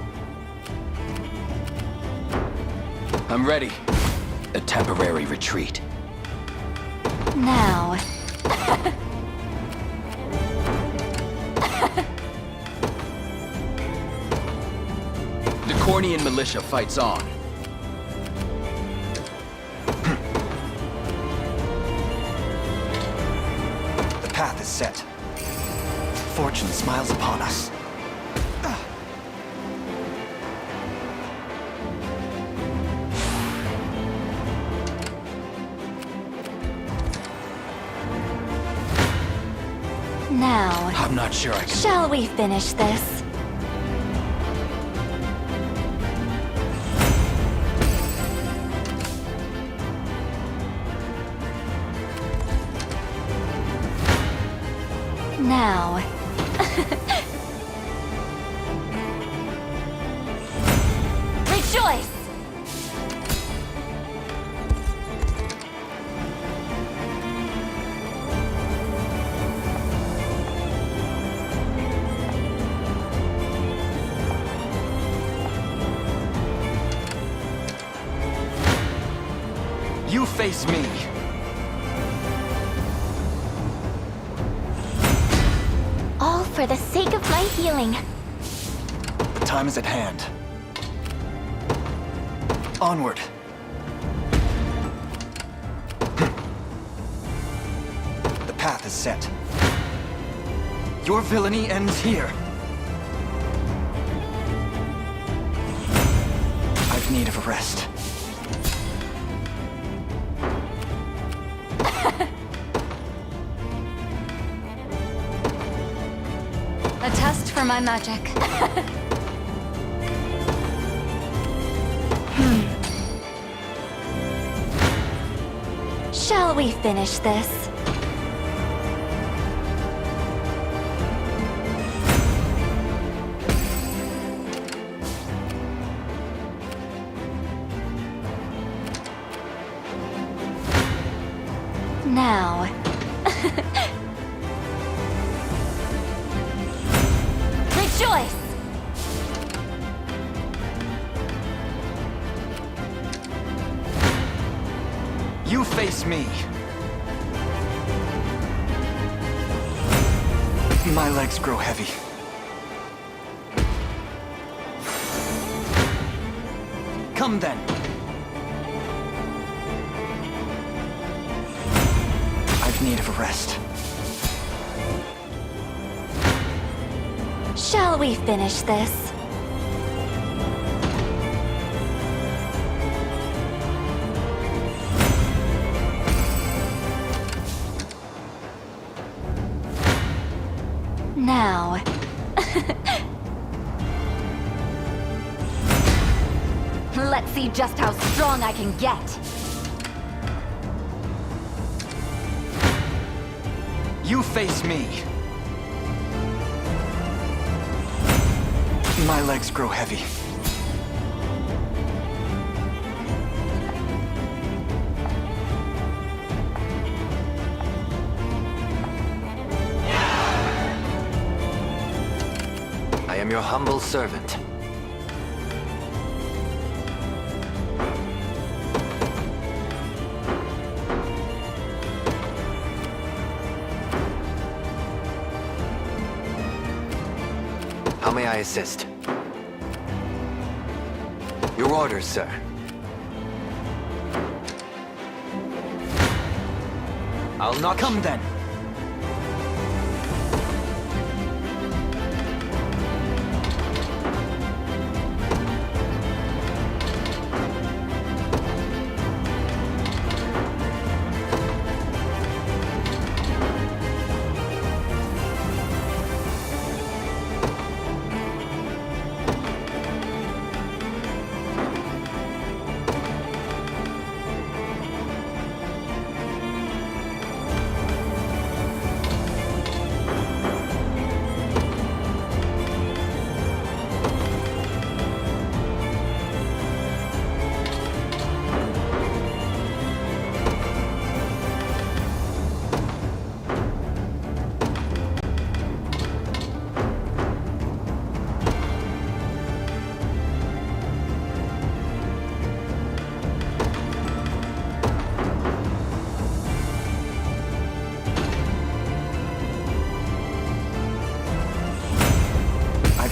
I'm ready. A temporary retreat. Now... The Cornian militia fights on. The path is set. Fortune smiles upon us. Now... I'm not sure I can... Shall we finish this? Now... Rejoice! You face me. All for the sake of my healing. The time is at hand. Onward. The path is set. Your villainy ends here. I've need of a rest. A test for my magic. Shall we finish this? Now... Rejoice! You face me. My legs grow heavy. Come then. I've need of a rest. Shall we finish this? Now... Let's see just how strong I can get. You face me. My legs grow heavy. I am your humble servant. How may I assist? Your orders, sir. I'll not... Come then.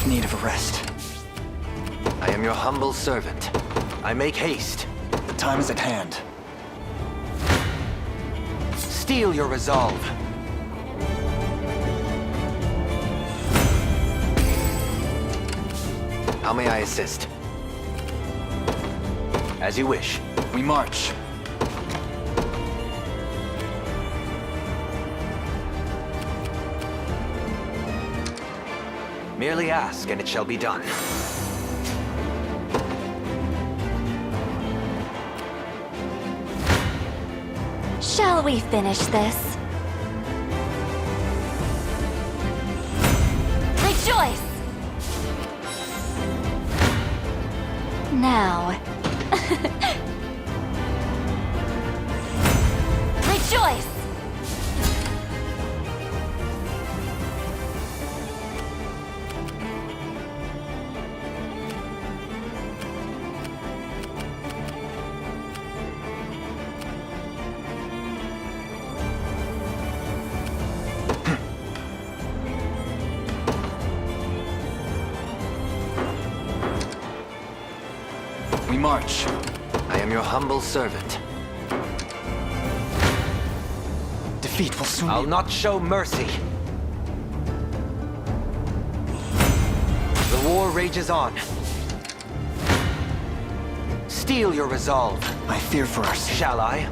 need of a rest. I am your humble servant. I make haste. The time is at hand. Steel your resolve. How may I assist? As you wish. We march. Merely ask, and it shall be done. Shall we finish this? Rejoice! Now. Rejoice! We march. I am your humble servant. Defeat will soon I'll not show mercy. The war rages on. Steel your resolve. I fear for us. Shall I?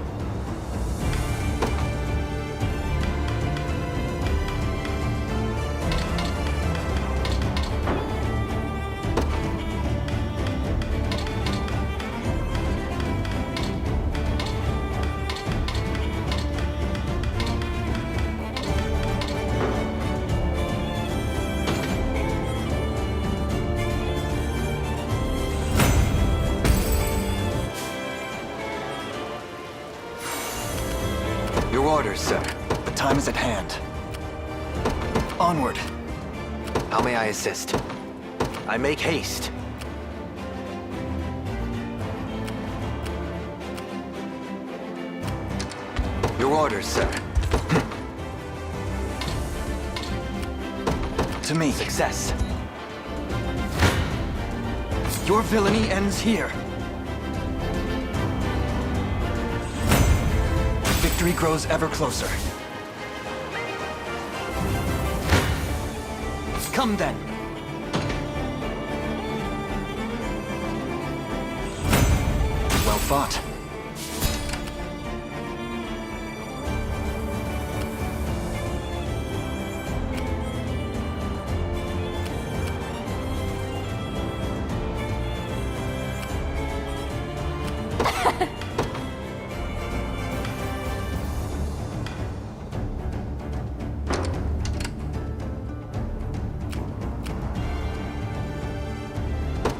Your orders, sir. The time is at hand. Onward. How may I assist? I make haste. Your orders, sir. To me. Success. Your villainy ends here. Victory grows ever closer. Come then. Well fought.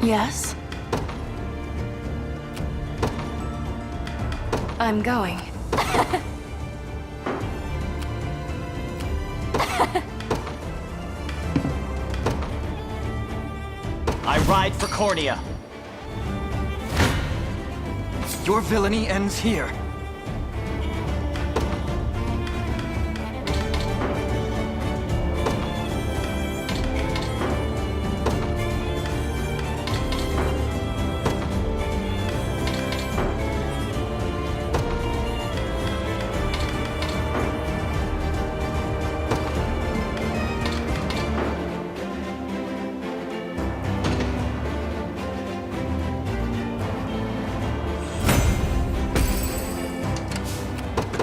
Yes? I'm going. I ride for Cornea. Your villainy ends here.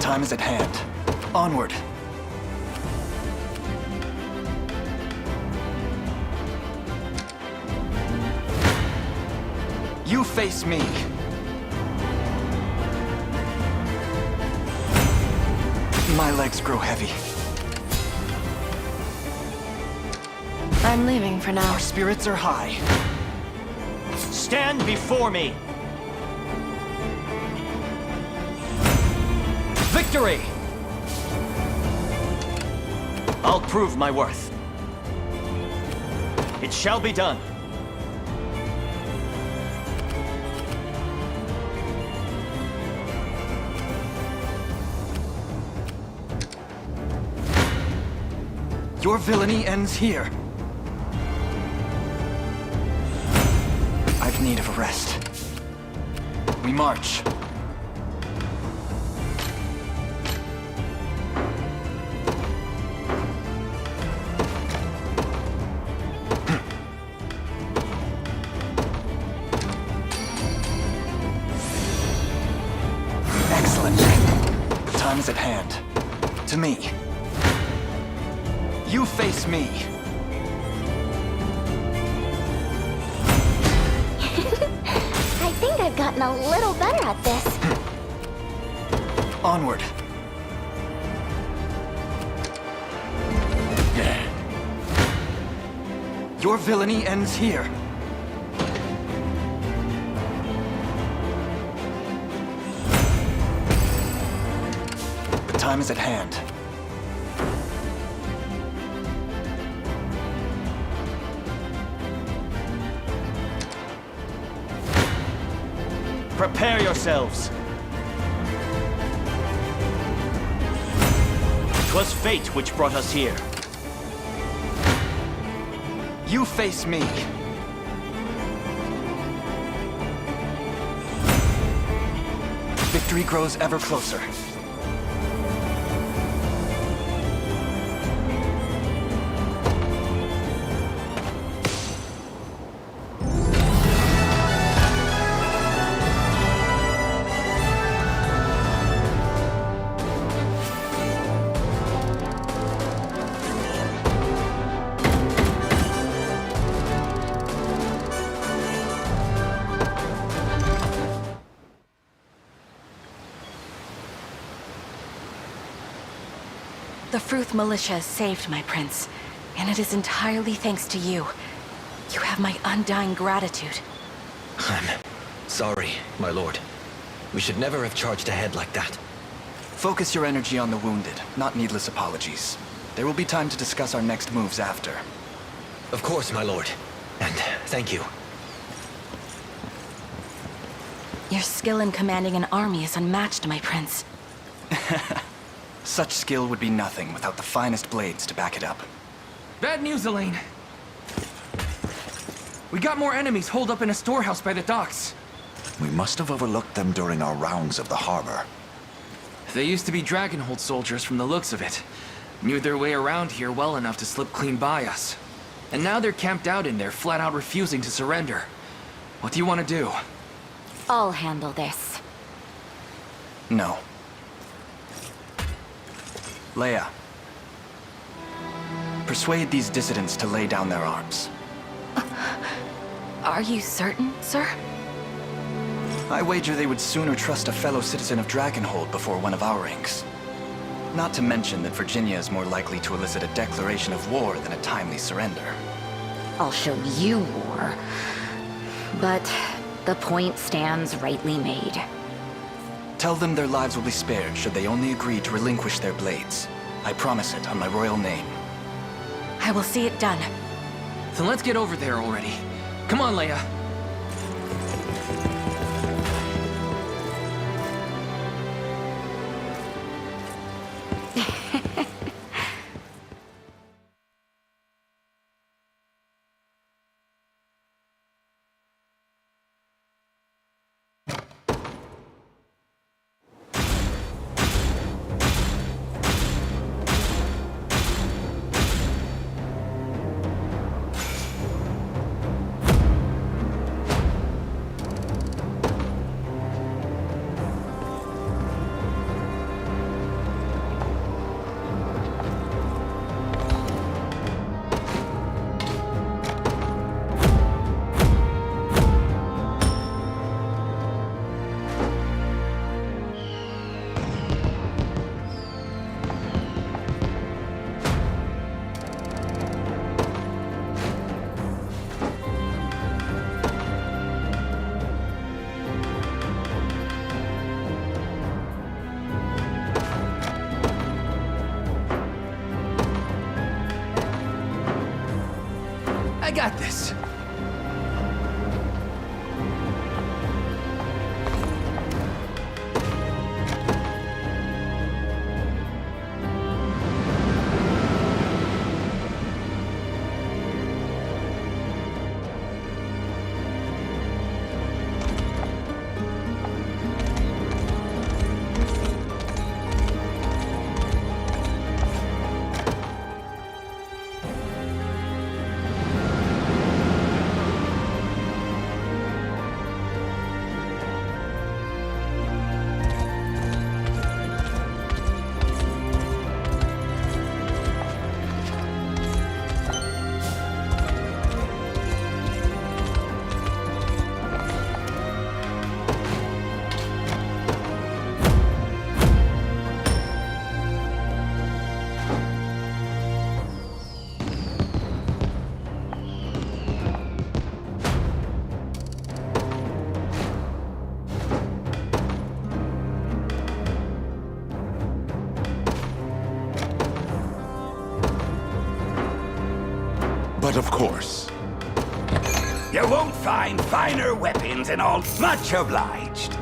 Time is at hand. Onward. You face me. My legs grow heavy. I'm leaving for now. Our spirits are high. Stand before me. Victory! I'll prove my worth. It shall be done. Your villainy ends here. need of a rest. We march. Excellent. The time is at hand. To me. You face me. I think I've gotten a little better at this. Onward. Your villainy ends here. The time is at hand. Prepare yourselves. 'Twas fate which brought us here. You face me. Victory grows ever closer. The Fruth militia has saved my prince, and it is entirely thanks to you. You have my undying gratitude. I'm sorry, my lord. We should never have charged ahead like that. Focus your energy on the wounded, not needless apologies. There will be time to discuss our next moves after. Of course, my lord. And thank you. Your skill in commanding an army is unmatched, my prince. Such skill would be nothing without the finest blades to back it up. Bad news, Elaine. We got more enemies holed up in a storehouse by the docks. We must have overlooked them during our rounds of the harbor. They used to be Dragonhold soldiers from the looks of it. Knew their way around here well enough to slip clean by us. And now they're camped out in there, flat out refusing to surrender. What do you want to do? I'll handle this. No. Leia. Persuade these dissidents to lay down their arms. Are you certain, sir? I wager they would sooner trust a fellow citizen of Dragonhold before one of our ranks. Not to mention that Virginia is more likely to elicit a declaration of war than a timely surrender. I'll show you war. But the point stands rightly made. Tell them their lives will be spared should they only agree to relinquish their blades. I promise it on my royal name. I will see it done. Then let's get over there already. Come on, Leia. I got this. But of course. You won't find finer weapons in all. Much obliged.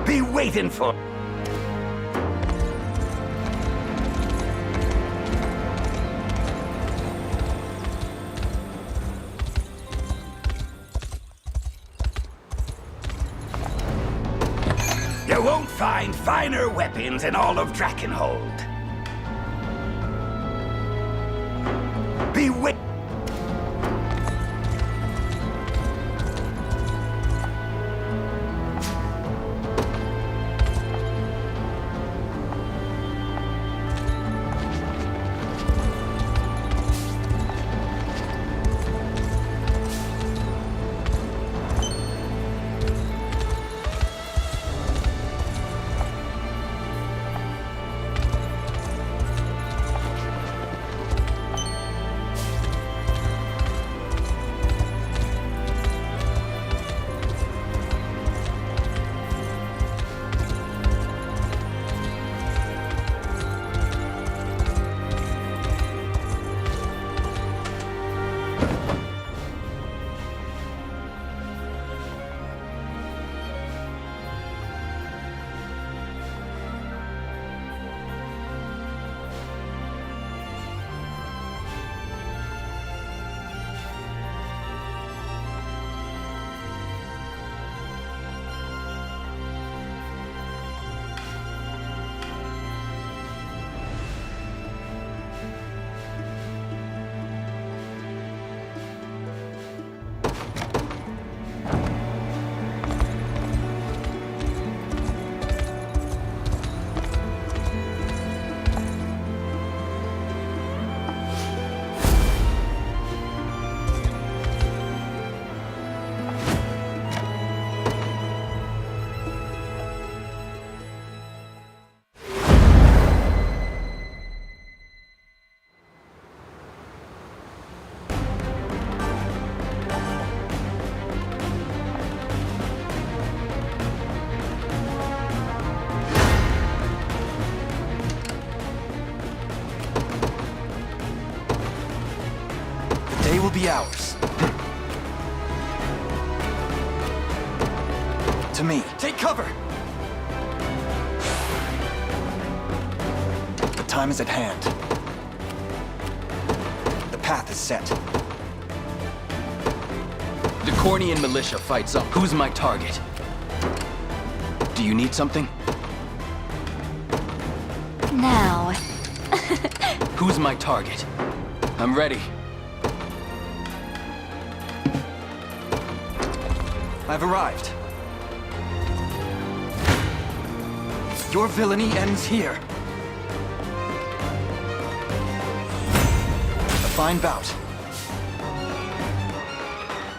Be waiting for. You won't find finer weapons in all of Drakenhold. Be wait. They will be ours. To me. Take cover! The time is at hand. The path is set. The Cornian militia fights up. Who's my target? Do you need something? Now. Who's my target? I'm ready. I've arrived. Your villainy ends here. A fine bout.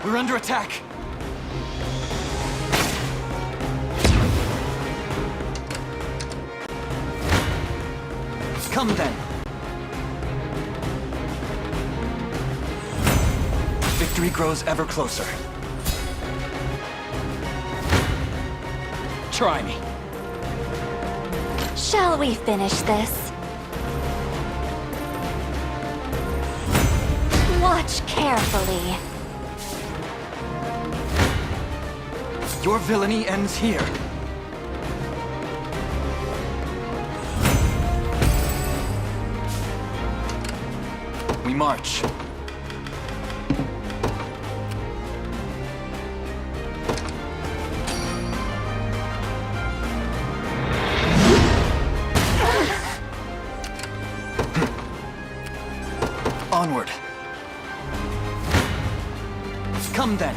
We're under attack. Come then. Victory grows ever closer. Try me. Shall we finish this? Watch carefully. Your villainy ends here. We march. Onward. Come then.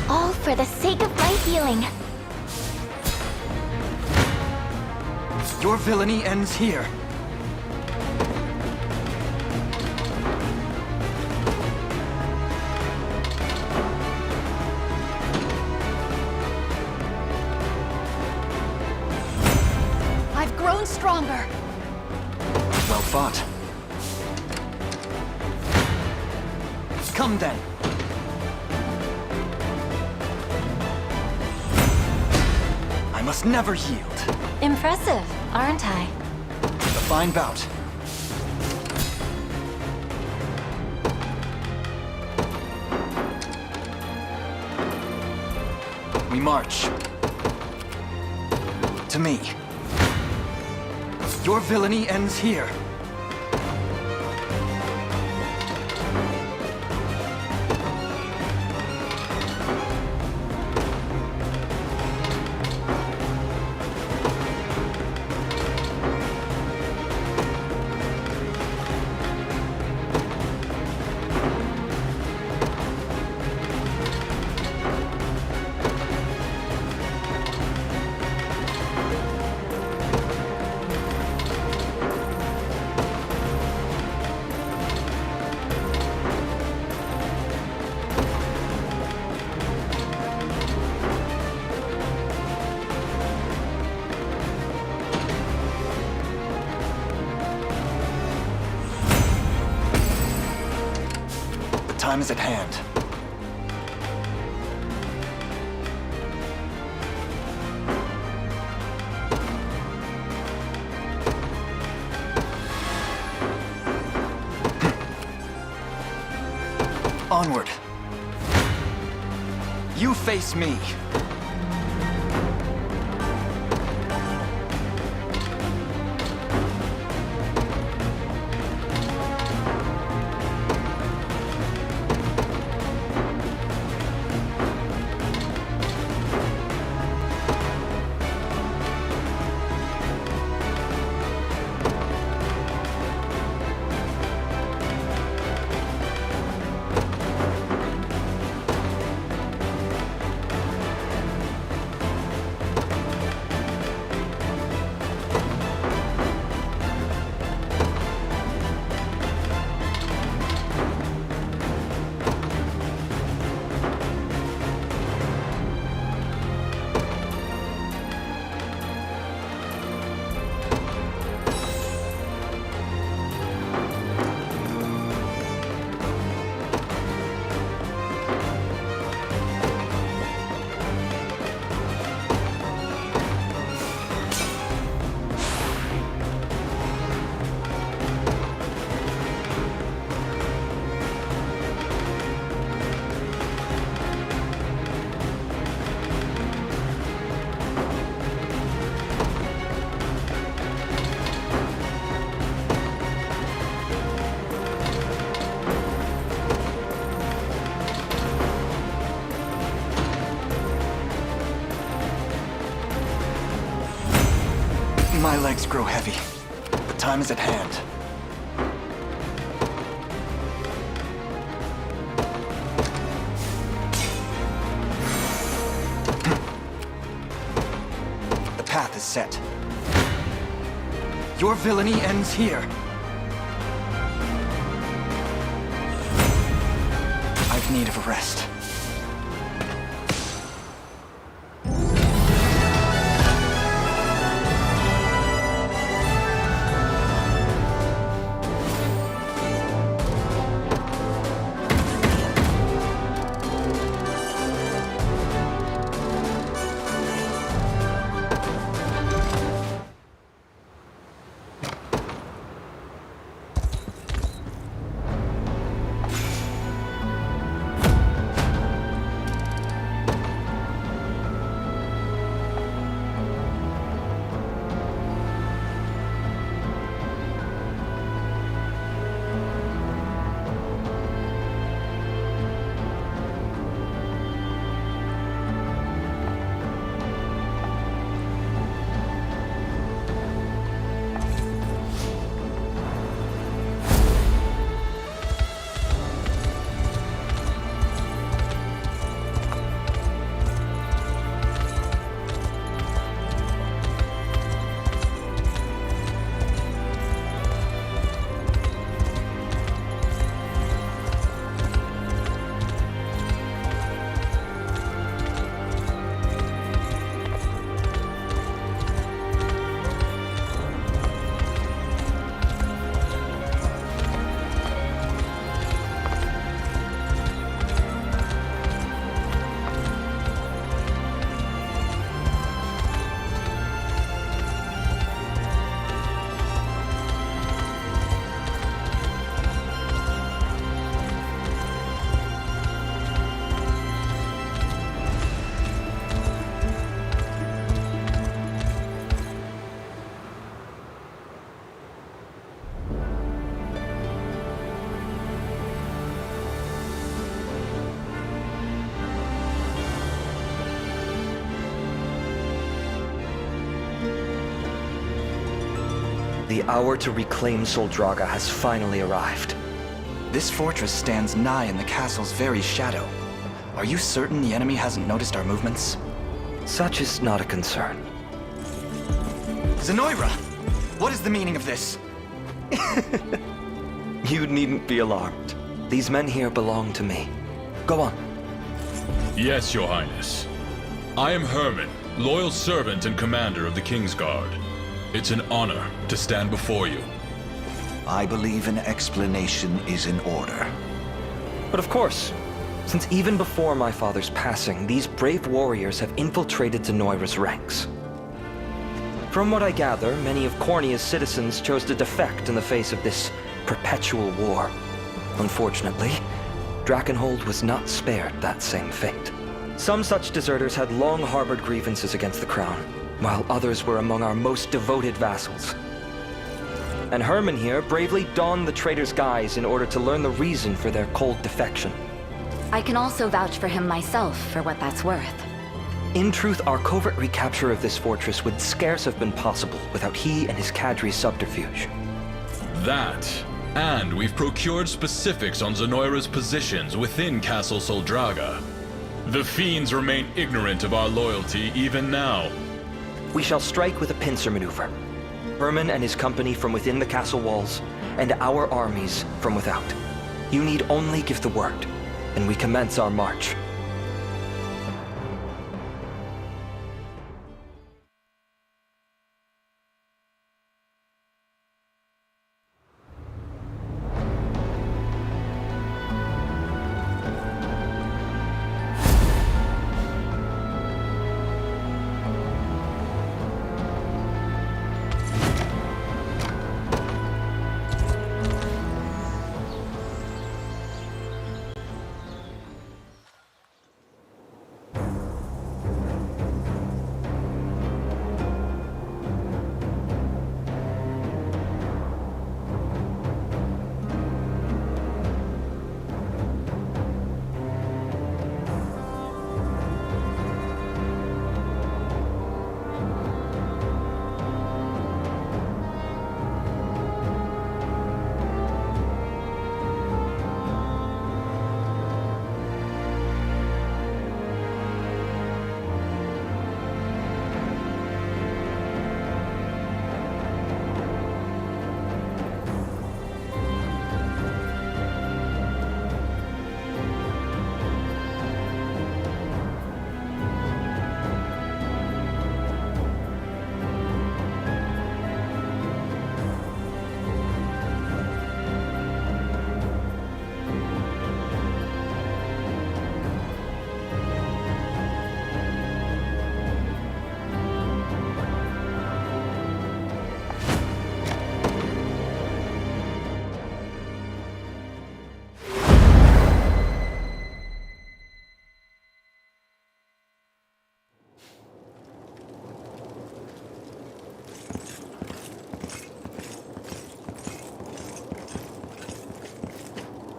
All for the sake of my healing. Your villainy ends here. I've grown stronger. Well fought. Come then. must never yield. Impressive, aren't I? A fine bout. We march. To me. Your villainy ends here. Time is at hand. Onward. You face me. My legs grow heavy. The time is at hand. The path is set. Your villainy ends here. I've need of a rest. The hour to reclaim Soldraga has finally arrived. This fortress stands nigh in the castle's very shadow. Are you certain the enemy hasn't noticed our movements? Such is not a concern. Zenoira! What is the meaning of this? You needn't be alarmed. These men here belong to me. Go on. Yes, Your Highness. I am Herman, loyal servant and commander of the King's Guard. It's an honor to stand before you. I believe an explanation is in order. But of course, since even before my father's passing, these brave warriors have infiltrated Zenoira's ranks. From what I gather, many of Cornea's citizens chose to defect in the face of this perpetual war. Unfortunately, Drakenhold was not spared that same fate. Some such deserters had long harbored grievances against the crown, while others were among our most devoted vassals. And Herman here bravely donned the traitor's guise in order to learn the reason for their cold defection. I can also vouch for him myself, for what that's worth. In truth, our covert recapture of this fortress would scarce have been possible without he and his cadre's subterfuge. That, and we've procured specifics on Zenoira's positions within Castle Soldraga. The fiends remain ignorant of our loyalty even now. We shall strike with a pincer maneuver. Herman and his company from within the castle walls, and our armies from without. You need only give the word, and we commence our march.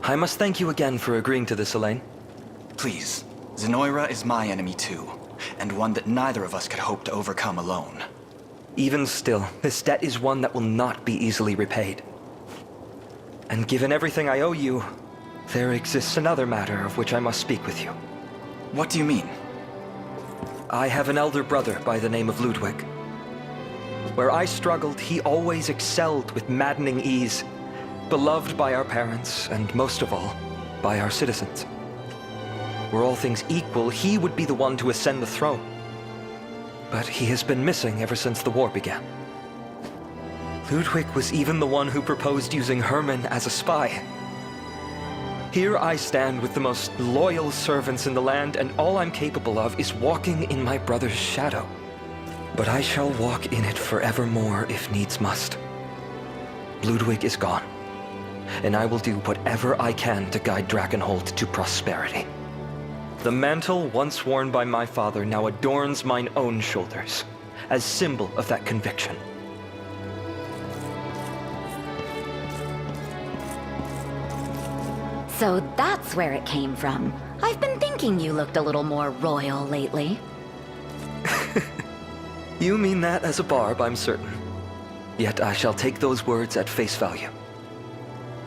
I must thank you again for agreeing to this, Elaine. Please, Zenoira is my enemy too, and one that neither of us could hope to overcome alone. Even still, this debt is one that will not be easily repaid. And given everything I owe you, there exists another matter of which I must speak with you. What do you mean? I have an elder brother by the name of Ludwig. Where I struggled, he always excelled with maddening ease, beloved by our parents, and most of all, by our citizens. Were all things equal, he would be the one to ascend the throne. But he has been missing ever since the war began. Ludwig was even the one who proposed using Herman as a spy. Here I stand with the most loyal servants in the land, and all I'm capable of is walking in my brother's shadow. But I shall walk in it forevermore if needs must. Ludwig is gone, and I will do whatever I can to guide Drakenhold to prosperity. The mantle once worn by my father now adorns mine own shoulders, as symbol of that conviction. So that's where it came from. I've been thinking you looked a little more royal lately. You mean that as a barb, I'm certain. Yet I shall take those words at face value.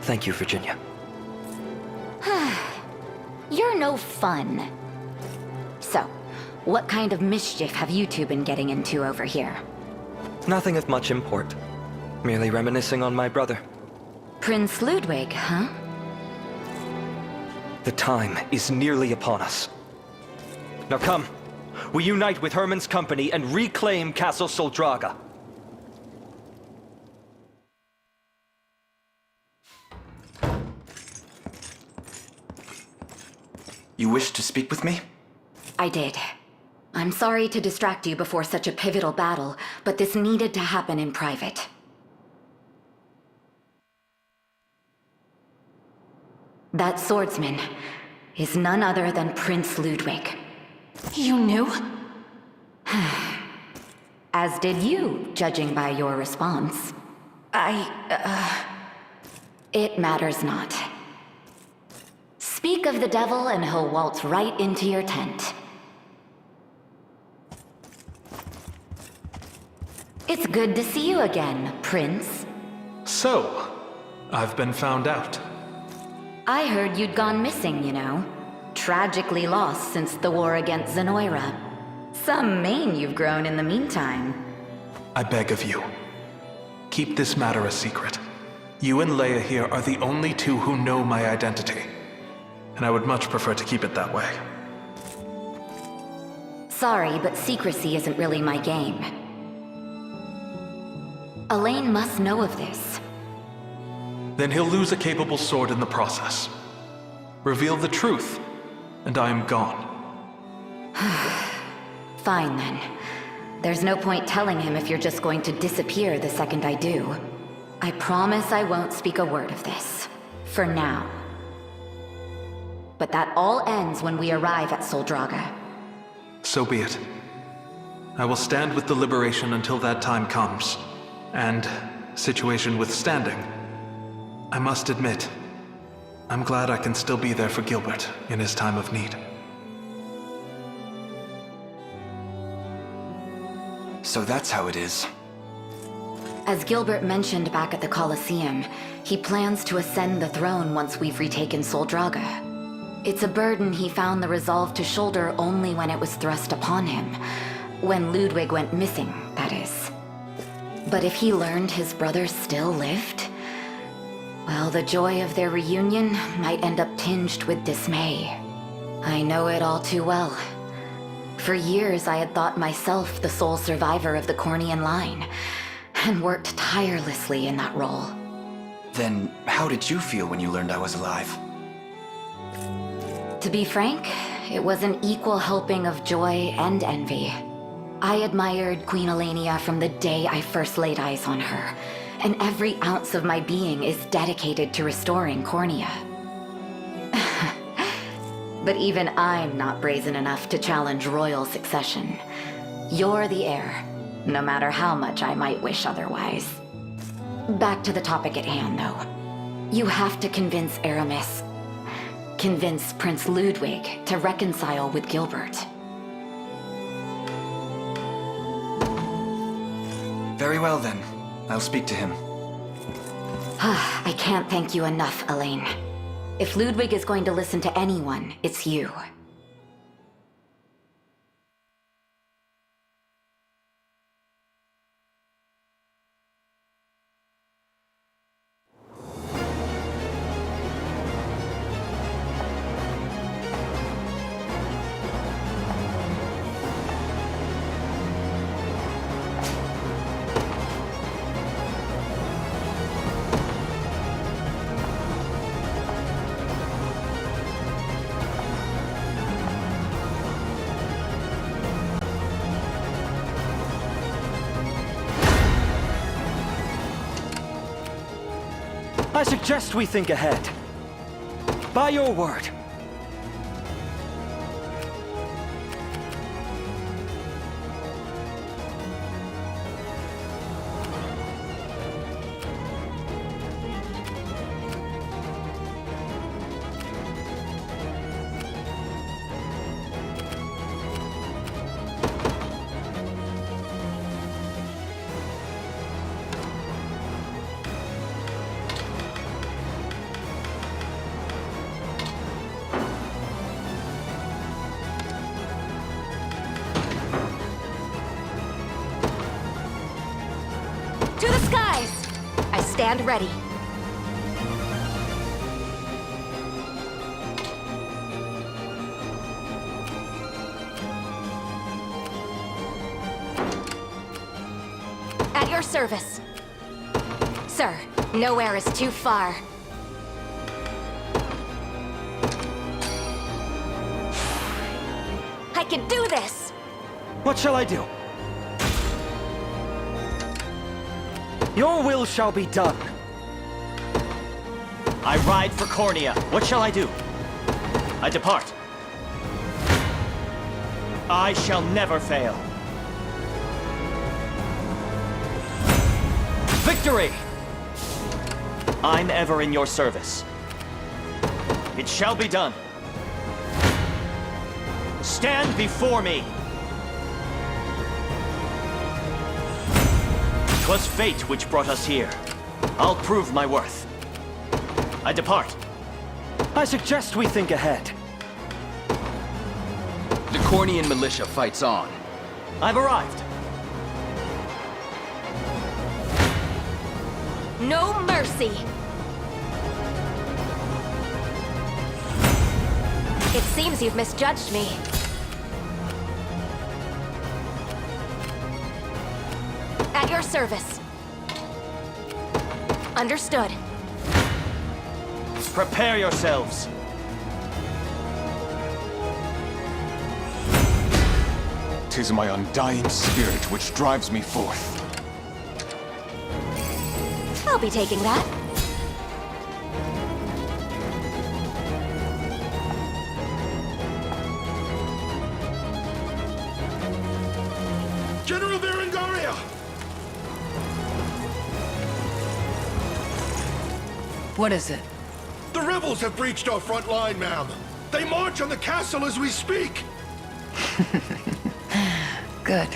Thank you, Virginia. You're no fun. So, what kind of mischief have you two been getting into over here? Nothing of much import. Merely reminiscing on my brother. Prince Ludwig, huh? The time is nearly upon us. Now come, we unite with Hermann's company and reclaim Castle Soldraga. You wished to speak with me? I did. I'm sorry to distract you before such a pivotal battle, but this needed to happen in private. That swordsman is none other than Prince Ludwig. You knew? As did you, judging by your response. It matters not. Speak of the devil and he'll waltz right into your tent. It's good to see you again, Prince. So, I've been found out. I heard you'd gone missing, you know. Tragically lost since the war against Zenoira. Some mane you've grown in the meantime. I beg of you, keep this matter a secret. You and Leia here are the only two who know my identity, and I would much prefer to keep it that way. Sorry, but secrecy isn't really my game. Elaine must know of this. Then he'll lose a capable sword in the process. Reveal the truth, and I am gone. Fine then. There's no point telling him if you're just going to disappear the second I do. I promise I won't speak a word of this. For now. But that all ends when we arrive at Soldraga. So be it. I will stand with the Liberation until that time comes. And, situation withstanding, I must admit, I'm glad I can still be there for Gilbert in his time of need. So that's how it is. As Gilbert mentioned back at the Colosseum, he plans to ascend the throne once we've retaken Soldraga. It's a burden he found the resolve to shoulder only when it was thrust upon him. When Ludwig went missing, that is. But if he learned his brother still lived, well, the joy of their reunion might end up tinged with dismay. I know it all too well. For years, I had thought myself the sole survivor of the Cornian line, and worked tirelessly in that role. Then, how did you feel when you learned I was alive? To be frank, it was an equal helping of joy and envy. I admired Queen Elenia from the day I first laid eyes on her, and every ounce of my being is dedicated to restoring Cornia. But even I'm not brazen enough to challenge royal succession. You're the heir, no matter how much I might wish otherwise. Back to the topic at hand, though. You have to convince Aramis, convince Prince Ludwig to reconcile with Gilbert. Very well then. I'll speak to him. I can't thank you enough, Elaine. If Ludwig is going to listen to anyone, it's you. I suggest we think ahead. By your word. stand ready. At your service. Sir, nowhere is too far. I can do this! What shall I do? Your will shall be done. I ride for Cornea. What shall I do? I depart. I shall never fail. Victory! I'm ever in your service. It shall be done. Stand before me! 'Twas fate which brought us here. I'll prove my worth. I depart. I suggest we think ahead. The Cornean militia fights on. I've arrived. No mercy! It seems you've misjudged me. At your service. Understood. Prepare yourselves. Tis my undying spirit which drives me forth. I'll be taking that. General Berengaria! What is it? The rebels have breached our front line, ma'am. They march on the castle as we speak. Good.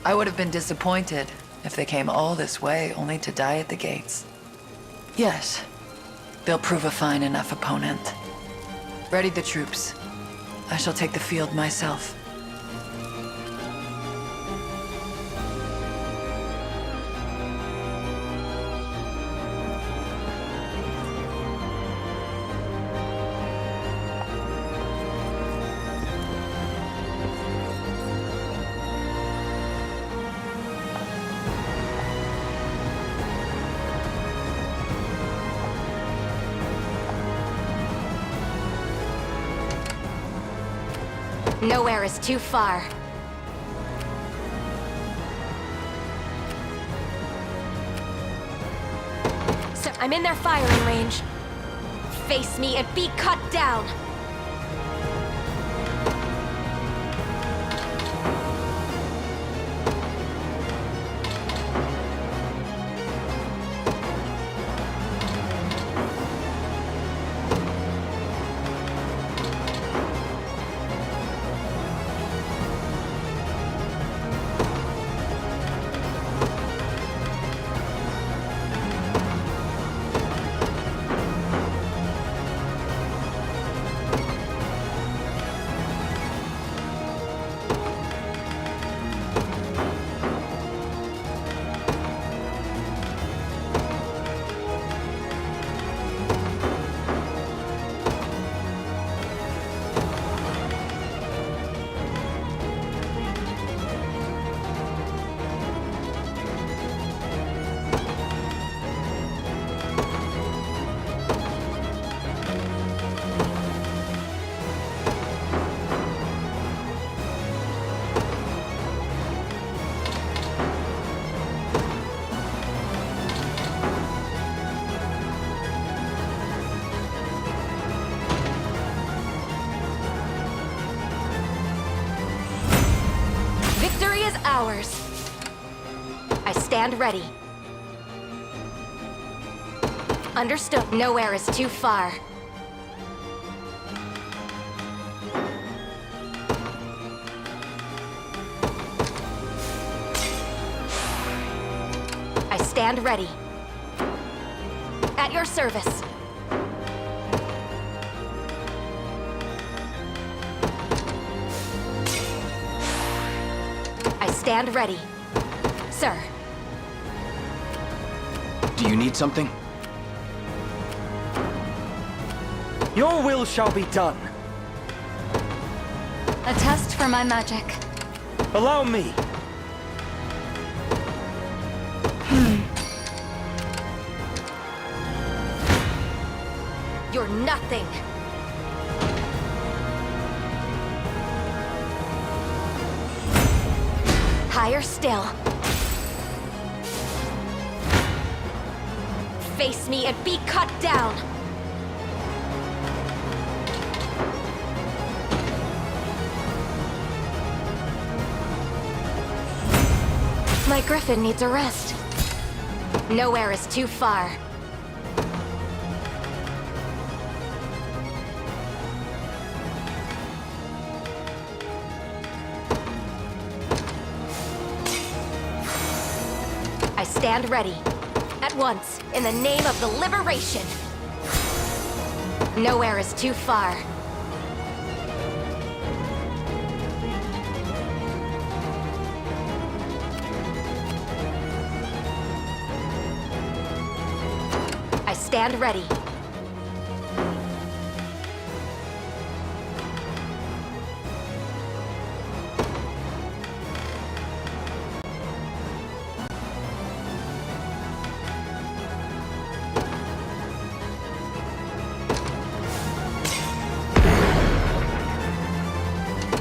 I would have been disappointed if they came all this way only to die at the gates. Yes, they'll prove a fine enough opponent. Ready the troops. I shall take the field myself. Nowhere is too far. So I'm in their firing range. Face me and be cut down. Victory is ours. I stand ready. Understood. Nowhere is too far. I stand ready. At your service. stand ready. Sir. Do you need something? Your will shall be done. A test for my magic. Allow me. You're nothing. Higher still. Face me and be cut down. My griffin needs a rest. Nowhere is too far. I stand ready. At once, in the name of the liberation. Nowhere is too far. I stand ready.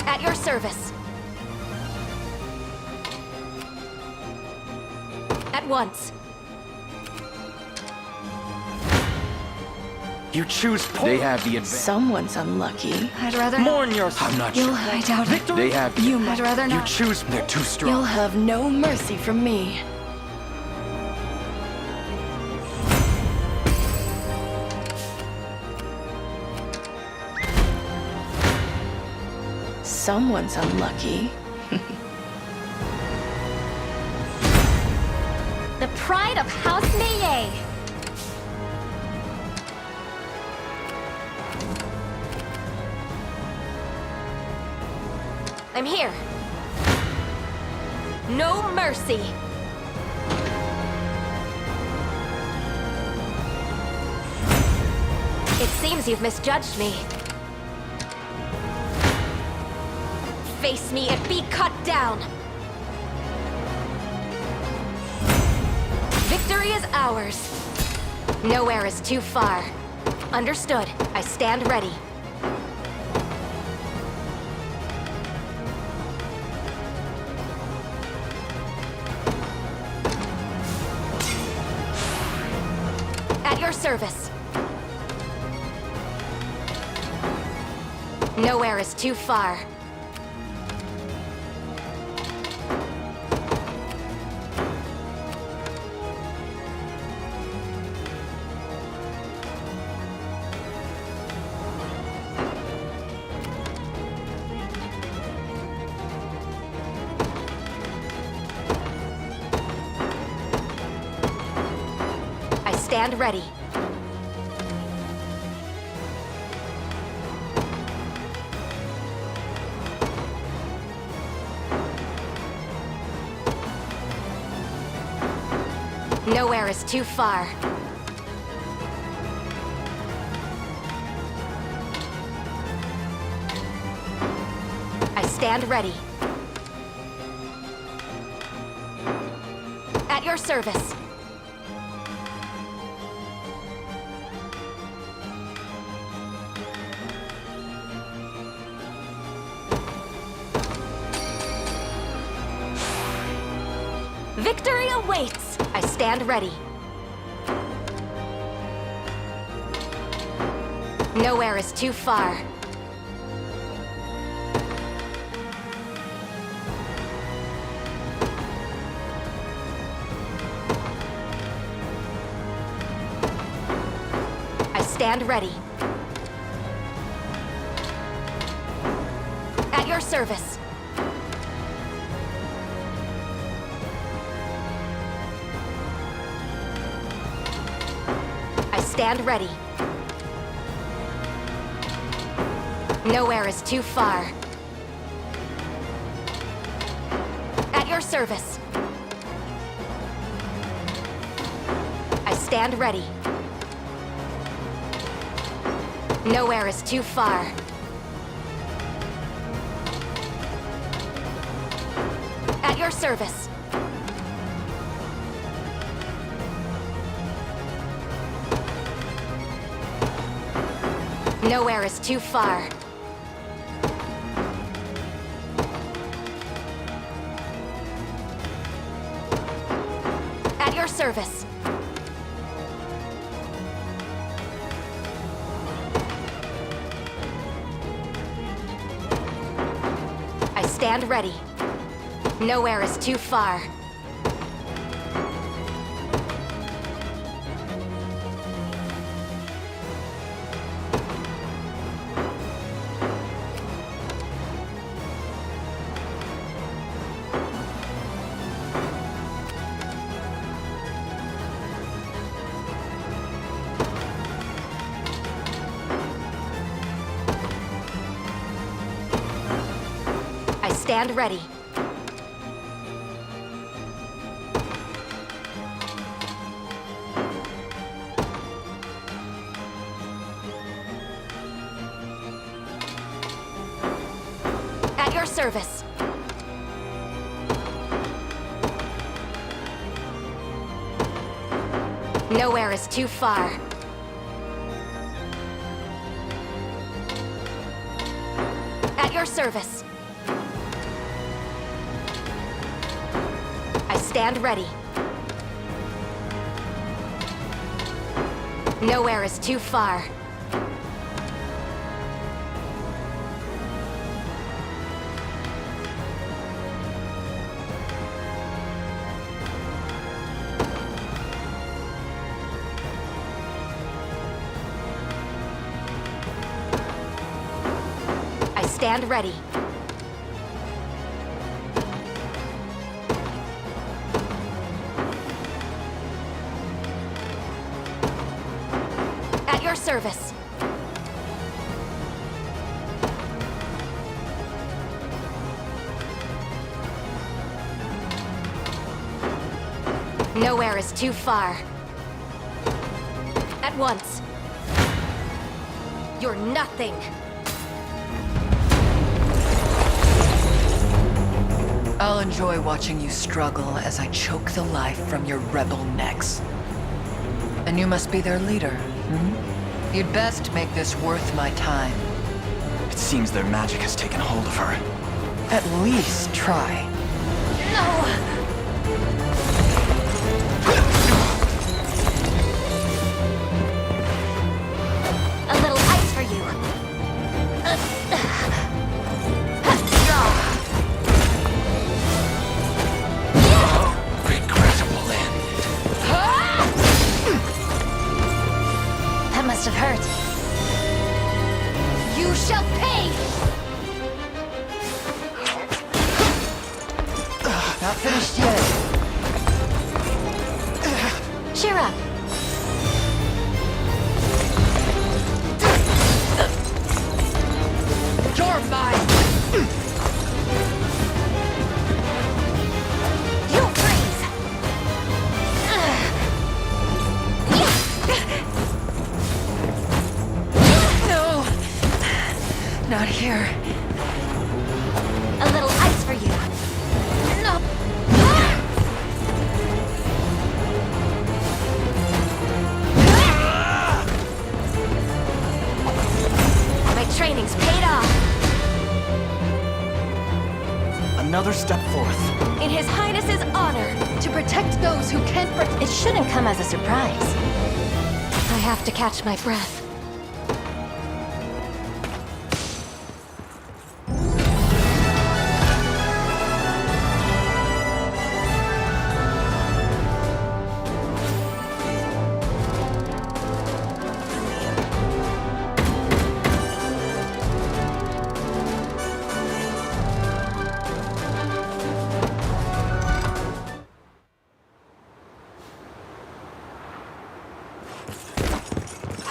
At your service. At once. You choose They have the advantage. Someone's unlucky. I'd rather Mourn not. yourself. I'm not You'll sure. I doubt it. They have the You I'd rather You not. choose. They're too strong. You'll have no mercy from me. Someone's unlucky. The pride of House Meillet. I'm here. No mercy. It seems you've misjudged me. Face me and be cut down. Victory is ours. Nowhere is too far. Understood. I stand ready. At your service. Nowhere is too far. I stand ready. Nowhere is too far. I stand ready. At your service. Victory awaits! I stand ready. Nowhere is too far. I stand ready. At your service. I stand ready. Nowhere is too far. At your your service. I stand ready. Nowhere is too far. At your service. Nowhere is too far. At your service. I stand ready. Nowhere is too far. I stand ready. At your service. Nowhere is too far. At your service. I stand ready. Nowhere is too far. I stand ready. At your service. Nowhere is too far. At once. You're nothing. I'll enjoy watching you struggle as I choke the life from your rebel necks. And you must be their leader, hmm? You'd best make this worth my time. It seems their magic has taken hold of her. At least try. A little ice for you. Regrettable end. That must have hurt. You shall pay! Not finished yet. Cheer up. You're mine! You freeze! No! Not here. A little ice for you. No. My training's paid off. Another step forth. In His Highness's honor, to protect those who can't It shouldn't come as a surprise. I have to catch my breath.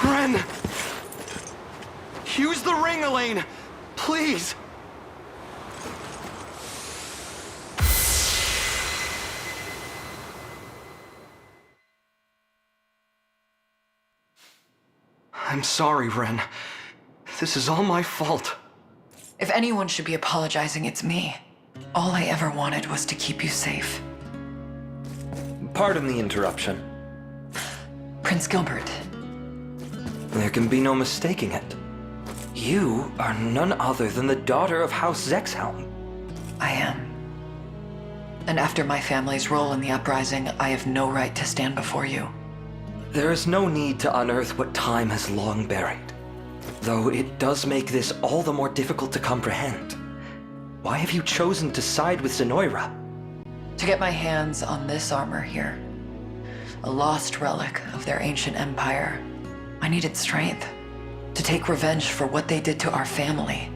Ren! Use the ring, Elaine! Please! I'm sorry, Ren. This is all my fault. If anyone should be apologizing, it's me. All I ever wanted was to keep you safe. Pardon the interruption. Prince Gilbert. There can be no mistaking it. You are none other than the daughter of House Zexhelm. I am. And after my family's role in the uprising, I have no right to stand before you. There is no need to unearth what time has long buried. Though it does make this all the more difficult to comprehend. Why have you chosen to side with Zenoira? To get my hands on this armor here. A lost relic of their ancient empire. I needed strength. To take revenge for what they did to our family.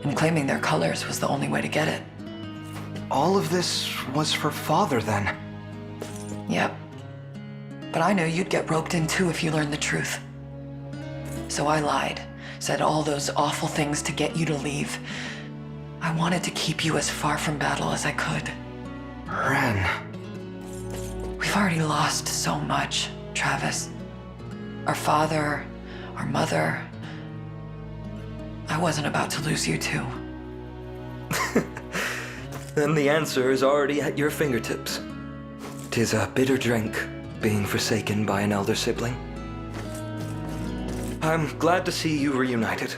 And claiming their colors was the only way to get it. All of this was for Father, then? Yep. But I knew you'd get roped in too if you learned the truth. So I lied, said all those awful things to get you to leave. I wanted to keep you as far from battle as I could. Ren. We've already lost so much, Travis. Our father, our mother. I wasn't about to lose you too. Then the answer is already at your fingertips. 'Tis a bitter drink, being forsaken by an elder sibling. I'm glad to see you reunited.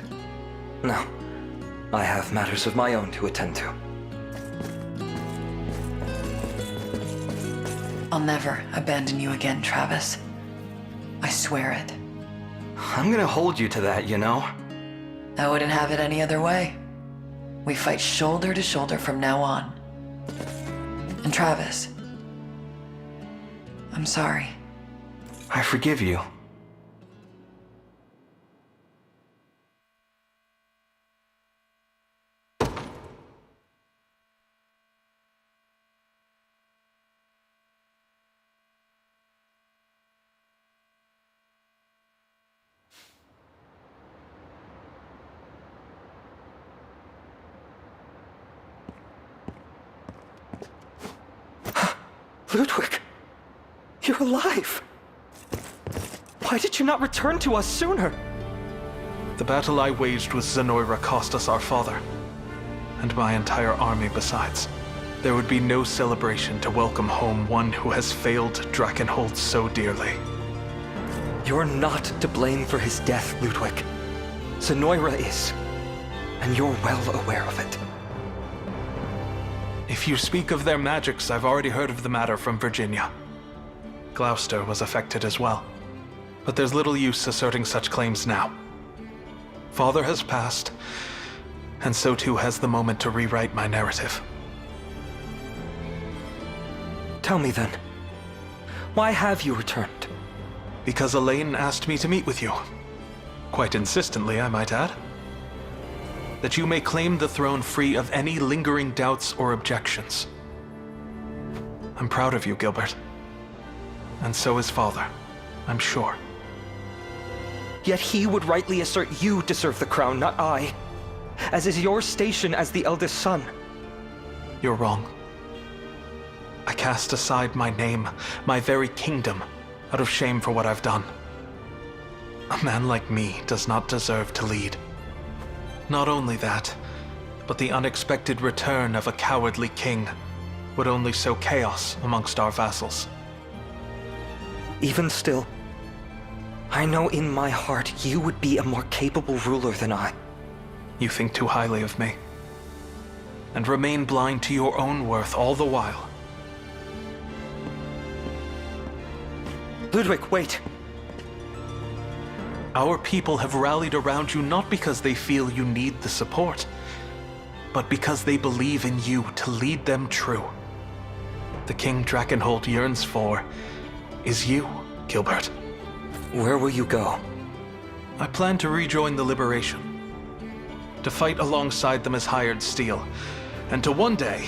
Now, I have matters of my own to attend to. I'll never abandon you again, Travis. I swear it. I'm gonna hold you to that, you know? I wouldn't have it any other way. We fight shoulder to shoulder from now on. And Travis, I'm sorry. I forgive you. Ludwig, you're alive. Why did you not return to us sooner? The battle I waged with Zenoira cost us our father, and my entire army besides. There would be no celebration to welcome home one who has failed Drakenhold so dearly. You're not to blame for his death, Ludwig. Zenoira is, and you're well aware of it. If you speak of their magics, I've already heard of the matter from Virginia. Gloucester was affected as well. But there's little use asserting such claims now. Father has passed, and so too has the moment to rewrite my narrative. Tell me then, why have you returned? Because Elaine asked me to meet with you. Quite insistently, I might add. That you may claim the throne free of any lingering doubts or objections. I'm proud of you, Gilbert. And so is Father, I'm sure. Yet he would rightly assert you deserve the crown, not I. As is your station as the eldest son. You're wrong. I cast aside my name, my very kingdom, out of shame for what I've done. A man like me does not deserve to lead. Not only that, but the unexpected return of a cowardly king would only sow chaos amongst our vassals. Even still, I know in my heart you would be a more capable ruler than I. You think too highly of me, and remain blind to your own worth all the while. Ludwig, wait. Our people have rallied around you not because they feel you need the support, but because they believe in you to lead them true. The King Drakenhold yearns for is you, Gilbert. Where will you go? I plan to rejoin the Liberation, to fight alongside them as hired steel, and to one day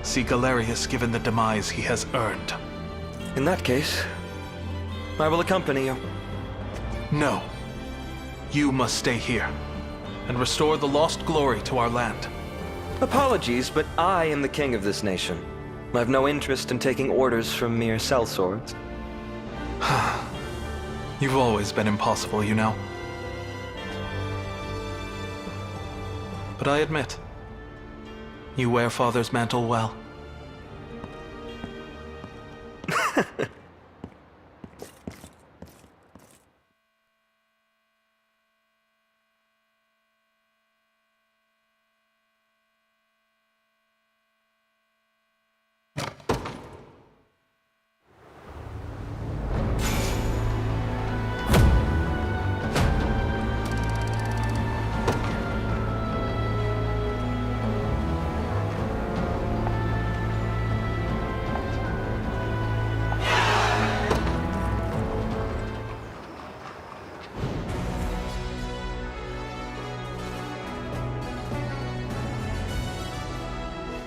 see Galerius given the demise he has earned. In that case, I will accompany you. No. You must stay here and restore the lost glory to our land. Apologies, but I am the king of this nation. I have no interest in taking orders from mere sellswords. You've always been impossible, you know. But I admit, you wear Father's mantle well.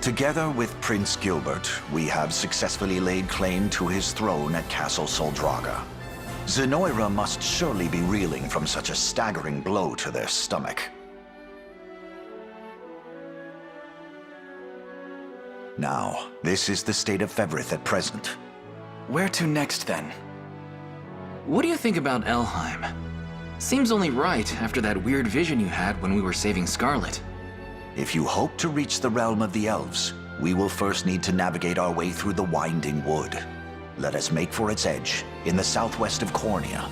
Together with Prince Gilbert, we have successfully laid claim to his throne at Castle Soldraga. Zenoira must surely be reeling from such a staggering blow to their stomach. Now, this is the state of Fevrith at present. Where to next, then? What do you think about Elheim? Seems only right after that weird vision you had when we were saving Scarlet. If you hope to reach the realm of the elves, we will first need to navigate our way through the Winding Wood. Let us make for its edge, in the southwest of Cornea.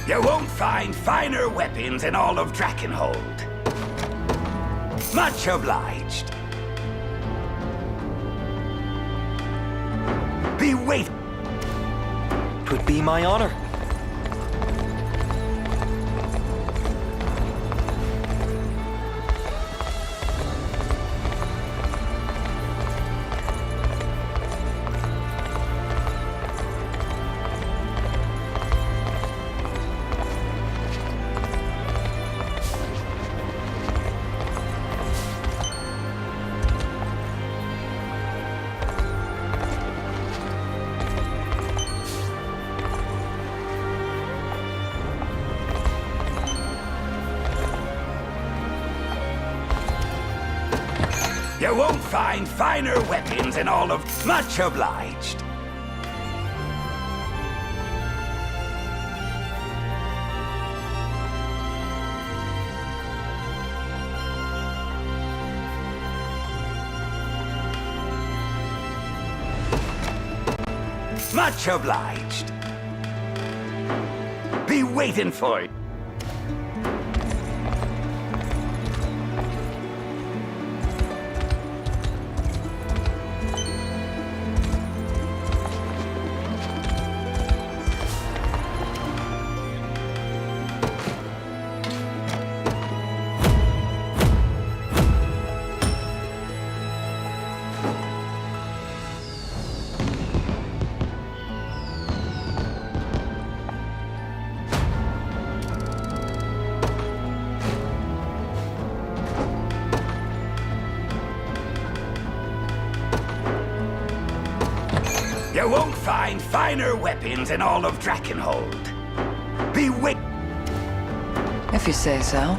You won't find finer weapons in all of Drakenhold. Much obliged. Be wait. 'Twould be my honor. You won't find finer weapons in all of... Much obliged. Much obliged. Be waiting for it. You won't find finer weapons in all of Drakenhold. Be wait. If you say so.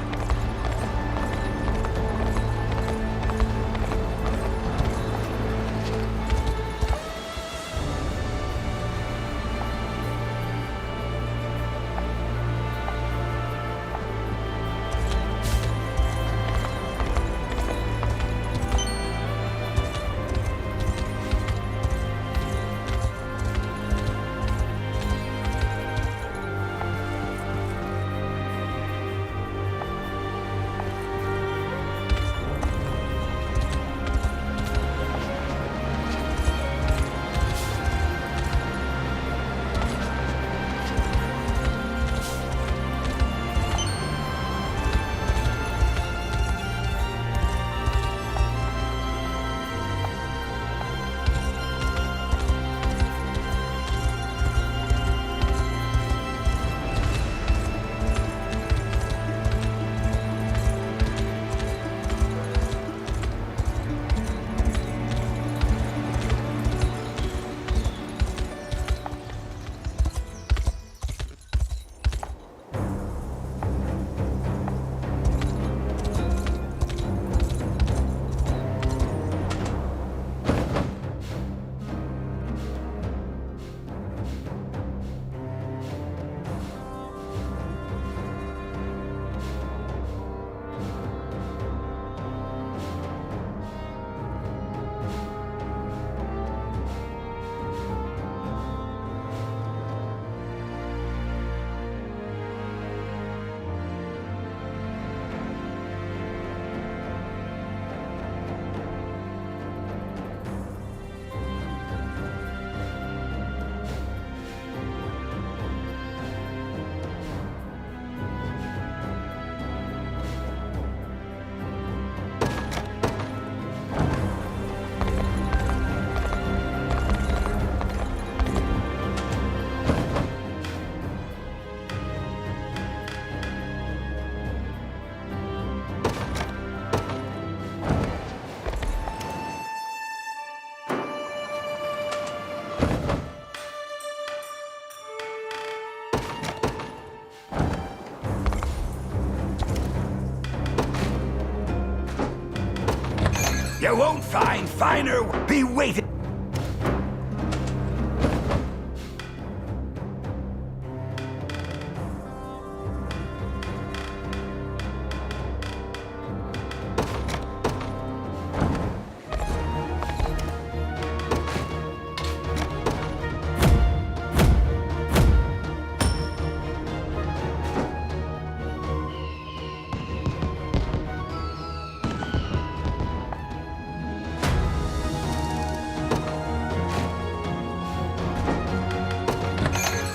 You won't find finer. Be waiting.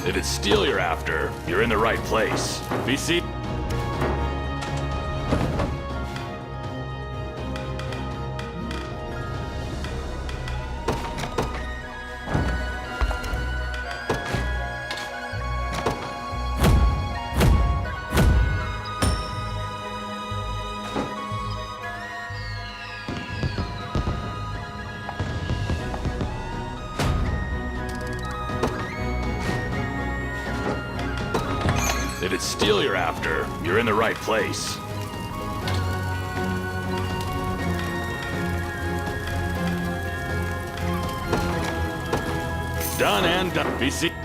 If it's steel you're after, you're in the right place. Be seated. If it's steel you're after, you're in the right place. Done and done. Be seated.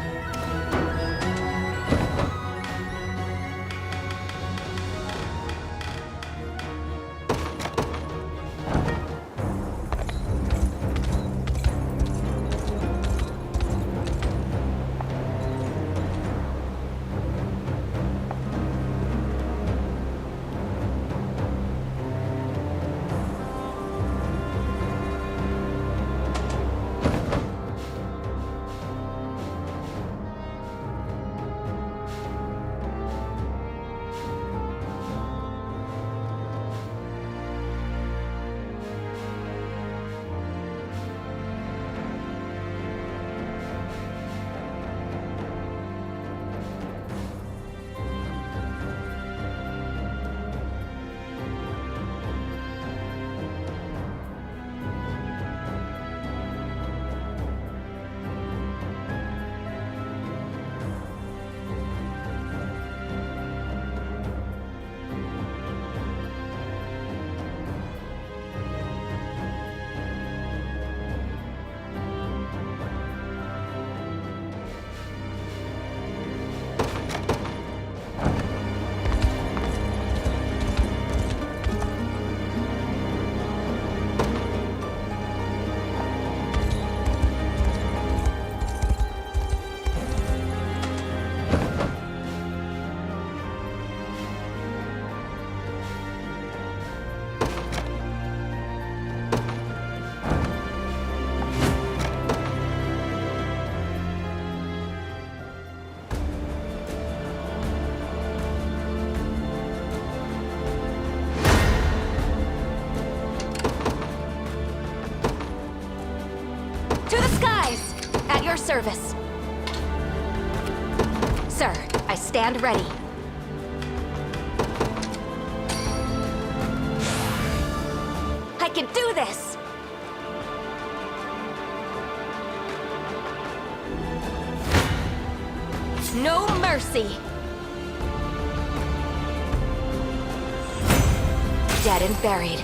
At your service. Sir, I stand ready. I can do this! No mercy! Dead and buried.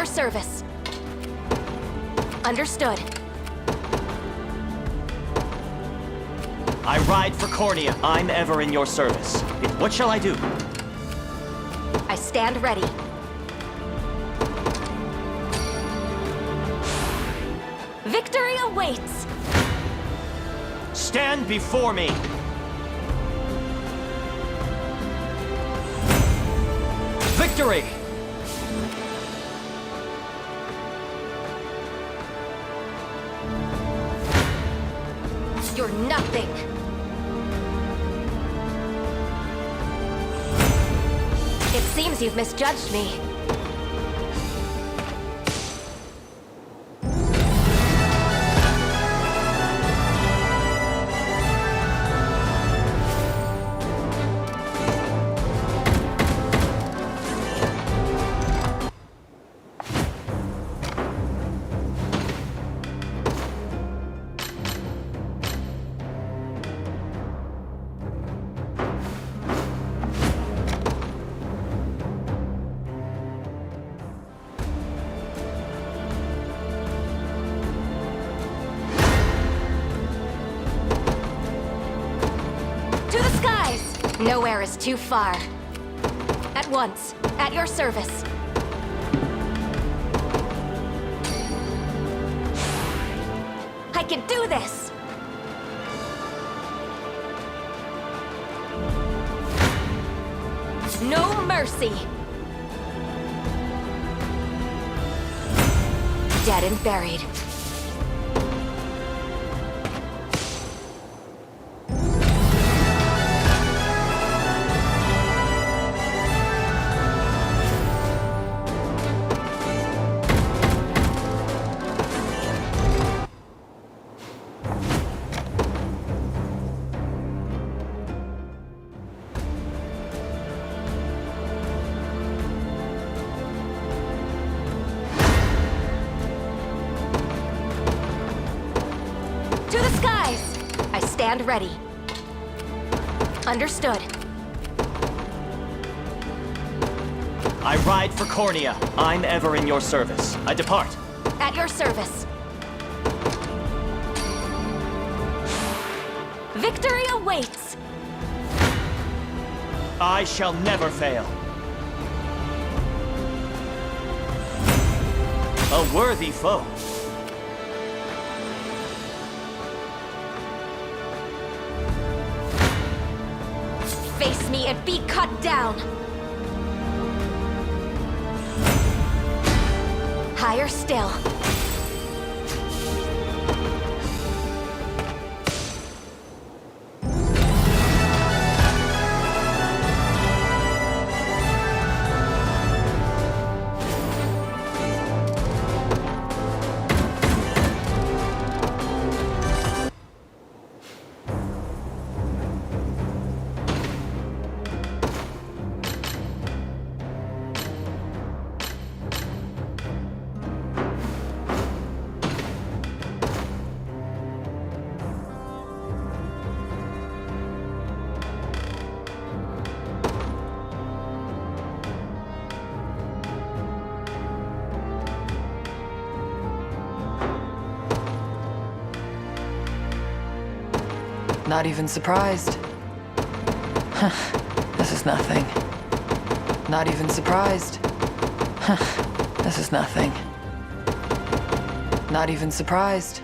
Service. Understood. I ride for Cornea. I'm ever in your service. What shall I do? I stand ready. Victory awaits! Stand before me! Victory! You're nothing. It seems you've misjudged me. Nowhere is too far. At once, at your service. I can do this! No mercy! Dead and buried. Stand ready. Understood. I ride for Cornea. I'm ever in your service. I depart. At your service. Victory awaits! I shall never fail. A worthy foe. Face me and be cut down! Higher still. Not even surprised. This is nothing. Not even surprised. This is nothing. Not even surprised.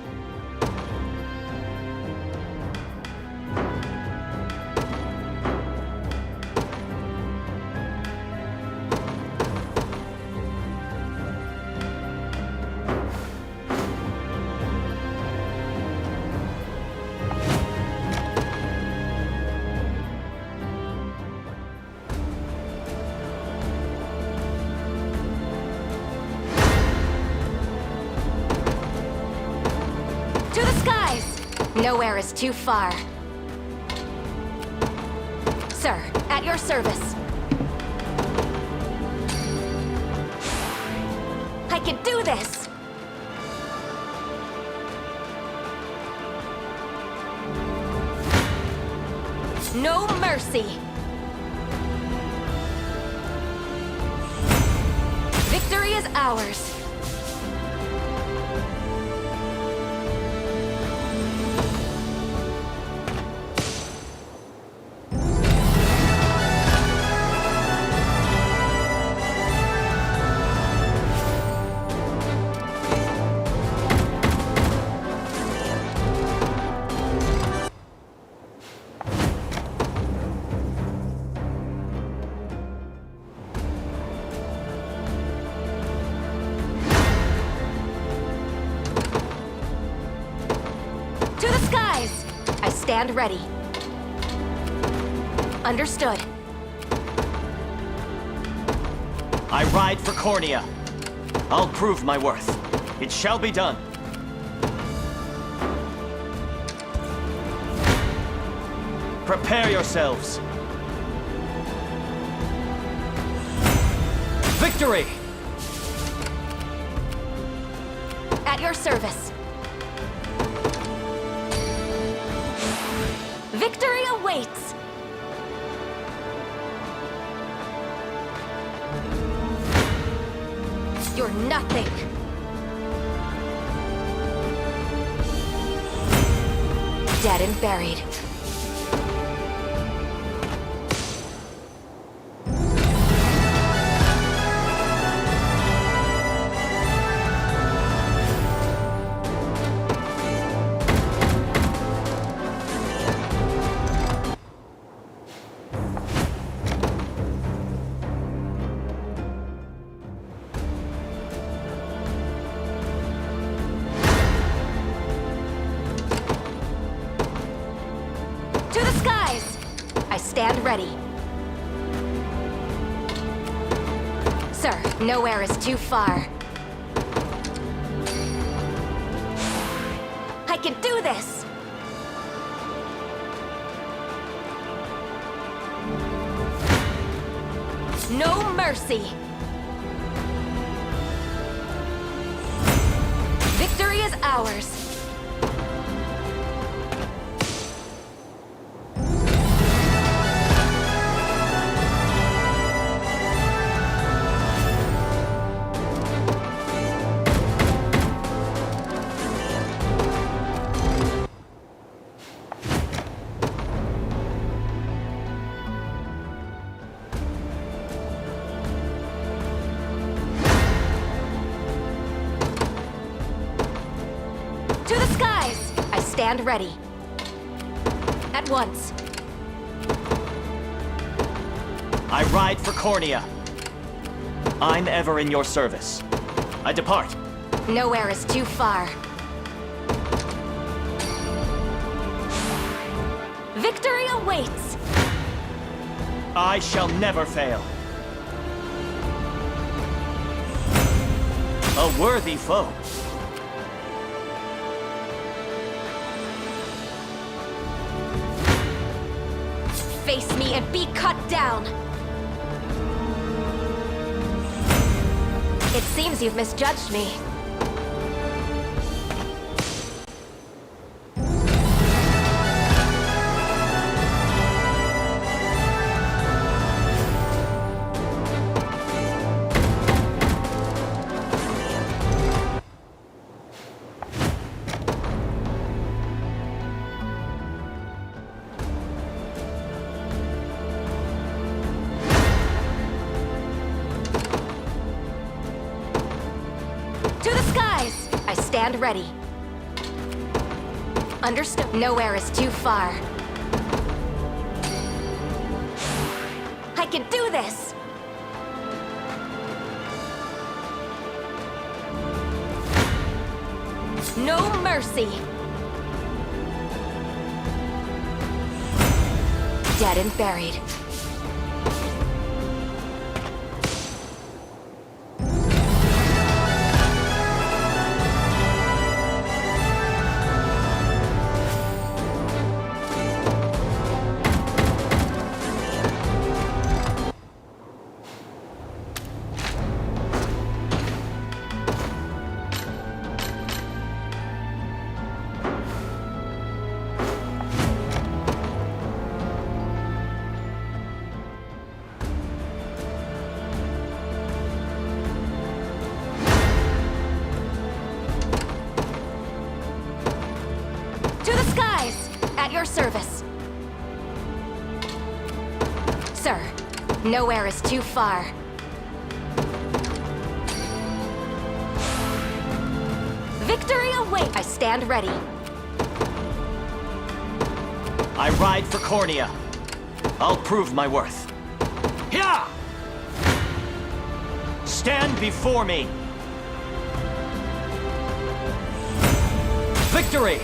Nowhere is too far. Sir, at your service. I can do this! No mercy! Victory is ours! skies! I stand ready. Understood. I ride for Cornea. I'll prove my worth. It shall be done. Prepare yourselves. Victory! At your service. Victory awaits! You're nothing! Dead and buried. Stand ready. Sir, nowhere is too far. I can do this! No mercy! Victory is ours! Stand ready. At once. I ride for Cornea. I'm ever in your service. I depart. Nowhere is too far. Victory awaits! I shall never fail. A worthy foe. Face me and be cut down! It seems you've misjudged me. Stand ready. Understood. Nowhere is too far. I can do this! No mercy! Dead and buried. Your service. Sir, nowhere is too far. Victory awaits! I stand ready. I ride for Cornea. I'll prove my worth. Here! Stand before me. Victory!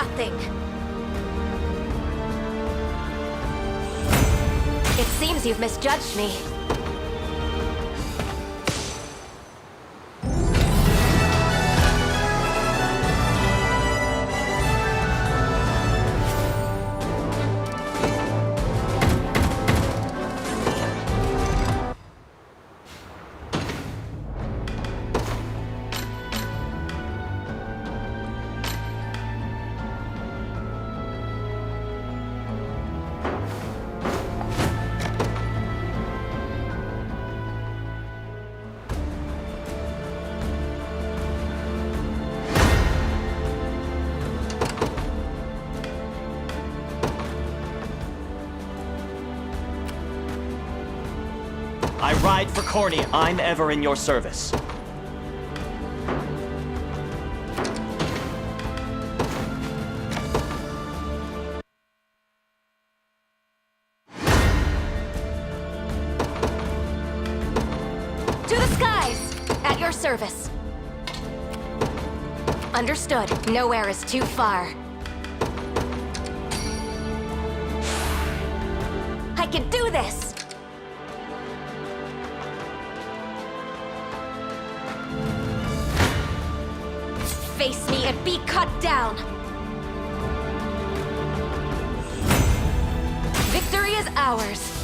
nothing. It seems you've misjudged me. I ride for Corny. I'm ever in your service. To the skies! At your service. Understood. Nowhere is too far. I can do this! Face me and be cut down! Victory is ours!